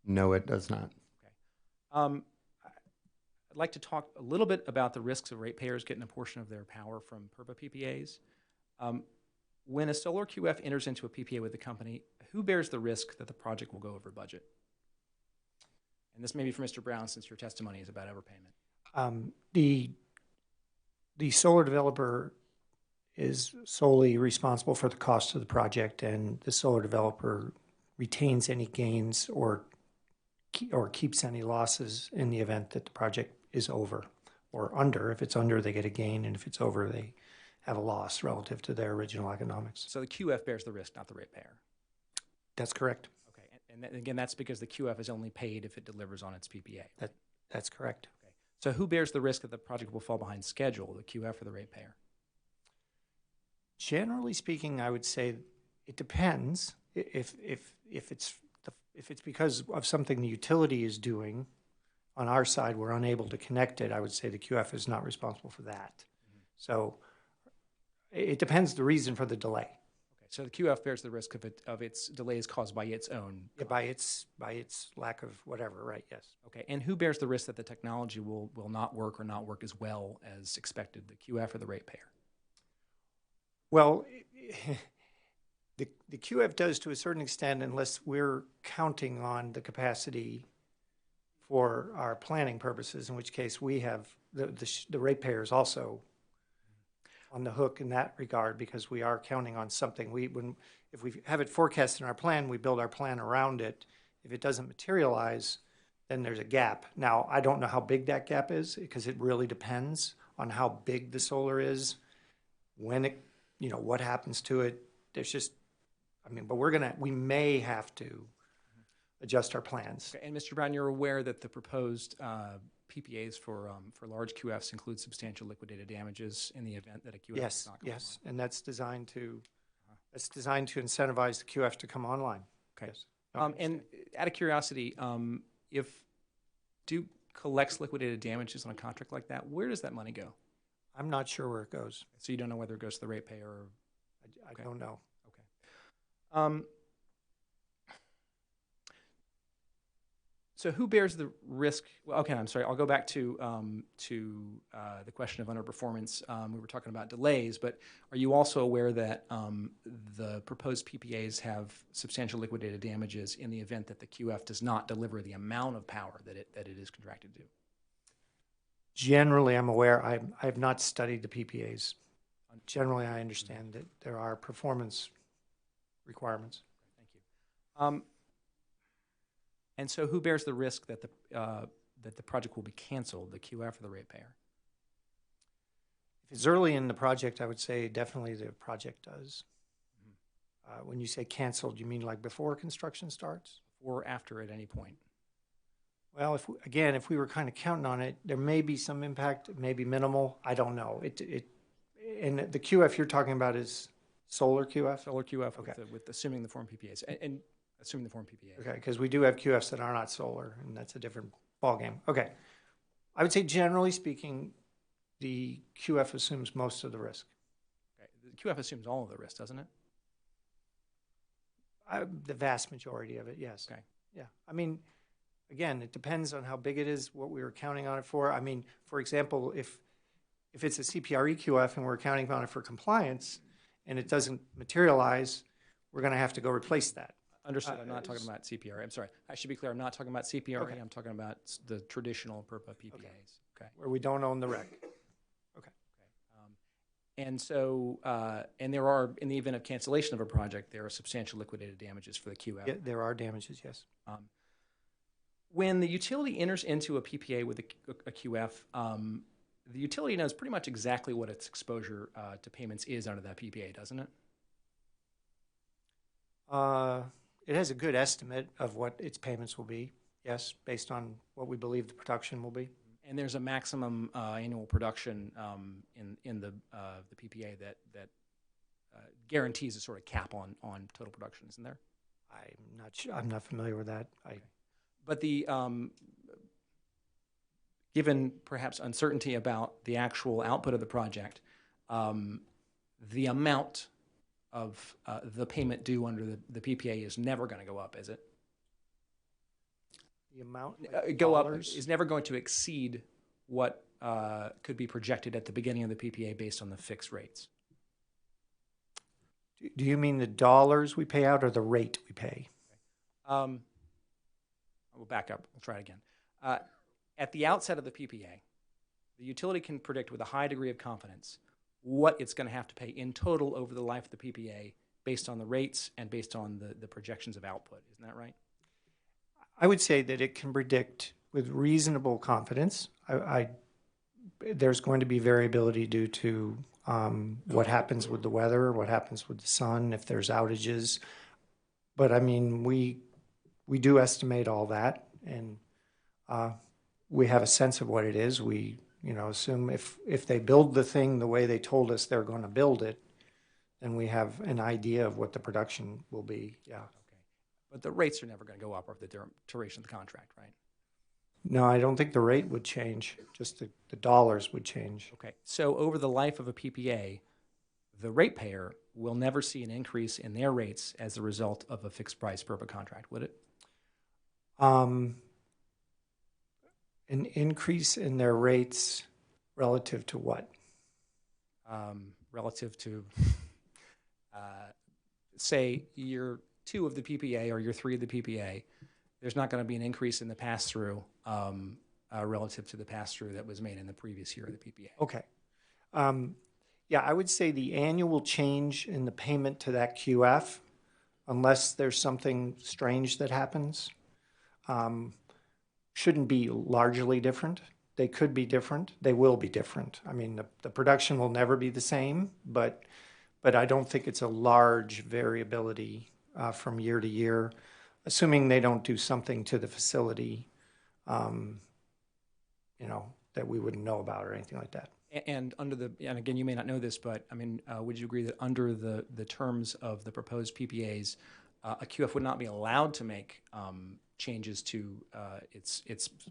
J: No, it does not.
R: Okay. I'd like to talk a little bit about the risks of ratepayers getting a portion of their power from PURPA PPAs. When a solar QF enters into a PPA with the company, who bears the risk that the project will go over budget? And this may be for Mr. Brown, since your testimony is about overpayment.
D: The solar developer is solely responsible for the cost of the project, and the solar developer retains any gains or keeps any losses in the event that the project is over or under. If it's under, they get a gain, and if it's over, they have a loss relative to their original economics.
R: So the QF bears the risk, not the ratepayer.
D: That's correct.
R: Okay, and again, that's because the QF is only paid if it delivers on its PPA.
D: That's correct.
R: Okay. So who bears the risk that the project will fall behind schedule, the QF or the ratepayer?
D: Generally speaking, I would say it depends. If it's because of something the utility is doing, on our side, we're unable to connect it, I would say the QF is not responsible for that. Mm-hmm. So it depends the reason for the delay.
R: Okay, so the QF bears the risk of its delays caused by its own.
D: Yeah, by its lack of whatever, right? Yes.
R: Okay, and who bears the risk that the technology will not work or not work as well as expected, the QF or the ratepayer?
D: Well, the QF does to a certain extent, unless we're counting on the capacity for our planning purposes, in which case we have the ratepayers also on the hook in that regard, because we are counting on something. If we have it forecast in our plan, we build our plan around it. If it doesn't materialize, then there's a gap. Now, I don't know how big that gap is, because it really depends on how big the solar is, when it, what happens to it. There's just, but we may have to adjust our plans.
R: Okay, and Mr. Brown, you're aware that the proposed PPAs for large QFs include substantial liquidated damages in the event that a QF is not going
D: Yes, and that's designed to incentivize the QF to come online.
R: Okay.
D: Yes.
R: And out of curiosity, if Duke collects liquidated damages on a contract like that, where does that money go?
D: I'm not sure where it goes.
R: So you don't know whether it goes to the ratepayer or?
D: I don't know.
R: Okay. So who bears the risk? Well, okay, I'm sorry. I'll go back to the question of underperformance. We were talking about delays, but are you also aware that the proposed PPAs have substantial liquidated damages in the event that the QF does not deliver the amount of power that it is contracted to?
D: Generally, I'm aware. I have not studied the PPAs. Generally, I understand that there are performance requirements.
R: Thank you. And so who bears the risk that the project will be canceled, the QF or the ratepayer?
D: If it's early in the project, I would say definitely the project does. Mm-hmm. When you say canceled, you mean like before construction starts?
R: Or after at any point?
D: Well, if we were kind of counting on it, there may be some impact, it may be minimal. I don't know. And the QF you're talking about is solar QF?
R: Solar QF,
D: okay.
R: with assuming the form PPAs. And assuming the form PPAs.
D: Okay, because we do have QFs that are not solar, and that's a different ballgame. Okay. I would say generally speaking, the QF assumes most of the risk.
R: Okay. The QF assumes all of the risk, doesn't it?
D: The vast majority of it, yes.
R: Okay.
D: Yeah. Again, it depends on how big it is, what we were counting on it for. For example, if it's a CPRE QF and we're counting on it for compliance and it doesn't materialize, we're going to have to go replace that.
R: Understood. I'm not talking about CPRE. I'm sorry. I should be clear. I'm not talking about CPRE. Okay. I'm talking about the traditional PURPA PPAs. Okay.
D: Where we don't own the REC. Okay.
R: And so, and there are, in the event of cancellation of a project, there are substantial liquidated damages for the QF.
D: Yeah, there are damages, yes.
R: When the utility enters into a PPA with a QF, the utility knows pretty much exactly what its exposure to payments is under that PPA, doesn't it?
D: It has a good estimate of what its payments will be, yes, based on what we believe the production will be.
R: And there's a maximum annual production in the PPA that guarantees a sort of cap on total production, isn't there?
D: I'm not sure. I'm not familiar with that.
R: But the given perhaps uncertainty about the actual output of the project, the amount of the payment due under the PPA is never going to go up, is it?
D: The amount
R: go up is never going to exceed what could be projected at the beginning of the PPA based on the fixed rates.
D: Do you mean the dollars we pay out or the rate we pay?
R: We'll back up. We'll try it again. At the outset of the PPA, the utility can predict with a high degree of confidence what it's going to have to pay in total over the life of the PPA based on the rates and based on the projections of output. Isn't that right?
D: I would say that it can predict with reasonable confidence. There's going to be variability due to what happens with the weather, what happens with the sun, if there's outages. But I mean, we do estimate all that, and we have a sense of what it is. We, assume if they build the thing the way they told us they're going to build it, then we have an idea of what the production will be. Yeah.
R: Okay. But the rates are never going to go up over the duration of the contract, right?
D: No, I don't think the rate would change. Just the dollars would change.
R: Okay. So over the life of a PPA, the ratepayer will never see an increase in their rates as a result of a fixed price PURPA contract, would it?
D: An increase in their rates relative to what?
R: Relative to, say, year 2 of the PPA or year 3 of the PPA, there's not going to be an increase in the pass-through relative to the pass-through that was made in the previous year of the PPA.
D: Okay. Yeah, I would say the annual change in the payment to that QF, unless there's something strange that happens, shouldn't be largely different. They could be different. They will be different. I mean, the production will never be the same, but I don't think it's a large variability from year to year, assuming they don't do something to the facility, that we wouldn't know about or anything like that.
R: And again, you may not know this, but I mean, would you agree that under the terms of the proposed PPAs, a QF would not be allowed to make changes to its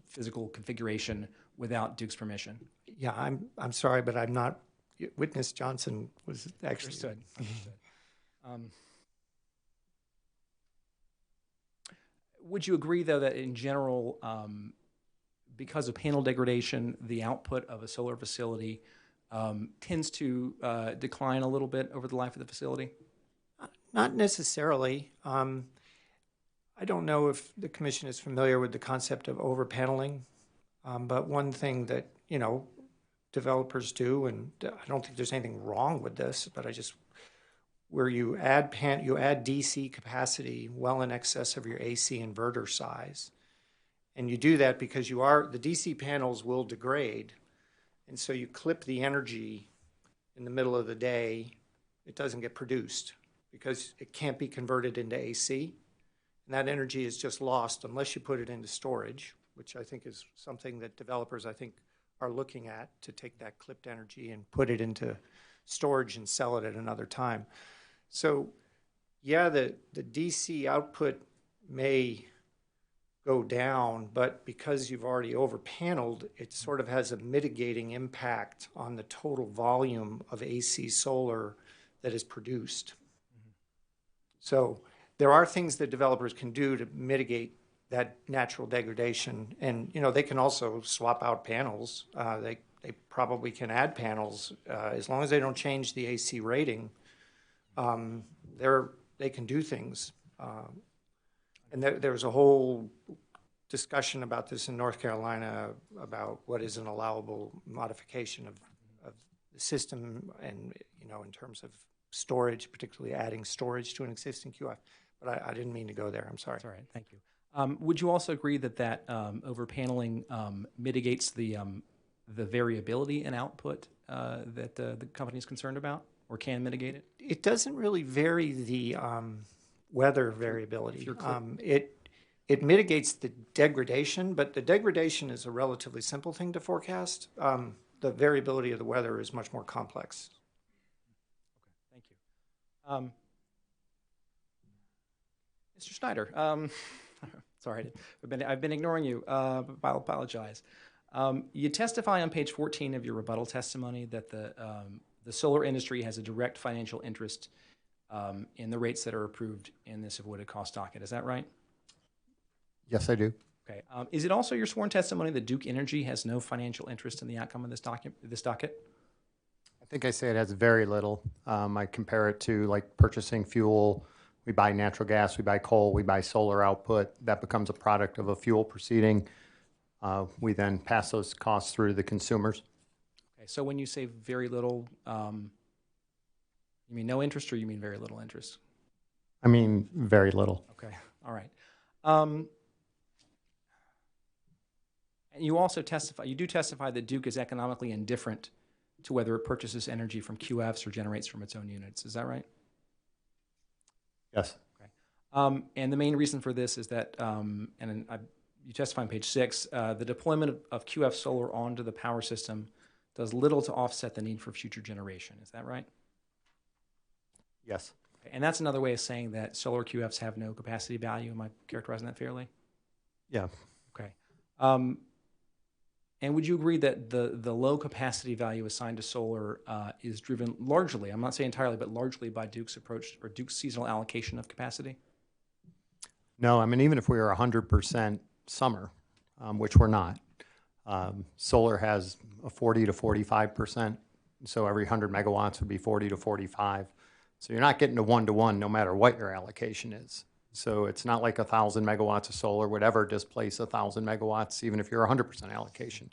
R: physical configuration without Duke's permission?
D: Yeah, I'm sorry, but I'm not. Witness Johnson was actually
R: understood. Would you agree, though, that in general, because of panel degradation, the output of a solar facility tends to decline a little bit over the life of the facility?
D: Not necessarily. I don't know if the commission is familiar with the concept of over-paneling, but one thing that, developers do, and I don't think there's anything wrong with this, but where you add DC capacity well in excess of your AC inverter size. And you do that because the DC panels will degrade. And so you clip the energy in the middle of the day, it doesn't get produced because it can't be converted into AC. And that energy is just lost unless you put it into storage, which I think is something that developers, are looking at, to take that clipped energy and put it into storage and sell it at another time. So yeah, the DC output may go down, but because you've already over-paneled, it sort of has a mitigating impact on the total volume of AC solar that is produced. Mm-hmm. So there are things that developers can do to mitigate that natural degradation. And, they can also swap out panels. They probably can add panels as long as they don't change the AC rating. They can do things. And there's a whole discussion about this in North Carolina about what is an allowable modification of the system and, in terms of storage, particularly adding storage to an existing QF. But I didn't mean to go there. I'm sorry.
R: That's all right. Thank you. Would you also agree that over-paneling mitigates the variability in output that the company is concerned about, or can mitigate it?
D: It doesn't really vary the weather variability. It mitigates the degradation, but the degradation is a relatively simple thing to forecast. The variability of the weather is much more complex.
R: Okay, thank you. Mr. Schneider, sorry, I've been ignoring you. I'll apologize. You testify on page 14 of your rebuttal testimony that the solar industry has a direct financial interest in the rates that are approved in this avoided cost docket. Is that right?
J: Yes, I do.
R: Okay. Is it also your sworn testimony that Duke Energy has no financial interest in the outcome of this docket?
J: I think I say it has very little. I compare it to like purchasing fuel. We buy natural gas, we buy coal, we buy solar output. That becomes a product of a fuel proceeding. We then pass those costs through to the consumers.
R: Okay, so when you say very little, you mean no interest or you mean very little interest?
J: I mean, very little.
R: Okay, all right. And you also do testify that Duke is economically indifferent to whether it purchases energy from QFs or generates from its own units. Is that right?
J: Yes.
R: Okay. And the main reason for this is that, you testify on page 6, the deployment of QF solar onto the power system does little to offset the need for future generation. Is that right?
J: Yes.
R: Okay. And that's another way of saying that solar QFs have no capacity value. Am I characterizing that fairly?
J: Yeah.
R: Okay. And would you agree that the low capacity value assigned to solar is driven largely, I'm not saying entirely, but largely by Duke's approach or Duke's seasonal allocation of capacity?
J: No, I mean, even if we were 100% summer, which we're not, solar has a 40 to 45%. So every 100 megawatts would be 40 to 45. So you're not getting to one no matter what your allocation is. So it's not like 1,000 megawatts of solar would ever displace 1,000 megawatts, even if you're 100% allocation.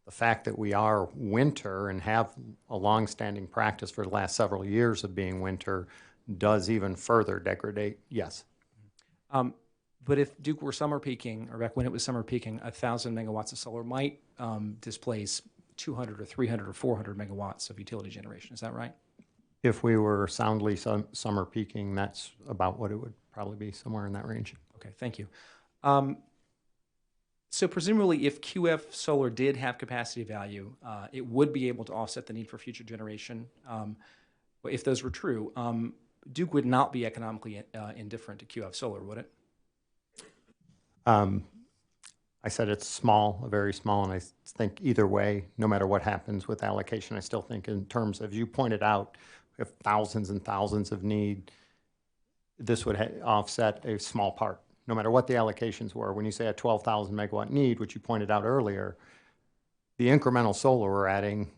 J: The fact that we are winter and have a long-standing practice for the last several years of being winter does even further degrade, yes.
R: But if Duke were summer peaking, or back when it was summer peaking, 1,000 megawatts of solar might displace 200 or 300 or 400 megawatts of utility generation. Is that right?
J: If we were soundly summer peaking, that's about what it would probably be, somewhere in that range.
R: Okay, thank you. So presumably if QF solar did have capacity value, it would be able to offset the need for future generation. If those were true, Duke would not be economically indifferent to QF solar, would it?
J: I said it's small, very small, and I think either way, no matter what happens with allocation, I still think in terms of, as you pointed out, we have thousands and thousands of need. This would offset a small part, no matter what the allocations were. When you say a 12,000 megawatt need, which you pointed out earlier, the incremental solar we're adding,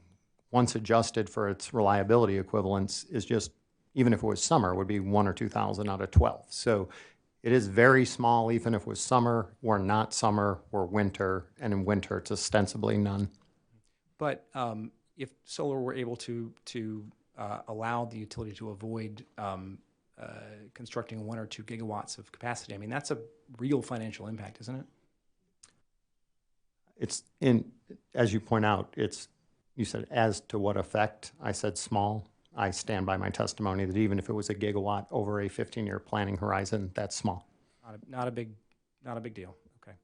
J: once adjusted for its reliability equivalence, is just, even if it was summer, would be 1,000 or 2,000 out of 12. So it is very small, even if it was summer. We're not summer, we're winter, and in winter it's ostensibly none.
R: But if solar were able to allow the utility to avoid constructing 1 or 2 gigawatts of capacity, I mean, that's a real financial impact, isn't it?
J: It's as you point out, you said as to what effect, I said small. I stand by my testimony that even if it was a gigawatt over a 15-year planning horizon, that's small.
R: Not a big deal. Okay.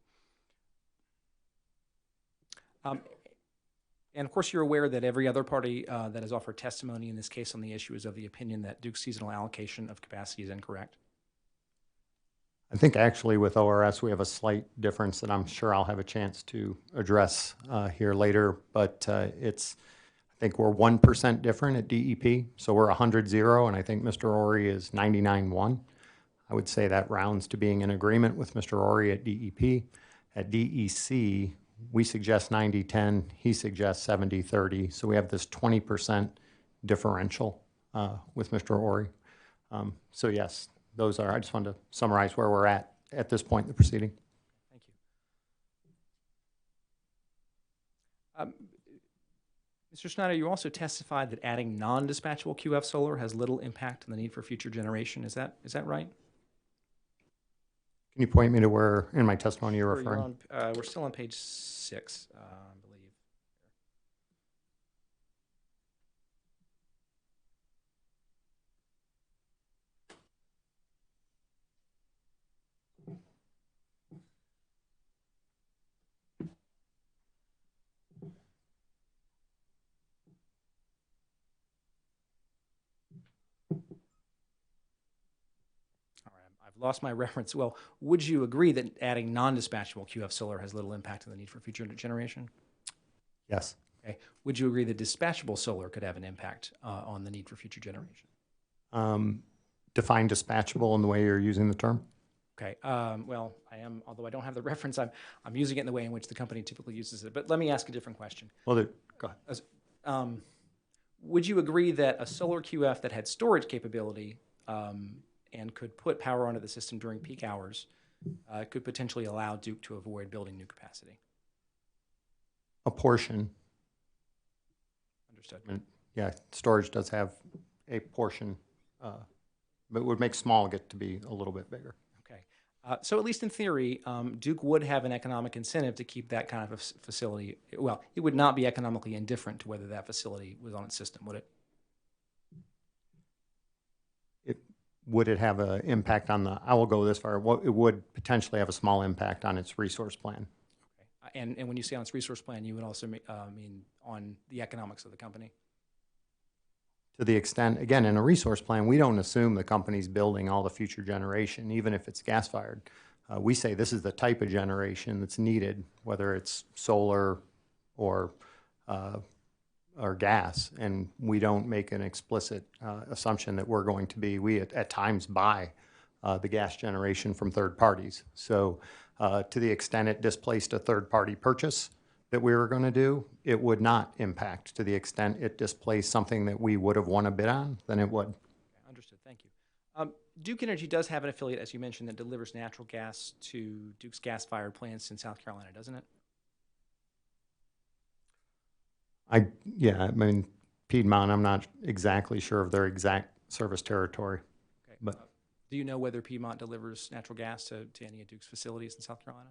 R: And of course, you're aware that every other party that has offered testimony in this case on the issue is of the opinion that Duke's seasonal allocation of capacity is incorrect.
J: I think actually with ORS we have a slight difference that I'm sure I'll have a chance to address here later, but I think we're 1% different at DEP, so we're 100-0, and I think Mr. Ori is 99-1. I would say that rounds to being in agreement with Mr. Ori at DEP. At DEC, we suggest 90-10, he suggests 70-30, so we have this 20% differential with Mr. Ori. So yes, those are, I just wanted to summarize where we're at this point in the proceeding.
R: Thank you. Mr. Schneider, you also testified that adding non-dispatchable QF solar has little impact on the need for future generation. Is that right?
J: Can you point me to where in my testimony you're referring?
R: We're still on page 6, I believe. I've lost my reference. Well, would you agree that adding non-dispatchable QF solar has little impact on the need for future generation?
J: Yes.
R: Okay. Would you agree that dispatchable solar could have an impact on the need for future generation?
J: Define dispatchable in the way you're using the term?
R: Okay. Well, I am, although I don't have the reference, I'm using it in the way in which the company typically uses it. But let me ask a different question.
J: Well, go ahead.
R: Would you agree that a solar QF that had storage capability and could put power onto the system during peak hours could potentially allow Duke to avoid building new capacity?
J: A portion.
R: Understood.
J: And, yeah, storage does have a portion, but would make small get to be a little bit bigger.
R: Okay. So at least in theory, Duke would have an economic incentive to keep that kind of a facility. Well, it would not be economically indifferent to whether that facility was on its system, would it?
J: Would it have an impact on the, I will go this far, it would potentially have a small impact on its resource plan.
R: Okay. And when you say on its resource plan, you would also mean on the economics of the company?
J: To the extent, again, in a resource plan, we don't assume the company's building all the future generation, even if it's gas-fired. We say this is the type of generation that's needed, whether it's solar or gas, and we don't make an explicit assumption that we're going to be, we at times buy the gas generation from third parties. So to the extent it displaced a third-party purchase that we were going to do, it would not impact. To the extent it displaced something that we would have won a bid on, then it would.
R: Okay, understood, thank you. Duke Energy does have an affiliate, as you mentioned, that delivers natural gas to Duke's gas-fired plants in South Carolina, doesn't it?
J: Yeah, I mean, Piedmont, I'm not exactly sure of their exact service territory.
R: Okay.
J: But
R: do you know whether Piedmont delivers natural gas to any of Duke's facilities in South Carolina?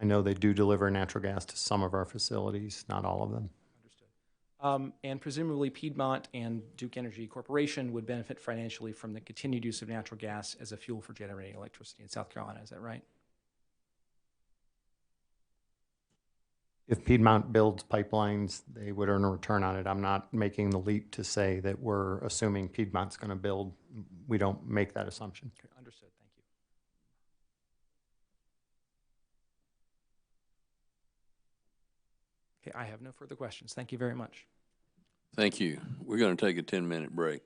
J: I know they do deliver natural gas to some of our facilities, not all of them.
R: Understood. And presumably Piedmont and Duke Energy Corporation would benefit financially from the continued use of natural gas as a fuel for generating electricity in South Carolina, is that right?
J: If Piedmont builds pipelines, they would earn a return on it. I'm not making the leap to say that we're assuming Piedmont's going to build. We don't make that assumption.
R: Okay, understood. Thank you. Okay, I have no further questions. Thank you very much.
A: Thank you. We're going to take a 10-minute break.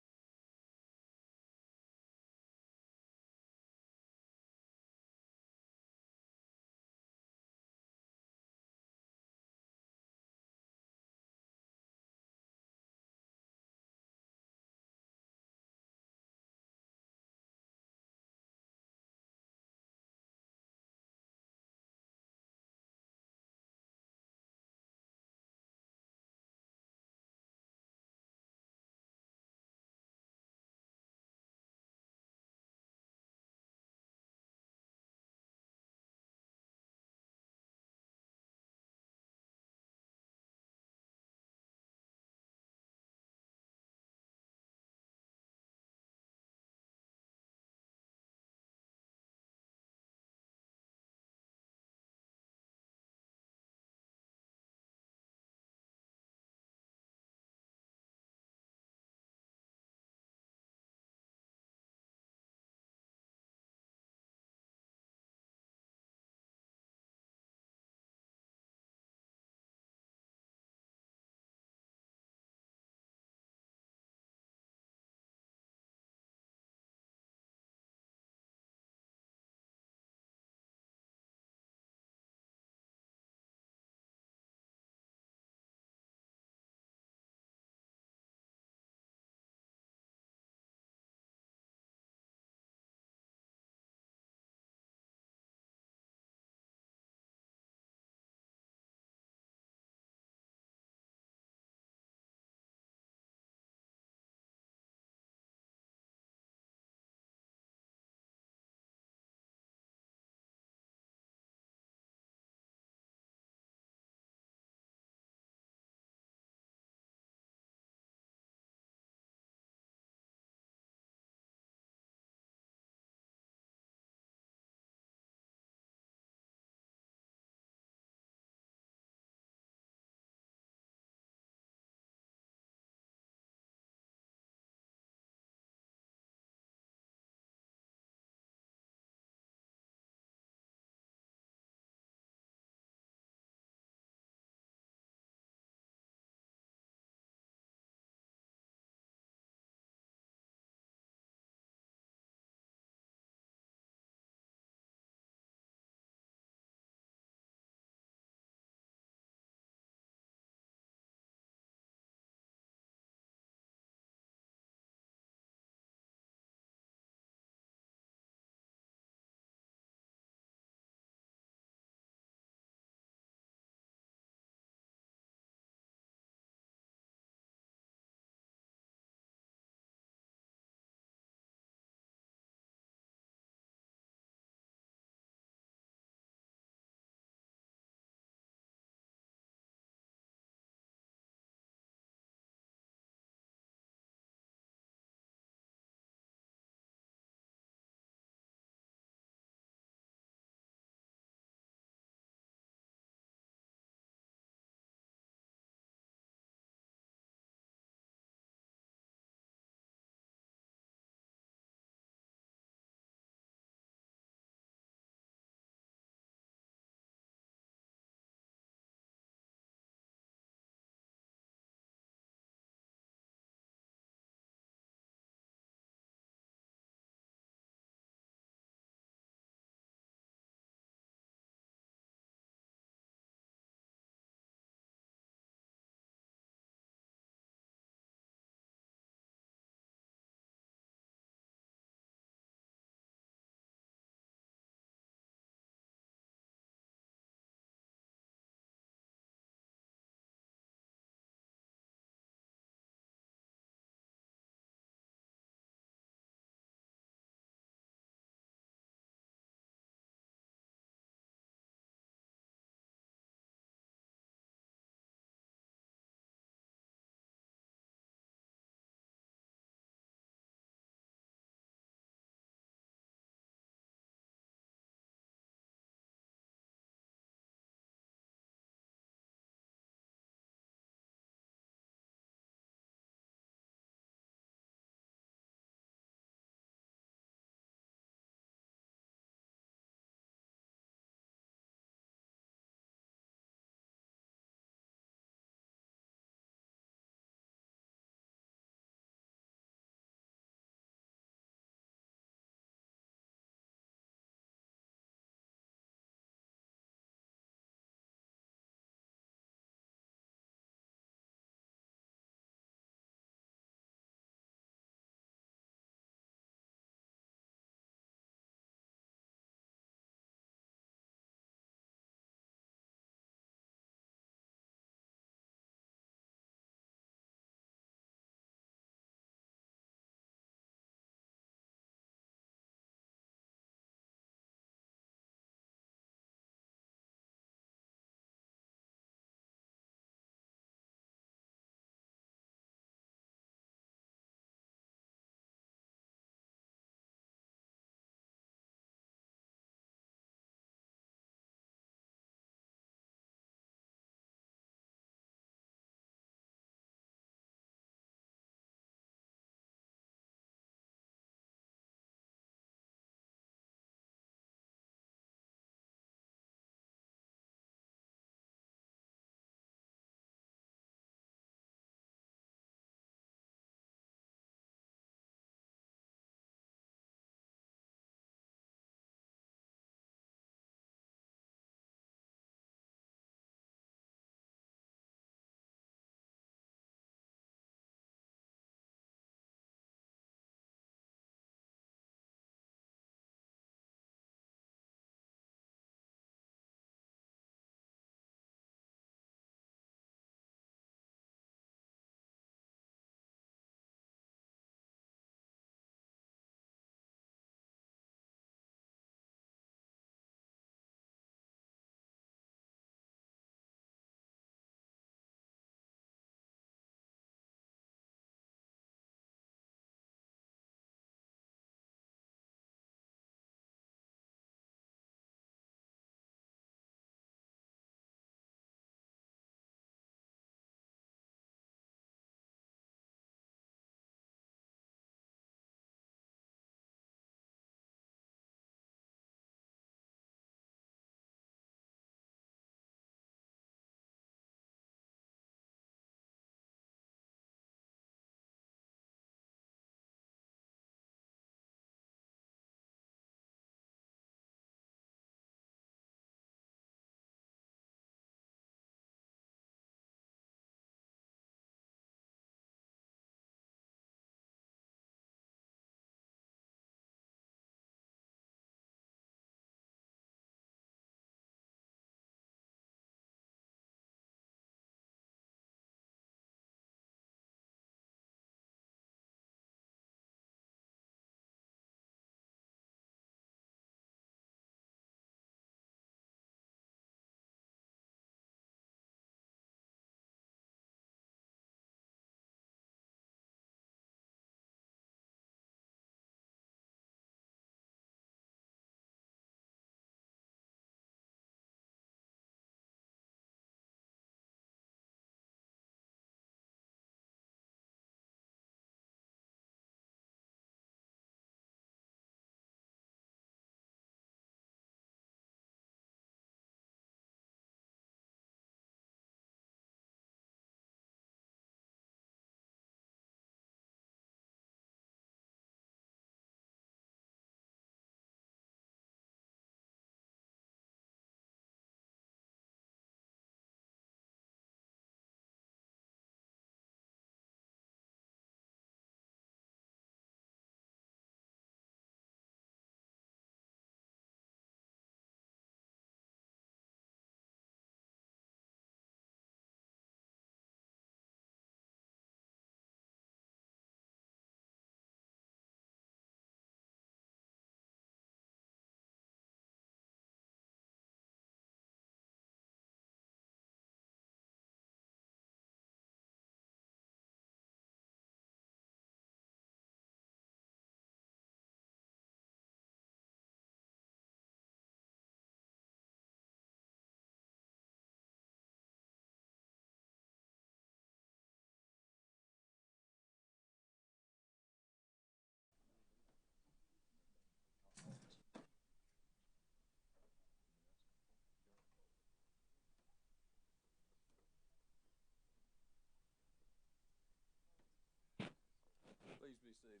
A: be seated.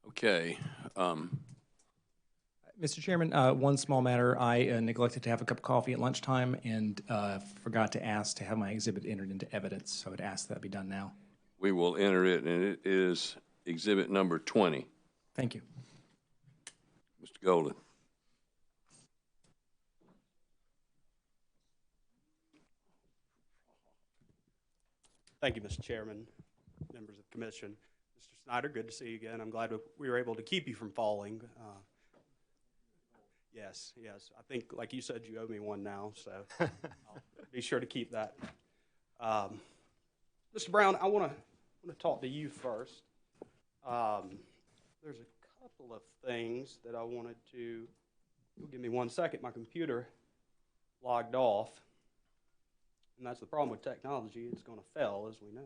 A: Okay.
R: Mr. Chairman, one small matter. I neglected to have a cup of coffee at lunchtime and forgot to ask to have my exhibit entered into evidence, so I would ask that be done now.
A: We will enter it, and it is exhibit number 20.
R: Thank you.
A: Mr. Golden.
S: Thank you, Mr. Chairman, members of the commission. Mr. Snyder, good to see you again. I'm glad we were able to keep you from falling. Yes. I think, like you said, you owe me one now, so I'll be sure to keep that. Mr. Brown, I want to talk to you first. There's a couple of things that I wanted to. You'll give me 1 second. My computer logged off, and that's the problem with technology. It's going to fail, as we know.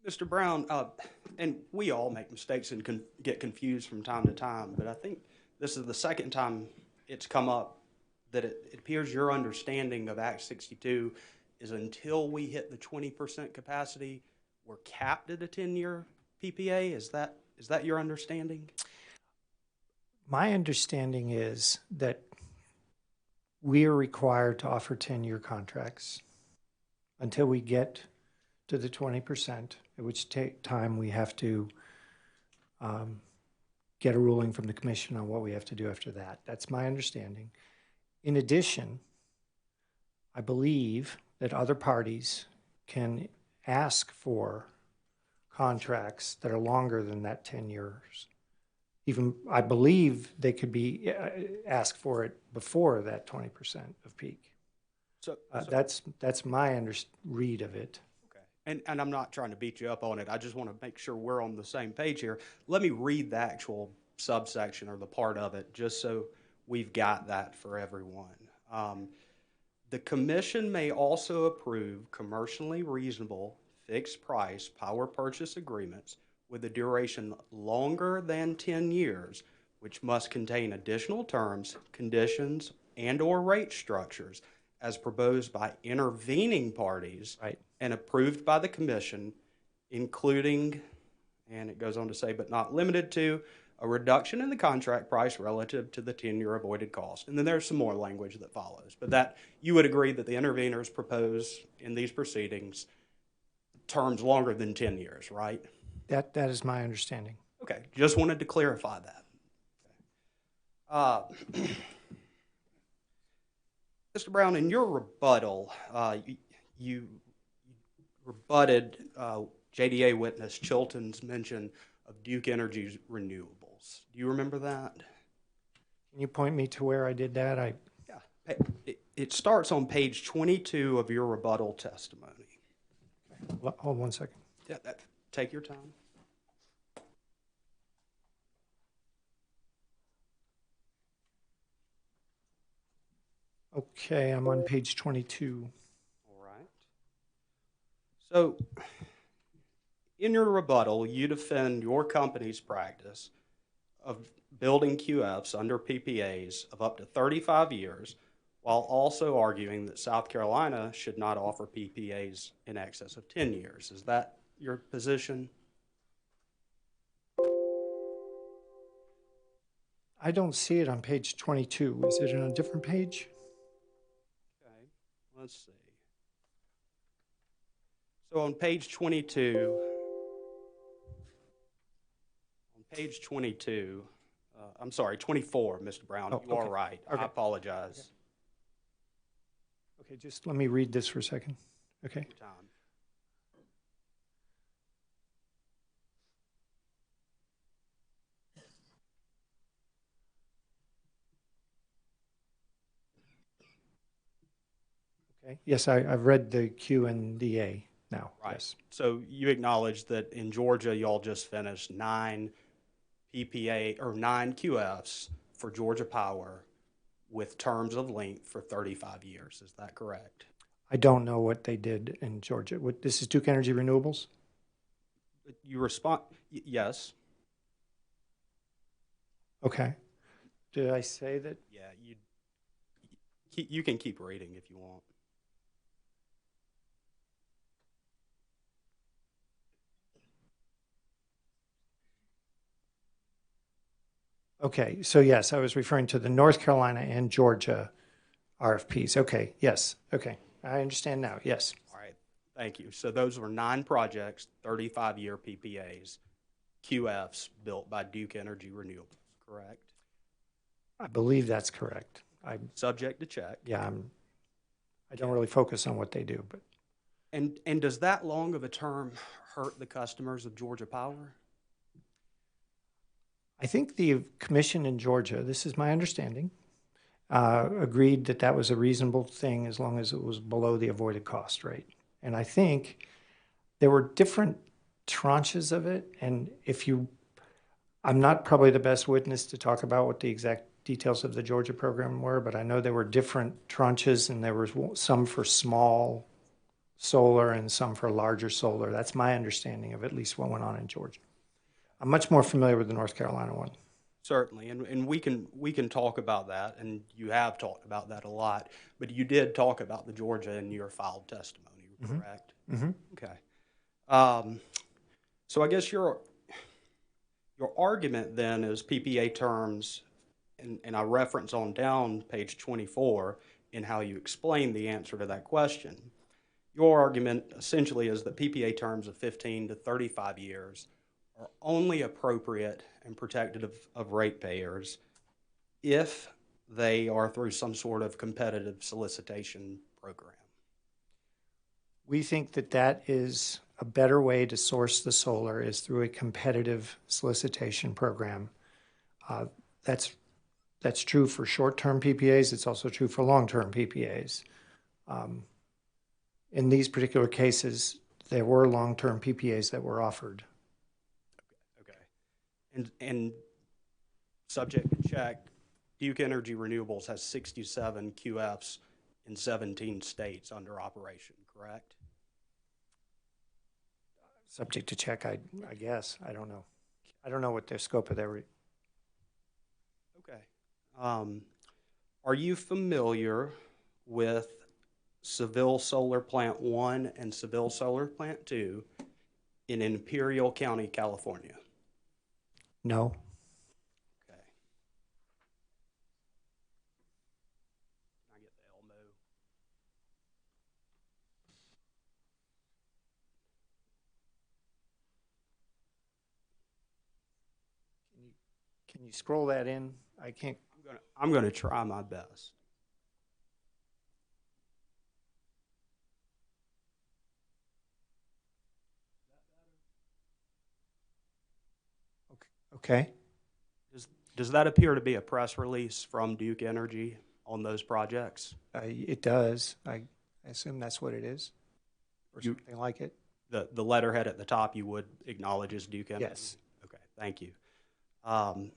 S: Mr. Brown, and we all make mistakes and get confused from time to time, but I think this is the second time it's come up that it appears your understanding of Act 62 is until we hit the 20% capacity, we're capped at a 10-year PPA. Is that your understanding?
D: My understanding is that we are required to offer 10-year contracts until we get to the 20%, at which time we have to get a ruling from the commission on what we have to do after that. That's my understanding. In addition, I believe that other parties can ask for contracts that are longer than that 10 years. Even, I believe they could be asked for it before that 20% of peak. So that's my read of it.
S: And I'm not trying to beat you up on it. I just want to make sure we're on the same page here. Let me read the actual subsection or the part of it, just so we've got that for everyone. The commission may also approve commercially reasonable fixed price power purchase agreements with a duration longer than 10 years, which must contain additional terms, conditions, and/or rate structures as proposed by intervening parties and approved by the commission, including, and it goes on to say, but not limited to, a reduction in the contract price relative to the 10-year avoided cost. And then there's some more language that follows. But that, you would agree that the interveners propose in these proceedings terms longer than 10 years, right?
D: That is my understanding.
S: Okay, just wanted to clarify that. Mr. Brown, in your rebuttal, you rebutted JDA witness Chilton's mention of Duke Energy's renewables. Do you remember that?
D: Can you point me to where I did that?
S: Yeah. It starts on page 22 of your rebuttal testimony.
D: Okay. Hold 1 second.
S: Yeah, take your time.
D: Okay, I'm on page 22.
S: All right. So, in your rebuttal, you defend your company's practice of building QFs under PPAs of up to 35 years, while also arguing that South Carolina should not offer PPAs in excess of 10 years. Is that your position?
D: I don't see it on page 22. Is it on a different page?
S: Okay, let's see. So on page 22, I'm sorry, 24, Mr. Brown,
D: Oh,
S: you
D: okay.
S: are right.
D: Okay.
S: I apologize.
D: Okay, just let me read this for a second. Okay.
S: Take your time.
D: Okay. Yes, I've read the Q and the A now.
S: Right.
D: Yes.
S: So you acknowledge that in Georgia, y'all just finished 9 PPA or 9 QFs for Georgia Power with terms of length for 35 years. Is that correct?
D: I don't know what they did in Georgia. This is Duke Energy Renewables?
S: You respond, yes.
D: Okay. Did I say that?
S: Yeah, you can keep reading if you want.
D: Okay, so yes, I was referring to the North Carolina and Georgia RFPs. Okay, yes, okay. I understand now, yes.
S: All right, thank you. So those were 9 projects, 35-year PPAs, QFs built by Duke Energy Renewables, correct?
D: I believe that's correct.
S: Subject to check.
D: Yeah, I don't really focus on what they do, but.
S: And does that long of a term hurt the customers of Georgia Power?
D: I think the commission in Georgia, this is my understanding, agreed that that was a reasonable thing as long as it was below the avoided cost rate. And I think there were different tranches of it. And I'm not probably the best witness to talk about what the exact details of the Georgia program were, but I know there were different tranches and there was some for small solar and some for larger solar. That's my understanding of at least what went on in Georgia. I'm much more familiar with the North Carolina one.
S: Certainly, and we can talk about that, and you have talked about that a lot, but you did talk about the Georgia in your filed testimony, correct?
D: Mm-hmm.
S: Okay. So I guess your argument then is PPA terms, and I reference on down page 24 in how you explain the answer to that question. Your argument essentially is that PPA terms of 15 to 35 years are only appropriate and protective of ratepayers if they are through some sort of competitive solicitation program.
D: We think that that is a better way to source the solar is through a competitive solicitation program. That's true for short-term PPAs. It's also true for long-term PPAs. In these particular cases, there were long-term PPAs that were offered.
S: And subject to check, Duke Energy Renewables has 67 QFs in 17 states under operation, correct?
D: Subject to check, I guess. I don't know. I don't know what their scope of their.
S: Okay. Are you familiar with Seville Solar Plant 1 and Seville Solar Plant 2 in Imperial County, California?
D: No.
S: Okay. Can I get the Elmo?
D: Can you scroll that in? I can't.
S: I'm gonna try my best.
D: Okay.
S: Does that appear to be a press release from Duke Energy on those projects?
D: It does. I assume that's what it is, or something like it.
S: The letterhead at the top you would acknowledge as Duke Energy?
D: Yes.
S: Okay, thank you. And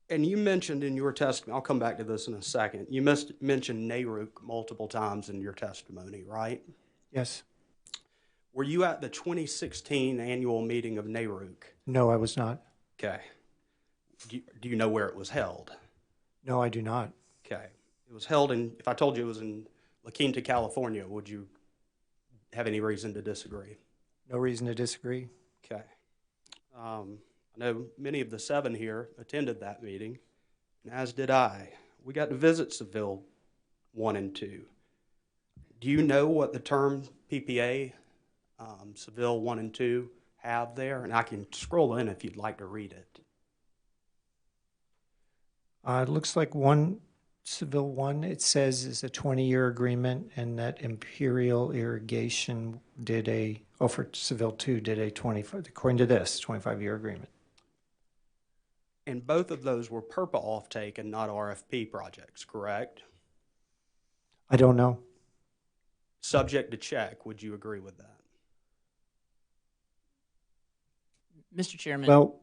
S: you mentioned in your testimony, I'll come back to this in a second, you mentioned NARUC multiple times in your testimony, right?
D: Yes.
S: Were you at the 2016 annual meeting of NARUC?
D: No, I was not.
S: Okay. Do you know where it was held?
D: No, I do not.
S: Okay. It was held in, if I told you it was in La Quinta, California, would you have any reason to disagree?
D: No reason to disagree.
S: Okay. I know many of the 7 here attended that meeting, and as did I. We got to visit Seville 1 and 2. Do you know what the term PPA, Seville 1 and 2, have there? And I can scroll in if you'd like to read it.
D: It looks like Seville 1, it says, is a 20-year agreement, and that Imperial Irrigation for Seville 2 did a 25, according to this, 25-year agreement.
S: And both of those were PURPA offtake and not RFP projects, correct?
D: I don't know.
S: Subject to check, would you agree with that?
T: Mr. Chairman.
D: Well,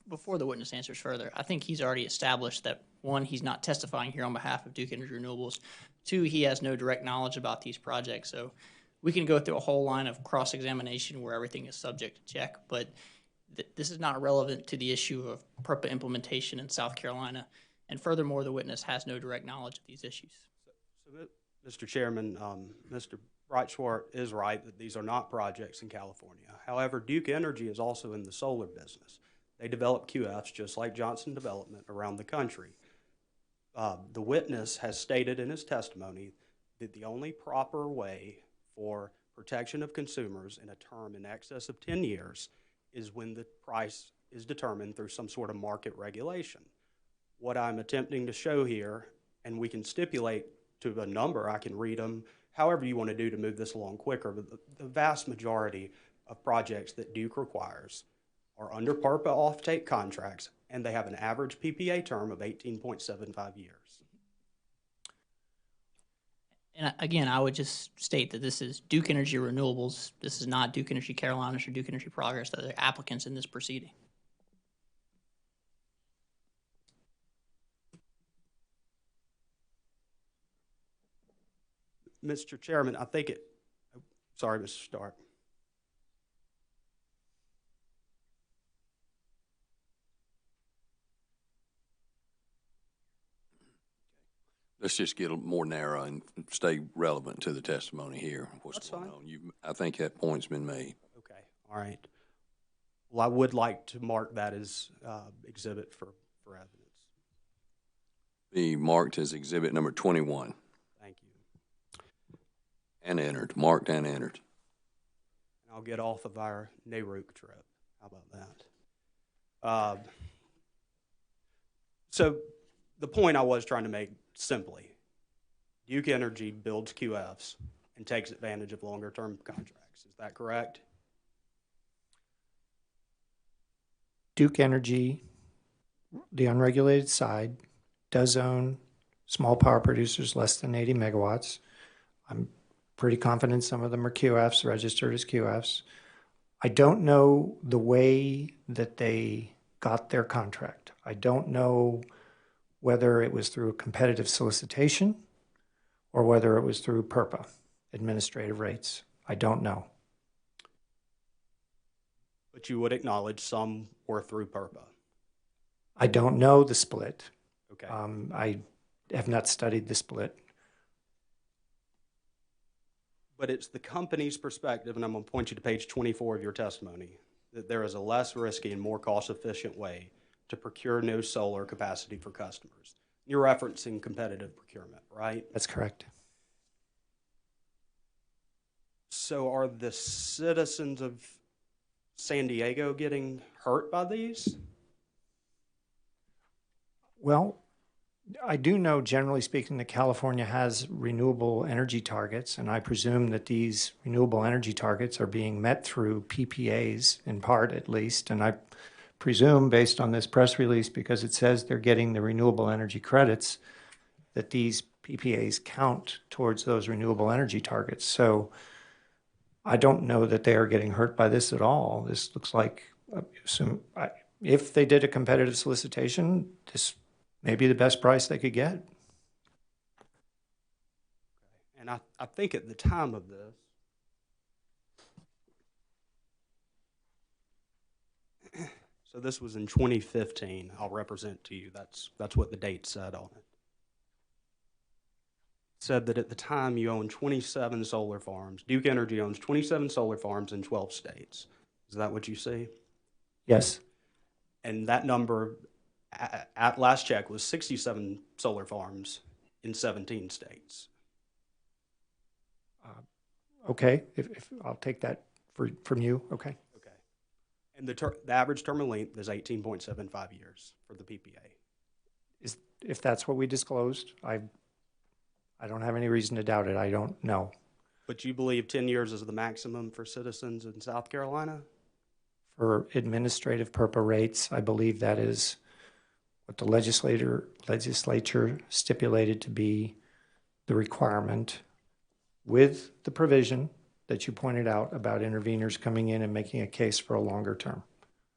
T: before the witness answers further, I think he's already established that, one, he's not testifying here on behalf of Duke Energy Renewables. Two, he has no direct knowledge about these projects. So we can go through a whole line of cross-examination where everything is subject to check, but this is not relevant to the issue of PRPA implementation in South Carolina. And furthermore, the witness has no direct knowledge of these issues.
S: So, Mr. Chairman, Mr. Breitschwart is right that these are not projects in California. However, Duke Energy is also in the solar business. They develop QFs just like Johnson Development around the country. The witness has stated in his testimony that the only proper way for protection of consumers in a term in excess of 10 years is when the price is determined through some sort of market regulation. What I'm attempting to show here, and we can stipulate to a number, I can read them, however you want to do to move this along quicker, but the vast majority of projects that Duke requires are under PRPA offtake contracts, and they have an average PPA term of 18.75 years.
T: And again, I would just state that this is Duke Energy Renewables. This is not Duke Energy Carolinas or Duke Energy Progress that are applicants in this proceeding.
S: Mr. Chairman, I think it, sorry, Mr. Stark.
A: Let's just get a little more narrow and stay relevant to the testimony here. What's going on? I think that point's been made.
S: Okay, all right. Well, I would like to mark that as exhibit for evidence.
A: Be marked as exhibit number 21.
S: Thank you.
A: And entered, marked and entered.
S: I'll get off of our Nehru trip. How about that? So the point I was trying to make simply, Duke Energy builds QFs and takes advantage of longer term contracts. Is that correct?
D: Duke Energy, the unregulated side, does own small power producers less than 80 megawatts. I'm pretty confident some of them are QFs, registered as QFs. I don't know the way that they got their contract. I don't know whether it was through a competitive solicitation or whether it was through PRPA, administrative rates. I don't know.
S: But you would acknowledge some were through PRPA.
D: I don't know the split.
S: Okay.
D: I have not studied the split.
S: But it's the company's perspective, and I'm going to point you to page 24 of your testimony, that there is a less risky and more cost-efficient way to procure new solar capacity for customers. You're referencing competitive procurement, right?
D: That's correct.
S: So are the citizens of San Diego getting hurt by these?
D: Well, I do know, generally speaking, that California has renewable energy targets, and I presume that these renewable energy targets are being met through PPAs, in part at least, and I presume, based on this press release, because it says they're getting the renewable energy credits, that these PPAs count towards those renewable energy targets. So I don't know that they are getting hurt by this at all. This looks like, if they did a competitive solicitation, this may be the best price they could get.
S: And I think at the time of this, so this was in 2015, I'll represent to you, that's what the date said on it. It said that at the time you own 27 solar farms. Duke Energy owns 27 solar farms in 12 states. Is that what you see?
D: Yes.
S: And that number at last check was 67 solar farms in 17 states.
D: Okay, if I'll take that from you, okay.
S: Okay. And the average term of length is 18.75 years for the PPA.
D: If that's what we disclosed, I don't have any reason to doubt it. I don't know.
S: But you believe 10 years is the maximum for citizens in South Carolina?
D: For administrative PRPA rates, I believe that is what the legislature stipulated to be the requirement, with the provision that you pointed out about interveners coming in and making a case for a longer term.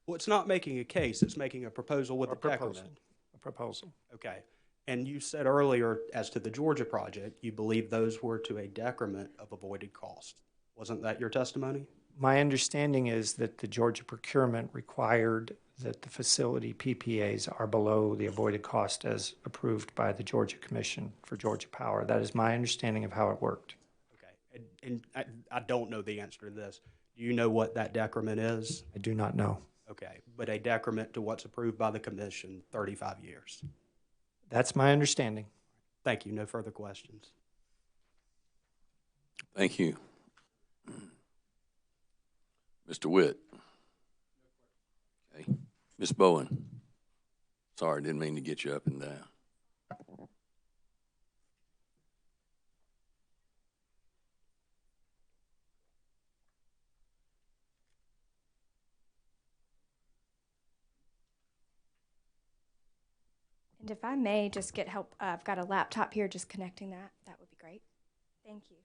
S: Well, it's not making a case, it's making a proposal with a decrement.
D: A proposal.
S: Okay. And you said earlier, as to the Georgia project, you believe those were to a decrement of avoided cost. Wasn't that your testimony?
D: My understanding is that the Georgia procurement required that the facility PPAs are below the avoided cost as approved by the Georgia Commission for Georgia Power. That is my understanding of how it worked.
S: Okay. And I don't know the answer to this. Do you know what that decrement is?
D: I do not know.
S: Okay. But a decrement to what's approved by the Commission, 35 years.
D: That's my understanding.
S: Thank you. No further questions.
A: Thank you. Mr. Witt. Okay. Ms. Bowen. Sorry, didn't mean to get you up and down.
B: And if I may just get help, I've got a laptop here, just connecting that. That would be great. Thank you.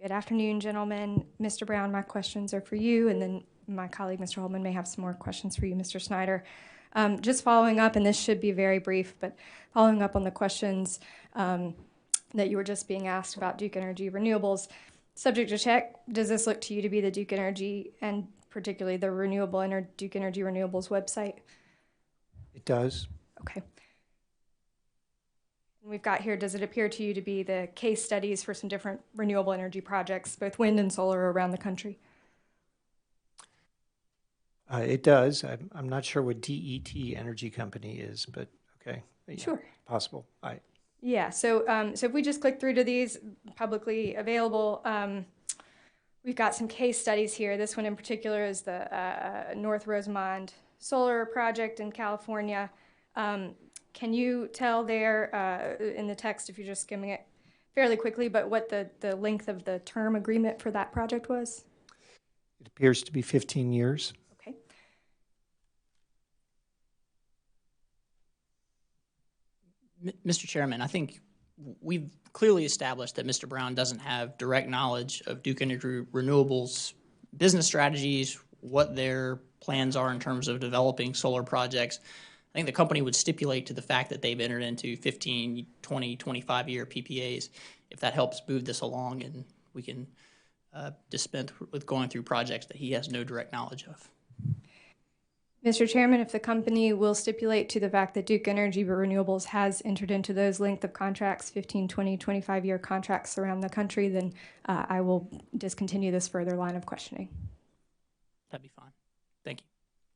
B: Good afternoon, gentlemen. Mr. Brown, my questions are for you, and then my colleague, Mr. Holman, may have some more questions for you, Mr. Snyder. Just following up, and this should be very brief, but following up on the questions that you were just being asked about Duke Energy Renewables. Subject to check, does this look to you to be the Duke Energy and particularly the Duke Energy Renewables website?
D: It does.
B: Okay. We've got here, does it appear to you to be the case studies for some different renewable energy projects, both wind and solar around the country?
D: It does. I'm not sure what DET Energy Company is, but okay. Yeah,
B: sure.
D: Possible.
B: Yeah, so if we just click through to these publicly available, we've got some case studies here. This one in particular is the North Rosamond Solar Project in California. Can you tell there in the text, if you're just skimming it fairly quickly, but what the length of the term agreement for that project was?
D: It appears to be 15 years.
B: Okay.
T: Mr. Chairman, I think we've clearly established that Mr. Brown doesn't have direct knowledge of Duke Energy Renewables' business strategies, what their plans are in terms of developing solar projects. I think the company would stipulate to the fact that they've entered into 15, 20, 25-year PPAs if that helps move this along, and we can dispense with going through projects that he has no direct knowledge of.
B: Mr. Chairman, if the company will stipulate to the fact that Duke Energy Renewables has entered into those length of contracts, 15, 20, 25-year contracts around the country, then I will discontinue this further line of questioning.
T: That'd be fine. Thank you.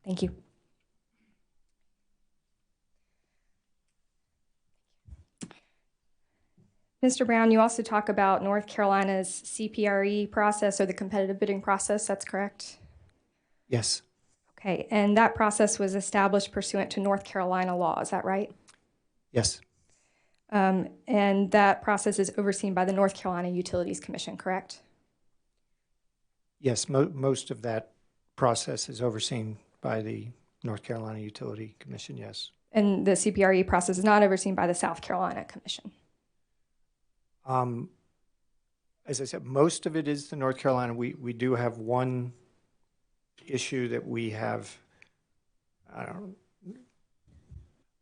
B: Thank you. Mr. Brown, you also talk about North Carolina's CPRE process, or the competitive bidding process, that's correct?
D: Yes.
B: Okay, and that process was established pursuant to North Carolina law, is that right?
D: Yes.
B: And that process is overseen by the North Carolina Utilities Commission, correct?
D: Yes, most of that process is overseen by the North Carolina Utility Commission, yes.
B: And the CPRE process is not overseen by the South Carolina Commission?
D: As I said, most of it is the North Carolina. We do have one issue that we have,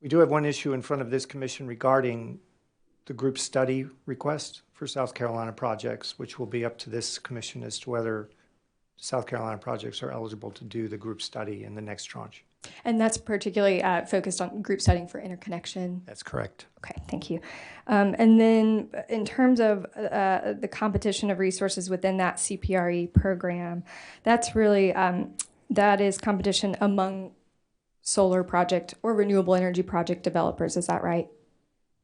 D: we do have one issue in front of this commission regarding the group study request for South Carolina projects, which will be up to this commission as to whether South Carolina projects are eligible to do the group study in the next tranche.
B: And that's particularly focused on group studying for interconnection?
D: That's correct.
B: Okay, thank you. And then in terms of the competition of resources within that CPRE program, that's really, that is competition among solar project or renewable energy project developers, is that right?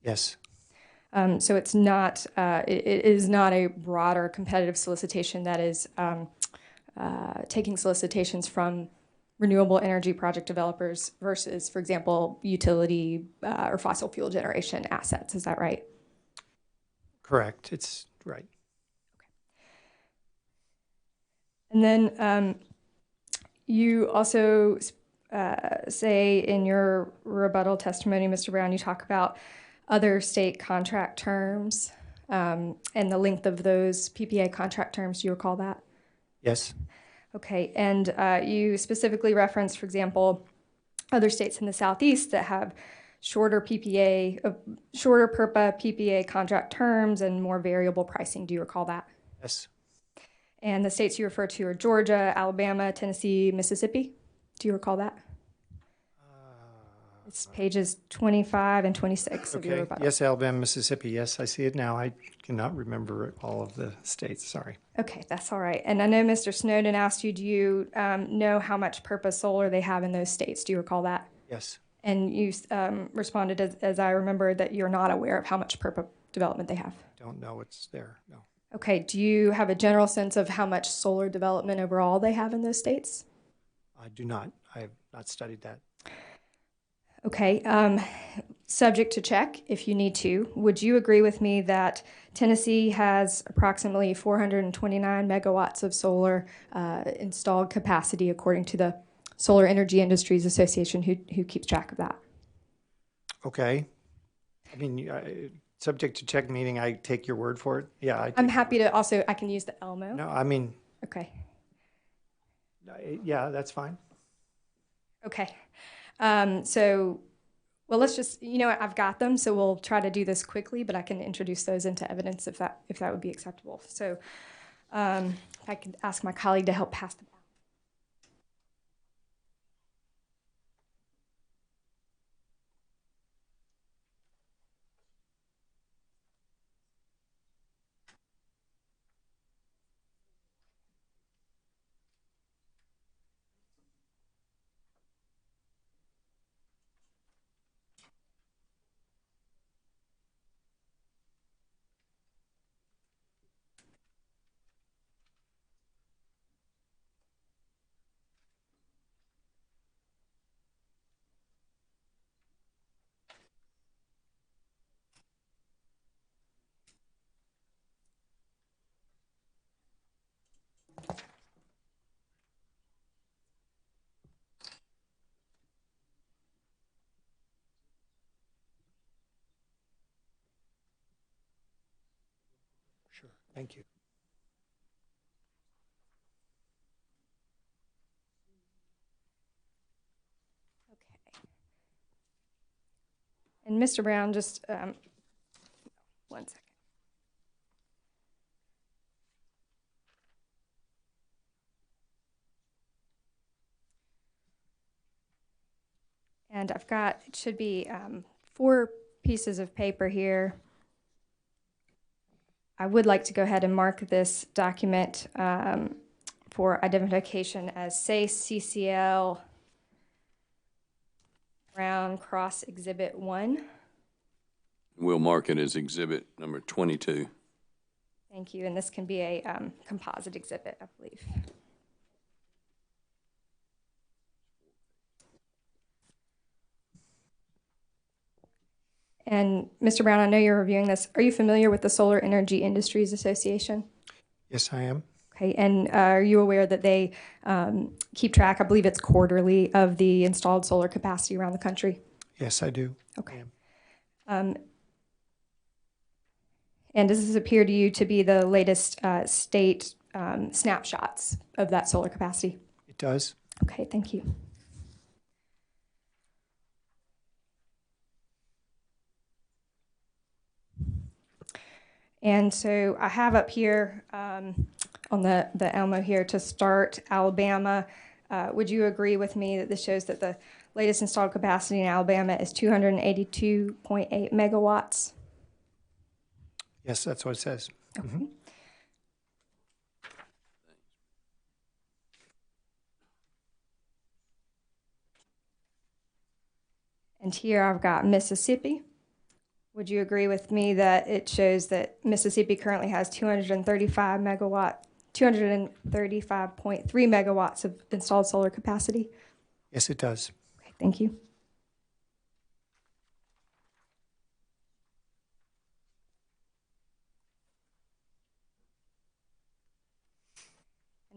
D: Yes.
B: So it's not, it is not a broader competitive solicitation that is taking solicitations from renewable energy project developers versus, for example, utility or fossil fuel generation assets. Is that right?
D: Correct. It's right.
B: Okay. And then You also say in your rebuttal testimony, Mr. Brown, you talk about other state contract terms and the length of those PPA contract terms. Do you recall that?
D: Yes.
B: Okay, and you specifically referenced, for example, other states in the Southeast that have shorter PPA, shorter PURPA PPA contract terms and more variable pricing. Do you recall that?
D: Yes.
B: And the states you refer to are Georgia, Alabama, Tennessee, Mississippi. Do you recall that? It's pages 25 and 26 of your
D: Okay.
B: rebuttal.
D: Yes, Alabama, Mississippi. Yes, I see it now. I cannot remember all of the states. Sorry.
B: Okay, that's all right. And I know Mr. Snowden asked you, do you know how much PURPA solar they have in those states? Do you recall that?
D: Yes.
B: And you responded, as I remember, that you're not aware of how much PURPA development they have.
D: Don't know what's there. No.
B: Okay, do you have a general sense of how much solar development overall they have in those states?
D: I do not. I have not studied that.
B: Okay, subject to check if you need to. Would you agree with me that Tennessee has approximately 429 megawatts of solar installed capacity according to the Solar Energy Industries Association, who keeps track of that?
D: Okay. I mean, subject to check meaning I take your word for it? Yeah.
B: I'm happy to also, I can use the Elmo.
D: No, I mean.
B: Okay.
D: Yeah, that's fine.
B: Okay. So, well, let's just, you know what, I've got them, so we'll try to do this quickly, but I can introduce those into evidence if that would be acceptable. So, if I could ask my colleague to help pass them out.
D: Sure. Thank you.
B: And Mr. Brown, just 1 second. And I've got, it should be 4 pieces of paper here. I would like to go ahead and mark this document for identification as SACE CCL Brown Cross Exhibit 1.
A: We'll mark it as exhibit number 22.
B: Thank you, and this can be a composite exhibit, I believe. And Mr. Brown, I know you're reviewing this. Are you familiar with the Solar Energy Industries Association?
D: Yes, I am.
B: Okay, and are you aware that they keep track, I believe it's quarterly, of the installed solar capacity around the country?
D: Yes, I do.
B: Okay. And does this appear to you to be the latest state snapshots of that solar capacity?
D: It does.
B: Okay, thank you. And so I have up here on the Elmo here to start Alabama. Would you agree with me that this shows that the latest installed capacity in Alabama is 282.8 megawatts?
D: Yes, that's what it says.
B: Okay.
D: Mm-hmm.
B: And here I've got Mississippi. Would you agree with me that it shows that Mississippi currently has 235.3 megawatts of installed solar capacity?
D: Yes, it does.
B: Okay, thank you.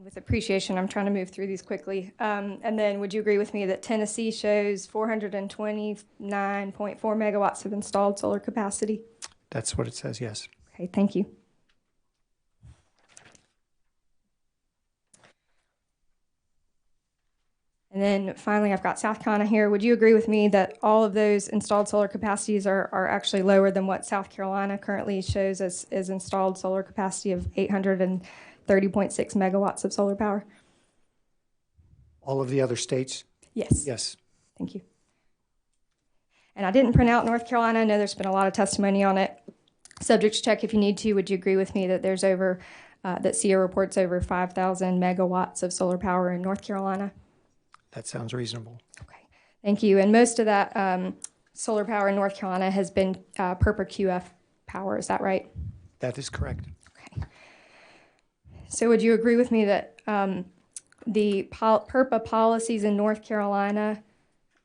B: With appreciation, I'm trying to move through these quickly. And then would you agree with me that Tennessee shows 429.4 megawatts of installed solar capacity?
D: That's what it says, yes.
B: Okay, thank you. And then finally, I've got South Carolina here. Would you agree with me that all of those installed solar capacities are actually lower than what South Carolina currently shows as installed solar capacity of 830.6 megawatts of solar power?
D: All of the other states?
B: Yes.
D: Yes.
B: Thank you. And I didn't print out North Carolina. I know there's been a lot of testimony on it. Subject check if you need to. Would you agree with me that there's over, that SEIA reports over 5,000 megawatts of solar power in North Carolina?
D: That sounds reasonable.
B: Okay, thank you. And most of that solar power in North Carolina has been PERPA QF power, is that right?
D: That is correct.
B: Okay. So would you agree with me that the PERPA policies in North Carolina,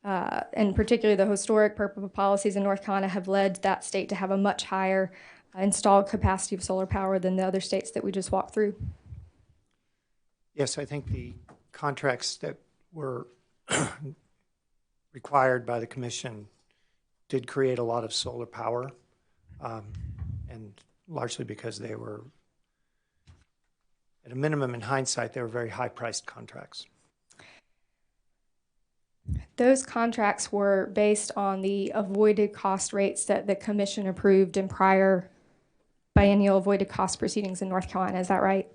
B: and particularly the historic PERPA policies in North Carolina, have led that state to have a much higher installed capacity of solar power than the other states that we just walked through?
D: Yes, I think the contracts that were required by the commission did create a lot of solar power, and largely because they were, at a minimum in hindsight, they were very high-priced contracts.
B: Those contracts were based on the avoided cost rates that the commission approved in prior biennial avoided cost proceedings in North Carolina, is that right?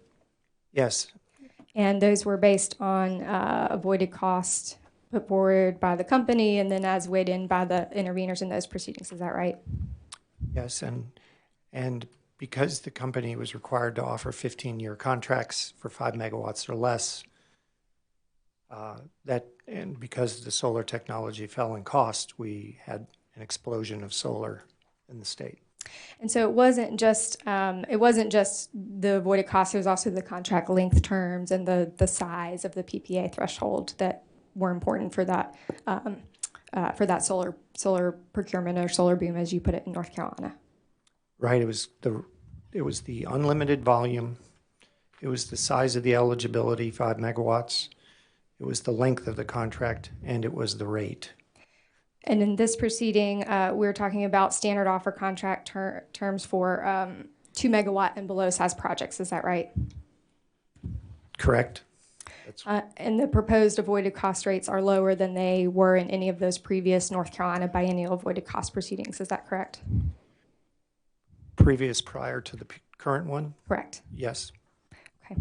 D: Yes.
B: And those were based on avoided cost put forward by the company and then as weighed in by the interveners in those proceedings. Is that right?
D: Yes, and because the company was required to offer 15-year contracts for 5 megawatts or less, and because the solar technology fell in cost, we had an explosion of solar in the state.
B: And so it wasn't just the avoided cost, it was also the contract length terms and the size of the PPA threshold that were important for that solar procurement or solar boom, as you put it, in North Carolina.
D: Right. It was the unlimited volume. It was the size of the eligibility, 5 megawatts. It was the length of the contract, and it was the rate.
B: And in this proceeding, we're talking about standard offer contract terms for 2 megawatt and below size projects. Is that right?
D: Correct.
B: And the proposed avoided cost rates are lower than they were in any of those previous North Carolina biennial avoided cost proceedings. Is that correct?
D: Prior to the current one?
B: Correct.
D: Yes.
B: Okay.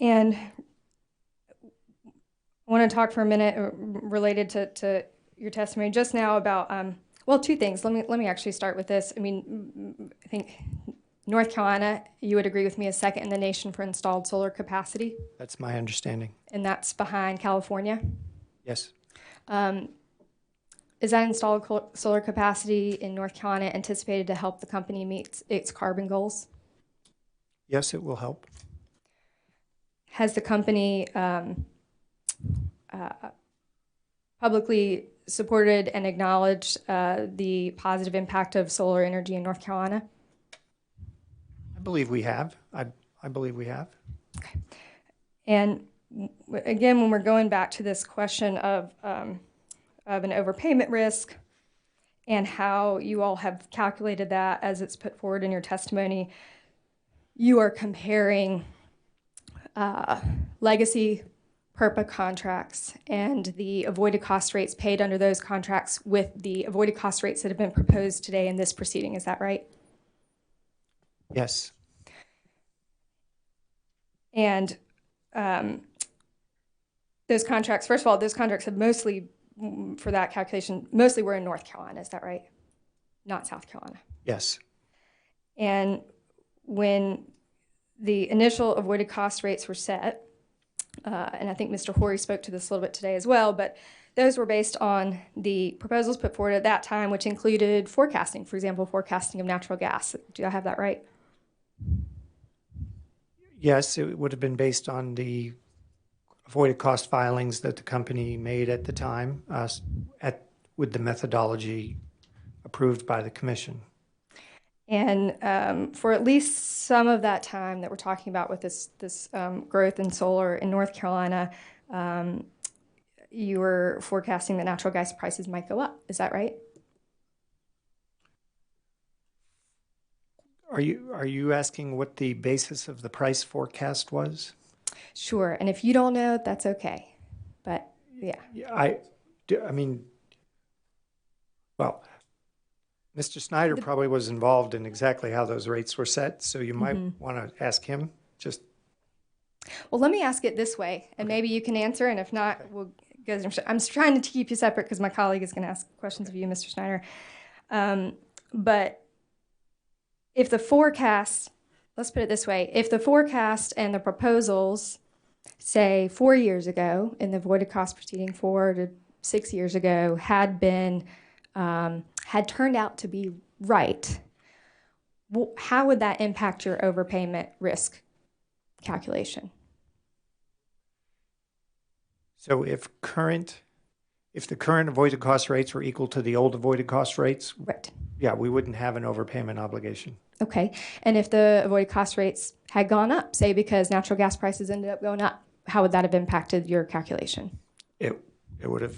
B: And I want to talk for a minute related to your testimony just now about, well, two things. Let me actually start with this. I mean, I think North Carolina, you would agree with me, is second in the nation for installed solar capacity.
D: That's my understanding.
B: And that's behind California?
D: Yes.
B: Is that installed solar capacity in North Carolina anticipated to help the company meet its carbon goals?
D: Yes, it will help.
B: Has the company publicly supported and acknowledged the positive impact of solar energy in North Carolina?
D: I believe we have. I believe we have.
B: Okay. And again, when we're going back to this question of an overpayment risk and how you all have calculated that as it's put forward in your testimony, you are comparing legacy PERPA contracts and the avoided cost rates paid under those contracts with the avoided cost rates that have been proposed today in this proceeding. Is that right?
D: Yes.
B: And those contracts, first of all, those contracts have mostly, for that calculation, mostly were in North Carolina. Is that right? Not South Carolina.
D: Yes.
B: And when the initial avoided cost rates were set, and I think Mr. Horry spoke to this a little bit today as well, but those were based on the proposals put forward at that time, which included forecasting, for example, forecasting of natural gas. Do I have that right?
D: Yes, it would have been based on the avoided cost filings that the company made at the time with the methodology approved by the commission.
B: And for at least some of that time that we're talking about with this growth in solar in North Carolina, you were forecasting that natural gas prices might go up. Is that right?
D: Are you asking what the basis of the price forecast was?
B: Sure. And if you don't know, that's okay. But yeah.
D: I mean, well, Mr. Snyder probably was involved in exactly how those rates were set, so you might want to ask him. Just
B: well, let me ask it this way, and maybe you can answer, and if not, we'll go. I'm trying to keep you separate because my colleague is going to ask questions of you, Mr. Snyder. But if the forecast, let's put it this way, if the forecast and the proposals, say 4 years ago in the avoided cost proceeding, 4 to 6 years ago, had turned out to be right, how would that impact your overpayment risk calculation?
D: So if the current avoided cost rates were equal to the old avoided cost rates,
B: right?
D: Yeah, we wouldn't have an overpayment obligation.
B: Okay, and if the avoided cost rates had gone up, say because natural gas prices ended up going up, how would that have impacted your calculation?
D: It would have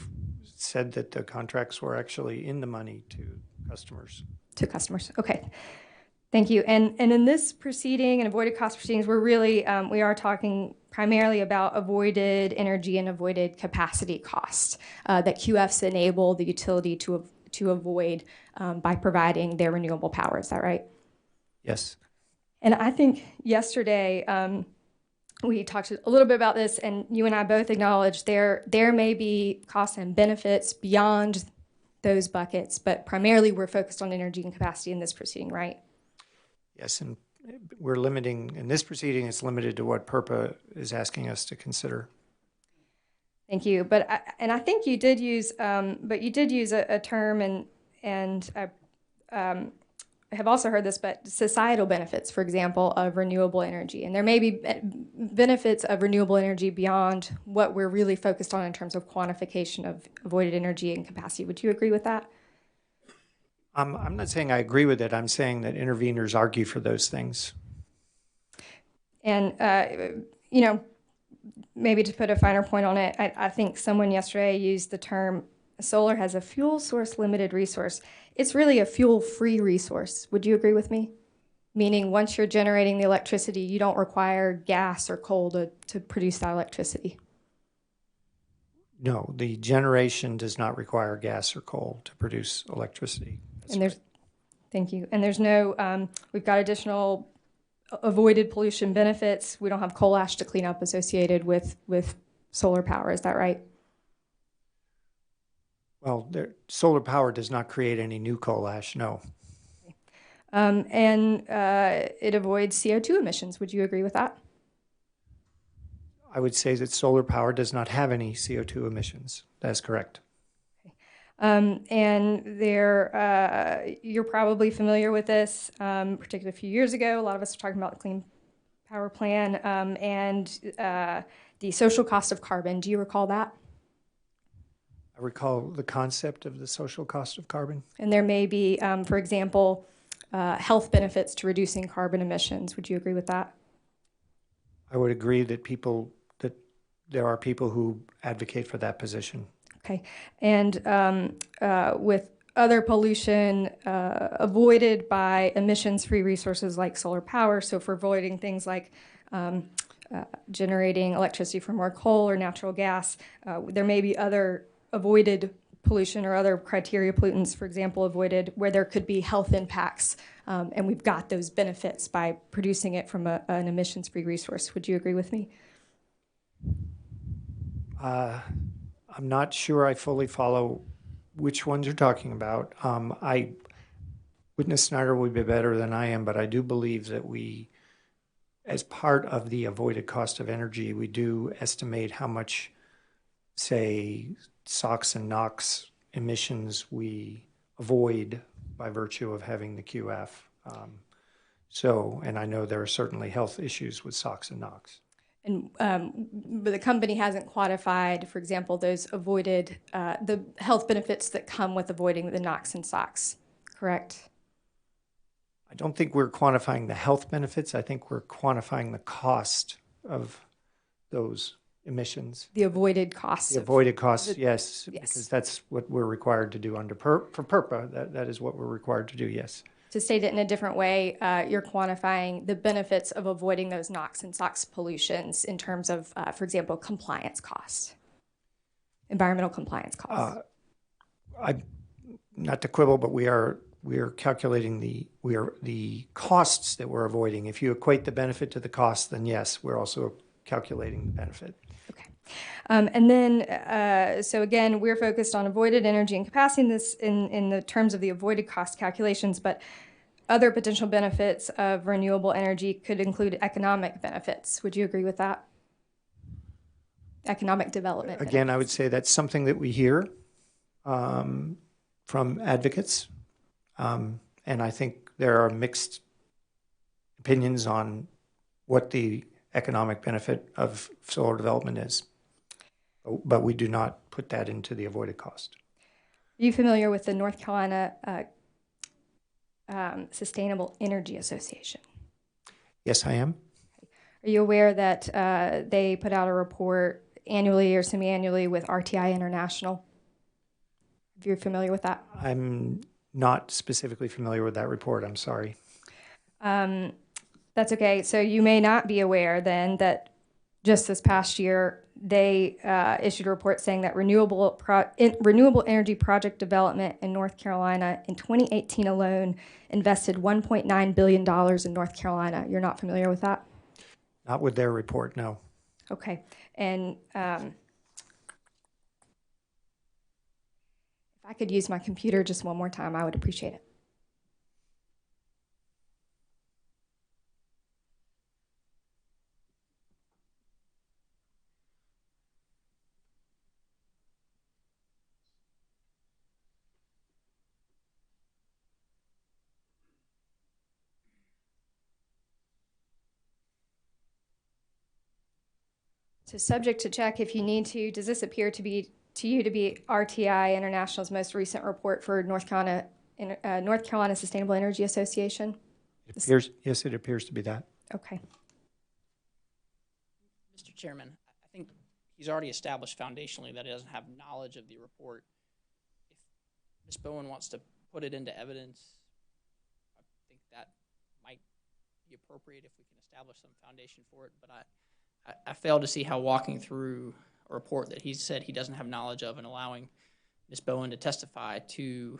D: said that the contracts were actually in the money to customers.
B: To customers, okay. Thank you. And in this proceeding and avoided cost proceedings, we're really, we are talking primarily about avoided energy and avoided capacity costs that QFs enable the utility to avoid by providing their renewable power. Is that right?
D: Yes.
B: And I think yesterday we talked a little bit about this, and you and I both acknowledged there may be costs and benefits beyond those buckets, but primarily we're focused on energy and capacity in this proceeding, right?
D: Yes, and we're limiting, in this proceeding, it's limited to what PURPA is asking us to consider.
B: Thank you. But I think you did use, a term, and I have also heard this, but societal benefits, for example, of renewable energy. And there may be benefits of renewable energy beyond what we're really focused on in terms of quantification of avoided energy and capacity. Would you agree with that?
D: I'm not saying I agree with it. I'm saying that interveners argue for those things.
B: And, maybe to put a finer point on it, I think someone yesterday used the term solar has a fuel source limited resource. It's really a fuel-free resource. Would you agree with me? Meaning once you're generating the electricity, you don't require gas or coal to produce that electricity.
D: No, the generation does not require gas or coal to produce electricity.
B: Thank you. And there's no, we've got additional avoided pollution benefits. We don't have coal ash to clean up associated with solar power. Is that right?
D: Well, solar power does not create any new coal ash, no.
B: And it avoids CO2 emissions. Would you agree with that?
D: I would say that solar power does not have any CO2 emissions. That's correct.
B: And you're probably familiar with this, particularly a few years ago. A lot of us were talking about the Clean Power Plan and the social cost of carbon. Do you recall that?
D: I recall the concept of the social cost of carbon.
B: And there may be, for example, health benefits to reducing carbon emissions. Would you agree with that?
D: I would agree that there are people who advocate for that position.
B: Okay. And with other pollution avoided by emissions-free resources like solar power, so for avoiding things like generating electricity from more coal or natural gas, there may be other avoided pollution or other criteria pollutants, for example, avoided where there could be health impacts, and we've got those benefits by producing it from an emissions-free resource. Would you agree with me?
D: I'm not sure I fully follow which ones you're talking about. Witness Snyder would be better than I am, but I do believe that we, as part of the avoided cost of energy, we do estimate how much, say, SOx and NOx emissions we avoid by virtue of having the QF. And I know there are certainly health issues with SOx and NOx.
B: And but the company hasn't quantified, for example, those avoided, the health benefits that come with avoiding the NOx and SOx, correct?
D: I don't think we're quantifying the health benefits. I think we're quantifying the cost of those emissions.
B: The avoided costs.
D: The avoided costs, yes, because that's what we're required to do under for PURPA. That is what we're required to do, yes.
B: To state it in a different way, you're quantifying the benefits of avoiding those NOx and SOx pollutions in terms of, for example, compliance costs, environmental compliance costs.
D: Not to quibble, but we are calculating the costs that we're avoiding. If you equate the benefit to the cost, then yes, we're also calculating the benefit.
B: Okay. And then, so again, we're focused on avoided energy and capacity in the terms of the avoided cost calculations, but other potential benefits of renewable energy could include economic benefits. Would you agree with that? Economic development.
D: Again, I would say that's something that we hear from advocates, and I think there are mixed opinions on what the economic benefit of solar development is, but we do not put that into the avoided cost.
B: Are you familiar with the North Carolina Sustainable Energy Association? Yes,
D: I am.
B: Are you aware that they put out a report annually or semi-annually with RTI International? If you're familiar with that?
D: I'm not specifically familiar with that report. I'm sorry.
B: That's okay. So you may not be aware then that just this past year, they issued a report saying that renewable energy project development in North Carolina in 2018 alone invested $1.9 billion in North Carolina. You're not familiar with that?
D: Not with their report, no.
B: Okay. And if I could use my computer just one more time, I would appreciate it. So subject to check if you need to, does this appear to you to be RTI International's most recent report for North Carolina Sustainable Energy Association?
D: Yes, it appears to be that.
B: Okay.
T: Mr. Chairman, I think he's already established foundationally that he doesn't have knowledge of the report. If Ms. Bowen wants to put it into evidence, I think that might be appropriate if we can establish some foundation for it, but I fail to see how walking through a report that he said he doesn't have knowledge of and allowing Ms. Bowen to testify to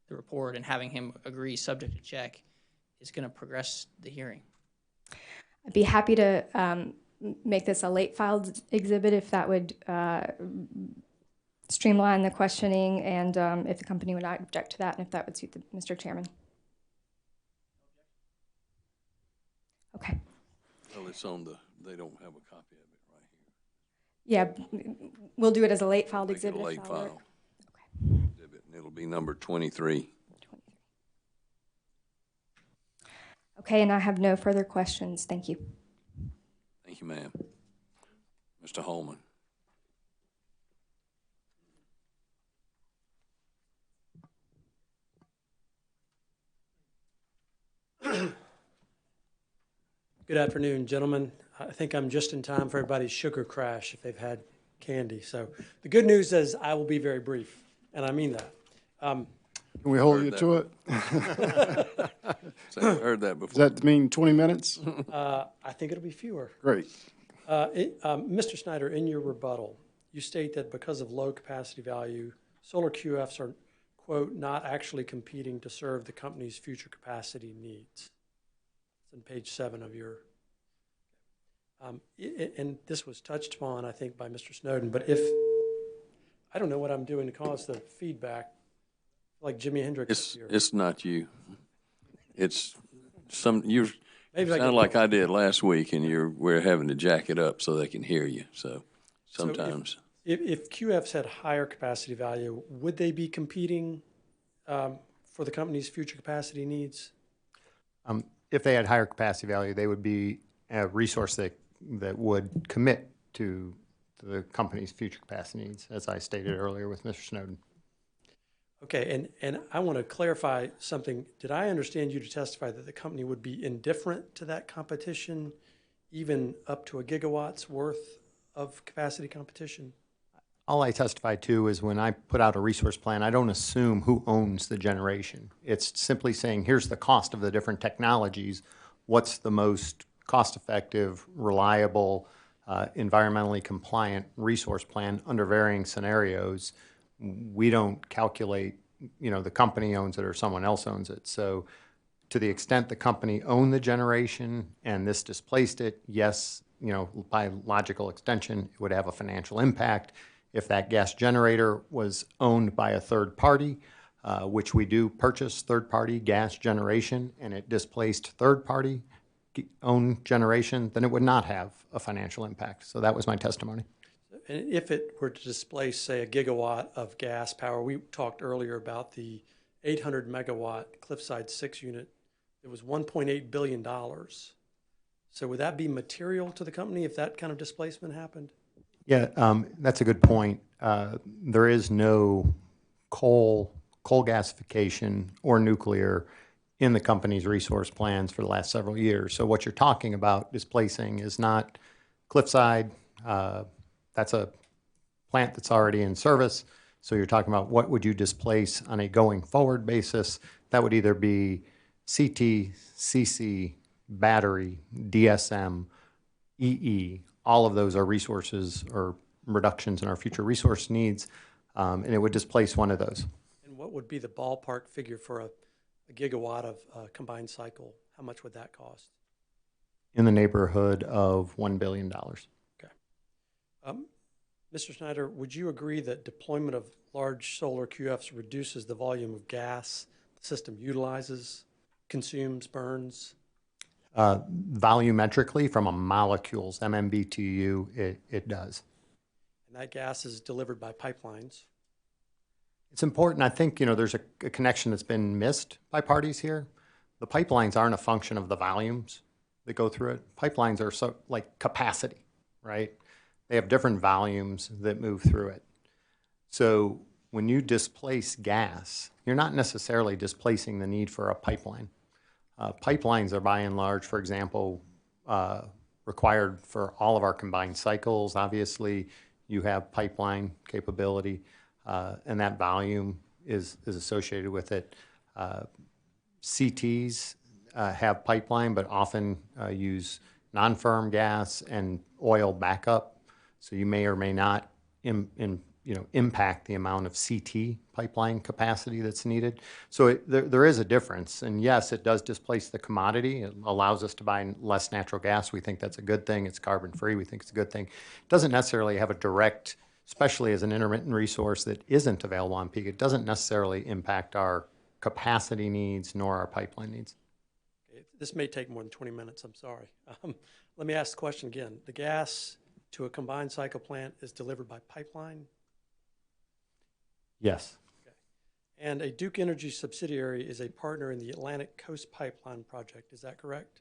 T: the report and having him agree subject to check is going to progress the hearing.
B: I'd be happy to make this a late filed exhibit if that would streamline the questioning and if the company would not object to that and if that would suit Mr. Chairman. Okay.
A: Well, it's on they don't have a copy of it right
B: here. Yeah, we'll do it as a late filed exhibit.
A: A late file.
B: Okay.
A: Exhibit, and it'll be number 23.
B: Okay, and I have no further questions. Thank you.
A: Thank you, ma'am. Mr. Holman.
C: Good afternoon, gentlemen. I think I'm just in time for everybody's sugar crash if they've had candy. So the good news is I will be very brief, and I mean that.
F: Can we hold you to it?
A: So I've heard that before.
F: Does that mean 20 minutes?
C: I think it'll be fewer.
F: Great.
C: Mr. Snyder, in your rebuttal, you state that because of low capacity value, solar QFs are, quote, not actually competing to serve the company's future capacity needs. It's on page 7 of your, and this was touched upon, I think, by Mr. Snowden, but if, I don't know what I'm doing to cause the feedback, like Jimi Hendrix.
A: It's not you. It's you
C: Maybe
A: sound like I did last week, and we're having to jack it up so they can hear you. So sometimes.
C: So if QFs had higher capacity value, would they be competing for the company's future capacity needs?
J: If they had higher capacity value, they would be a resource that would commit to the company's future capacity needs, as I stated earlier with Mr. Snowden.
C: Okay, and I want to clarify something. Did I understand you to testify that the company would be indifferent to that competition, even up to a gigawatt's worth of capacity competition?
J: All I testify to is when I put out a resource plan, I don't assume who owns the generation. It's simply saying, here's the cost of the different technologies. What's the most cost-effective, reliable, environmentally compliant resource plan under varying scenarios? We don't calculate, the company owns it or someone else owns it. So to the extent the company owned the generation and this displaced it, yes, by logical extension, it would have a financial impact. If that gas generator was owned by a third party, which we do purchase third-party gas generation, and it displaced third-party owned generation, then it would not have a financial impact. So that was my testimony.
C: And if it were to displace, say, a gigawatt of gas power, we talked earlier about the 800 megawatt Cliffside 6 unit. It was $1.8 billion. So would that be material to the company if that kind of displacement happened?
J: Yeah, that's a good point. There is no coal gasification or nuclear in the company's resource plans for the last several years. So what you're talking about displacing is not Cliffside. That's a plant that's already in service. So you're talking about what would you displace on a going forward basis. That would either be CT, CC, battery, DSM, EE. All of those are resources or reductions in our future resource needs, and it would displace one of those.
C: And what would be the ballpark figure for a gigawatt of combined cycle? How much would that cost?
J: In the neighborhood of $1 billion.
C: Okay. Mr. Snyder, would you agree that deployment of large solar QFs reduces the volume of gas the system utilizes, consumes, burns?
J: Volumetrically, from a molecules, MMBTU, it does.
C: And that gas is delivered by pipelines.
J: It's important. I think, there's a connection that's been missed by parties here. The pipelines aren't a function of the volumes that go through it. Pipelines are like capacity, right? They have different volumes that move through it. So when you displace gas, you're not necessarily displacing the need for a pipeline. Pipelines are by and large, for example, required for all of our combined cycles. Obviously, you have pipeline capability, and that volume is associated with it. CTs have pipeline, but often use non-firm gas and oil backup. So you may or may not impact the amount of CT pipeline capacity that's needed. So there is a difference. And yes, it does displace the commodity. It allows us to buy less natural gas. We think that's a good thing. It's carbon-free. We think it's a good thing. It doesn't necessarily have a direct, especially as an intermittent resource that isn't available on peak, it doesn't necessarily impact our capacity needs nor our pipeline needs.
C: Okay, this may take more than 20 minutes. I'm sorry. Let me ask the question again. The gas to a combined cycle plant is delivered by pipeline?
J: Yes.
C: Okay. And a Duke Energy subsidiary is a partner in the Atlantic Coast Pipeline project. Is that correct?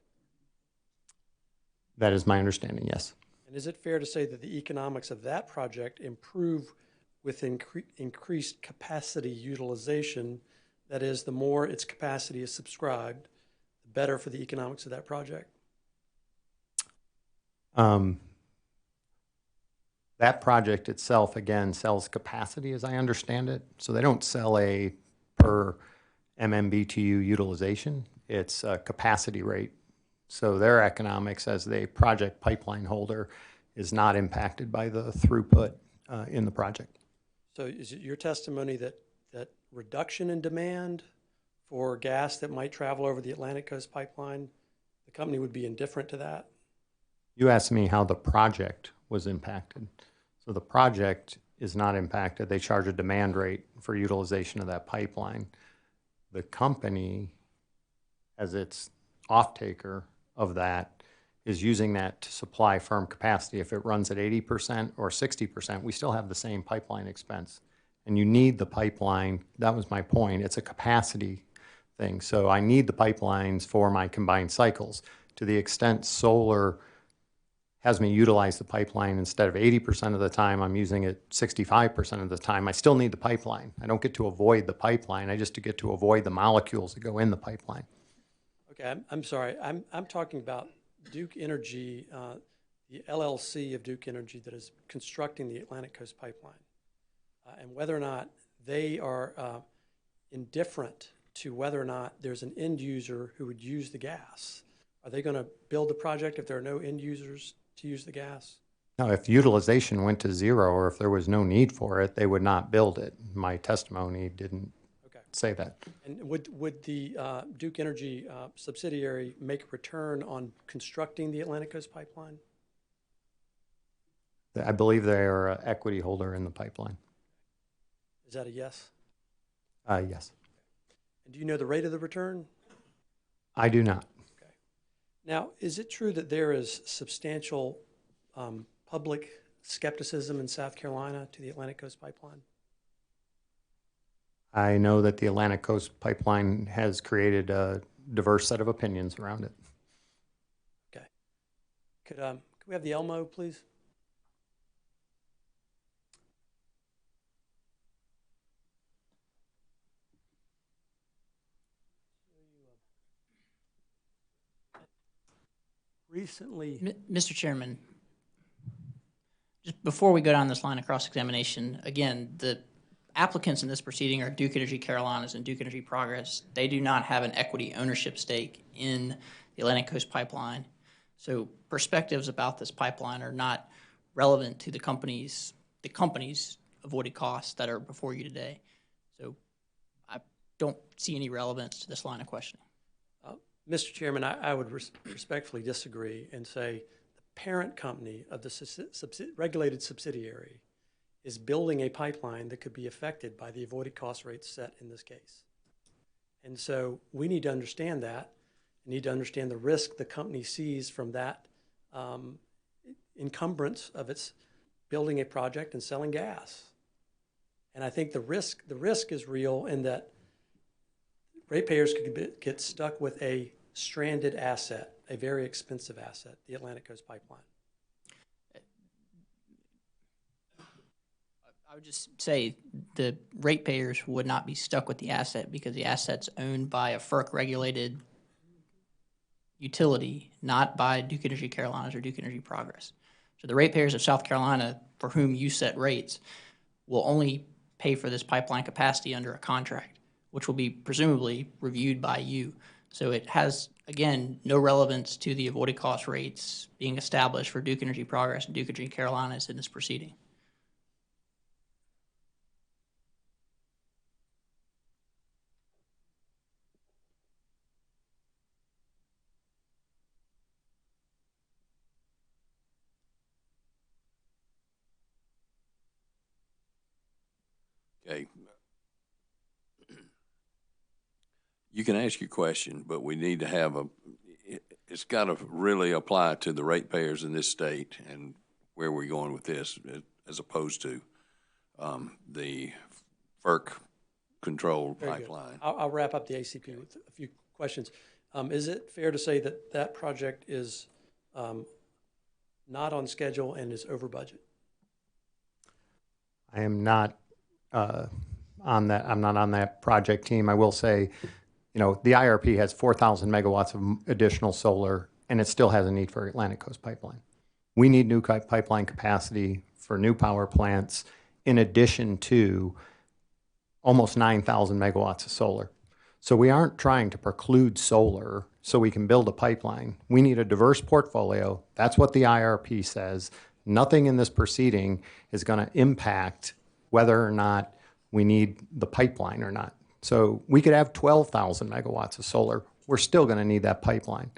J: That is my understanding, yes.
C: And is it fair to say that the economics of that project improve with increased capacity utilization? That is, the more its capacity is subscribed, the better for the economics of that project?
J: That project itself, again, sells capacity as I understand it. So they don't sell a per MMBTU utilization. It's a capacity rate. So their economics as the project pipeline holder is not impacted by the throughput in the project.
C: So is it your testimony that reduction in demand for gas that might travel over the Atlantic Coast Pipeline, the company would be indifferent to that?
J: You asked me how the project was impacted. So the project is not impacted. They charge a demand rate for utilization of that pipeline. The company, as its off-taker of that, is using that to supply firm capacity. If it runs at 80% or 60%, we still have the same pipeline expense. And you need the pipeline. That was my point. It's a capacity thing. So I need the pipelines for my combined cycles. To the extent solar has me utilize the pipeline. Instead of 80% of the time, I'm using it 65% of the time. I still need the pipeline. I don't get to avoid the pipeline. I just get to avoid the molecules that go in the pipeline.
C: Okay, I'm sorry. I'm talking about Duke Energy, the LLC of Duke Energy that is constructing the Atlantic Coast Pipeline, and whether or not they are indifferent to whether or not there's an end user who would use the gas. Are they going to build the project if there are no end users to use the gas?
J: Now, if utilization went to zero or if there was no need for it, they would not build it. My testimony didn't say that.
C: And would the Duke Energy subsidiary make a return on constructing the Atlantic Coast Pipeline?
J: I believe they are an equity holder in the pipeline.
C: Is that a yes?
J: Yes.
C: And do you know the rate of the return?
J: I do not.
C: Okay. Now, is it true that there is substantial public skepticism in South Carolina to the Atlantic Coast Pipeline?
J: I know that the Atlantic Coast Pipeline has created a diverse set of opinions around it.
C: Okay. Could we have the Elmo, please? Recently,
T: Mr. Chairman, just before we go down this line of cross-examination, again, the applicants in this proceeding are Duke Energy Carolinas and Duke Energy Progress. They do not have an equity ownership stake in the Atlantic Coast Pipeline. So perspectives about this pipeline are not relevant to the company's avoided costs that are before you today. So I don't see any relevance to this line of questioning.
C: Mr. Chairman, I would respectfully disagree and say the parent company of the regulated subsidiary is building a pipeline that could be affected by the avoided cost rates set in this case. And so we need to understand that. We need to understand the risk the company sees from that encumbrance of its building a project and selling gas. And I think the risk is real in that ratepayers could get stuck with a stranded asset, a very expensive asset, the Atlantic Coast Pipeline.
T: I would just say the ratepayers would not be stuck with the asset because the asset's owned by a FERC-regulated utility, not by Duke Energy Carolinas or Duke Energy Progress. So the ratepayers of South Carolina, for whom you set rates, will only pay for this pipeline capacity under a contract, which will be presumably reviewed by you. So it has, again, no relevance to the avoided cost rates being established for Duke Energy Progress and Duke Energy Carolinas in this proceeding.
A: Okay. You can ask your question, but we need to have it's got to really apply to the ratepayers in this state and where we're going with this, as opposed to the FERC-controlled pipeline.
C: I'll wrap up the ACP with a few questions. Is it fair to say that that project is not on schedule and is over budget?
J: I am not on that. I'm not on that project team. I will say, the IRP has 4,000 megawatts of additional solar, and it still has a need for Atlantic Coast Pipeline. We need new pipeline capacity for new power plants, in addition to almost 9,000 megawatts of solar. So we aren't trying to preclude solar so we can build a pipeline. We need a diverse portfolio. That's what the IRP says. Nothing in this proceeding is going to impact whether or not we need the pipeline or not. So we could have 12,000 megawatts of solar. We're still going to need that pipeline.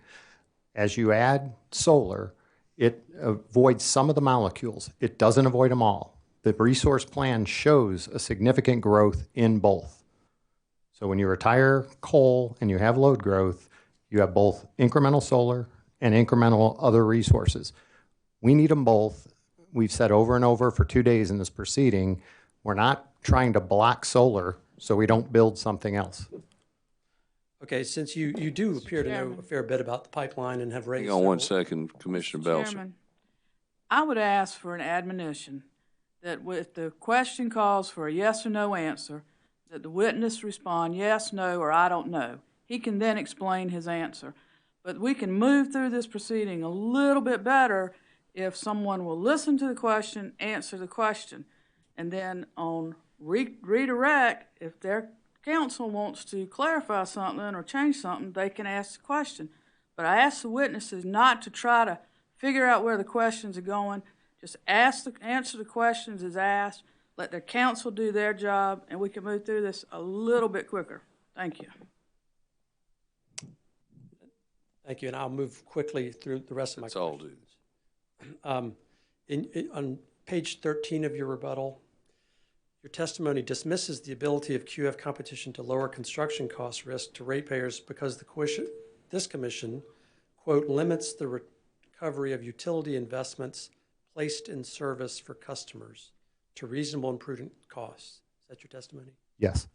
J: As you add solar, it avoids some of the molecules. It doesn't avoid them all. The resource plan shows a significant growth in both. So when you retire coal and you have load growth, you have both incremental solar and incremental other resources. We need them both. We've said over and over for 2 days in this proceeding, we're not trying to block solar so we don't build something else.
C: Okay, since you do appear to know a fair bit about the pipeline and have raised
A: Hang on one second, Commissioner Belcher.
E: Chairman, I would ask for an admonition that if the question calls for a yes or no answer, that the witness respond yes, no, or I don't know. He can then explain his answer. But we can move through this proceeding a little bit better if someone will listen to the question, answer the question, and then on redirect, if their counsel wants to clarify something or change something, they can ask the question. But I ask the witnesses not to try to figure out where the questions are going. Just answer the questions as asked, let their counsel do their job, and we can move through this a little bit quicker. Thank you.
C: Thank you, and I'll move quickly through the rest of my questions. On page 13 of your rebuttal, your testimony dismisses the ability of QF competition to lower construction cost risk to ratepayers because this commission, quote, limits the recovery of utility investments placed in service for customers to reasonable and prudent costs. Is that your testimony?
J: Yes.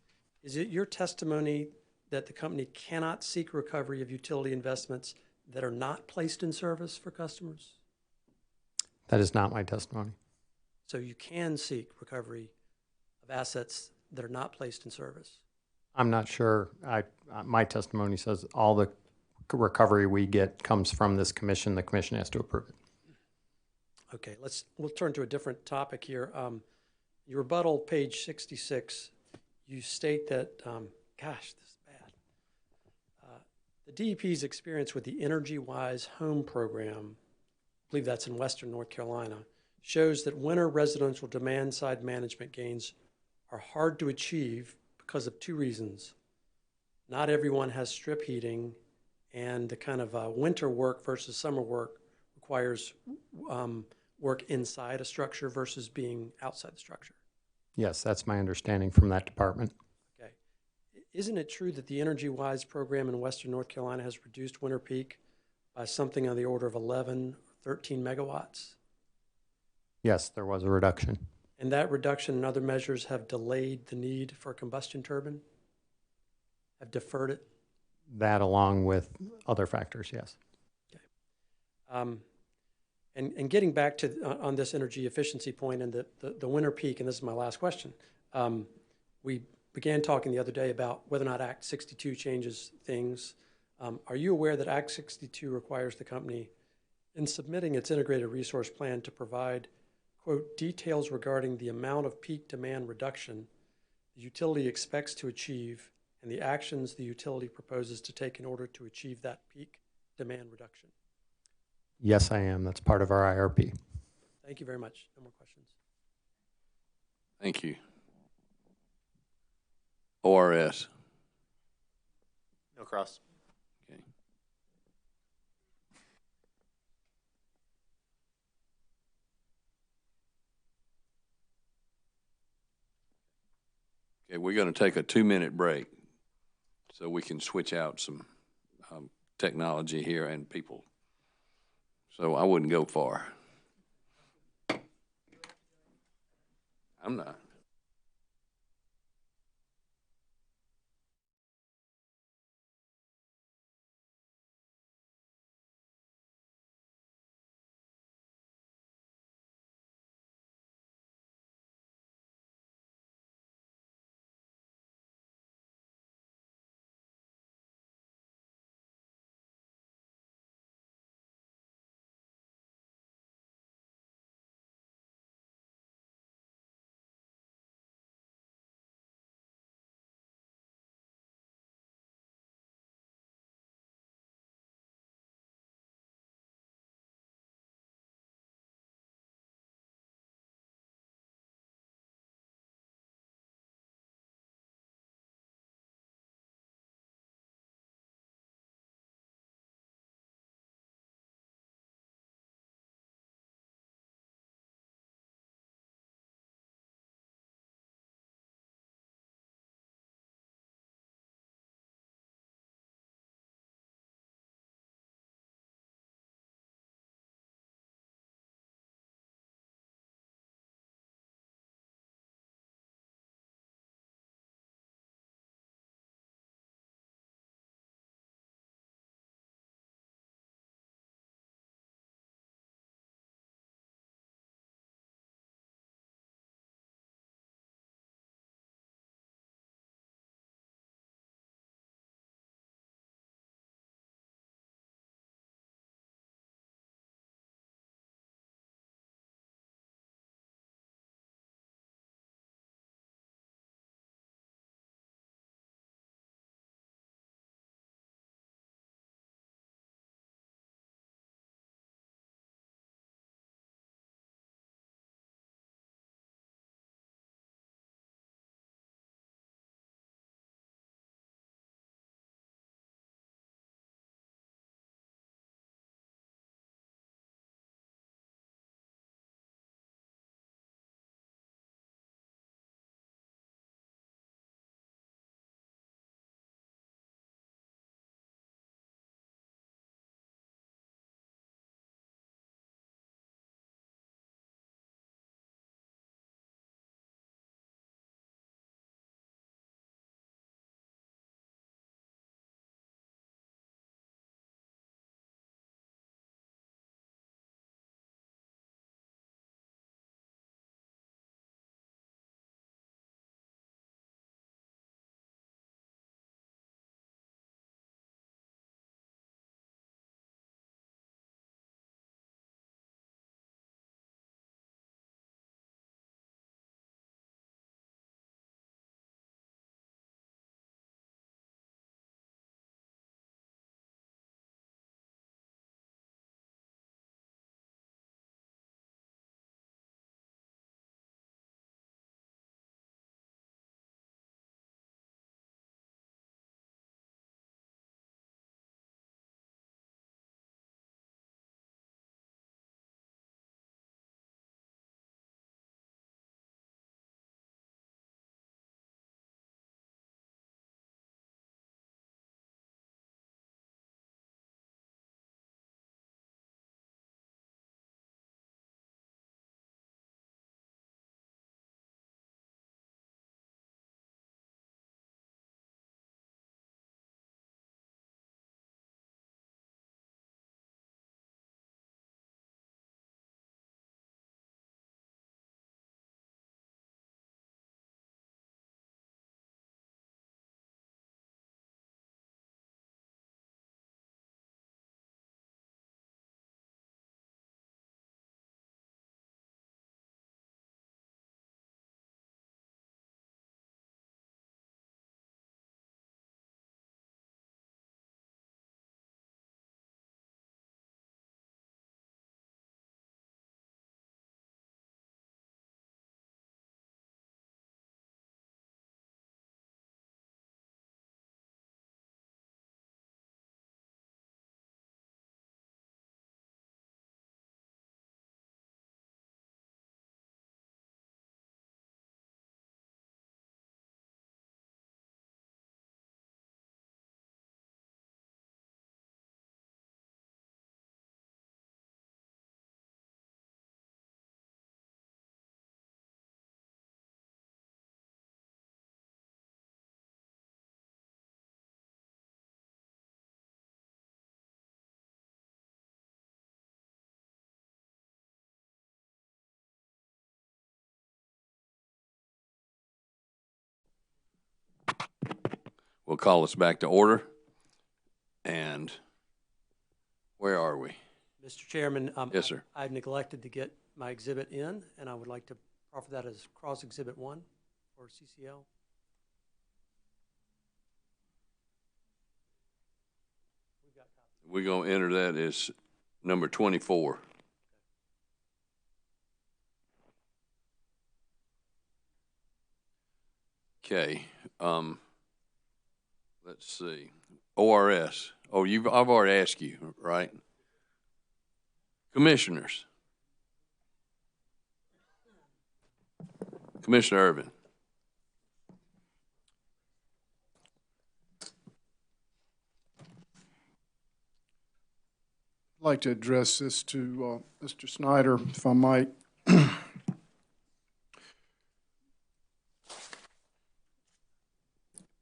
C: Is it your testimony that the company cannot seek recovery of utility investments that are not placed in service for customers?
J: That is not my testimony.
C: So you can seek recovery of assets that are not placed in service?
J: I'm not sure. My testimony says all the recovery we get comes from this commission. The commission has to approve it.
C: Okay, we'll turn to a different topic here. Your rebuttal, page 66, you state that, gosh, this is bad. The DEP's experience with the Energy-Wise Home Program, I believe that's in Western North Carolina, shows that winter residential demand-side management gains are hard to achieve because of two reasons. Not everyone has strip heating, and the kind of winter work versus summer work requires work inside a structure versus being outside the structure.
J: Yes, that's my understanding from that department.
C: Okay. Isn't it true that the Energy-Wise program in Western North Carolina has reduced winter peak by something on the order of 11, 13 megawatts?
J: Yes, there was a reduction.
C: And that reduction and other measures have delayed the need for a combustion turbine? Have deferred it?
J: That along with other factors, yes.
C: Okay. And getting back to on this energy efficiency point and the winter peak, and this is my last question. We began talking the other day about whether or not Act 62 changes things. Are you aware that Act 62 requires the company, in submitting its integrated resource plan, to provide, quote, details regarding the amount of peak demand reduction the utility expects to achieve and the actions the utility proposes to take in order to achieve that peak demand reduction?
J: Yes, I am. That's part of our IRP.
C: Thank you very much. No more questions.
A: Thank you. ORS.
O: No cross.
A: Okay. Okay, we're going to take a 2-minute break so we can switch out some technology here and people. So I wouldn't go far. I'm not. will call us back to order. And where are we?
C: Mr. Chairman,
A: Yes, sir.
C: I've neglected to get my exhibit in, and I would like to offer that as cross exhibit 1 for CCL.
A: We're going to enter that as number 24. Okay. Let's see. ORS. Oh, I've already asked you, right? Commissioners. Commissioner Irvin.
F: I'd like to address this to Mr. Snyder, if I might.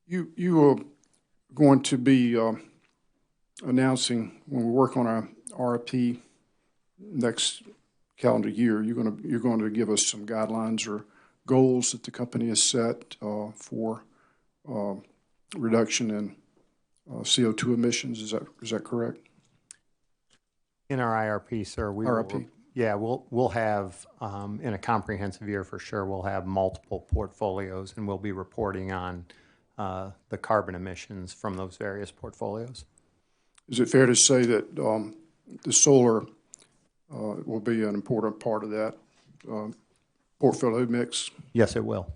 F: You are going to be announcing when we work on our RFP next calendar year. You're going to give us some guidelines or goals that the company has set for reduction in CO2 emissions. Is that correct?
J: In our IRP, sir, we'll have in a comprehensive year for sure. We'll have multiple portfolios, and we'll be reporting on the carbon emissions from those various portfolios.
F: Is it fair to say that the solar will be an important part of that portfolio mix?
J: Yes, it will.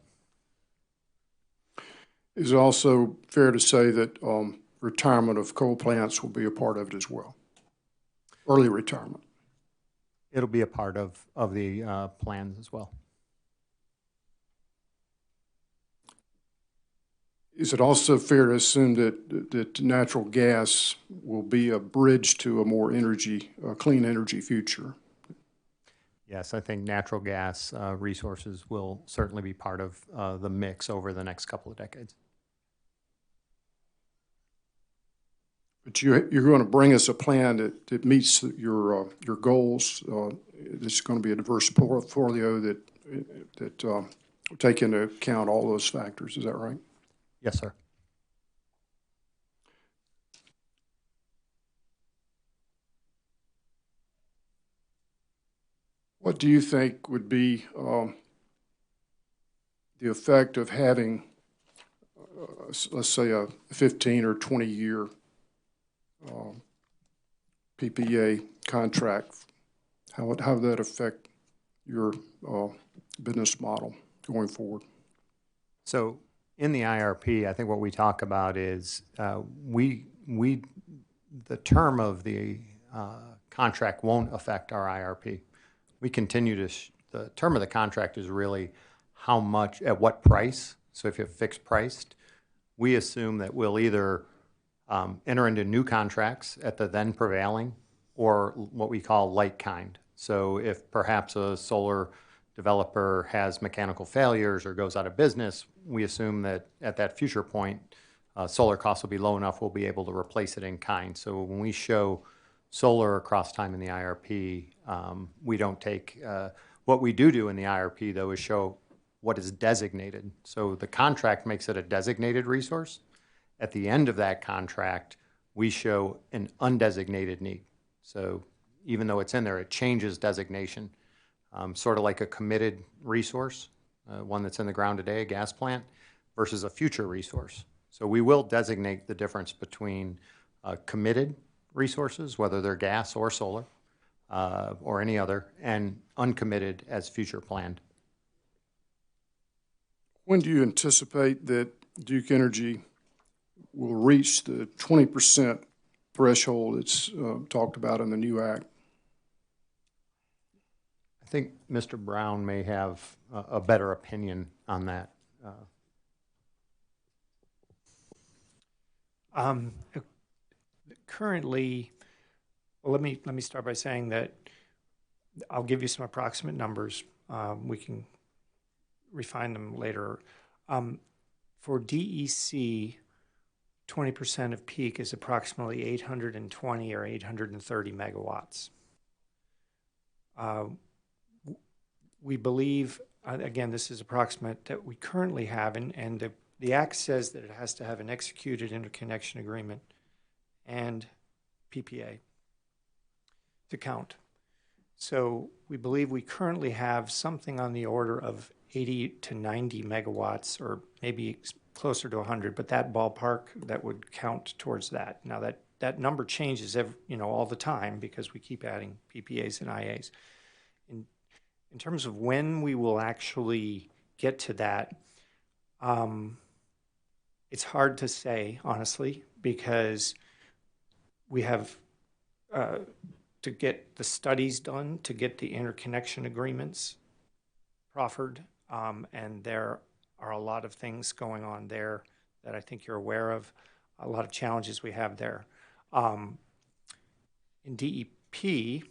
F: Is it also fair to say that retirement of coal plants will be a part of it as well? Early retirement.
J: It'll be a part of the plans as well.
F: Is it also fair to assume that natural gas will be a bridge to a more clean energy future?
J: Yes, I think natural gas resources will certainly be part of the mix over the next couple of decades.
F: But you're going to bring us a plan that meets your goals. This is going to be a diverse portfolio that will take into account all those factors. Is that right?
J: Yes, sir.
F: What do you think would be the effect of having, let's say, a 15 or 20-year PPA contract? How would that affect your business model going forward?
J: So in the IRP, I think what we talk about is the term of the contract won't affect our IRP. We continue to, the term of the contract is really how much, at what price. So if you have fixed priced, we assume that we'll either enter into new contracts at the then prevailing or what we call like kind. So if perhaps a solar developer has mechanical failures or goes out of business, we assume that at that future point, solar costs will be low enough we'll be able to replace it in kind. So when we show solar across time in the IRP, we don't take, what we do in the IRP though is show what is designated. So the contract makes it a designated resource. At the end of that contract, we show an undesignated need. So even though it's in there, it changes designation. Sort of like a committed resource, one that's in the ground today, a gas plant, versus a future resource. So we will designate the difference between committed resources, whether they're gas or solar, or any other, and uncommitted as future planned.
F: When do you anticipate that Duke Energy will reach the 20% threshold that's talked about in the new act?
J: I think Mr. Brown may have a better opinion on that.
D: Currently, well, let me start by saying that I'll give you some approximate numbers. We can refine them later. For DEC, 20% of peak is approximately 820 or 830 megawatts. We believe, again, this is approximate, that we currently have, and the the Act says that it has to have an executed interconnection agreement and PPA to count. So we believe we currently have something on the order of 80 to 90 megawatts, or maybe closer to 100, but that ballpark that would count towards that. Now that number changes all the time because we keep adding PPAs and IAs. In terms of when we will actually get to that, it's hard to say, honestly, because we have to get the studies done, to get the interconnection agreements proffered, and there are a lot of things going on there that I think you're aware of, a lot of challenges we have there. In DEP,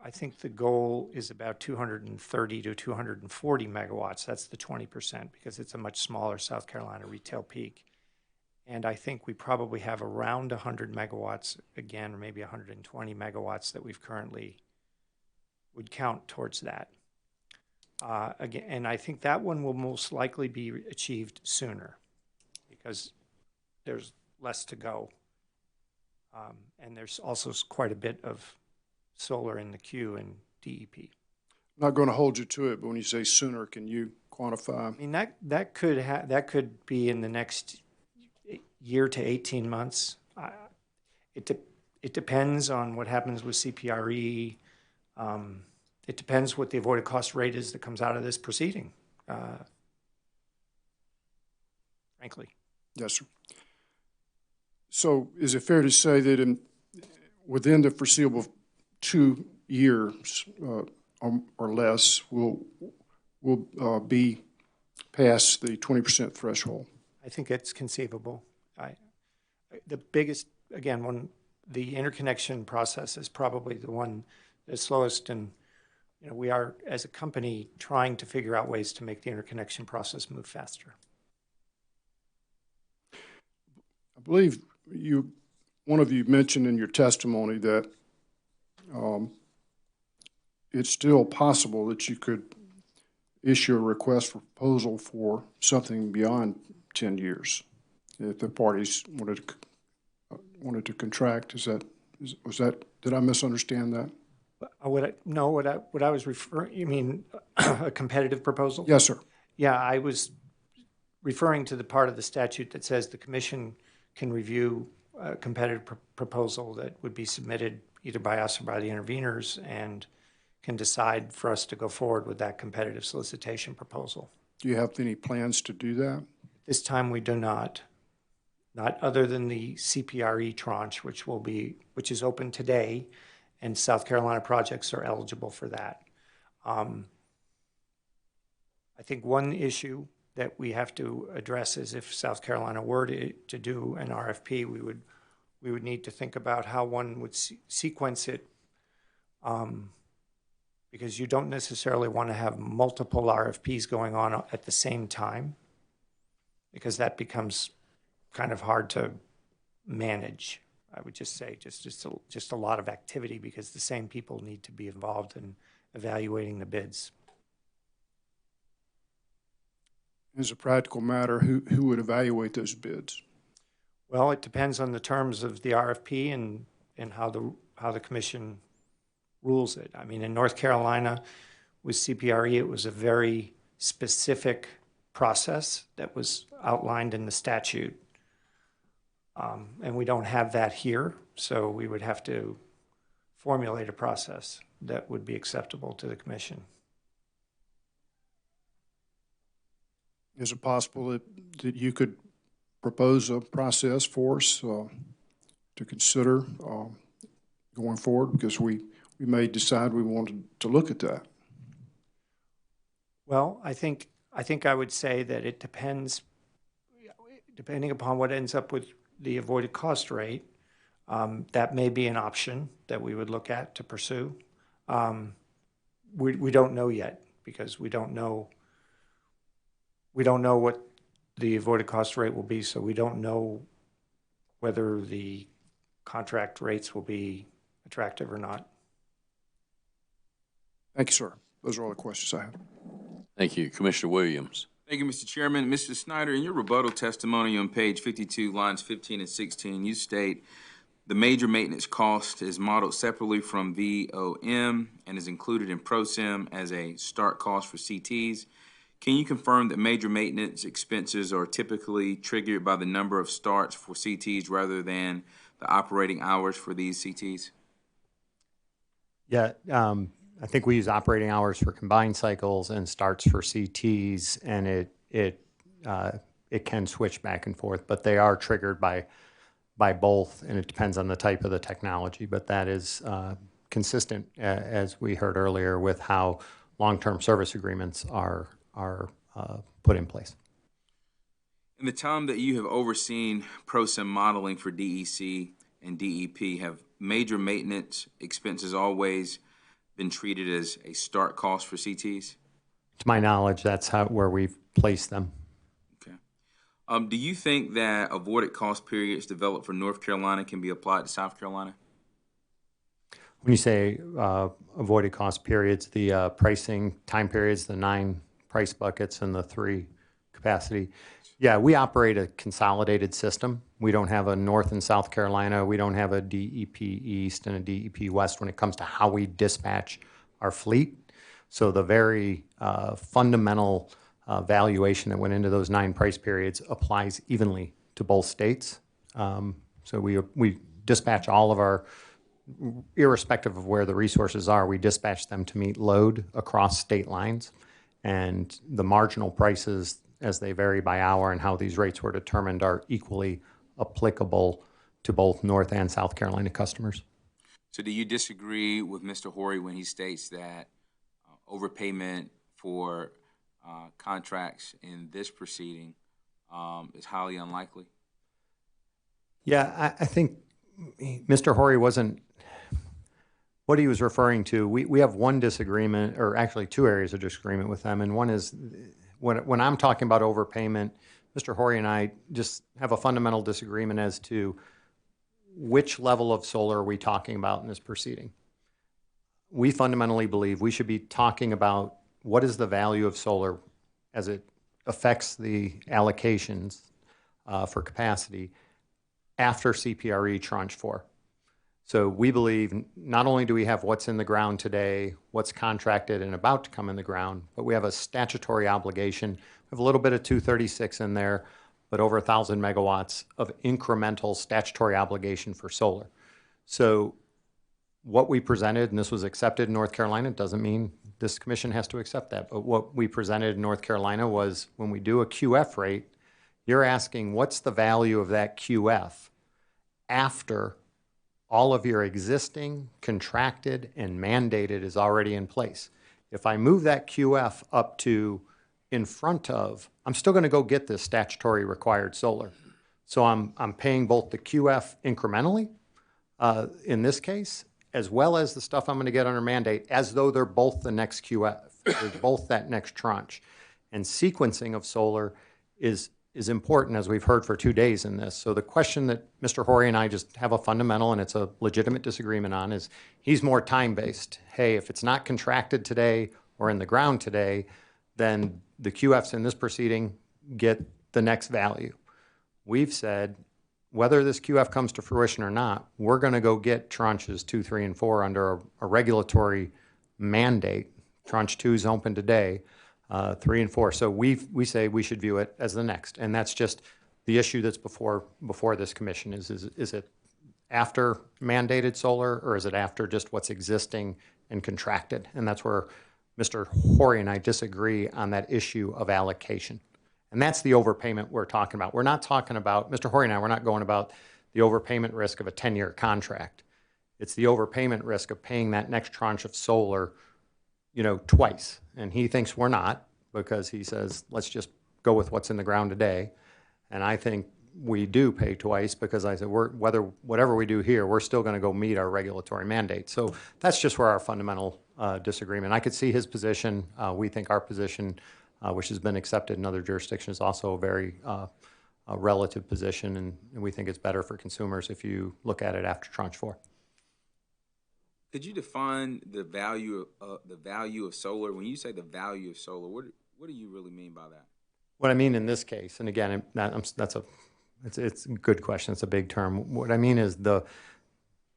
D: I think the goal is about 230 to 240 megawatts. That's the 20% because it's a much smaller South Carolina retail peak. And I think we probably have around 100 megawatts again, or maybe 120 megawatts that we've currently would count towards that. Again, and I think that one will most likely be achieved sooner because there's less to go. And there's also quite a bit of solar in the queue in DEP.
F: I'm not going to hold you to it, but when you say sooner, can you quantify?
D: I mean, that could be in the next year to 18 months. It depends on what happens with CPRE. It depends what the avoided cost rate is that comes out of this proceeding, frankly.
F: Yes, sir. So is it fair to say that within the foreseeable 2 years or less, we'll be past the 20% threshold?
D: I think it's conceivable. The biggest, again, the interconnection process is probably the one that's slowest, and we are, as a company, trying to figure out ways to make the interconnection process move faster.
F: I believe one of you mentioned in your testimony that it's still possible that you could issue a request for proposal for something beyond 10 years if the parties wanted to contract. Was that? Did I misunderstand that?
D: What I was referring, you mean a competitive proposal?
F: Yes, sir.
D: Yeah, I was referring to the part of the statute that says the commission can review a competitive proposal that would be submitted either by us or by the interveners and can decide for us to go forward with that competitive solicitation proposal.
F: Do you have any plans to do that?
D: This time we do not. Not other than the CPRE tranche, which is open today, and South Carolina projects are eligible for that. I think one issue that we have to address is if South Carolina were to do an RFP, we would need to think about how one would sequence it, because you don't necessarily want to have multiple RFPs going on at the same time, because that becomes kind of hard to manage. I would just say just a lot of activity because the same people need to be involved in evaluating the bids.
F: As a practical matter, who would evaluate those bids?
D: Well, it depends on the terms of the RFP and how the commission rules it. I mean, in North Carolina with CPRE, it was a very specific process that was outlined in the statute. And we don't have that here, so we would have to formulate a process that would be acceptable to the commission.
F: Is it possible that you could propose a process for us to consider going forward? Because we may decide we wanted to look at that.
D: Well, I think I would say that it depends, depending upon what ends up with the avoided cost rate, that may be an option that we would look at to pursue. We don't know yet because we don't know what the avoided cost rate will be, so we don't know whether the contract rates will be attractive or not.
F: Thank you, sir. Those are all the questions I have.
A: Thank you. Commissioner Williams.
L: Thank you, Mr. Chairman. Mr. Snyder, in your rebuttal testimony on page 52, lines 15 and 16, you state the major maintenance cost is modeled separately from VOM and is included in ProSim as a start cost for CTs. Can you confirm that major maintenance expenses are typically triggered by the number of starts for CTs rather than the operating hours for these CTs?
J: Yeah, I think we use operating hours for combined cycles and starts for CTs, and it can switch back and forth, but they are triggered by both, and it depends on the type of the technology. But that is consistent, as we heard earlier, with how long-term service agreements are put in place.
L: In the time that you have overseen ProSim modeling for DEC and DEP, have major maintenance expenses always been treated as a start cost for CTs?
J: To my knowledge, that's where we've placed them.
L: Okay. Do you think that avoided cost periods developed for North Carolina can be applied to South Carolina?
J: When you say avoided cost periods, the pricing time periods, the 9 price buckets and the 3 capacity. Yeah, we operate a consolidated system. We don't have a North and South Carolina. We don't have a DEP East and a DEP West when it comes to how we dispatch our fleet. So the very fundamental valuation that went into those 9 price periods applies evenly to both states. So we dispatch all of our, irrespective of where the resources are, we dispatch them to meet load across state lines. And the marginal prices, as they vary by hour and how these rates were determined, are equally applicable to both North and South Carolina customers.
L: So do you disagree with Mr. Horry when he states that overpayment for contracts in this proceeding is highly unlikely?
J: Yeah, I think Mr. Horry wasn't, what he was referring to, we have one disagreement, or actually 2 areas of disagreement with them, and one is when I'm talking about overpayment, Mr. Horry and I just have a fundamental disagreement as to which level of solar are we talking about in this proceeding. We fundamentally believe we should be talking about what is the value of solar as it affects the allocations for capacity after CPRE Tranche 4. So we believe not only do we have what's in the ground today, what's contracted and about to come in the ground, but we have a statutory obligation. We have a little bit of 236 in there, but over 1,000 megawatts of incremental statutory obligation for solar. So what we presented, and this was accepted in North Carolina, doesn't mean this commission has to accept that, but what we presented in North Carolina was when we do a QF rate, you're asking what's the value of that QF after all of your existing, contracted, and mandated is already in place. If I move that QF up to in front of, I'm still going to go get this statutory required solar. So I'm paying both the QF incrementally, in this case, as well as the stuff I'm going to get under mandate, as though they're both the next QF, they're both that next tranche. And sequencing of solar is important, as we've heard for 2 days in this. So the question that Mr. Horry and I just have a fundamental, and it's a legitimate disagreement on, is he's more time-based. Hey, if it's not contracted today or in the ground today, then the QFs in this proceeding get the next value. We've said, whether this QF comes to fruition or not, we're going to go get tranches 2, 3, and 4 under a regulatory mandate. Tranche 2 is open today. 3 and 4. So we say we should view it as the next, and that's just the issue that's before this commission. Is it after mandated solar, or is it after just what's existing and contracted? And that's where Mr. Horry and I disagree on that issue of allocation. And that's the overpayment we're talking about. We're not talking about, Mr. Horry and I, we're not going about the overpayment risk of a 10-year contract. It's the overpayment risk of paying that next tranche of solar, twice. And he thinks we're not, because he says, let's just go with what's in the ground today. And I think we do pay twice, because I said, whatever we do here, we're still going to go meet our regulatory mandate. So that's just where our fundamental disagreement. I could see his position. We think our position, which has been accepted in other jurisdictions, is also a very relative position, and we think it's better for consumers if you look at it after Tranche 4.
L: Could you define the value of solar? When you say the value of solar, what do you really mean by that?
J: What I mean in this case, and again, it's a good question. It's a big term. What I mean is the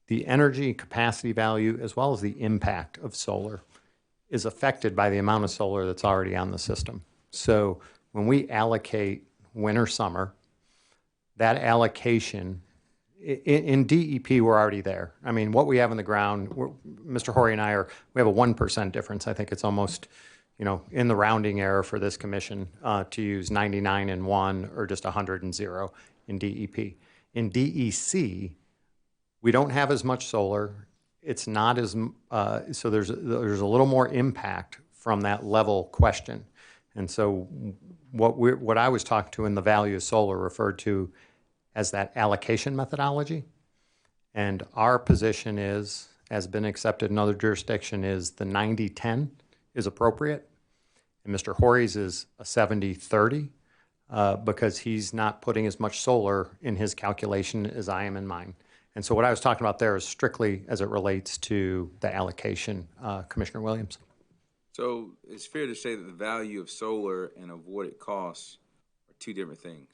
J: energy capacity value as well as the impact of solar is affected by the amount of solar that's already on the system. So when we allocate winter, summer, that allocation in DEP, we're already there. I mean, what we have in the ground, Mr. Horry and I we have a 1% difference. I think it's almost, in the rounding error for this commission to use 99 and 1 or just 100 and 0 in DEP. In DEC, we don't have as much solar. It's not as, so there's a little more impact from that level question. And so what I was talking to in the value of solar referred to as that allocation methodology. And our position is, has been accepted in other jurisdiction, is the 90-10 is appropriate. And Mr. Horry's is a 70-30 because he's not putting as much solar in his calculation as I am in mine. And so what I was talking about there is strictly as it relates to the allocation, Commissioner Williams.
L: So it's fair to say that the value of solar and avoided costs are two different things.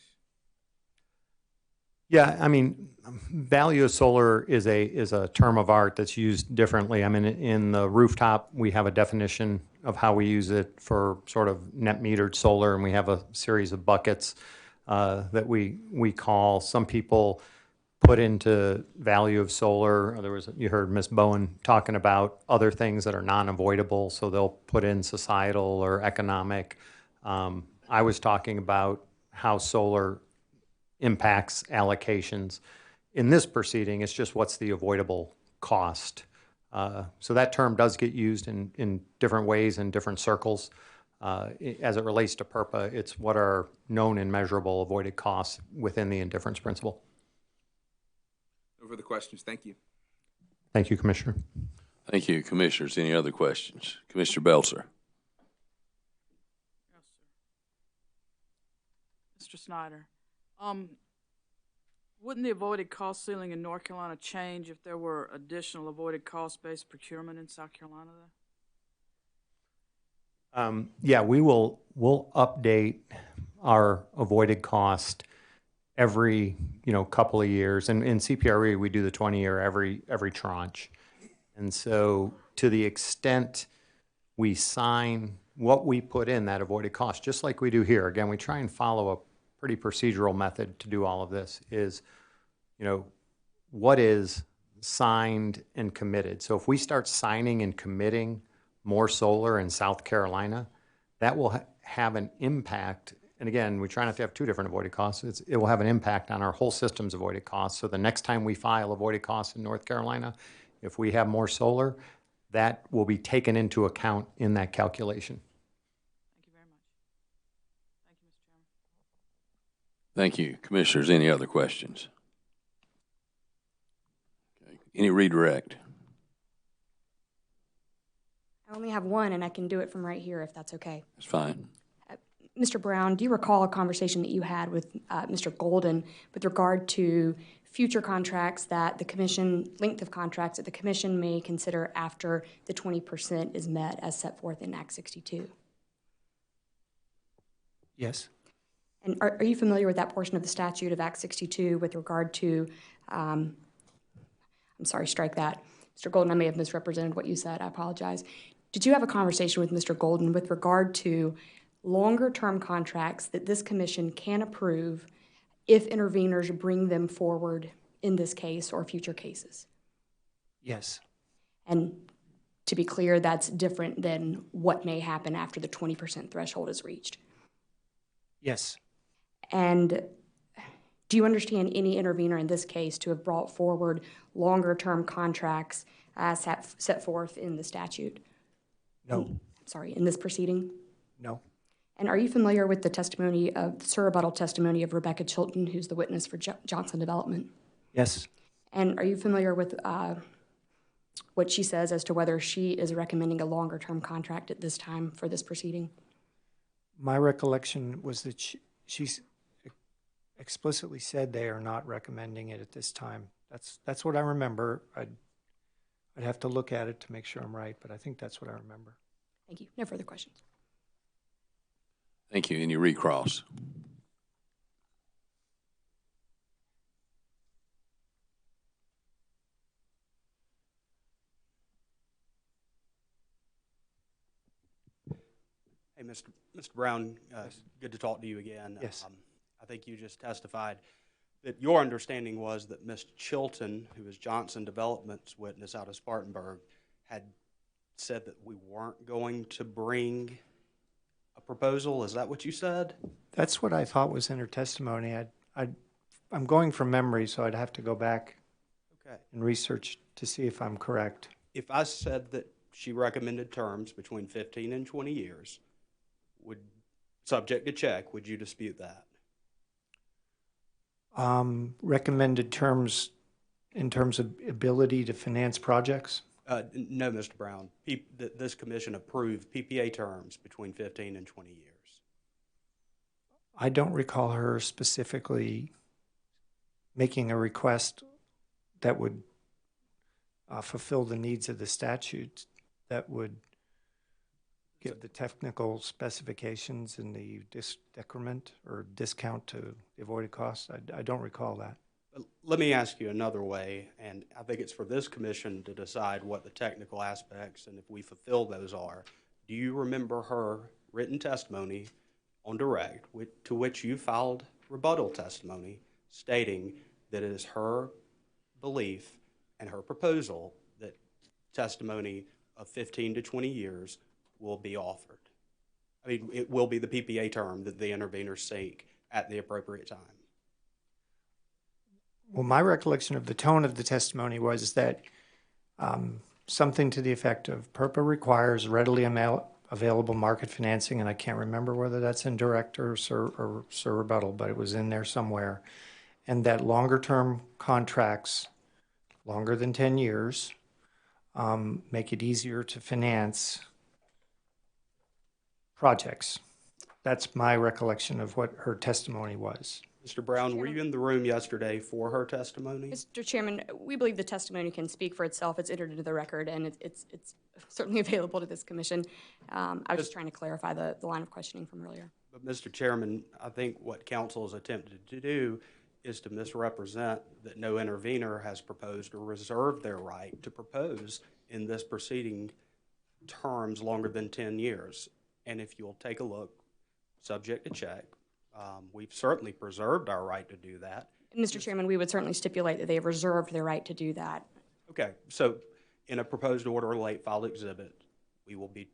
J: Yeah, I mean, value of solar is a term of art that's used differently. I mean, in the rooftop, we have a definition of how we use it for sort of net metered solar, and we have a series of buckets that we call. Some people put into value of solar. You heard Ms. Bowen talking about other things that are non-avoidable, so they'll put in societal or economic. I was talking about how solar impacts allocations. In this proceeding, it's just what's the avoidable cost. So that term does get used in different ways in different circles. As it relates to PURPA, it's what are known and measurable avoided costs within the indifference principle.
L: No further questions. Thank you.
J: Thank you, Commissioner.
A: Thank you, Commissioners. Any other questions? Commissioner Belzer.
E: Yes, sir. Mr. Snyder. Wouldn't the avoided cost ceiling in North Carolina change if there were additional avoided cost-based procurement in South Carolina, though?
J: Yeah, we'll update our avoided cost every couple of years, and in CPRE we do the 20-year every tranche, and so to the extent we sign what we put in that avoided cost, just like we do here. Again, we try and follow a pretty procedural method to do all of this. Is what is signed and committed. So if we start signing and committing more solar in South Carolina, that will have an impact. And again, we try not to have two different avoided costs. It will have an impact on our whole system's avoided costs. So the next time we file avoided costs in North Carolina, if we have more solar, that will be taken into account in that calculation.
E: Thank you very much. Thank you, Mr. Chairman.
A: Thank you. Commissioners, any other questions? Okay. Any redirect?
G: I only have one, and I can do it from right here if that's okay.
A: That's fine.
G: Mr. Brown, do you recall a conversation that you had with Mr. Golden with regard to future contracts that the commission, length of contracts that the commission may consider after the 20% is met as set forth in Act 62?
D: Yes.
G: And are you familiar with that portion of the statute of Act 62 with regard to, I'm sorry, strike that. Mr. Golden, I may have misrepresented what you said. I apologize. Did you have a conversation with Mr. Golden with regard to longer-term contracts that this commission can approve if interveners bring them forward in this case or future cases?
D: Yes.
G: And to be clear, that's different than what may happen after the 20% threshold is reached?
D: Yes.
G: And do you understand any intervener in this case to have brought forward longer-term contracts as set forth in the statute?
D: No.
G: Sorry, in this proceeding?
D: No.
G: And are you familiar with the testimony of the surrebuttal testimony of Rebecca Chilton, who's the witness for Johnson Development?
D: Yes.
G: And are you familiar with what she says as to whether she is recommending a longer-term contract at this time for this proceeding?
D: My recollection was that she's explicitly said they are not recommending it at this time. That's what I remember. I'd have to look at it to make sure I'm right, but I think that's what I remember.
G: Thank you. No further questions.
A: Thank you. Any recross?
S: Hey, Mr. Brown, good to talk to you again.
D: Yes.
S: I think you just testified that your understanding was that Ms. Chilton, who is Johnson Development's witness out of Spartanburg, had said that we weren't going to bring a proposal. Is that what you said?
D: That's what I thought was in her testimony. I'm going from memory, so I'd have to go back and research to see if I'm correct.
S: If I said that she recommended terms between 15 and 20 years, subject to check, would you dispute that?
D: Recommended terms in terms of ability to finance projects?
S: No, Mr. Brown. This commission approved PPA terms between 15 and 20 years.
D: I don't recall her specifically making a request that would fulfill the needs of the statute, that would give the technical specifications and the decrement or discount to the avoided costs. I don't recall that.
S: Let me ask you another way, and I think it's for this commission to decide what the technical aspects and if we fulfill those are. Do you remember her written testimony on direct, to which you filed rebuttal testimony, stating that it is her belief and her proposal that testimony of 15 to 20 years will be offered? I mean, it will be the PPA term that the interveners seek at the appropriate time.
D: Well, my recollection of the tone of the testimony was that something to the effect of PURPA requires readily available market financing, and I can't remember whether that's in direct or rebuttal, but it was in there somewhere, and that longer-term contracts, longer than 10 years, make it easier to finance projects. That's my recollection of what her testimony was.
S: Mr. Brown, were you in the room yesterday for her testimony?
G: Mr. Chairman, we believe the testimony can speak for itself. It's entered into the record, and it's certainly available to this commission. I was just trying to clarify the line of questioning from earlier.
S: But, Mr. Chairman, I think what counsel has attempted to do is to misrepresent that no intervener has proposed or reserved their right to propose in this proceeding terms longer than 10 years. And if you'll take a look, subject to check, we've certainly preserved our right to do that.
G: Mr. Chairman, we would certainly stipulate that they have reserved their right to do that.
S: Okay, so in a proposed order or late filed exhibit, we will be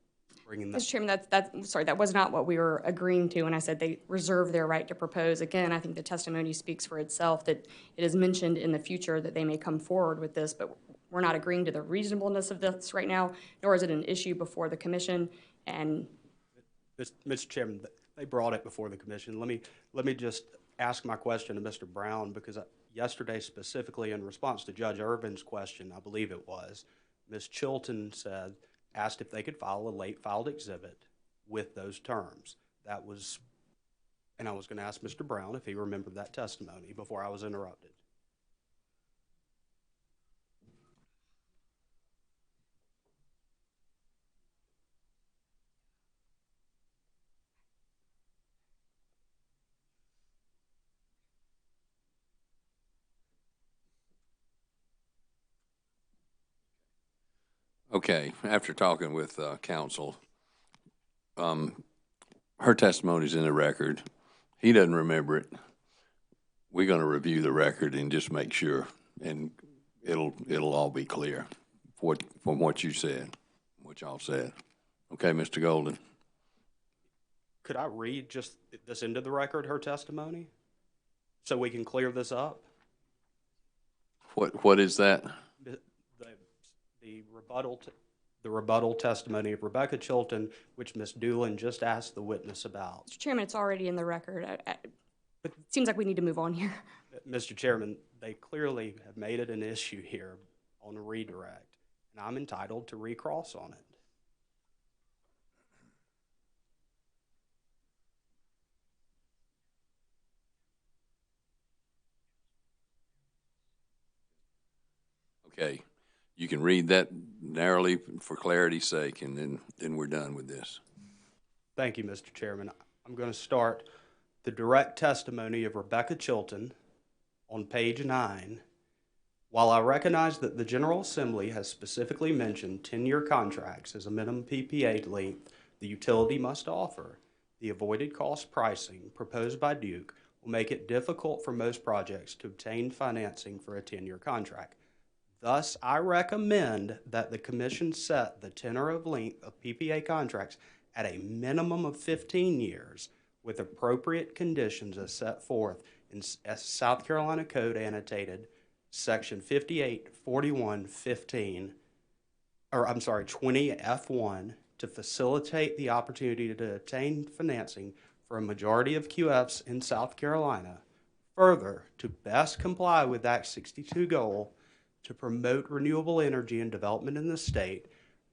S: bringing that.
G: Mr. Chairman, that was not what we were agreeing to when I said they reserve their right to propose. Again, I think the testimony speaks for itself, that it is mentioned in the future that they may come forward with this, but we're not agreeing to the reasonableness of this right now, nor is it an issue before the commission. And
S: Mr. Chairman, they brought it before the commission. Let me just ask my question to Mr. Brown, because yesterday, specifically in response to Judge Irvin's question, I believe it was, Ms. Chilton asked if they could file a late filed exhibit with those terms. That was, and I was going to ask Mr. Brown if he remembered that testimony before I was interrupted.
A: Okay, after talking with counsel, her testimony's in the record. He doesn't remember it. We're going to review the record and just make sure, and it'll all be clear from what you said, what y'all said. Okay, Mr. Golden.
S: Could I read just this into the record, her testimony, so we can clear this up?
A: What is that?
S: The rebuttal testimony of Rebecca Chilton, which Ms. Doolin just asked the witness about.
G: Mr. Chairman, it's already in the record. But it seems like we need to move on here.
S: Mr. Chairman, they clearly have made it an issue here on a redirect, and I'm entitled to recross on it.
A: Okay. You can read that narrowly for clarity's sake, and then we're done with this.
S: Thank you, Mr. Chairman. I'm going to start the direct testimony of Rebecca Chilton on page 9. While I recognize that the General Assembly has specifically mentioned 10-year contracts as a minimum PPA length the utility must offer, the avoided cost pricing proposed by Duke will make it difficult for most projects to obtain financing for a 10-year contract. Thus, I recommend that the Commission set the tenor of length of PPA contracts at a minimum of 15 years with appropriate conditions as set forth in South Carolina Code Annotated Section 584115, 20F1, to facilitate the opportunity to obtain financing for a majority of QFs in South Carolina. Further, to best comply with Act 62 goal to promote renewable energy and development in the state,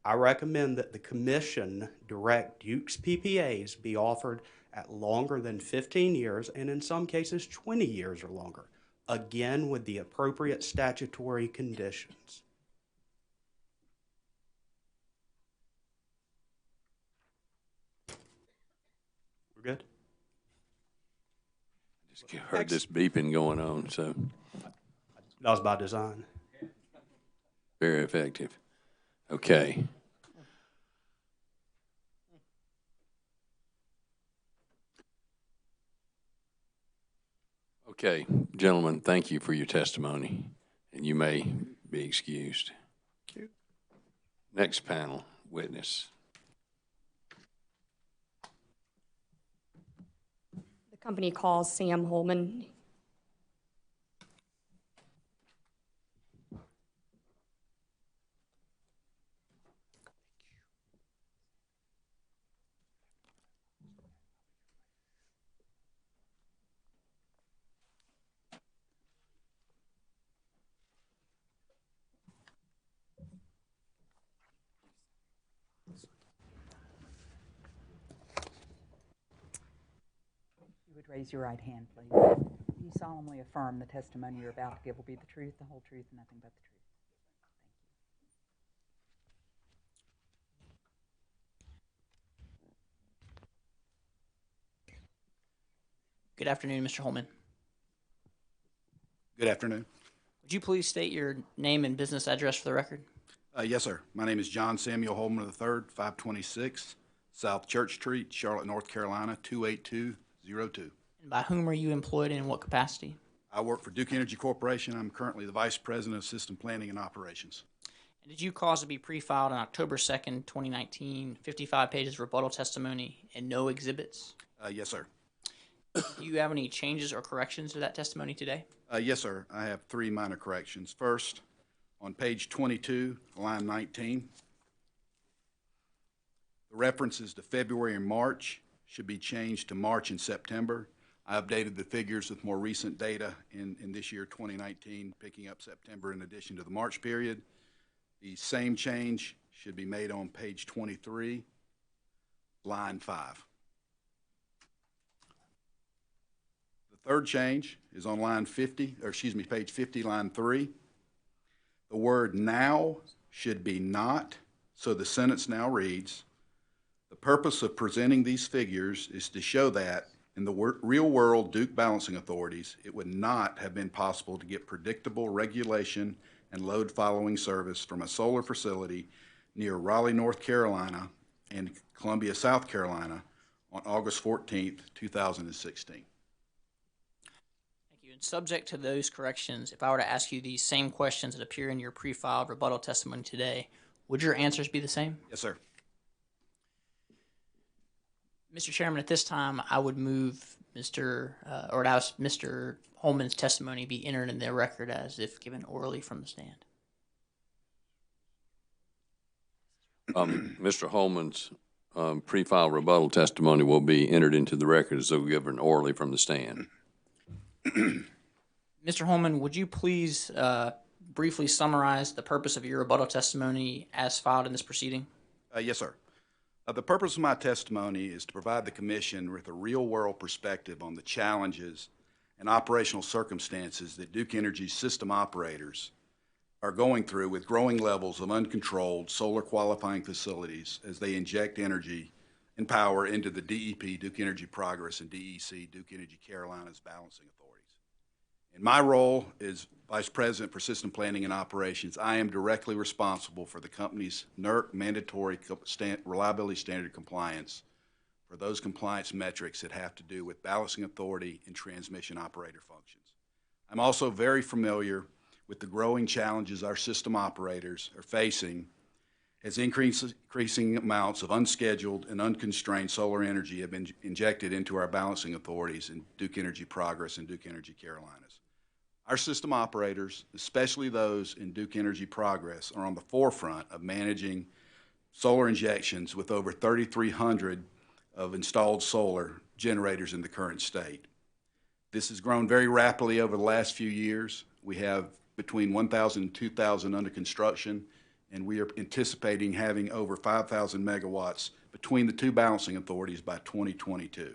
S: I recommend that the Commission direct Duke's PPAs be offered at longer than 15 years and in some cases 20 years or longer, again with the appropriate statutory conditions. We're good?
A: Just heard this beeping going on, so.
S: That was by design.
A: Very effective. Okay. Okay, gentlemen, thank you for your testimony, and you may be excused.
S: Thank you.
A: Next panel, witness.
G: The company calls Sam Holman.
U: Raise your right hand, please. Do you solemnly affirm the testimony you're about to give will be the truth, the whole truth, and nothing but the truth? Thank you.
V: Good afternoon, Mr. Holman.
W: Good afternoon.
V: Would you please state your name and business address for the record?
W: Yes, sir. My name is John Samuel Holman III, 526 South Church Street, Charlotte, North Carolina, 28202.
V: And by whom are you employed and in what capacity?
W: I work for Duke Energy Corporation. I'm currently the Vice President of System Planning and Operations.
V: And did you cause to be pre-filed on October 2nd, 2019, 55 pages of rebuttal testimony and no exhibits?
W: Yes, sir.
V: Do you have any changes or corrections to that testimony today?
W: Yes, sir. I have 3 minor corrections. First, on page 22, line 19, the references to February and March should be changed to March and September. I updated the figures with more recent data in this year, 2019, picking up September in addition to the March period. The same change should be made on page 23, line 5. The third change is on line 50, or excuse me, page 50, line 3. The word now should be not, so the sentence now reads, the purpose of presenting these figures is to show that in the real-world Duke balancing authorities, it would not have been possible to get predictable regulation and load following service from a solar facility near Raleigh, North Carolina and Columbia, South Carolina on August 14th, 2016.
V: Thank you. And subject to those corrections, if I were to ask you these same questions that appear in your pre-filed rebuttal testimony today, would your answers be the same?
W: Yes, sir.
V: Mr. Chairman, at this time, I would move Mr. Holman's testimony be entered in the record as if given orally from the stand.
A: Mr. Holman's pre-file rebuttal testimony will be entered into the record as though given orally from the stand.
V: Mr. Holman, would you please briefly summarize the purpose of your rebuttal testimony as filed in this proceeding?
W: Yes, sir. The purpose of my testimony is to provide the Commission with a real-world perspective on the challenges and operational circumstances that Duke Energy's system operators are going through with growing levels of uncontrolled solar qualifying facilities as they inject energy and power into the DEP, Duke Energy Progress, and DEC, Duke Energy Carolinas balancing authorities. In my role as Vice President for System Planning and Operations, I am directly responsible for the company's NERC mandatory reliability standard compliance for those compliance metrics that have to do with balancing authority and transmission operator functions. I'm also very familiar with the growing challenges our system operators are facing as increasing amounts of unscheduled and unconstrained solar energy have been injected into our balancing authorities in Duke Energy Progress and Duke Energy Carolinas. Our system operators, especially those in Duke Energy Progress, are on the forefront of managing solar injections with over 3,300 of installed solar generators in the current state. This has grown very rapidly over the last few years. We have between 1,000 and 2,000 under construction, and we are anticipating having over 5,000 megawatts between the two balancing authorities by 2022.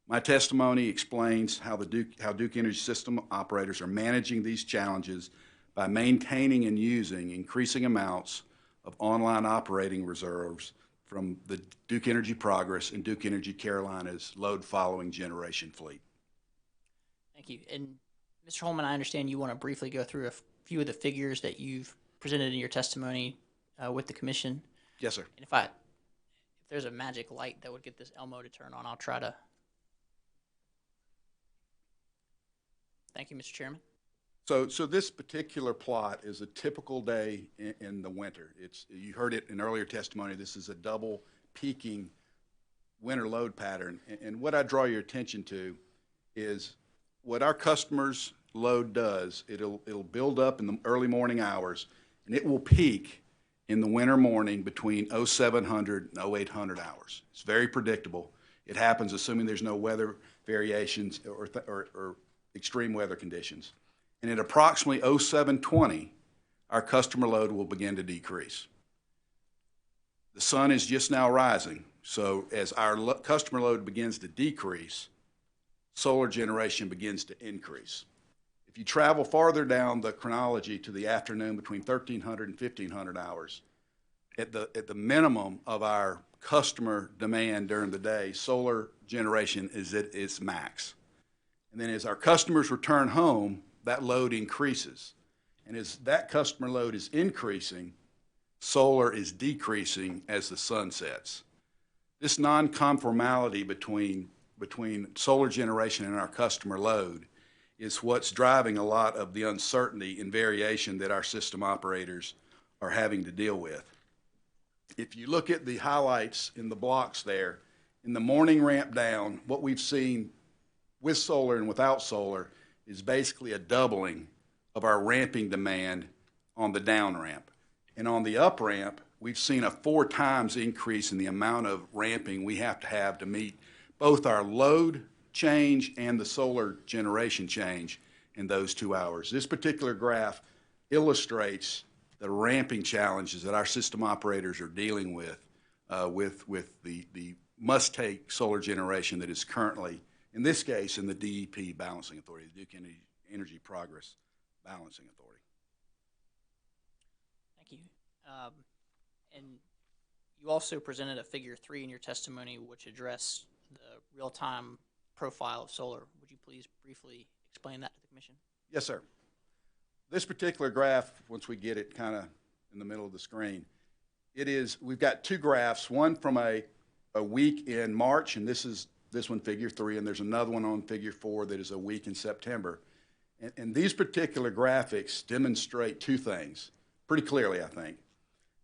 W: My testimony explains how Duke Energy system operators are managing these challenges by maintaining and using increasing amounts of online operating reserves from the Duke Energy Progress and Duke Energy Carolinas load following generation fleet.
V: Thank you. And Mr. Holman, I understand you want to briefly go through a few of the figures that you've presented in your testimony with the commission.
W: Yes, sir.
V: And if there's a magic light that would get this Elmo to turn on, I'll try to. Thank you, Mr. Chairman.
W: So this particular plot is a typical day in the winter. You heard it in earlier testimony. This is a double peaking winter load pattern. And what I draw your attention to is what our customers' load does. It'll build up in the early morning hours, and it will peak in the winter morning between 0700 and 0800 hours. It's very predictable. It happens assuming there's no weather variations or extreme weather conditions. And at approximately 0720, our customer load will begin to decrease. The sun is just now rising, so as our customer load begins to decrease, solar generation begins to increase. If you travel farther down the chronology to the afternoon between 1300 and 1500 hours, at the minimum of our customer demand during the day, solar generation is at its max. And then as our customers return home, that load increases. And as that customer load is increasing, solar is decreasing as the sun sets. This non-conformality between solar generation and our customer load is what's driving a lot of the uncertainty and variation that our system operators are having to deal with. If you look at the highlights in the blocks there, in the morning ramp down, what we've seen with solar and without solar is basically a doubling of our ramping demand on the down ramp. And on the up ramp, we've seen a 4 times increase in the amount of ramping we have to meet both our load change and the solar generation change in those 2 hours. This particular graph illustrates the ramping challenges that our system operators are dealing with the must-take solar generation that is currently, in this case, in the DEP Balancing Authority, the Duke Energy Progress Balancing Authority.
V: Thank you. And you also presented a figure 3 in your testimony which addressed the real-time profile of solar. Would you please briefly explain that to the Commission?
W: Yes, sir. This particular graph, once we get it kind of in the middle of the screen, we've got 2 graphs, one from a week in March, and this one, figure 3, and there's another one on figure 4 that is a week in September. And these particular graphics demonstrate 2 things pretty clearly, I think.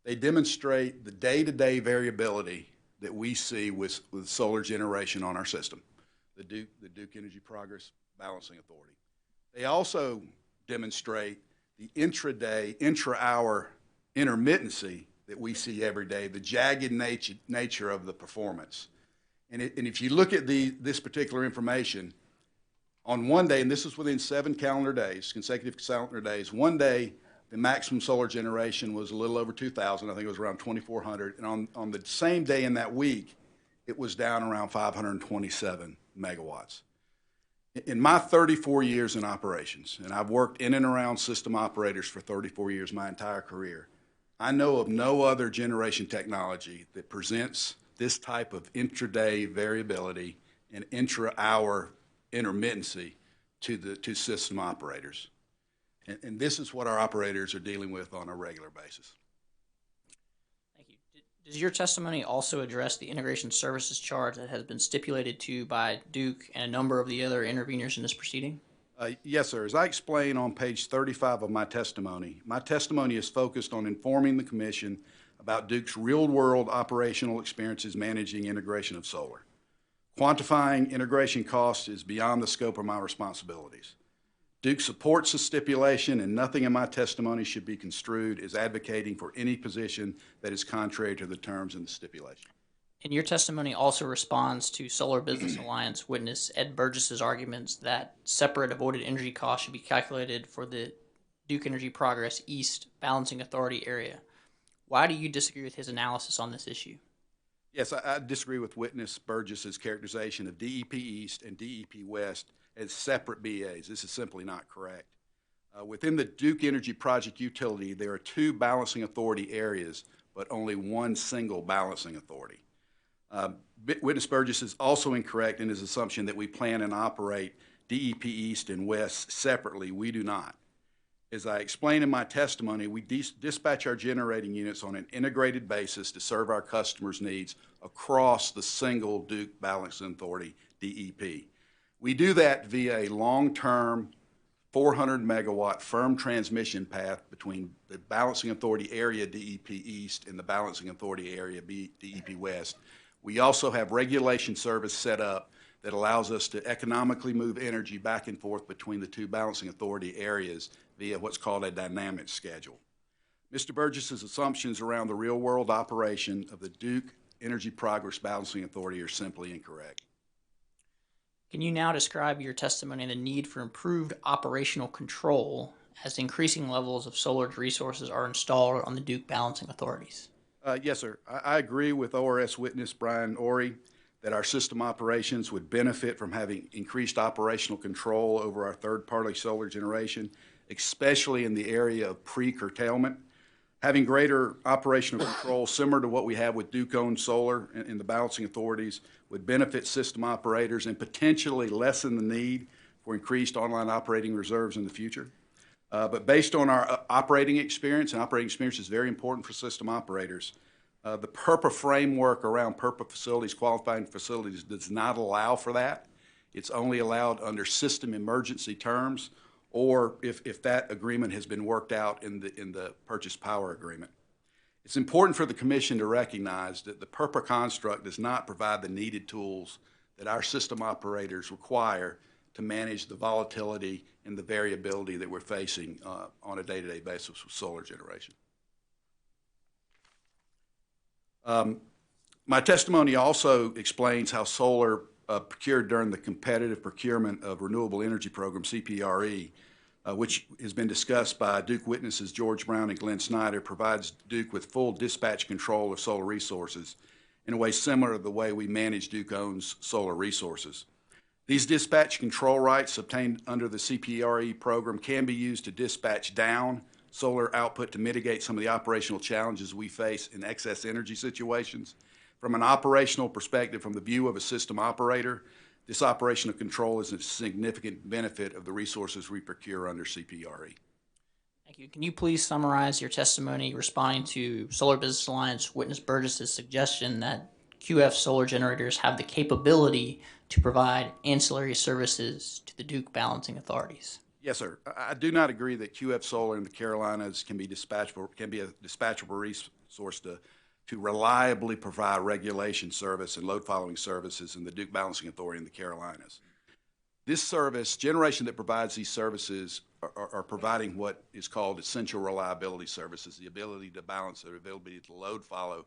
W: They demonstrate the day-to-day variability that we see with solar generation on our system, the Duke Energy Progress Balancing Authority. They also demonstrate the intraday, intra-hour intermittency that we see every day, the jagged nature of the performance. And if you look at this particular information, on one day, and this is within 7 calendar days, consecutive calendar days, one day the maximum solar generation was a little over 2,000. I think it was around 2,400. And on the same day in that week, it was down around 527 megawatts. In my 34 years in operations, and I've worked in and around system operators for 34 years, my entire career, I know of no other generation technology that presents this type of intraday variability and intra-hour intermittency to system operators. And this is what our operators are dealing with on a regular basis.
V: Thank you. Does your testimony also address the integration services charge that has been stipulated to by Duke and a number of the other interveners in this proceeding?
W: Yes, sir. As I explain on page 35 of my testimony is focused on informing the Commission about Duke's real-world operational experiences managing integration of solar. Quantifying integration costs is beyond the scope of my responsibilities. Duke supports the stipulation, and nothing in my testimony should be construed as advocating for any position that is contrary to the terms in the stipulation.
V: And your testimony also responds to Solar Business Alliance witness Ed Burgess's arguments that separate avoided energy costs should be calculated for the Duke Energy Progress East Balancing Authority area. Why do you disagree with his analysis on this issue?
W: Yes, I disagree with witness Burgess's characterization of DEP East and DEP West as separate BAs. This is simply not correct. Within the Duke Energy Project utility, there are 2 balancing authority areas, but only 1 single balancing authority. Witness Burgess is also incorrect in his assumption that we plan and operate DEP East and West separately. We do not. As I explained in my testimony, we dispatch our generating units on an integrated basis to serve our customers' needs across the single Duke Balancing Authority, DEP. We do that via a long-term 400 megawatt firm transmission path between the Balancing Authority area DEP East and the Balancing Authority area DEP West. We also have regulation service set up that allows us to economically move energy back and forth between the 2 Balancing Authority areas via what's called a dynamic schedule. Mr. Burgess's assumptions around the real-world operation of the Duke Energy Progress Balancing Authority are simply incorrect.
V: Can you now describe your testimony and the need for improved operational control as increasing levels of solar resources are installed on the Duke Balancing Authorities?
W: Yes, sir. I agree with ORS witness Brian Orey that our system operations would benefit from having increased operational control over our third-party solar generation, especially in the area of pre-curtailment. Having greater operational control, similar to what we have with Duke-owned solar in the balancing authorities, would benefit system operators and potentially lessen the need for increased online operating reserves in the future. But based on our operating experience, and operating experience is very important for system operators, the PURPA framework around PURPA facilities, qualifying facilities, does not allow for that. It's only allowed under system emergency terms, or if that agreement has been worked out in the purchase power agreement. It's important for the Commission to recognize that the PURPA construct does not provide the needed tools that our system operators require to manage the volatility and the variability that we're facing on a day-to-day basis with solar generation. My testimony also explains how solar procured during the competitive procurement of renewable energy program, CPRE, which has been discussed by Duke witnesses George Brown and Glenn Snyder, provides Duke with full dispatch control of solar resources in a way similar to the way we manage Duke owns solar resources. These dispatch control rights obtained under the CPRE program can be used to dispatch down solar output to mitigate some of the operational challenges we face in excess energy situations. From an operational perspective, from the view of a system operator, this operational control is a significant benefit of the resources we procure under CPRE.
V: Thank you. Can you please summarize your testimony responding to Solar Business Alliance witness Burgess's suggestion that QF solar generators have the capability to provide ancillary services to the Duke balancing authorities?
W: Yes, sir. I do not agree that QF Solar in the Carolinas can be a dispatchable resource to reliably provide regulation service and load following services in the Duke Balancing Authority in the Carolinas. This service, generation that provides these services are providing what is called essential reliability services, the ability to balance, the ability to load follow,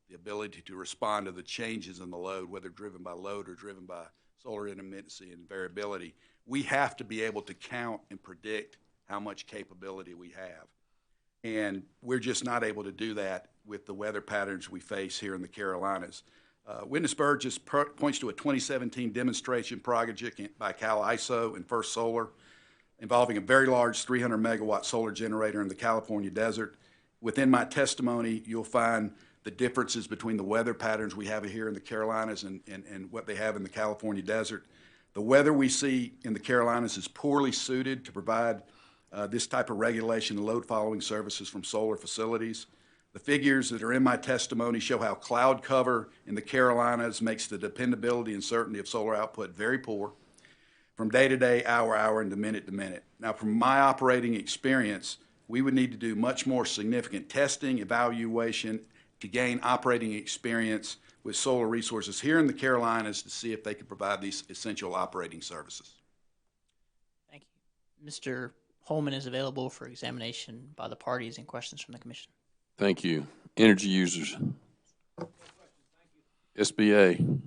W: the ability to respond to the changes in the load, whether driven by load or driven by solar intermittency and variability. We have to be able to count and predict how much capability we have. And we're just not able to do that with the weather patterns we face here in the Carolinas. Witness Burgess points to a 2017 demonstration project by Cal ISO and First Solar involving a very large 300 megawatt solar generator in the California desert. Within my testimony, you'll find the differences between the weather patterns we have here in the Carolinas and what they have in the California desert. The weather we see in the Carolinas is poorly suited to provide this type of regulation and load following services from solar facilities. The figures that are in my testimony show how cloud cover in the Carolinas makes the dependability and certainty of solar output very poor from day to day, hour to hour, and minute to minute. Now, from my operating experience, we would need to do much more significant testing, evaluation to gain operating experience with solar resources here in the Carolinas to see if they could provide these essential operating services.
V: Thank you. Mr. Holman is available for examination by the parties and questions from the Commission.
A: Thank you. Energy users. SBA.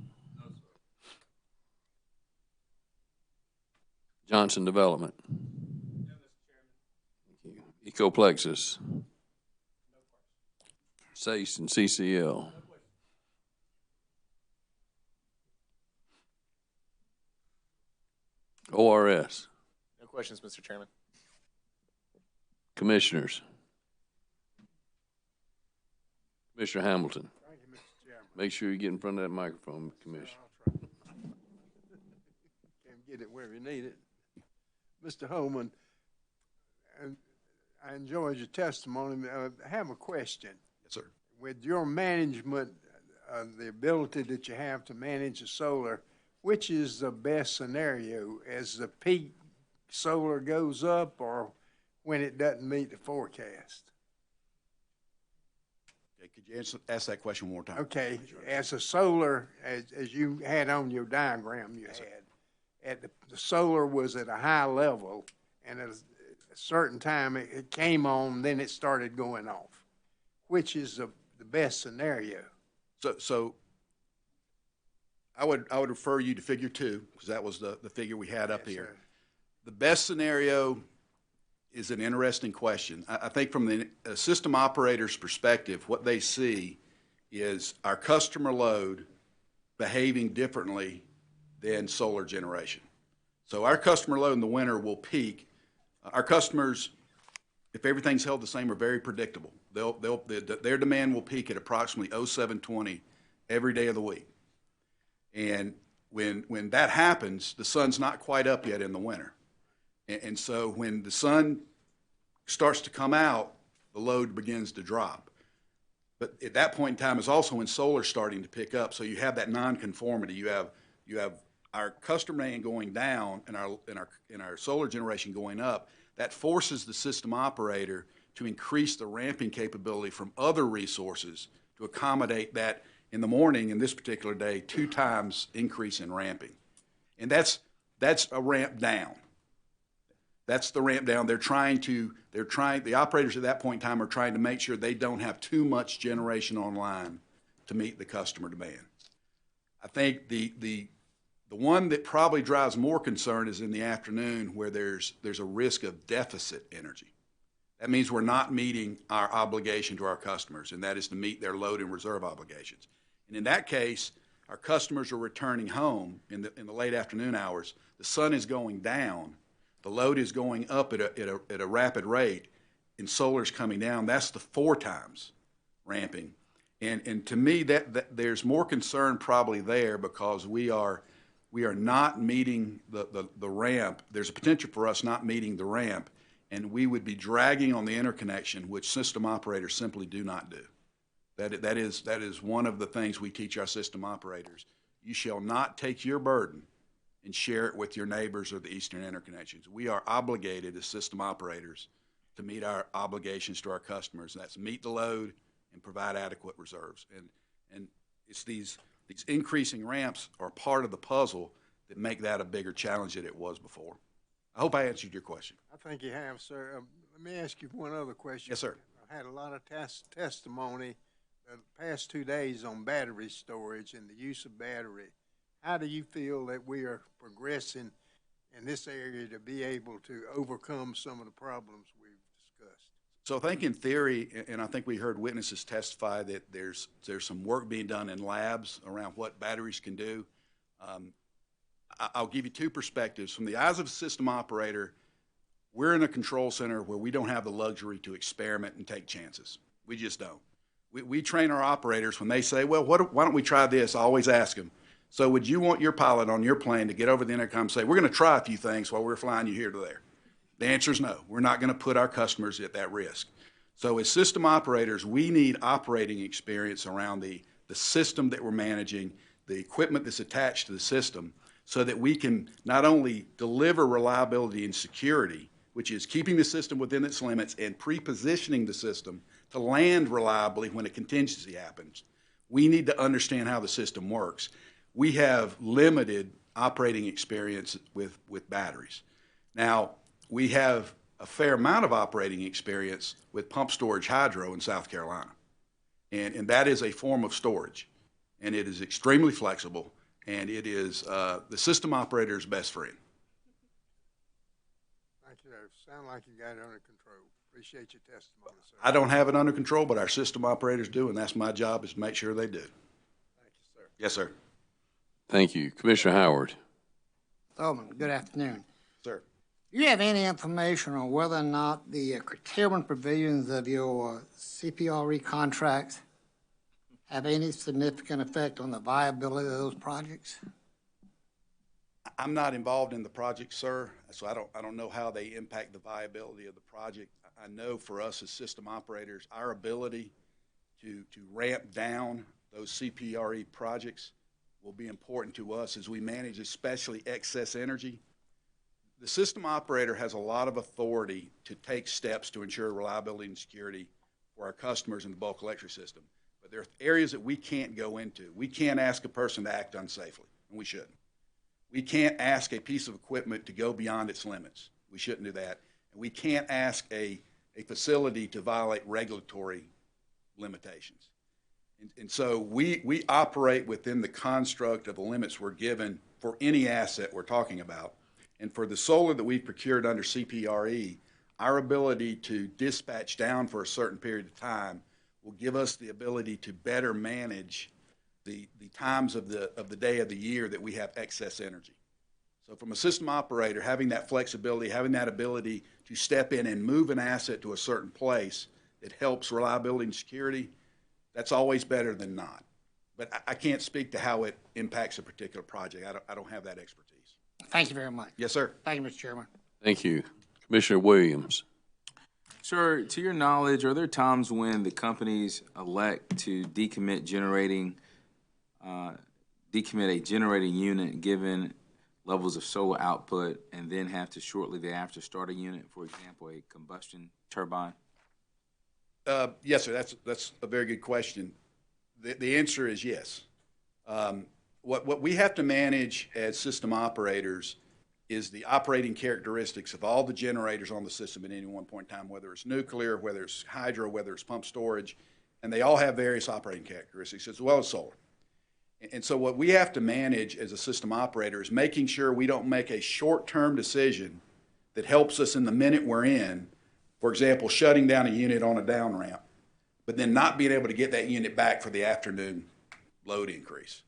A: Johnson Development. Ecoplexus. SACE and CCL. ORS.
H: No questions, Mr. Chairman.
A: Commissioners. Commissioner Hamilton.
N: Thank you, Mr. Chairman.
A: Make sure you get in front of that microphone, Commissioner.
N: Can't get it where we need it. Mr. Holman, I enjoyed your testimony. I have a question.
W: Yes, sir.
N: With your management, the ability that you have to manage the solar, which is the best scenario? As the peak solar goes up or when it doesn't meet the forecast?
W: Okay, could you ask that question one more time?
N: Okay, as a solar, as you had on your diagram you had, the solar was at a high level, and at a certain time it came on, then it started going off. Which is the best scenario?
W: So I would refer you to figure 2, because that was the figure we had up here.
N: Sir.
W: The best scenario is an interesting question. I think from the system operator's perspective, what they see is our customer load behaving differently than solar generation. So our customer load in the winter will peak. Our customers, if everything's held the same, are very predictable. Their demand will peak at approximately 0720 every day of the week. And when that happens, the sun's not quite up yet in the winter. And so when the sun starts to come out, the load begins to drop. But at that point in time is also when solar's starting to pick up. So you have that nonconformity. You have our customer demand going down and our solar generation going up. That forces the system operator to increase the ramping capability from other resources to accommodate that in the morning, in this particular day, 2 times increase in ramping. And that's a ramp down. That's the ramp down. The operators at that point in time are trying to make sure they don't have too much generation online to meet the customer demand. I think the one that probably drives more concern is in the afternoon, where there's a risk of deficit energy. That means we're not meeting our obligation to our customers, and that is to meet their load and reserve obligations. And in that case, our customers are returning home in the late afternoon hours. The sun is going down. The load is going up at a rapid rate, and solar's coming down. That's the 4 times ramping. And to me, that there's more concern probably there, because we are not meeting the ramp. There's a potential for us not meeting the ramp, and we would be dragging on the interconnection, which system operators simply do not do. That is one of the things we teach our system operators. You shall not take your burden and share it with your neighbors or the eastern interconnections. We are obligated as system operators to meet our obligations to our customers, and that's meet the load and provide adequate reserves. And it's these increasing ramps are part of the puzzle that make that a bigger challenge than it was before. I hope I answered your question.
N: I think you have, sir. Let me ask you one other question.
W: Yes, sir.
N: I had a lot of testimony the past 2 days on battery storage and the use of battery. How do you feel that we are progressing in this area to be able to overcome some of the problems we've discussed?
W: So I think in theory, and I think we heard witnesses testify that there's some work being done in labs around what batteries can do. I'll give you 2 perspectives. From the eyes of a system operator, we're in a control center where we don't have the luxury to experiment and take chances. We just don't. We train our operators when they say, well, why don't we try this? I always ask them, so would you want your pilot on your plane to get over the intercom and say, we're going to try a few things while we're flying you here to there? The answer is no. We're not going to put our customers at that risk. So as system operators, we need operating experience around the system that we're managing, the equipment that's attached to the system, so that we can not only deliver reliability and security, which is keeping the system within its limits and pre-positioning the system to land reliably when a contingency happens. We need to understand how the system works. We have limited operating experience with batteries. Now, we have a fair amount of operating experience with pump storage hydro in South Carolina. And that is a form of storage. And it is extremely flexible, and it is the system operator's best friend.
N: Thank you. Sound like you got it under control. Appreciate your testimony, sir.
W: I don't have it under control, but our system operators do, and that's my job, is to make sure they do.
N: Thank you, sir.
W: Yes, sir.
A: Thank you. Commissioner Howard.
H: Thoman, good afternoon.
W: Sir.
H: Do you have any information on whether or not the curtailment provisions of your CPRE contracts have any significant effect on the viability of those projects?
W: I'm not involved in the project, sir, so I don't know how they impact the viability of the project. I know for us as system operators, our ability to ramp down those CPRE projects will be important to us as we manage especially excess energy. The system operator has a lot of authority to take steps to ensure reliability and security for our customers in the bulk electric system. But there are areas that we can't go into. We can't ask a person to act unsafely, and we shouldn't. We can't ask a piece of equipment to go beyond its limits. We shouldn't do that. And we can't ask a facility to violate regulatory limitations. And so we operate within the construct of the limits we're given for any asset we're talking about. And for the solar that we've procured under CPRE, our ability to dispatch down for a certain period of time will give us the ability to better manage the times of the day of the year that we have excess energy. So from a system operator, having that flexibility, having that ability to step in and move an asset to a certain place that helps reliability and security, that's always better than not. But I can't speak to how it impacts a particular project. I don't have that expertise.
H: Thank you very much.
W: Yes, sir.
H: Thank you, Mr. Chairman.
A: Thank you. Commissioner Williams.
L: Sir, to your knowledge, are there times when the companies elect to decommit a generating unit given levels of solar output and then have to shortly thereafter start a unit, for example, a combustion turbine?
W: Yes, sir. That's a very good question. The answer is yes. What we have to manage as system operators is the operating characteristics of all the generators on the system at any one point in time, whether it's nuclear, whether it's hydro, whether it's pump storage, and they all have various operating characteristics as well as solar. And so what we have to manage as a system operator is making sure we don't make a short-term decision that helps us in the minute we're in, for example, shutting down a unit on a down ramp, but then not being able to get that unit back for the afternoon load increase.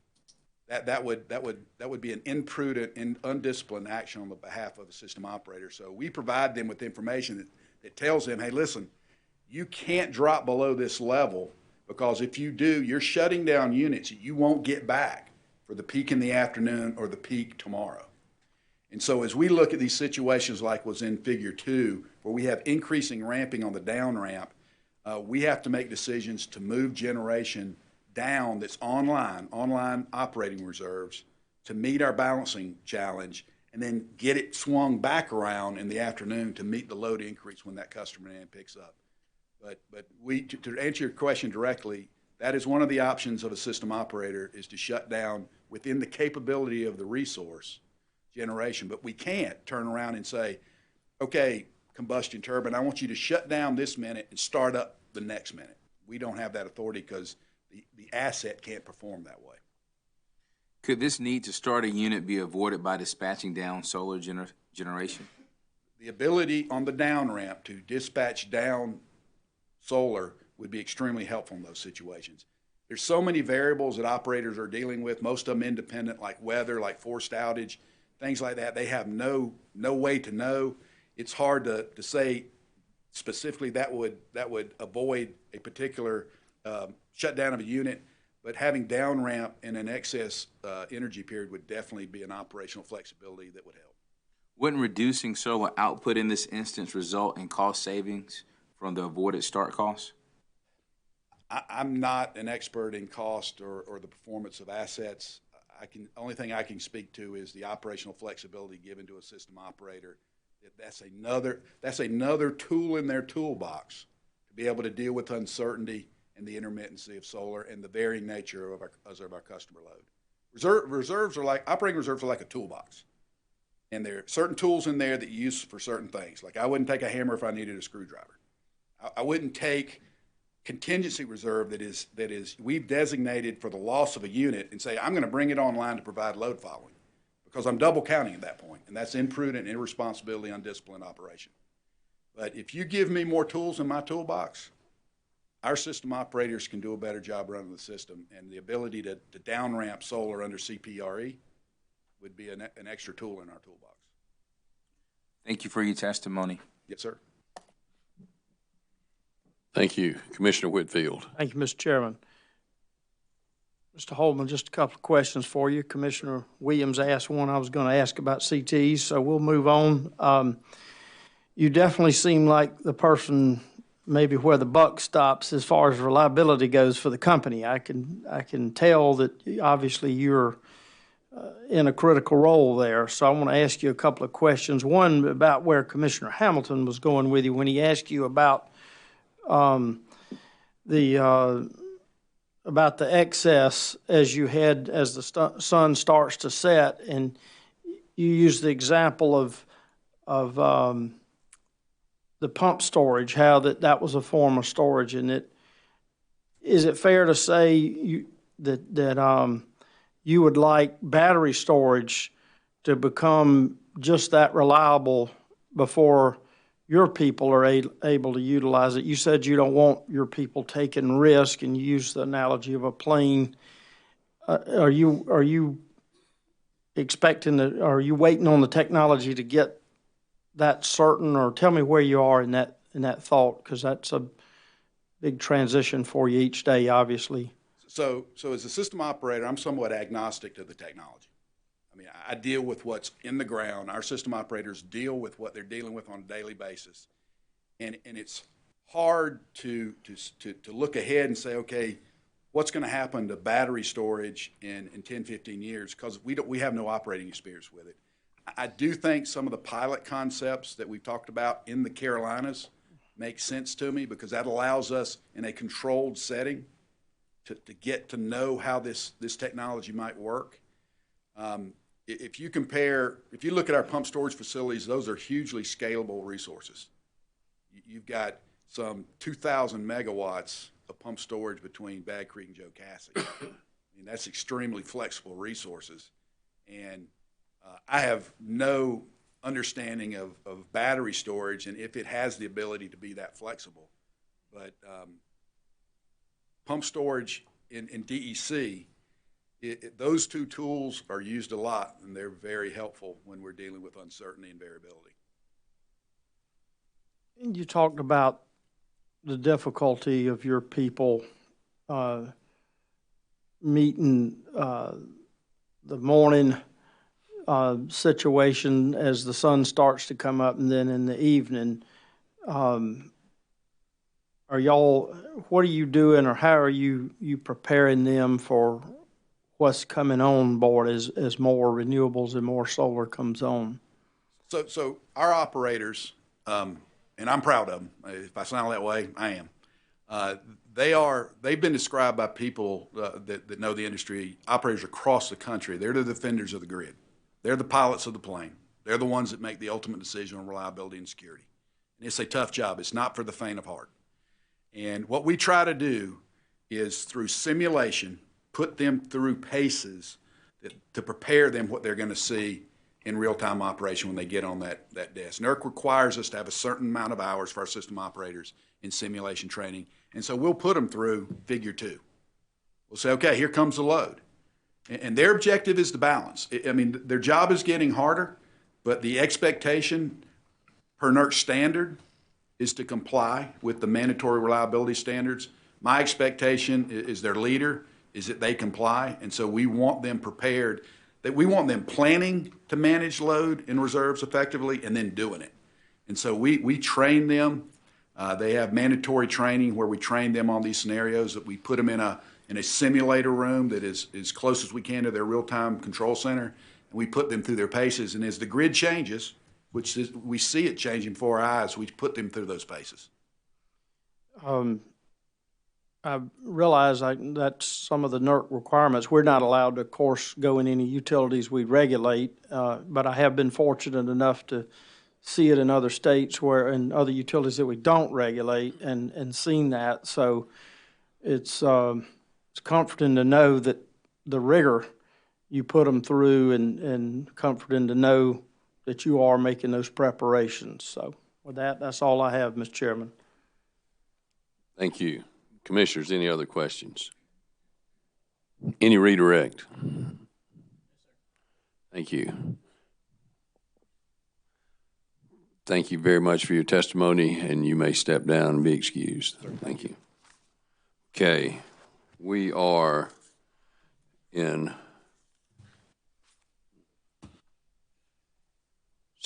W: That would be an imprudent and undisciplined action on the behalf of a system operator. So we provide them with information that tells them, hey, listen, you can't drop below this level, because if you do, you're shutting down units that you won't get back for the peak in the afternoon or the peak tomorrow. And so as we look at these situations like was in Figure 2, where we have increasing ramping on the down ramp, we have to make decisions to move generation down that's online operating reserves to meet our balancing challenge, and then get it swung back around in the afternoon to meet the load increase when that customer demand picks up. But to answer your question directly, that is one of the options of a system operator, is to shut down within the capability of the resource generation. But we can't turn around and say, okay, combustion turbine, I want you to shut down this minute and start up the next minute. We don't have that authority because the asset can't perform that way.
L: Could this need to start a unit be avoided by dispatching down solar generation?
W: The ability on the down ramp to dispatch down solar would be extremely helpful in those situations. There's so many variables that operators are dealing with, most of them independent, like weather, like forced outage, things like that. They have no way to know. It's hard to say specifically that would avoid a particular shutdown of a unit, but having down ramp in an excess energy period would definitely be an operational flexibility that would help.
L: Wouldn't reducing solar output in this instance result in cost savings from the avoided start costs?
W: I'm not an expert in cost or the performance of assets. Only thing I can speak to is the operational flexibility given to a system operator. That's another tool in their toolbox to be able to deal with uncertainty and the intermittency of solar and the varying nature of our customer load. Operating reserves are like a toolbox. And there are certain tools in there that you use for certain things. Like I wouldn't take a hammer if I needed a screwdriver. I wouldn't take contingency reserve that is we've designated for the loss of a unit and say, I'm going to bring it online to provide load following, because I'm double counting at that point, and that's imprudent, irresponsibility, undisciplined operation. But if you give me more tools in my toolbox, our system operators can do a better job running the system, and the ability to down ramp solar under CPRE would be an extra tool in our toolbox.
L: Thank you for your testimony.
W: Yes, sir.
A: Thank you. Commissioner Whitfield.
K: Thank you, Mr. Chairman. Mr. Holman, just a couple of questions for you. Commissioner Williams asked one I was going to ask about CTs, so we'll move on. You definitely seem like the person maybe where the buck stops as far as reliability goes for the company. I can tell that obviously you're in a critical role there. So I want to ask you a couple of questions. One about where Commissioner Hamilton was going with you when he asked you about the excess as the sun starts to set, and you used the example of the pump storage, how that was a form of storage, and is it fair to say that you would like battery storage to become just that reliable before your people are able to utilize it? You said you don't want your people taking risk, and you used the analogy of a plane. Are you expecting are you waiting on the technology to get that certain, or tell me where you are in that thought, because that's a big transition for you each day, obviously.
W: So as a system operator, I'm somewhat agnostic to the technology. I mean, I deal with what's in the ground. Our system operators deal with what they're dealing with on a daily basis. And it's hard to look ahead and say, okay, what's going to happen to battery storage in 10, 15 years, because we have no operating experience with it. I do think some of the pilot concepts that we've talked about in the Carolinas make sense to me, because that allows us in a controlled setting to get to know how this technology might work. If you look at our pump storage facilities, those are hugely scalable resources. You've got some 2,000 megawatts of pump storage between Bad Creek and Jocassee. I mean, that's extremely flexible resources. And I have no understanding of battery storage and if it has the ability to be that flexible. But pump storage in DEC, those two tools are used a lot, and they're very helpful when we're dealing with uncertainty and variability.
K: And you talked about the difficulty of your people meeting the morning situation as the sun starts to come up, and then in the evening. What are you doing, or how are you preparing them for what's coming on board as more renewables and more solar comes on?
W: So our operators, and I'm proud of them. If I sound that way, I am. They've been described by people that know the industry, operators across the country. They're the defenders of the grid. They're the pilots of the plane. They're the ones that make the ultimate decision on reliability and security. And it's a tough job. It's not for the faint of heart. And what we try to do is, through simulation, put them through paces to prepare them what they're going to see in real-time operation when they get on that desk. NERC requires us to have a certain amount of hours for our system operators in simulation training. And so we'll put them through figure 2. We'll say, okay, here comes the load. And their objective is to balance. I mean, their job is getting harder, but the expectation per NERC standard is to comply with the mandatory reliability standards. My expectation is their leader is that they comply, and so we want them prepared, that we want them planning to manage load and reserves effectively and then doing it. And so we train them. They have mandatory training where we train them on these scenarios, that we put them in a simulator room that is as close as we can to their real-time control center, and we put them through their paces. And as the grid changes, which is, we see it changing before our eyes, we put them through those paces.
K: I realize that's some of the NERC requirements. We're not allowed to, of course, go in any utilities we regulate, but I have been fortunate enough to see it in other states in other utilities that we don't regulate and seen that. So it's comforting to know that the rigor you put them through and comforting to know that you are making those preparations. So with that, that's all I have, Mr. Chairman.
A: Thank you. Commissioners, any other questions? Any redirect? Thank you. Thank you very much for your testimony, and you may step down and be excused. Thank you. Okay, we are in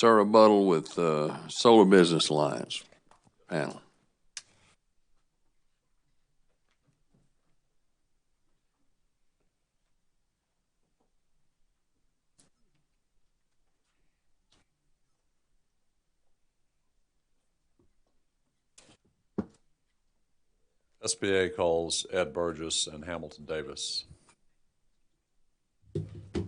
A: rebuttal with Solar Business Alliance panel.
I: SBA calls Ed Burgess and Hamilton Davis. And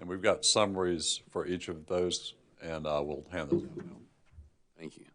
I: we've got summaries for each of those, and we'll hand those out now.
A: Thank you.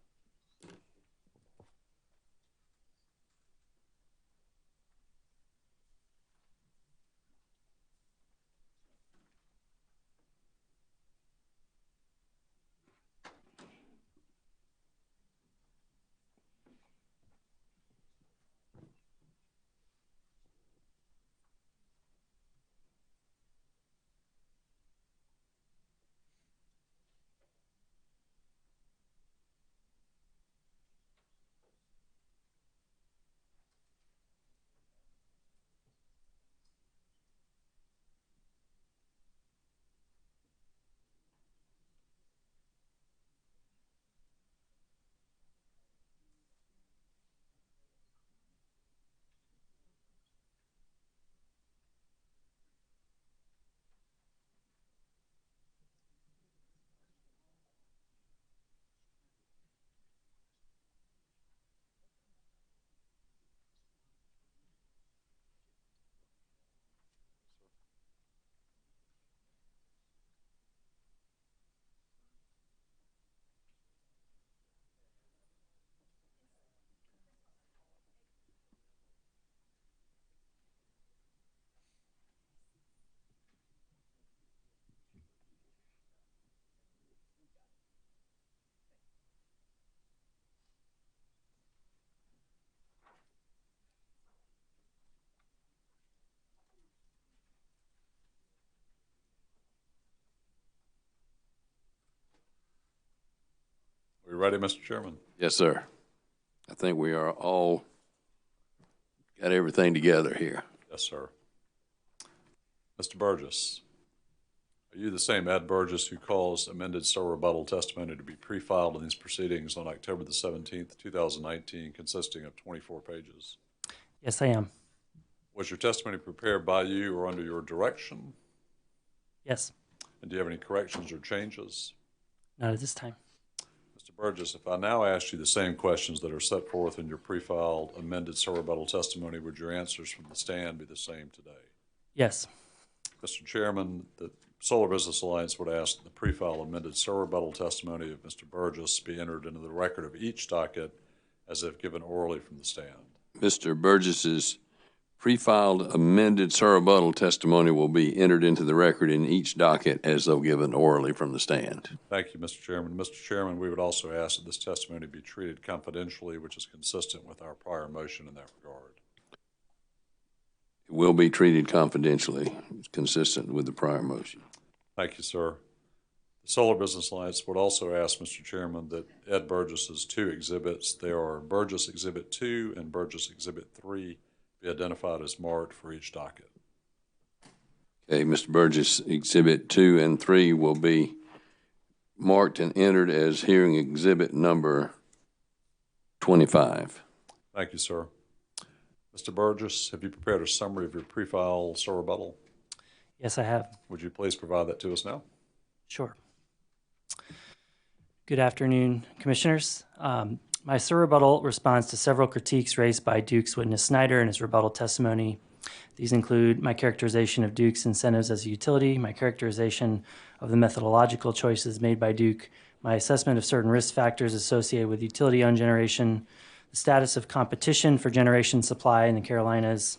I: Are we ready, Mr. Chairman?
A: Yes, sir. I think we are all got everything together here.
I: Yes, sir. Mr. Burgess, are you the same Ed Burgess who calls amended rebuttal testimony to be pre-filed in these proceedings on October the 17th, 2019, consisting of 24 pages?
M: Yes, I am.
I: Was your testimony prepared by you or under your direction?
M: Yes.
I: And do you have any corrections or changes?
M: Not at this time.
I: Mr. Burgess, if I now asked you the same questions that are set forth in your pre-filed amended rebuttal testimony, would your answers from the stand be the same today?
M: Yes.
I: Mr. Chairman, the Solar Business Alliance would ask that the pre-filed amended rebuttal testimony of Mr. Burgess be entered into the record of each docket as if given orally from the stand.
A: Mr. Burgess's pre-filed amended rebuttal testimony will be entered into the record in each docket as though given orally from the stand.
I: Thank you, Mr. Chairman. Mr. Chairman, we would also ask that this testimony be treated confidentially, which is consistent with our prior motion in that regard.
A: It will be treated confidentially, consistent with the prior motion.
I: Thank you, sir. The Solar Business Alliance would also ask, Mr. Chairman, that Ed Burgess's two exhibits, there are Burgess Exhibit 2 and Burgess Exhibit 3, be identified as marked for each docket.
A: Okay, Mr. Burgess, Exhibit 2 and 3 will be marked and entered as hearing exhibit number 25.
I: Thank you, sir. Mr. Burgess, have you prepared a summary of your pre-file rebuttal?
M: Yes, I have.
I: Would you please provide that to us now?
M: Sure. Good afternoon, Commissioners. My rebuttal responds to several critiques raised by Duke's witness Snyder in his rebuttal testimony. These include my characterization of Duke's incentives as a utility, my characterization of the methodological choices made by Duke, my assessment of certain risk factors associated with utility-owned generation, the status of competition for generation supply in the Carolinas,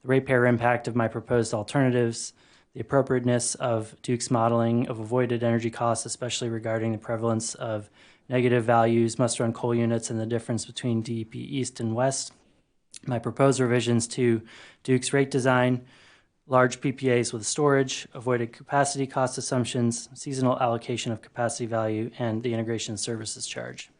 M: the ratepayer impact of my proposed alternatives, the appropriateness of Duke's modeling of avoided energy costs, especially regarding the prevalence of negative values, muster-run coal units, and the difference between DEP East and West, my proposed revisions to Duke's rate design, large PPAs with storage, avoided capacity cost assumptions, seasonal allocation of capacity value, and the integration services charge.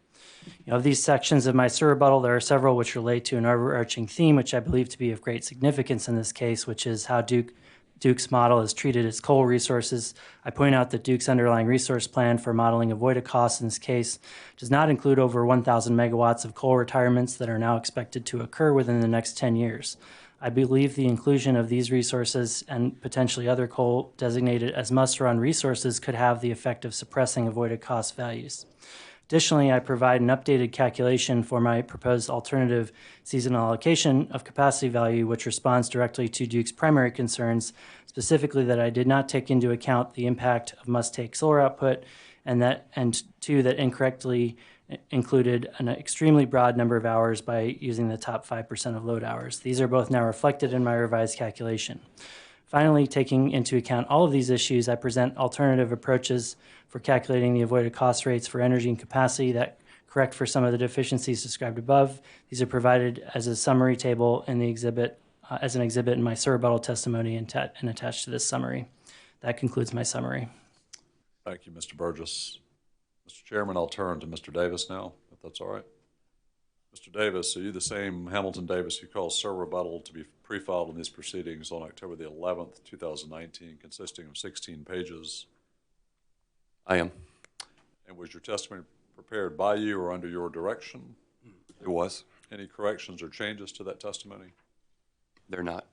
M: Of these sections of my rebuttal, there are several which relate to an overarching theme, which I believe to be of great significance in this case, which is how Duke's model has treated its coal resources. I point out that Duke's underlying resource plan for modeling avoided costs in this case does not include over 1,000 megawatts of coal retirements that are now expected to occur within the next 10 years. I believe the inclusion of these resources and potentially other coal designated as must-run resources could have the effect of suppressing avoided cost values. Additionally, I provide an updated calculation for my proposed alternative seasonal allocation of capacity value, which responds directly to Duke's primary concerns, specifically that I did not take into account the impact of must-take solar output, and two, that incorrectly included an extremely broad number of hours by using the top 5% of load hours. These are both now reflected in my revised calculation. Finally, taking into account all of these issues, I present alternative approaches for calculating the avoided cost rates for energy and capacity that correct for some of the deficiencies described above. These are provided as a summary table in the exhibit, as an exhibit in my rebuttal testimony and attached to this summary. That concludes my summary.
I: Thank you, Mr. Burgess. Mr. Chairman, I'll turn to Mr. Davis now, if that's all right. Mr. Davis, are you the same Hamilton Davis who calls rebuttal to be pre-filed in these proceedings on October the 11th, 2019, consisting of 16 pages?
P: I am.
I: And was your testimony prepared by you or under your direction?
P: It was.
I: Any corrections or changes to that testimony?
P: They're not.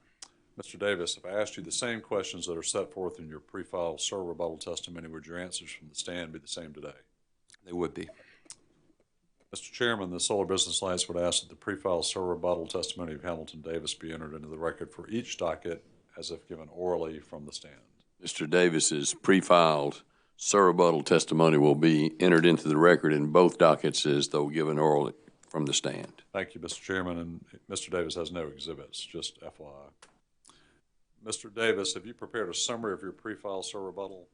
I: Mr. Davis, if I asked you the same questions that are set forth in your pre-filed rebuttal testimony, would your answers from the stand be the same today?
P: They would be.
I: Mr. Chairman, the Solar Business Alliance would ask that the pre-filed rebuttal testimony of Hamilton Davis be entered into the record for each docket as if given orally from the stand.
A: Mr. Davis's pre-filed rebuttal testimony will be entered into the record in both dockets as though given orally from the stand.
I: Thank you, Mr. Chairman, and Mr. Davis has no exhibits, just FYI. Mr. Davis, have you prepared a summary of your pre-filed rebuttal?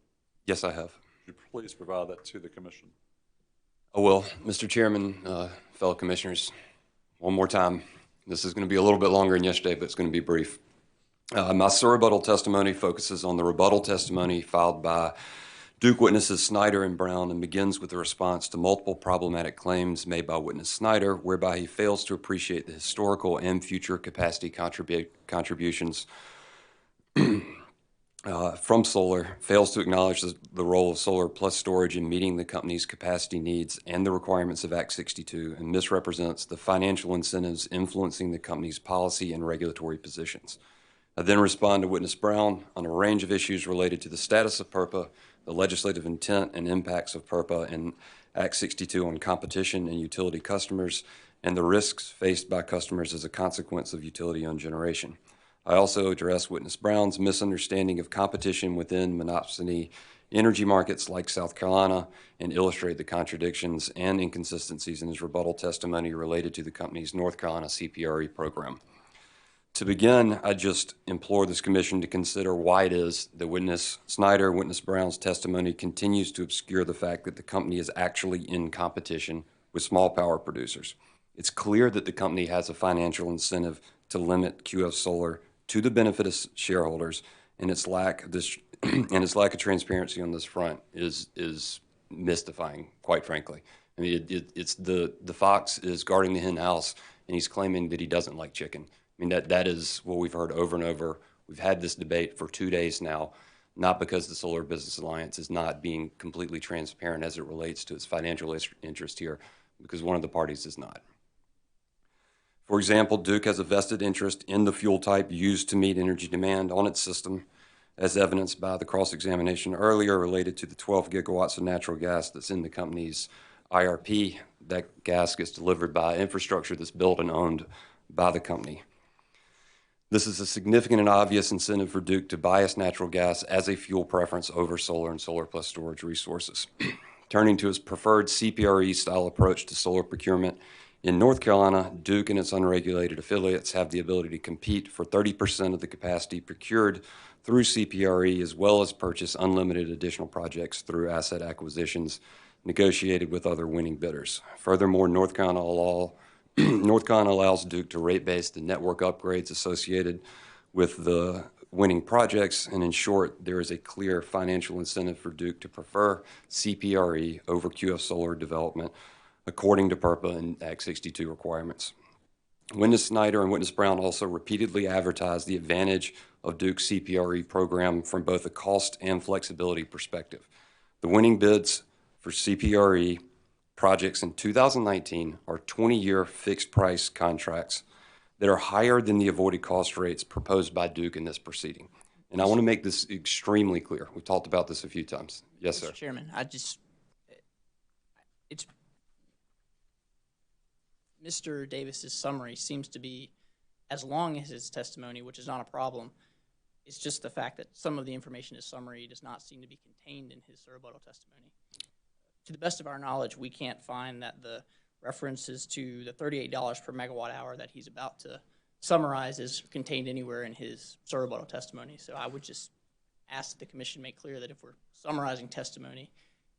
P: Yes, I have.
I: Would you please provide that to the Commission?
P: Oh, well, Mr. Chairman, fellow commissioners, one more time. This is going to be a little bit longer than yesterday, but it's going to be brief. My rebuttal testimony focuses on the rebuttal testimony filed by Duke witnesses Snyder and Brown and begins with a response to multiple problematic claims made by witness Snyder, whereby he fails to appreciate the historical and future capacity contributions from solar, fails to acknowledge the role of solar plus storage in meeting the company's capacity needs and the requirements of Act 62, and misrepresents the financial incentives influencing the company's policy and regulatory positions. I then respond to witness Brown on a range of issues related to the status of PURPA, the legislative intent and impacts of PURPA and Act 62 on competition and utility customers, and the risks faced by customers as a consequence of utility-owned generation. I also address witness Brown's misunderstanding of competition within monopsony energy markets like South Carolina and illustrate the contradictions and inconsistencies in his rebuttal testimony related to the company's North Carolina CPRE program. To begin, I just implore this commission to consider why it is that witness Snyder, witness Brown's testimony continues to obscure the fact that the company is actually in competition with small power producers. It's clear that the company has a financial incentive to limit QF Solar to the benefit of shareholders, and its lack of this and his lack of transparency on this front is mystifying, quite frankly. I mean, it's the fox is guarding the hen house, and he's claiming that he doesn't like chicken. I mean, that is what we've heard over and over. We've had this debate for 2 days now, not because the Solar Business Alliance is not being completely transparent as it relates to its financial interest here, because one of the parties is not. For example, Duke has a vested interest in the fuel type used to meet energy demand on its system, as evidenced by the cross-examination earlier related to the 12 gigawatts of natural gas that's in the company's IRP. That gas gets delivered by infrastructure that's built and owned by the company. This is a significant and obvious incentive for Duke to bias natural gas as a fuel preference over solar and solar plus storage resources. Turning to its preferred CPRE-style approach to solar procurement, in North Carolina, Duke and its unregulated affiliates have the ability to compete for 30% of the capacity procured through CPRE, as well as purchase unlimited additional projects through asset acquisitions negotiated with other winning bidders. Furthermore, North Carolina allows Duke to rate base the network upgrades associated with the winning projects, and in short, there is a clear financial incentive for Duke to prefer CPRE over QF Solar development according to PURPA and Act 62 requirements. Witness Snyder and Witness Brown also repeatedly advertised the advantage of Duke's CPRE program from both a cost and flexibility perspective. The winning bids for CPRE projects in 2019 are 20-year fixed price contracts that are higher than the avoided cost rates proposed by Duke in this proceeding. And I want to make this extremely clear. We've talked about this a few times. Yes, sir.
V: Mr. Chairman, Mr. Davis's summary seems to be as long as his testimony, which is not a problem. It's just the fact that some of the information in his summary does not seem to be contained in his rebuttal testimony. To the best of our knowledge, we can't find that the references to the $38 per megawatt hour that he's about to summarize is contained anywhere in his rebuttal testimony. So I would just ask that the commission make clear that if we're summarizing testimony,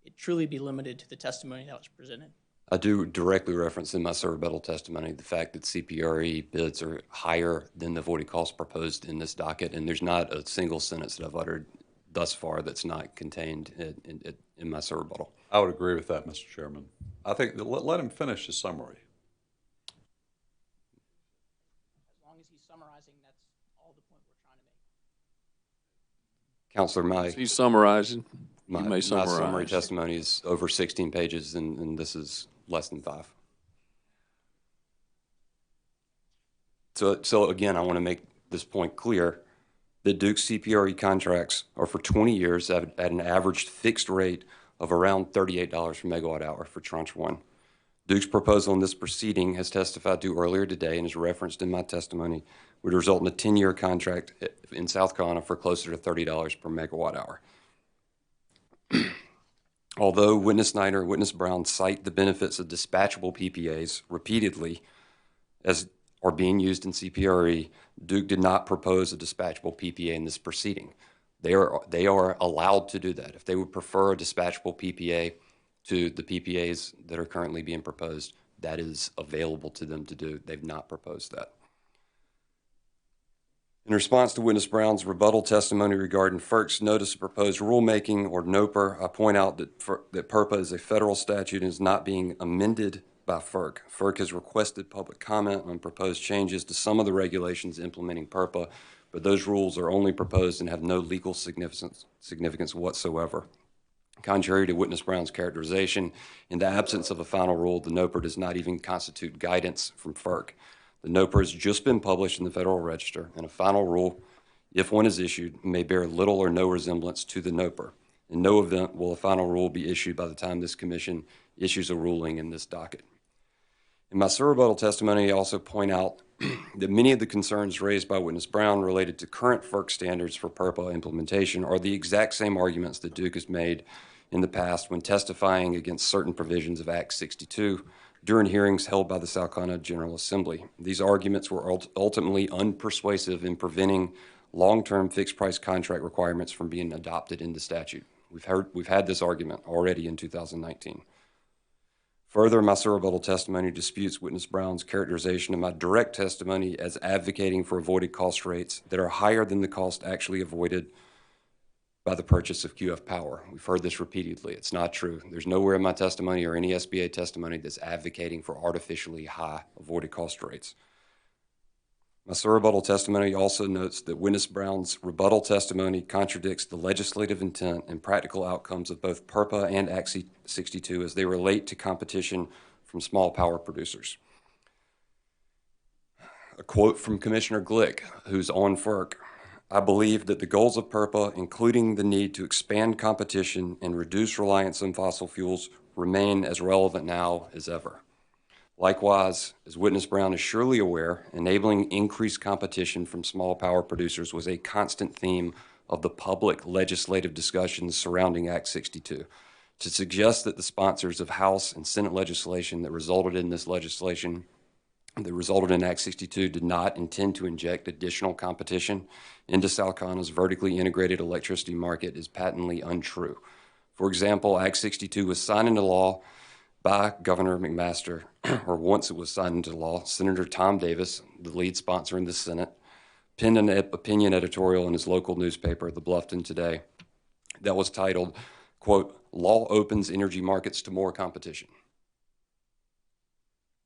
V: it truly be limited to the testimony that was presented.
P: I do directly reference in my rebuttal testimony the fact that CPRE bids are higher than the avoided cost proposed in this docket, and there's not a single sentence that I've uttered thus far that's not contained in my rebuttal.
I: I would agree with that, Mr. Chairman. I think that let him finish his summary.
V: As long as he's summarizing, that's all the point we're trying to make.
P: Counselor,
A: he's summarizing.
P: My summary testimony is over 16 pages, and this is less than 5. So again, I want to make this point clear that Duke's CPRE contracts are for 20 years at an averaged fixed rate of around $38 per megawatt hour for Tranche 1. Duke's proposal in this proceeding, has testified to earlier today and is referenced in my testimony, would result in a 10-year contract in South Carolina for closer to $30 per megawatt hour. Although Witness Snyder and Witness Brown cite the benefits of dispatchable PPAs repeatedly as are being used in CPRE, Duke did not propose a dispatchable PPA in this proceeding. They are allowed to do that. If they would prefer a dispatchable PPA to the PPAs that are currently being proposed, that is available to them to do. They've not proposed that. In response to Witness Brown's rebuttal testimony regarding FERC's Notice of Proposed Rulemaking, or NOPR, I point out that PURPA is a federal statute and is not being amended by FERC. FERC has requested public comment on proposed changes to some of the regulations implementing PURPA, but those rules are only proposed and have no legal significance whatsoever. Contrary to Witness Brown's characterization, in the absence of a final rule, the NOPR does not even constitute guidance from FERC. The NOPR has just been published in the Federal Register, and a final rule, if one is issued, may bear little or no resemblance to the NOPR. In no event will a final rule be issued by the time this commission issues a ruling in this docket. In my rebuttal testimony, I also point out that many of the concerns raised by Witness Brown related to current FERC standards for PURPA implementation are the exact same arguments that Duke has made in the past when testifying against certain provisions of Act 62 during hearings held by the South Carolina General Assembly. These arguments were ultimately unpersuasive in preventing long-term fixed-price contract requirements from being adopted in the statute. We've had this argument already in 2019. Further, my rebuttal testimony disputes Witness Brown's characterization of my direct testimony as advocating for avoided cost rates that are higher than the cost actually avoided by the purchase of QF power. We've heard this repeatedly. It's not true. There's nowhere in my testimony or any SBA testimony that's advocating for artificially high avoided cost rates. My rebuttal testimony also notes that Witness Brown's rebuttal testimony contradicts the legislative intent and practical outcomes of both PURPA and Act 62 as they relate to competition from small power producers. A quote from Commissioner Glick, who's on FERC: "I believe that the goals of PURPA, including the need to expand competition and reduce reliance on fossil fuels, remain as relevant now as ever." Likewise, as Witness Brown is surely aware, enabling increased competition from small power producers was a constant theme of the public legislative discussions surrounding Act 62. To suggest that the sponsors of House and Senate legislation that resulted in this legislation, that resulted in Act 62, did not intend to inject additional competition into South Carolina's vertically integrated electricity market is patently untrue. For example, Act 62 was signed into law by Governor McMaster, or once it was signed into law, Senator Tom Davis, the lead sponsor in the Senate, penned an opinion editorial in his local newspaper, the Bluffton Today, that was titled, quote, "Law opens energy markets to more competition."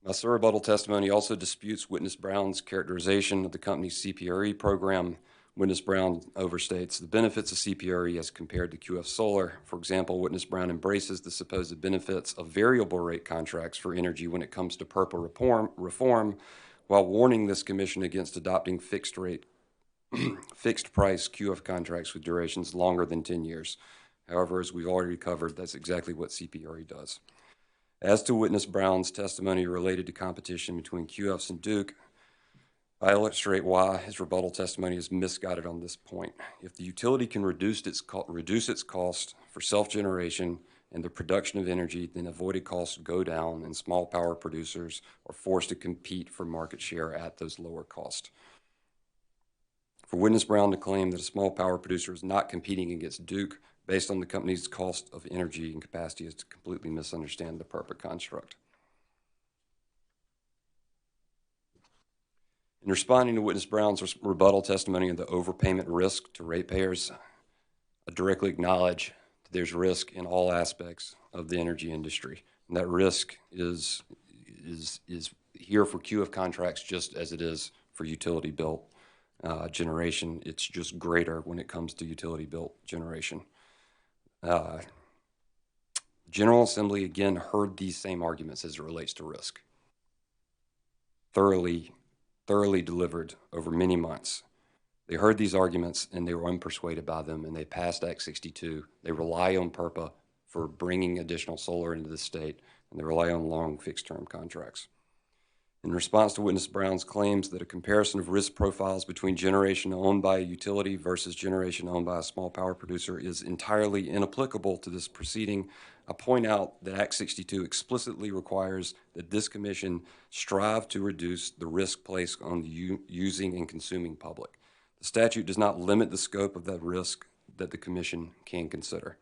P: My rebuttal testimony also disputes Witness Brown's characterization of the company's CPRE program. Witness Brown overstates the benefits of CPRE as compared to QF Solar. For example, Witness Brown embraces the supposed benefits of variable rate contracts for energy when it comes to PURPA reform, while warning this commission against adopting fixed price QF contracts with durations longer than 10 years. However, as we've already covered, that's exactly what CPRE does. As to Witness Brown's testimony related to competition between QFs and Duke, I illustrate why his rebuttal testimony is misguided on this point. If the utility can reduce its cost for self-generation and the production of energy, then avoided costs go down and small power producers are forced to compete for market share at those lower costs. For Witness Brown to claim that a small power producer is not competing against Duke based on the company's cost of energy and capacity is to completely misunderstand the PURPA construct. In responding to Witness Brown's rebuttal testimony of the overpayment risk to ratepayers, I directly acknowledge that there's risk in all aspects of the energy industry. And that risk is here for QF contracts just as it is for utility-built generation. It's just greater when it comes to utility-built generation. General Assembly, again, heard these same arguments as it relates to risk. Thoroughly delivered over many months. They heard these arguments and they were unpersuaded by them, and they passed Act 62. They rely on PURPA for bringing additional solar into the state, and they rely on long fixed-term contracts. In response to Witness Brown's claims that a comparison of risk profiles between generation owned by a utility versus generation owned by a small power producer is entirely inapplicable to this proceeding, I point out that Act 62 explicitly requires that this commission strive to reduce the risk placed on the using and consuming public. The statute does not limit the scope of that risk that the commission can consider.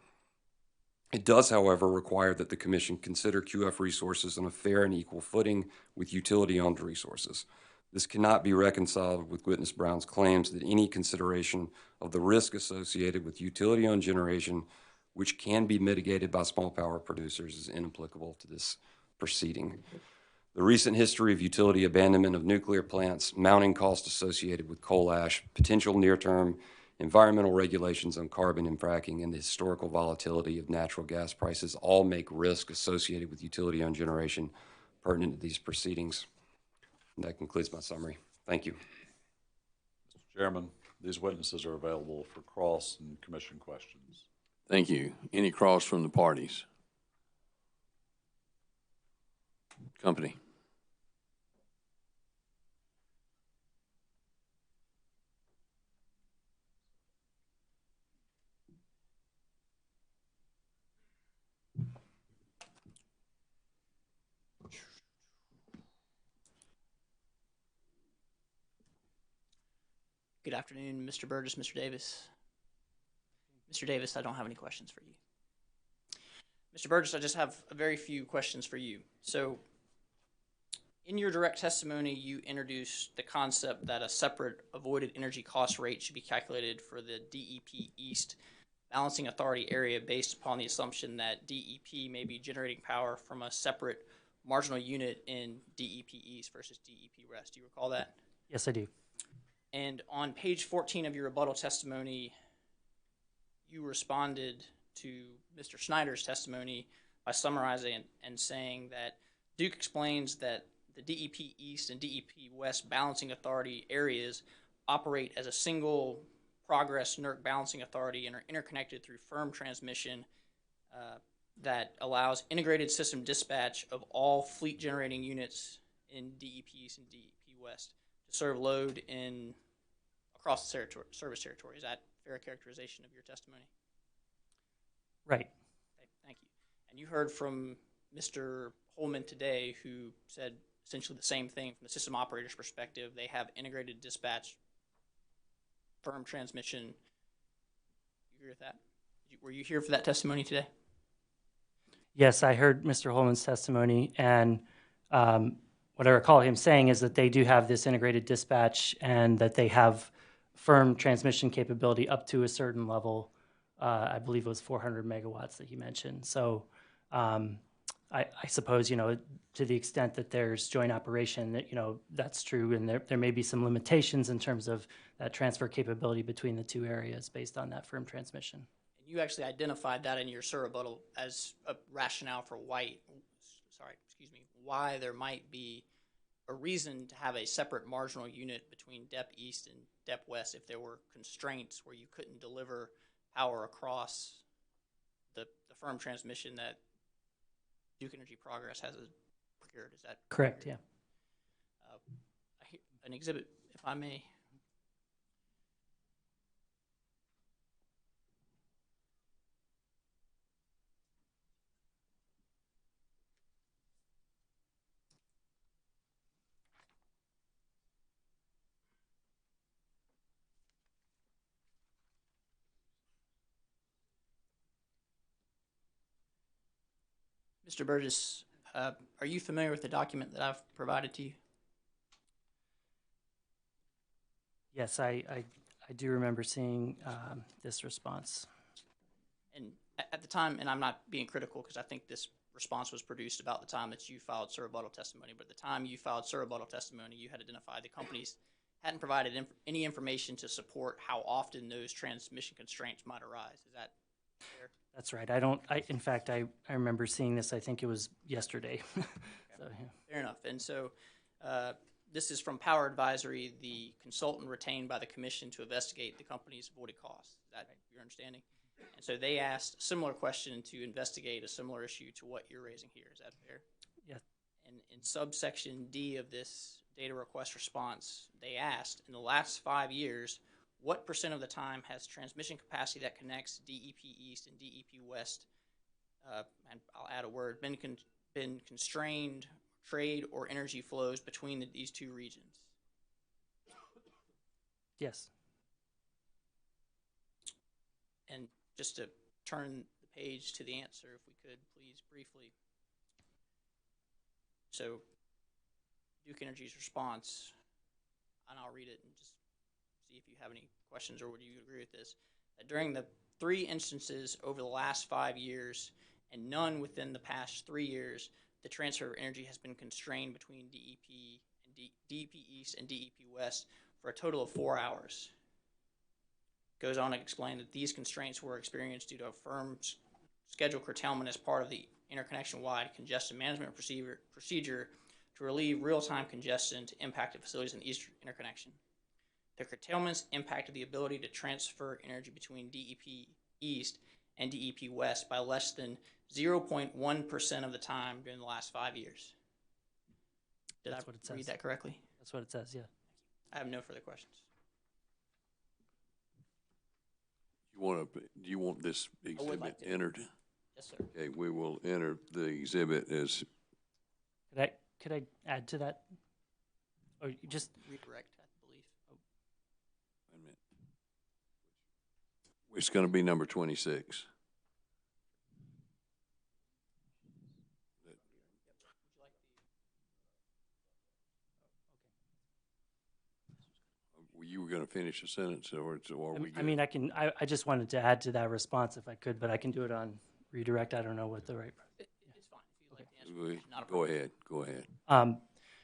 P: It does, however, require that the commission consider QF resources on a fair and equal footing with utility-owned resources. This cannot be reconciled with Witness Brown's claims that any consideration of the risk associated with utility-owned generation, which can be mitigated by small power producers, is inapplicable to this proceeding. The recent history of utility abandonment of nuclear plants, mounting costs associated with coal ash, potential near-term environmental regulations on carbon and fracking, and the historical volatility of natural gas prices all make risk associated with utility-owned generation pertinent to these proceedings. And that concludes my summary. Thank you.
I: Mr. Chairman, these witnesses are available for cross and commission questions.
A: Thank you. Any cross from the parties? Company.
V: Good afternoon, Mr. Burgess, Mr. Davis. Mr. Davis, I don't have any questions for you. Mr. Burgess, I just have a very few questions for you. So, in your direct testimony, you introduced the concept that a separate avoided energy cost rate should be calculated for the DEP East balancing authority area based upon the assumption that DEP may be generating power from a separate marginal unit in DEP East versus DEP West. Do you recall that?
M: Yes, I do.
V: And on page 14 of your rebuttal testimony, you responded to Mr. Snyder's testimony by summarizing and saying that Duke explains that the DEP East and DEP West balancing authority areas operate as a single progress NERC balancing authority and are interconnected through firm transmission that allows integrated system dispatch of all fleet generating units in DEP East and DEP West to serve load across the service territory. Is that a fair characterization of your testimony?
M: Right.
V: Okay, thank you. And you heard from Mr. Holman today, who said essentially the same thing from the system operator's perspective. They have integrated dispatch, firm transmission. You agree with that? Were you here for that testimony today?
M: Yes, I heard Mr. Holman's testimony, and what I recall him saying is that they do have this integrated dispatch and that they have firm transmission capability up to a certain level. I believe it was 400 megawatts that he mentioned. So I suppose, to the extent that there's joint operation, that, that's true, and there may be some limitations in terms of that transfer capability between the two areas based on that firm transmission.
V: And you actually identified that in your rebuttal as a rationale for why there might be a reason to have a separate marginal unit between DEP East and DEP West if there were constraints where you couldn't deliver power across the firm transmission that Duke Energy Progress has procured. Is that
M: correct? Yeah.
V: An exhibit, if I may. Mr. Burgess, are you familiar with the document that I've provided to you?
M: Yes, I do remember seeing this response.
V: And at the time, and I'm not being critical because I think this response was produced about the time that you filed rebuttal testimony, but at the time you filed rebuttal testimony, you had identified the companies hadn't provided any information to support how often those transmission constraints might arise. Is that fair?
M: That's right. In fact, I remember seeing this, I think it was yesterday.
V: Okay.
M: So, yeah.
V: Fair enough. And so this is from Power Advisory, the consultant retained by the commission to investigate the company's avoided costs. Is that your understanding? And so they asked a similar question to investigate a similar issue to what you're raising here. Is that fair?
M: Yeah.
V: And in subsection D of this data request response, they asked, in the last 5 years, what % of the time has transmission capacity that connects DEP East and DEP West, and I'll add a word, been constrained trade or energy flows between these two regions?
M: Yes.
V: And just to turn the page to the answer, if we could, please, briefly. So Duke Energy's response, and I'll read it and just see if you have any questions or would you agree with this. During the 3 instances over the last 5 years and none within the past 3 years, the transfer of energy has been constrained between DEP East and DEP West for a total of 4 hours. Goes on to explain that these constraints were experienced due to a firm schedule curtailment as part of the interconnection-wide congestion management procedure to relieve real-time congestion to impacted facilities in the Eastern interconnection. The curtailments impacted the ability to transfer energy between DEP East and DEP West by less than 0.1% of the time during the last 5 years. Did I read that correctly?
M: That's what it says, yeah.
V: I have no further questions.
A: Do you want this exhibit entered?
V: Yes, sir.
A: Okay, we will enter the exhibit as.
M: Could I add to that? Or you just
V: redirect, I believe.
A: Oh. Wait a minute. It's going to be number 26. You were going to finish a sentence, or are we good?
M: I mean, I just wanted to add to that response if I could, but I can do it on redirect. I don't know what the right.
V: It's fine if you'd like to answer. It's not a
A: Go
V: problem.
A: ahead.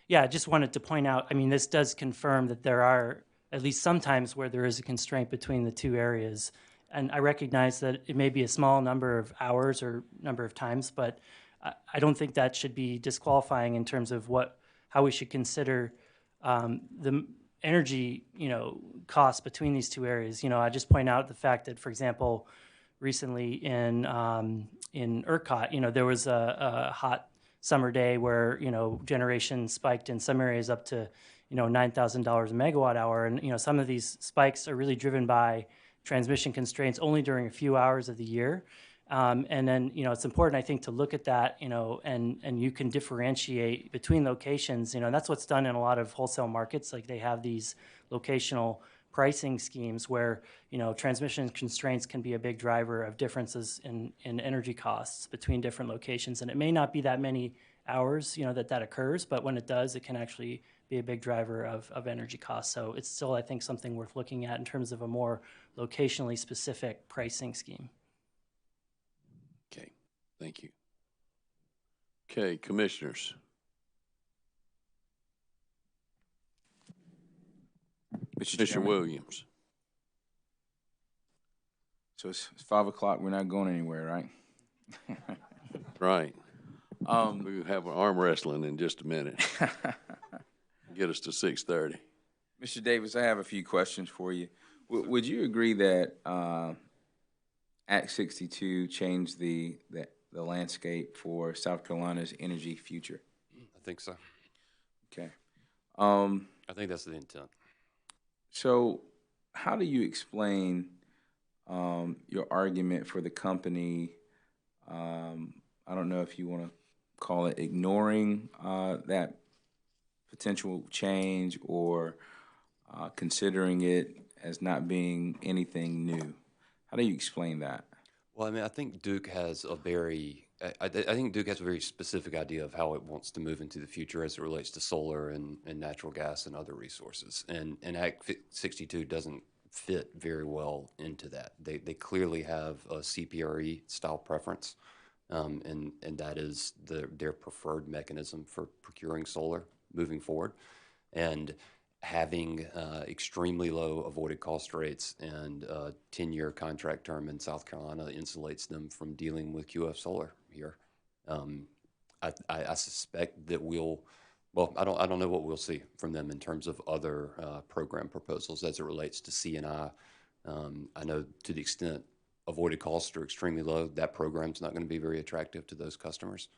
M: Yeah, I just wanted to point out, I mean, this does confirm that there are at least sometimes where there is a constraint between the two areas. And I recognize that it may be a small number of hours or number of times, but I don't think that should be disqualifying in terms of how we should consider the energy, costs between these two areas. I just point out the fact that, for example, recently in ERCOT, there was a hot summer day where, generation spiked in some areas up to, $9,000 a megawatt hour. And, some of these spikes are really driven by transmission constraints only during a few hours of the year. And then, it's important, I think, to look at that, and you can differentiate between locations. That's what's done in a lot of wholesale markets. Like they have these locational pricing schemes where, transmission constraints can be a big driver of differences in energy costs between different locations. And it may not be that many hours, that occurs, but when it does, it can actually be a big driver of energy costs. So it's still, I think, something worth looking at in terms of a more locationally specific pricing scheme.
A: Okay, thank you. Okay, commissioners. Mr. Williams.
L: So it's 5 o'clock. We're not going anywhere, right?
A: Right. We'll have arm wrestling in just a minute. Get us to 6:30.
L: Mr. Davis, I have a few questions for you. Would you agree that Act 62 changed the landscape for South Carolina's energy future?
P: I think so.
L: Okay.
P: I think that's the intent.
L: So how do you explain your argument for the company, I don't know if you want to call it ignoring that potential change or considering it as not being anything new? How do you explain that?
P: Well, I mean, I think Duke has a very, I think Duke has a very specific idea of how it wants to move into the future as it relates to solar and natural gas and other resources. And Act 62 doesn't fit very well into that. They clearly have a CPRE style preference, and that is their preferred mechanism for procuring solar moving forward. And having extremely low avoided cost rates and a 10-year contract term in South Carolina insulates them from dealing with QF solar here. I suspect that I don't know what we'll see from them in terms of other program proposals as it relates to C&I. I know to the extent avoided costs are extremely low, that program's not going to be very attractive to those customers.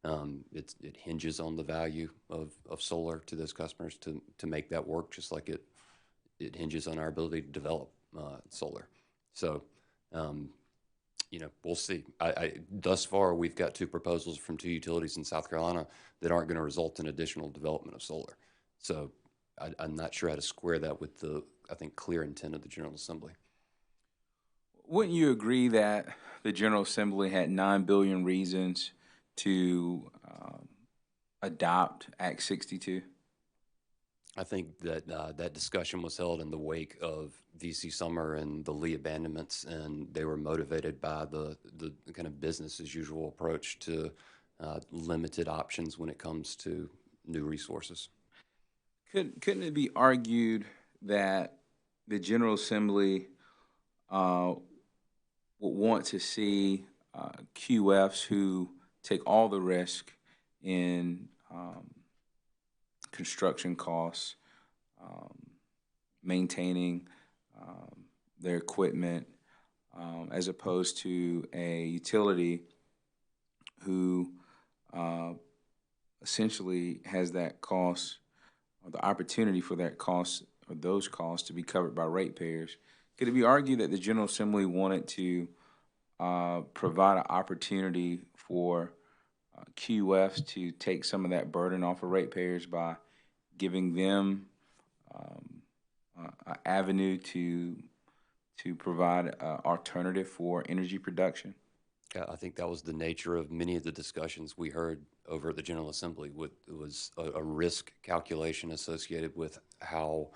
P: It hinges on the value of solar to those customers to make that work, just like it hinges on our ability to develop solar. So, we'll see. Thus far, we've got 2 proposals from 2 utilities in South Carolina that aren't going to result in additional development of solar. So I'm not sure how to square that with the, I think, clear intent of the General Assembly.
L: Wouldn't you agree that the General Assembly had 9 billion reasons to adopt Act 62?
P: I think that that discussion was held in the wake of VC Summer and the Lee abandonments, and they were motivated by the kind of business as usual approach to limited options when it comes to new resources.
L: Couldn't it be argued that the General Assembly would want to see QFs who take all the risk in construction costs, maintaining their equipment, as opposed to a utility who essentially has that cost or the opportunity for that cost or those costs to be covered by ratepayers? Could it be argued that the General Assembly wanted to provide an opportunity for QFs to take some of that burden off of ratepayers by giving them an avenue to provide an alternative for energy production?
P: Yeah, I think that was the nature of many of the discussions we heard over at the General Assembly. It was a risk calculation associated with how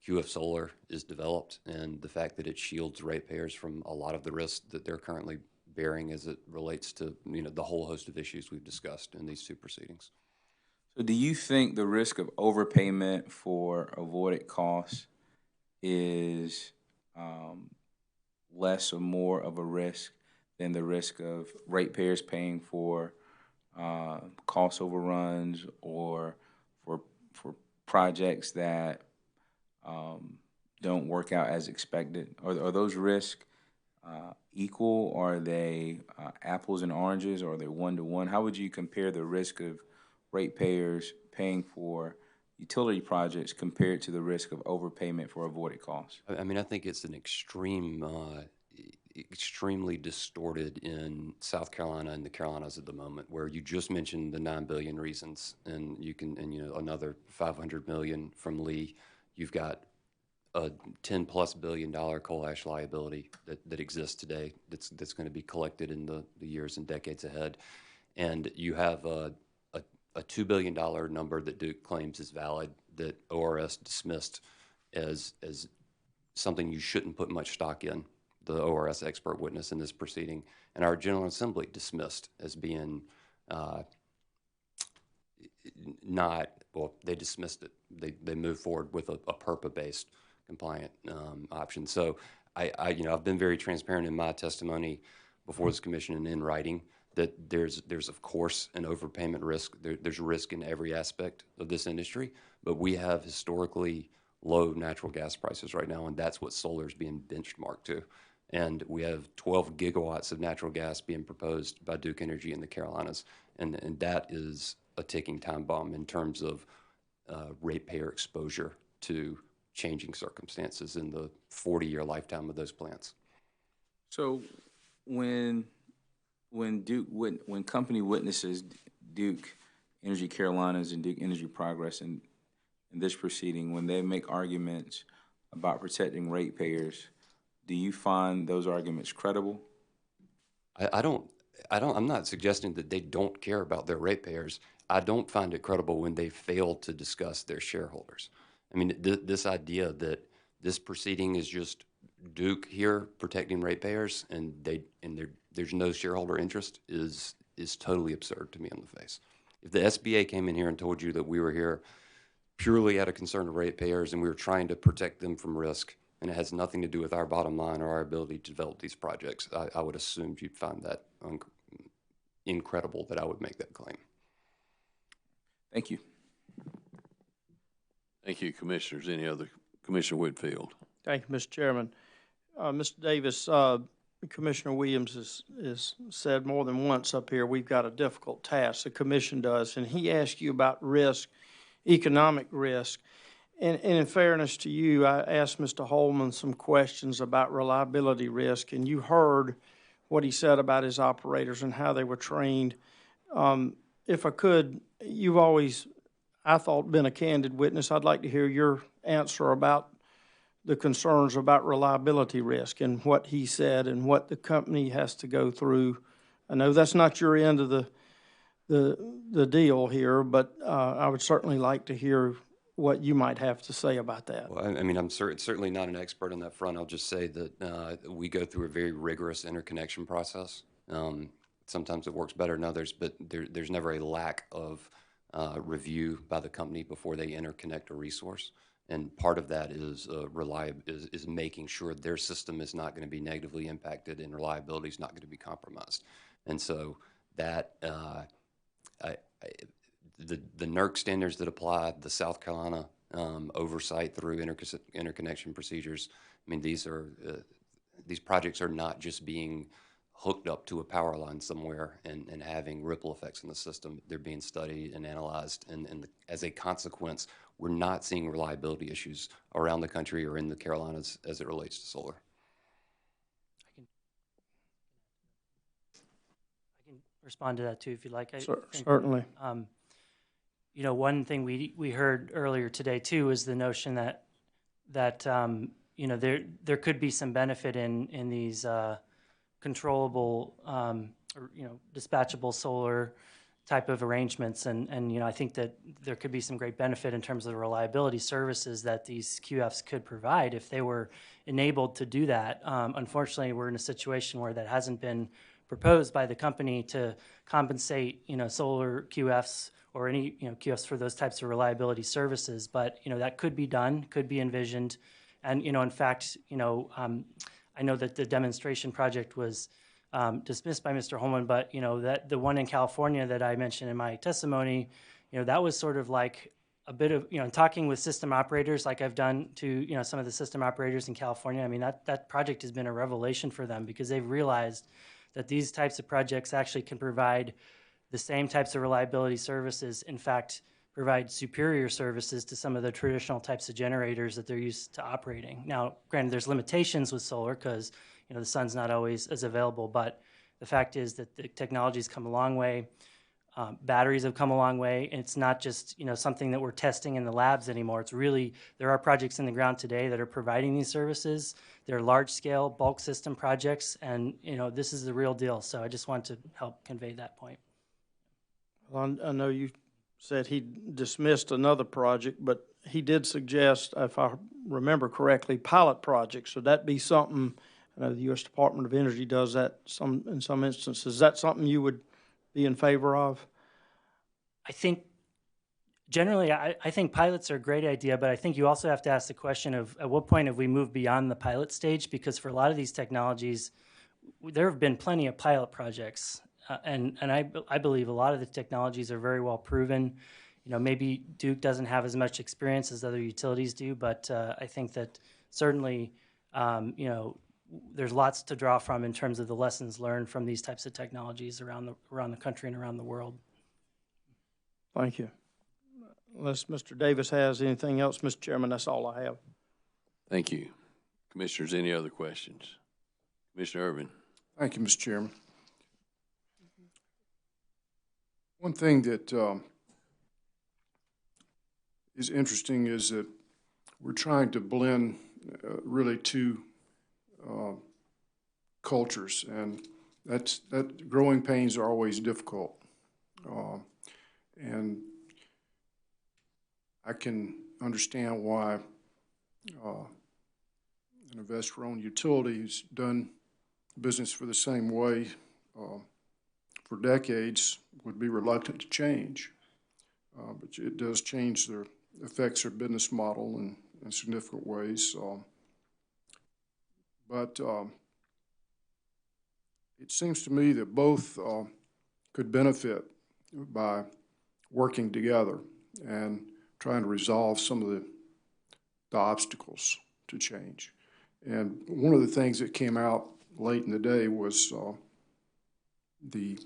P: QF Solar is developed and the fact that it shields ratepayers from a lot of the risks that they're currently bearing as it relates to, the whole host of issues we've discussed in these two proceedings.
L: So do you think the risk of overpayment for avoided costs is less or more of a risk than the risk of ratepayers paying for cost overruns or for projects that don't work out as expected? Are those risks equal? Are they apples and oranges? Or are they one-to-one? How would you compare the risk of ratepayers paying for utility projects compared to the risk of overpayment for avoided costs?
P: I mean, I think it's an extremely distorted in South Carolina and the Carolinas at the moment, where you just mentioned the $9 billion reasons, and another $500 million from Lee. You've got a $10+ billion coal ash liability that exists today that's going to be collected in the years and decades ahead, and you have a $2 billion number that Duke claims is valid that ORS dismissed as something you shouldn't put much stock in. The ORS expert witness in this proceeding, and our General Assembly dismissed as being they dismissed it. They moved forward with a PERPA-based compliant option. So I've been very transparent in my testimony before this commission and in writing that there's of course an overpayment risk. There's risk in every aspect of this industry, but we have historically low natural gas prices right now, and that's what solar is being benchmarked to. And we have 12 gigawatts of natural gas being proposed by Duke Energy in the Carolinas, and that is a ticking time bomb in terms of ratepayer exposure to changing circumstances in the 40-year lifetime of those plants.
L: So when company witnesses Duke Energy Carolinas and Duke Energy Progress in this proceeding, when they make arguments about protecting ratepayers, do you find those arguments credible?
P: I'm not suggesting that they don't care about their ratepayers. I don't find it credible when they fail to discuss their shareholders. I mean, this idea that this proceeding is just Duke here protecting ratepayers and there's no shareholder interest is totally absurd to me on the face. If the SBA came in here and told you that we were here purely out of concern of ratepayers and we were trying to protect them from risk, and it has nothing to do with our bottom line or our ability to develop these projects, I would assume you'd find that incredible that I would make that claim.
L: Thank you.
A: Thank you, Commissioners. Any other? Commissioner Whitfield.
K: Thank you, Mr. Chairman. Mr. Davis, Commissioner Williams has said more than once up here, we've got a difficult task, the commission does, and he asked you about risk, economic risk. And in fairness to you, I asked Mr. Holman some questions about reliability risk, and you heard what he said about his operators and how they were trained. If I could, you've always, I thought, been a candid witness. I'd like to hear your answer about the concerns about reliability risk and what he said and what the company has to go through. I know that's not your end of the deal here, but I would certainly like to hear what you might have to say about that.
P: Well, I mean, I'm certainly not an expert on that front. I'll just say that we go through a very rigorous interconnection process. Sometimes it works better than others, but there's never a lack of review by the company before they interconnect a resource. And part of that is is making sure their system is not going to be negatively impacted and reliability is not going to be compromised. And so that the NERC standards that apply, the South Carolina oversight through interconnection procedures. I mean, these projects are not just being hooked up to a power line somewhere and having ripple effects in the system. They're being studied and analyzed, and as a consequence, we're not seeing reliability issues around the country or in the Carolinas as it relates to solar.
M: I can respond to that too, if you like.
K: Certainly.
M: You know, one thing we heard earlier today too is the notion that you know, there could be some benefit in these controllable or, you know, dispatchable solar type of arrangements. And you know, I think that there could be some great benefit in terms of the reliability services that these QFs could provide if they were enabled to do that. Unfortunately, we're in a situation where that hasn't been proposed by the company to compensate, you know, solar QFs or any, you know, QFs for those types of reliability services. But, you know, that could be done, could be envisioned. And, you know, in fact, you know, I know that the demonstration project was dismissed by Mr. Holman, but, you know, that the one in California that I mentioned in my testimony, you know, that was sort of like a bit of, you know, talking with system operators like I've done to, you know, some of the system operators in California. I mean, that project has been a revelation for them because they've realized that these types of projects actually can provide the same types of reliability services, in fact, provide superior services to some of the traditional types of generators that they're used to operating. Now, granted, there's limitations with solar because, you know, the sun's not always as available, but the fact is that the technology's come a long way. Batteries have come a long way. And it's not just, you know, something that we're testing in the labs anymore. It's really, there are projects in the ground today that are providing these services. They're large-scale bulk system projects, and, you know, this is the real deal. So I just want to help convey that point.
K: Well, I know you said he dismissed another project, but he did suggest, if I remember correctly, pilot projects. Should that be something, I know the U.S. Department of Energy does that in some instances. Is that something you would be in favor of?
M: I think generally, I think pilots are a great idea, but I think you also have to ask the question of at what point have we moved beyond the pilot stage? Because for a lot of these technologies, there have been plenty of pilot projects. And I believe a lot of the technologies are very well proven. You know, maybe Duke doesn't have as much experience as other utilities do, but I think that certainly, you know, there's lots to draw from in terms of the lessons learned from these types of technologies around the country and around the world.
K: Thank you. Unless Mr. Davis has anything else, Mr. Chairman, that's all I have.
A: Thank you. Commissioners, any other questions? Commissioner Irvin.
F: Thank you, Mr. Chairman. One thing that is interesting is that we're trying to blend really two cultures, and that growing pains are always difficult. And I can understand why an investor-owned utility who's done business for the same way for decades would be reluctant to change. But it does change affects their business model in significant ways. But it seems to me that both could benefit by working together and trying to resolve some of the obstacles to change. And one of the things that came out late in the day was the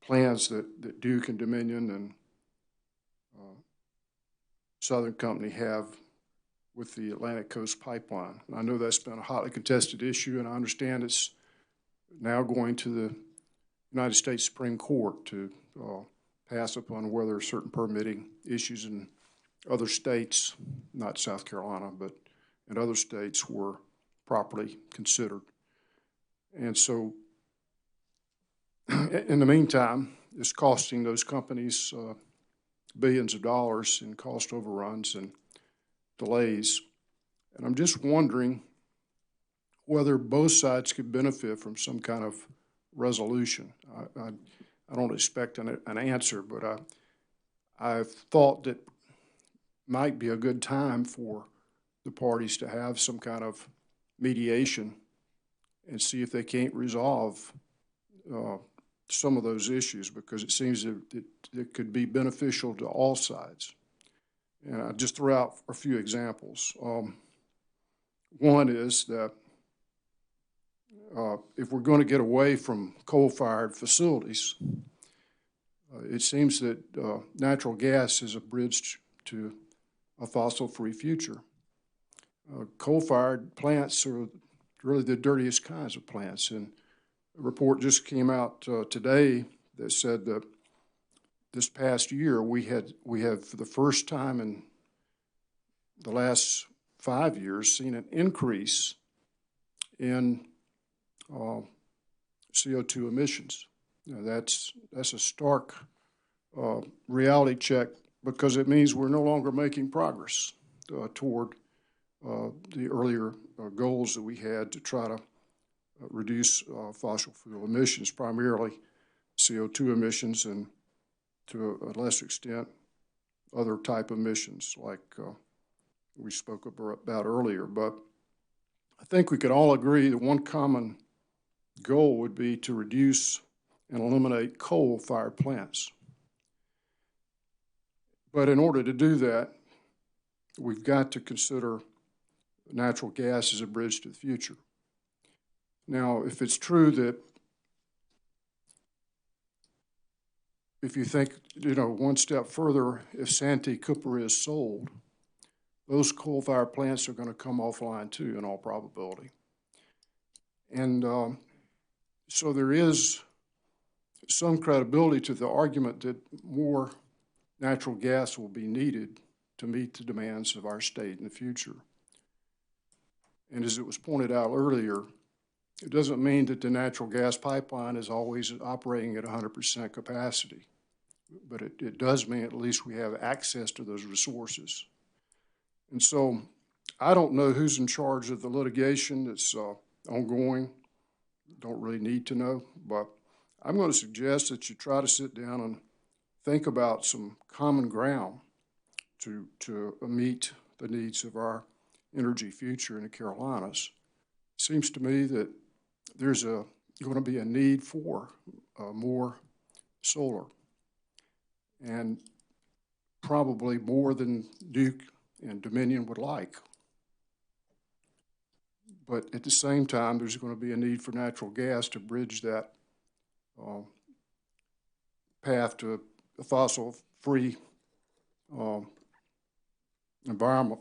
F: plans that Duke and Dominion and Southern Company have with the Atlantic Coast Pipeline. I know that's been a hotly contested issue, and I understand it's now going to the United States Supreme Court to pass upon whether certain permitting issues in other states, not South Carolina, but in other states, were properly considered. And so, in the meantime, it's costing those companies billions of dollars in cost overruns and delays. And I'm just wondering whether both sides could benefit from some kind of resolution. I don't expect an answer, but I thought that might be a good time for the parties to have some kind of mediation and see if they can't resolve some of those issues, because it seems that it could be beneficial to all sides. And I'll just throw out a few examples. One is that if we're going to get away from coal-fired facilities, it seems that natural gas is a bridge to a fossil-free future. Coal-fired plants are really the dirtiest kinds of plants, and a report just came out today that said that this past year we have for the first time in the last 5 years seen an increase in CO2 emissions. Now, that's a stark reality check, because it means we're no longer making progress toward the earlier goals that we had to try to reduce fossil fuel emissions, primarily CO2 emissions, and to a lesser extent, other type emissions like we spoke about earlier. But I think we could all agree that one common goal would be to reduce and eliminate coal-fired plants. But in order to do that, we've got to consider natural gas as a bridge to the future. Now, if it's true that if you think, one step further, if Santee Cooper is sold, those coal-fired plants are going to come offline too, in all probability. And so there is some credibility to the argument that more natural gas will be needed to meet the demands of our state in the future. And as it was pointed out earlier, it doesn't mean that the natural gas pipeline is always operating at 100% capacity, but it does mean at least we have access to those resources. And so I don't know who's in charge of the litigation that's ongoing. Don't really need to know, but I'm going to suggest that you try to sit down and think about some common ground to meet the needs of our energy future in the Carolinas. It seems to me that there's going to be a need for more solar, and probably more than Duke and Dominion would like. But at the same time, there's going to be a need for natural gas to bridge that path to a fossil-free environment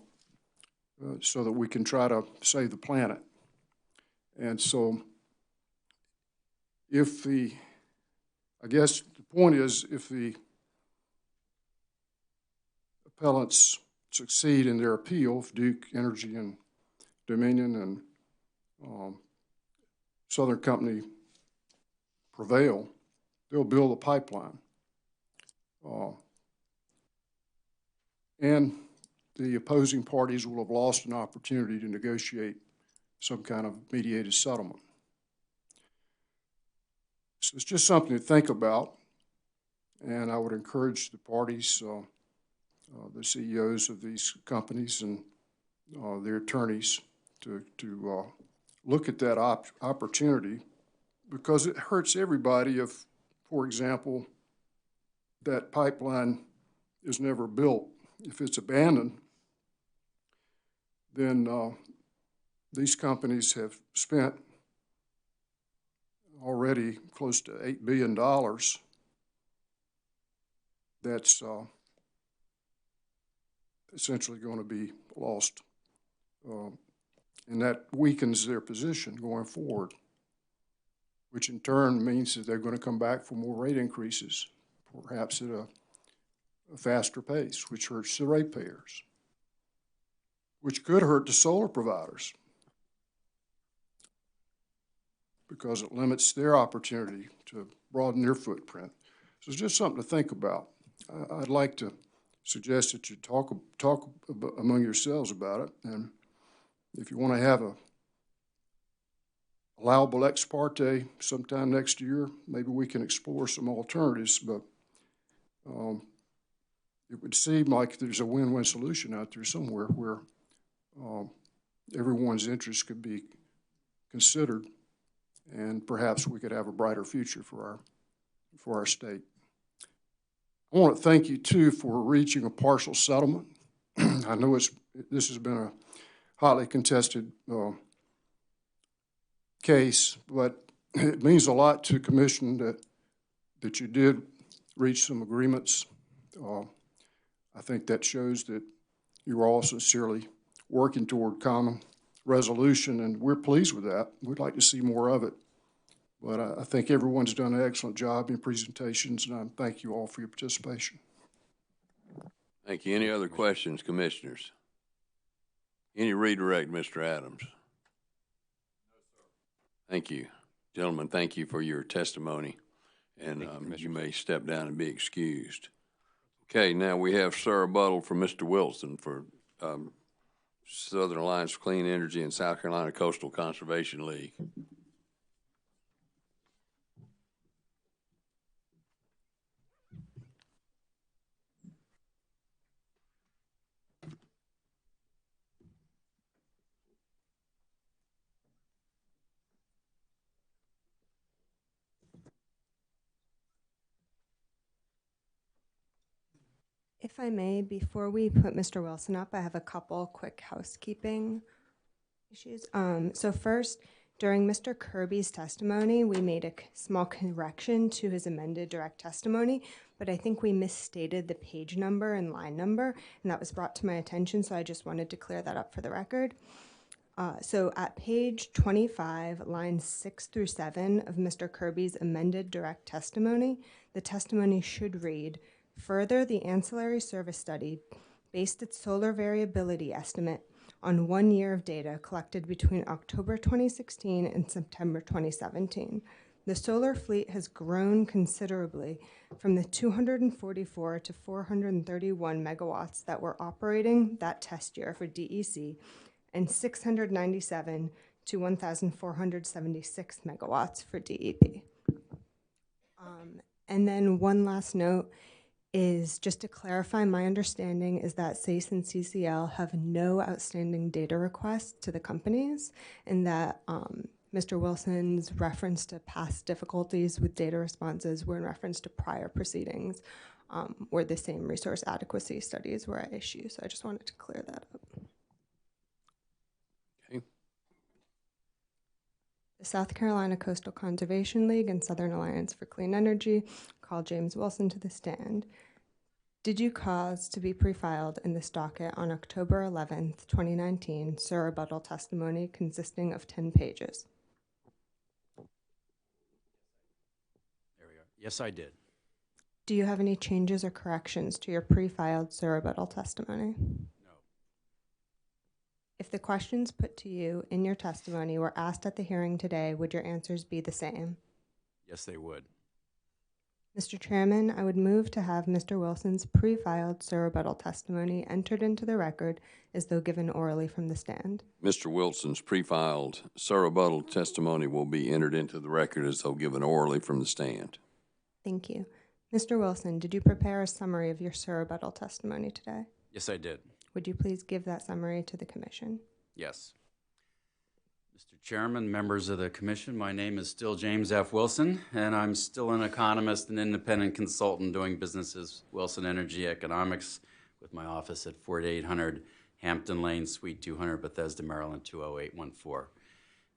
F: so that we can try to save the planet. And so I guess the point is, if the appellants succeed in their appeal, if Duke Energy and Dominion and Southern Company prevail, they'll build a pipeline. And the opposing parties will have lost an opportunity to negotiate some kind of mediated settlement. So it's just something to think about, and I would encourage the parties, the CEOs of these companies and their attorneys to look at that opportunity, because it hurts everybody if, for example, that pipeline is never built. If it's abandoned, then these companies have spent already close to $8 billion. That's essentially going to be lost. And that weakens their position going forward, which in turn means that they're going to come back for more rate increases, perhaps at a faster pace, which hurts the ratepayers, which could hurt the solar providers because it limits their opportunity to broaden their footprint. So it's just something to think about. I'd like to suggest that you talk among yourselves about it, and if you want to have a allowable ex parte sometime next year, maybe we can explore some alternatives, but it would seem like there's a win-win solution out there somewhere where everyone's interests could be considered, and perhaps we could have a brighter future for our state. I want to thank you too for reaching a partial settlement. I know this has been a hotly contested case, but it means a lot to the Commission that you did reach some agreements. I think that shows that you are all sincerely working toward common resolution, and we're pleased with that. We'd like to see more of it. But I think everyone's done an excellent job in presentations, and I thank you all for your participation.
A: Thank you. Any other questions, commissioners? Any redirect, Mr. Adams? No, sir. Thank you. Gentlemen, thank you for your testimony and you may step down and be excused. Okay, now we have rebuttal from Mr. Wilson for Southern Alliance for Clean Energy and South Carolina Coastal Conservation League.
B: If I may, before we put Mr. Wilson up, I have a couple quick housekeeping issues. So first, during Mr. Kirby's testimony, we made a small correction to his amended direct testimony, but I think we misstated the page number and line number, and that was brought to my attention, so I just wanted to clear that up for the record. So at page 25, lines 6 through 7 of Mr. Kirby's amended direct testimony, the testimony should read, "Further, the ancillary service study based its solar variability estimate on 1 year of data collected between October 2016 and September 2017. The solar fleet has grown considerably from the 244 to 431 megawatts that were operating that test year for DEC and 697 to 1,476 megawatts for DEP. And then one last note is just to clarify, my understanding is that SACE and CCL have no outstanding data requests to the companies, and that Mr. Wilson's reference to past difficulties with data responses were in reference to prior proceedings where the same resource adequacy studies were at issue. So I just wanted to clear that up.
A: Okay.
B: The South Carolina Coastal Conservation League and Southern Alliance for Clean Energy called James Wilson to the stand. Did you cause to be pre-filed in this docket on October 11th, 2019, Sir rebuttal testimony consisting of 10 pages?
Q: There we are. Yes, I did.
B: Do you have any changes or corrections to your pre-filed Sir rebuttal testimony?
Q: No.
B: If the questions put to you in your testimony were asked at the hearing today, would your answers be the same?
Q: Yes, they would.
B: Mr. Chairman, I would move to have Mr. Wilson's pre-filed Sir rebuttal testimony entered into the record as though given orally from the stand.
A: Mr. Wilson's pre-filed rebuttal testimony will be entered into the record as though given orally from the stand.
B: Thank you. Mr. Wilson, did you prepare a summary of your Sir rebuttal testimony today?
Q: Yes, I did.
B: Would you please give that summary to the Commission?
Q: Yes. Mr. Chairman, members of the Commission, my name is still James F. Wilson, and I'm still an economist and independent consultant doing business as Wilson Energy Economics with my office at 4800 Hampton Lane, Suite 200, Bethesda, Maryland, 20814.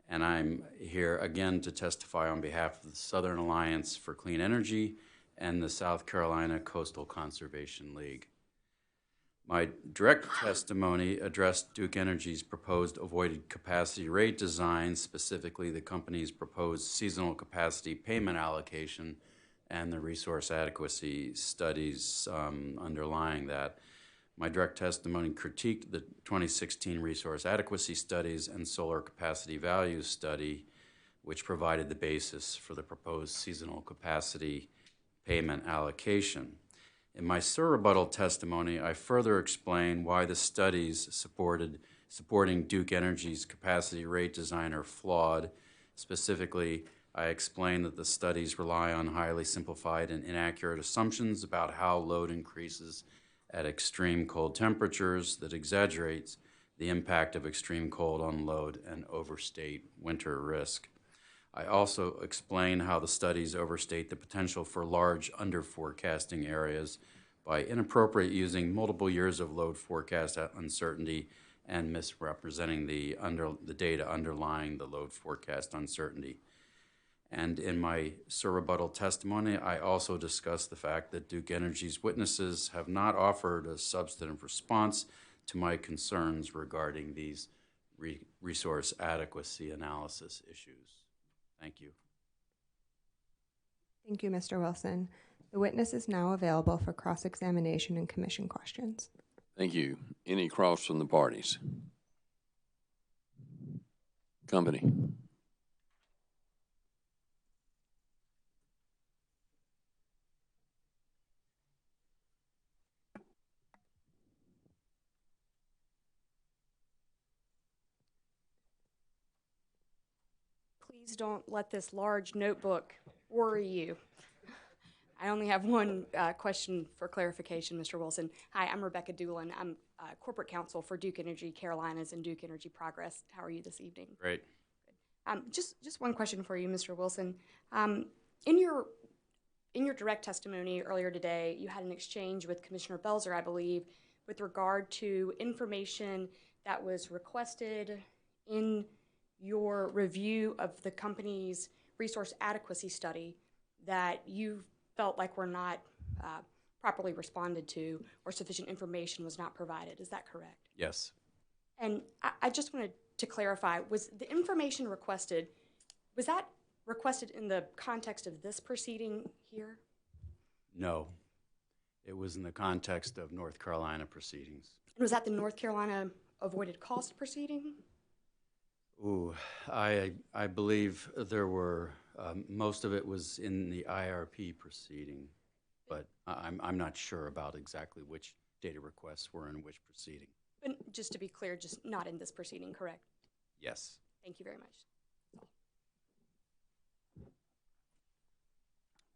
Q: And I'm here again to testify on behalf of the Southern Alliance for Clean Energy and the South Carolina Coastal Conservation League. My direct testimony addressed Duke Energy's proposed avoided capacity rate design, specifically the company's proposed seasonal capacity payment allocation and the resource adequacy studies underlying that. My direct testimony critiqued the 2016 resource adequacy studies and solar capacity values study, which provided the basis for the proposed seasonal capacity payment allocation. In my Sir rebuttal testimony, I further explain why the studies supporting Duke Energy's capacity rate design are flawed. Specifically, I explain that the studies rely on highly simplified and inaccurate assumptions about how load increases at extreme cold temperatures that exaggerates the impact of extreme cold on load and overstate winter risk. I also explain how the studies overstate the potential for large under-forecasting areas by inappropriate using multiple years of load forecast uncertainty and misrepresenting the data underlying the load forecast uncertainty. And in my Sir rebuttal testimony, I also discuss the fact that Duke Energy's witnesses have not offered a substantive response to my concerns regarding these resource adequacy analysis issues. Thank you.
B: Thank you, Mr. Wilson. The witness is now available for cross-examination and Commission questions.
A: Thank you. Any cross from the parties? Company.
G: Please don't let this large notebook worry you. I only have one question for clarification, Mr. Wilson. Hi, I'm Rebecca Doolin. I'm corporate counsel for Duke Energy Carolinas and Duke Energy Progress. How are you this evening?
Q: Great.
G: Just one question for you, Mr. Wilson. In your direct testimony earlier today, you had an exchange with Commissioner Belzer, I believe, with regard to information that was requested in your review of the company's resource adequacy study that you felt like were not properly responded to or sufficient information was not provided. Is that correct?
Q: Yes.
G: And I just wanted to clarify, was the information requested, was that requested in the context of this proceeding here?
Q: No. It was in the context of North Carolina proceedings.
G: Was that the North Carolina avoided cost proceeding?
Q: Ooh, I believe there were, most of it was in the IRP proceeding, but I'm not sure about exactly which data requests were in which proceeding.
G: But just to be clear, just not in this proceeding, correct?
Q: Yes.
G: Thank you very much.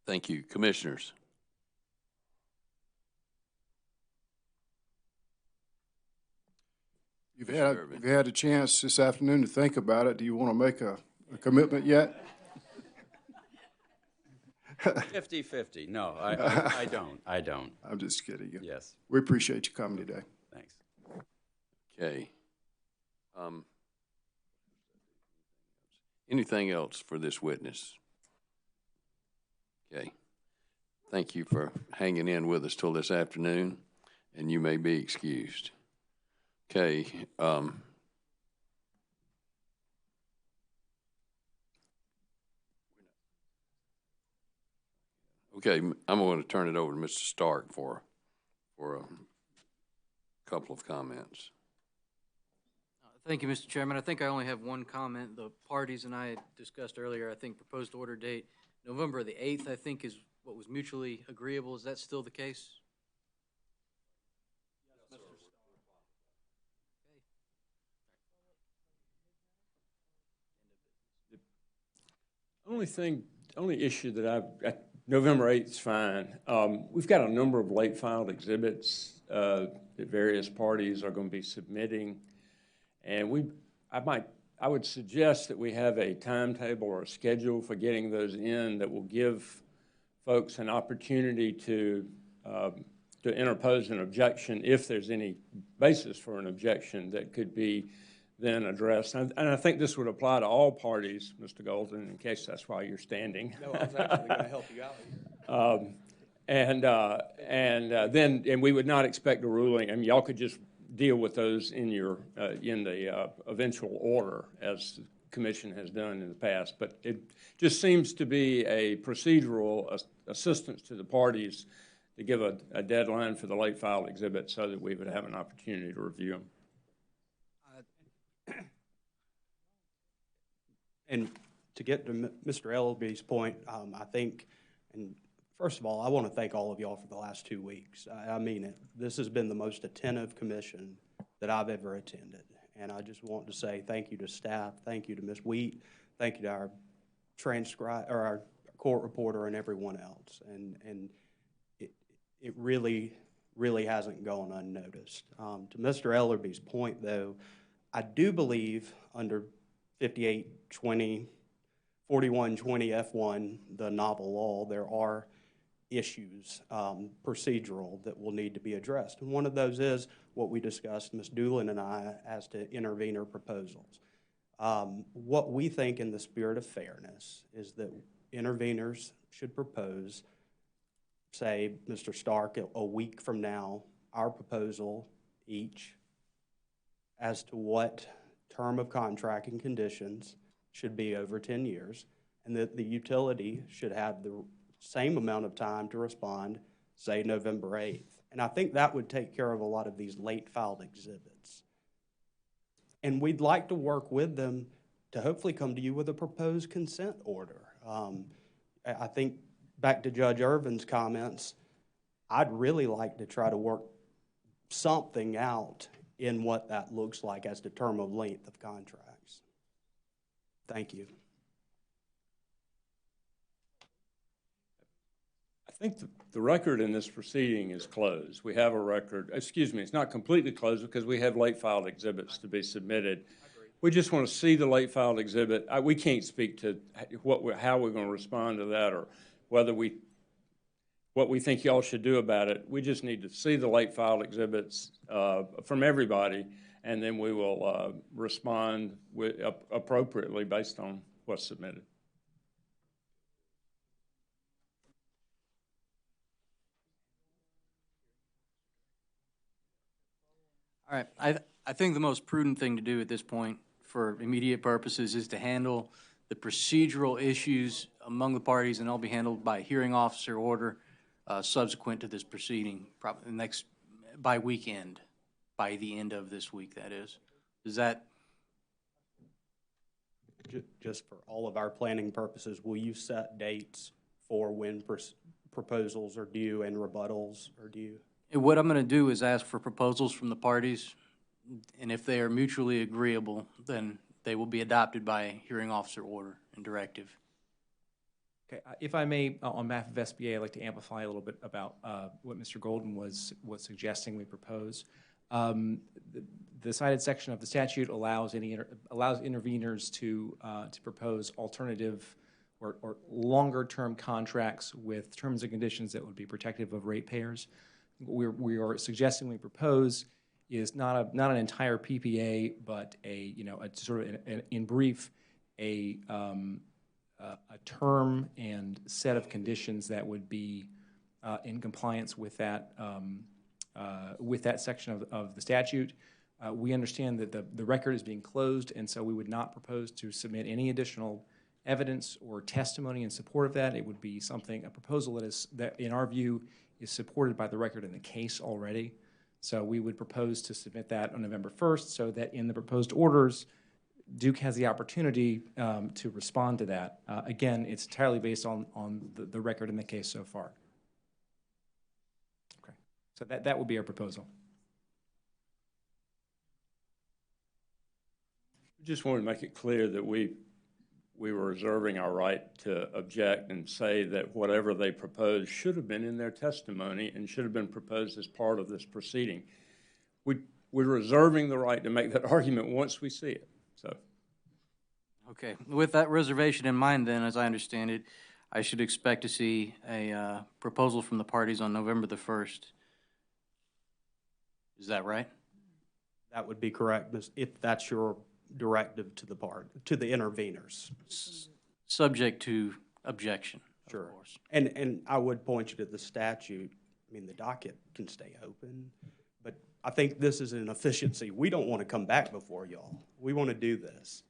A: Thank you. Commissioners?
F: You've had a chance this afternoon to think about it. Do you want to make a commitment yet?
Q: 50-50. No, I don't. I don't.
F: I'm just kidding you.
Q: Yes.
F: We appreciate you coming today.
Q: Thanks.
A: Okay. Anything else for this witness? Okay. Thank you for hanging in with us till this afternoon, and you may be excused. Okay. Okay, I'm going to turn it over to Mr. Stark for a couple of comments.
O: Thank you, Mr. Chairman. I think I only have one comment. The parties and I had discussed earlier, I think proposed order date November the 8th, I think, is what was mutually agreeable. Is that still the case? Yes, Mr.
R: Only issue that November 8th is fine. We've got a number of late filed exhibits that various parties are going to be submitting. And I would suggest that we have a timetable or a schedule for getting those in that will give folks an opportunity to interpose an objection if there's any basis for an objection that could be then addressed. And I think this would apply to all parties, Mr. Golden, in case that's why you're standing.
S: No, I was actually going to help you out here.
R: And we would not expect a ruling. I mean, y'all could just deal with those in your in the eventual order, as the commission has done in the past. But it just seems to be a procedural assistance to the parties to give a deadline for the late filed exhibit so that we would have an opportunity to review them.
S: And to get to Mr. Ellerby's point, I think, and first of all, I want to thank all of y'all for the last 2 weeks. I mean it. This has been the most attentive commission that I've ever attended. And I just want to say thank you to staff, thank you to Ms. Wheat, thank you to our our court reporter and everyone else. And it really, really hasn't gone unnoticed. To Mr. Ellerby's point, though, I do believe under 5820, 4120 F1, the novel law, there are issues, procedural, that will need to be addressed. And one of those is what we discussed, Ms. Doolin and I, as to intervener proposals. What we think in the spirit of fairness is that interveners should propose, say, Mr. Stark, a week from now, our proposal each as to what term of contract and conditions should be over 10 years, and that the utility should have the same amount of time to respond, say, November 8th. And I think that would take care of a lot of these late filed exhibits. And we'd like to work with them to hopefully come to you with a proposed consent order. I think back to Judge Irvin's comments, I'd really like to try to work something out in what that looks like as the term of length of contracts. Thank you.
R: think the record in this proceeding is closed. We have a record, excuse me, it's not completely closed because we have late filed exhibits to be submitted. We just want to see the late filed exhibit. We can't speak to how we're going to respond to that or what we think y'all should do about it. We just need to see the late filed exhibits from everybody, and then we will respond appropriately based on what's submitted.
O: All right, I think the most prudent thing to do at this point for immediate purposes is to handle the procedural issues among the parties, and they'll be handled by hearing officer order subsequent to this proceeding, probably by weekend, by the end of this week, that is. Is that?
S: Just for all of our planning purposes, will you set dates for when proposals are due and rebuttals are due?
O: What I'm going to do is ask for proposals from the parties, and if they are mutually agreeable, then they will be adopted by hearing officer order and directive.
C: Okay, if I may, on behalf of SBA, I'd like to amplify a little bit about what Mr. Golden was suggesting we propose. The cited section of the statute allows interveners to propose alternative or longer-term contracts with terms and conditions that would be protective of ratepayers. What we are suggesting we propose is not an entire PPA, but a sort of in brief a term and set of conditions that would be in compliance with that section of the statute. We understand that the record is being closed, and so we would not propose to submit any additional evidence or testimony in support of that. It would be a proposal that in our view is supported by the record in the case already. So we would propose to submit that on November 1st so that in the proposed orders, Duke has the opportunity to respond to that. Again, it's entirely based on the record in the case so far. Okay, so that would be our proposal.
R: Just wanted to make it clear that we were reserving our right to object and say that whatever they proposed should have been in their testimony and should have been proposed as part of this proceeding. We're reserving the right to make that argument once we see it. So,
O: okay, with that reservation in mind, then, as I understand it, I should expect to see a proposal from the parties on November the 1st. Is that right?
S: That would be correct, if that's your directive to the interveners.
O: Subject to objection,
S: sure.
O: Of course.
S: And I would point you to the statute. I mean, the docket can stay open, but I think this is an efficiency. We don't want to come back before y'all. We want to do this.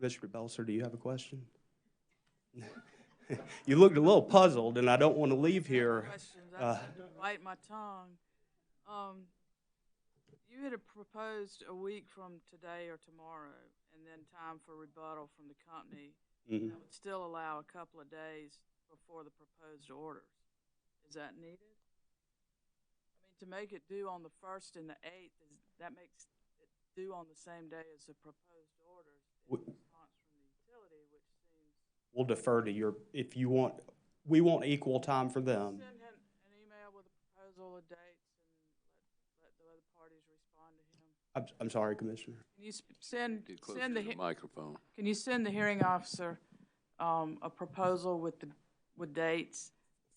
S: Mr. Belser, do you have a question? You looked a little puzzled, and I don't want to leave here.
E: I bite my tongue. You had proposed a week from today or tomorrow, and then time for rebuttal from the company.
S: Mm-hmm.
E: That would still allow a couple of days before the proposed orders. Is that needed? I mean, to make it due on the 1st and the 8th, that makes it due on the same day as the proposed orders in response from the utility, which seems...
S: We'll defer to your, if you want, we want equal time for them.
E: Send him an email with a proposal of dates and let the other parties respond to him.
S: I'm sorry, Commissioner.
E: Can you send the
A: microphone?
E: Can you send the hearing officer a proposal with dates?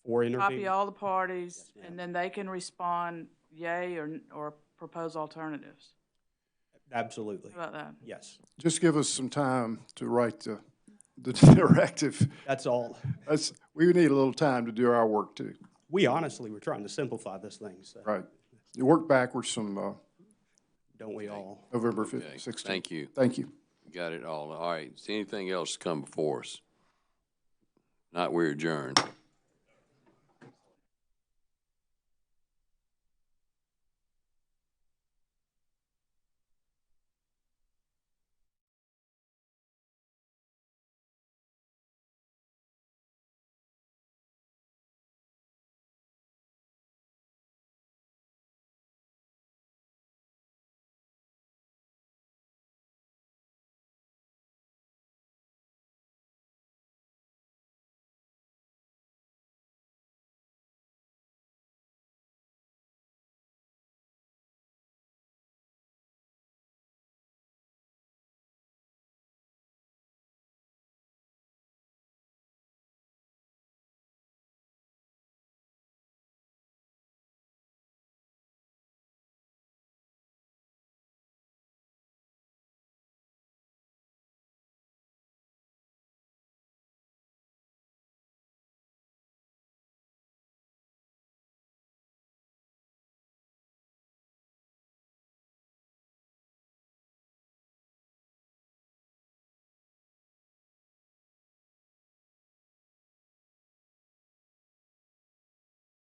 S: For interview.
E: Copy all the parties, yes, and then they can respond yay or propose alternatives.
S: Absolutely.
E: How about that?
S: Yes.
F: Just give us some time to write the directive.
S: That's all.
F: We need a little time to do our work too.
S: We honestly were trying to simplify this thing. So.
F: Right. You work backwards from
S: don't we all?
F: November 5th, 16th.
A: Thank you.
F: Thank you.
A: Got it all. All right. Is anything else come before us? Not, we're adjourned.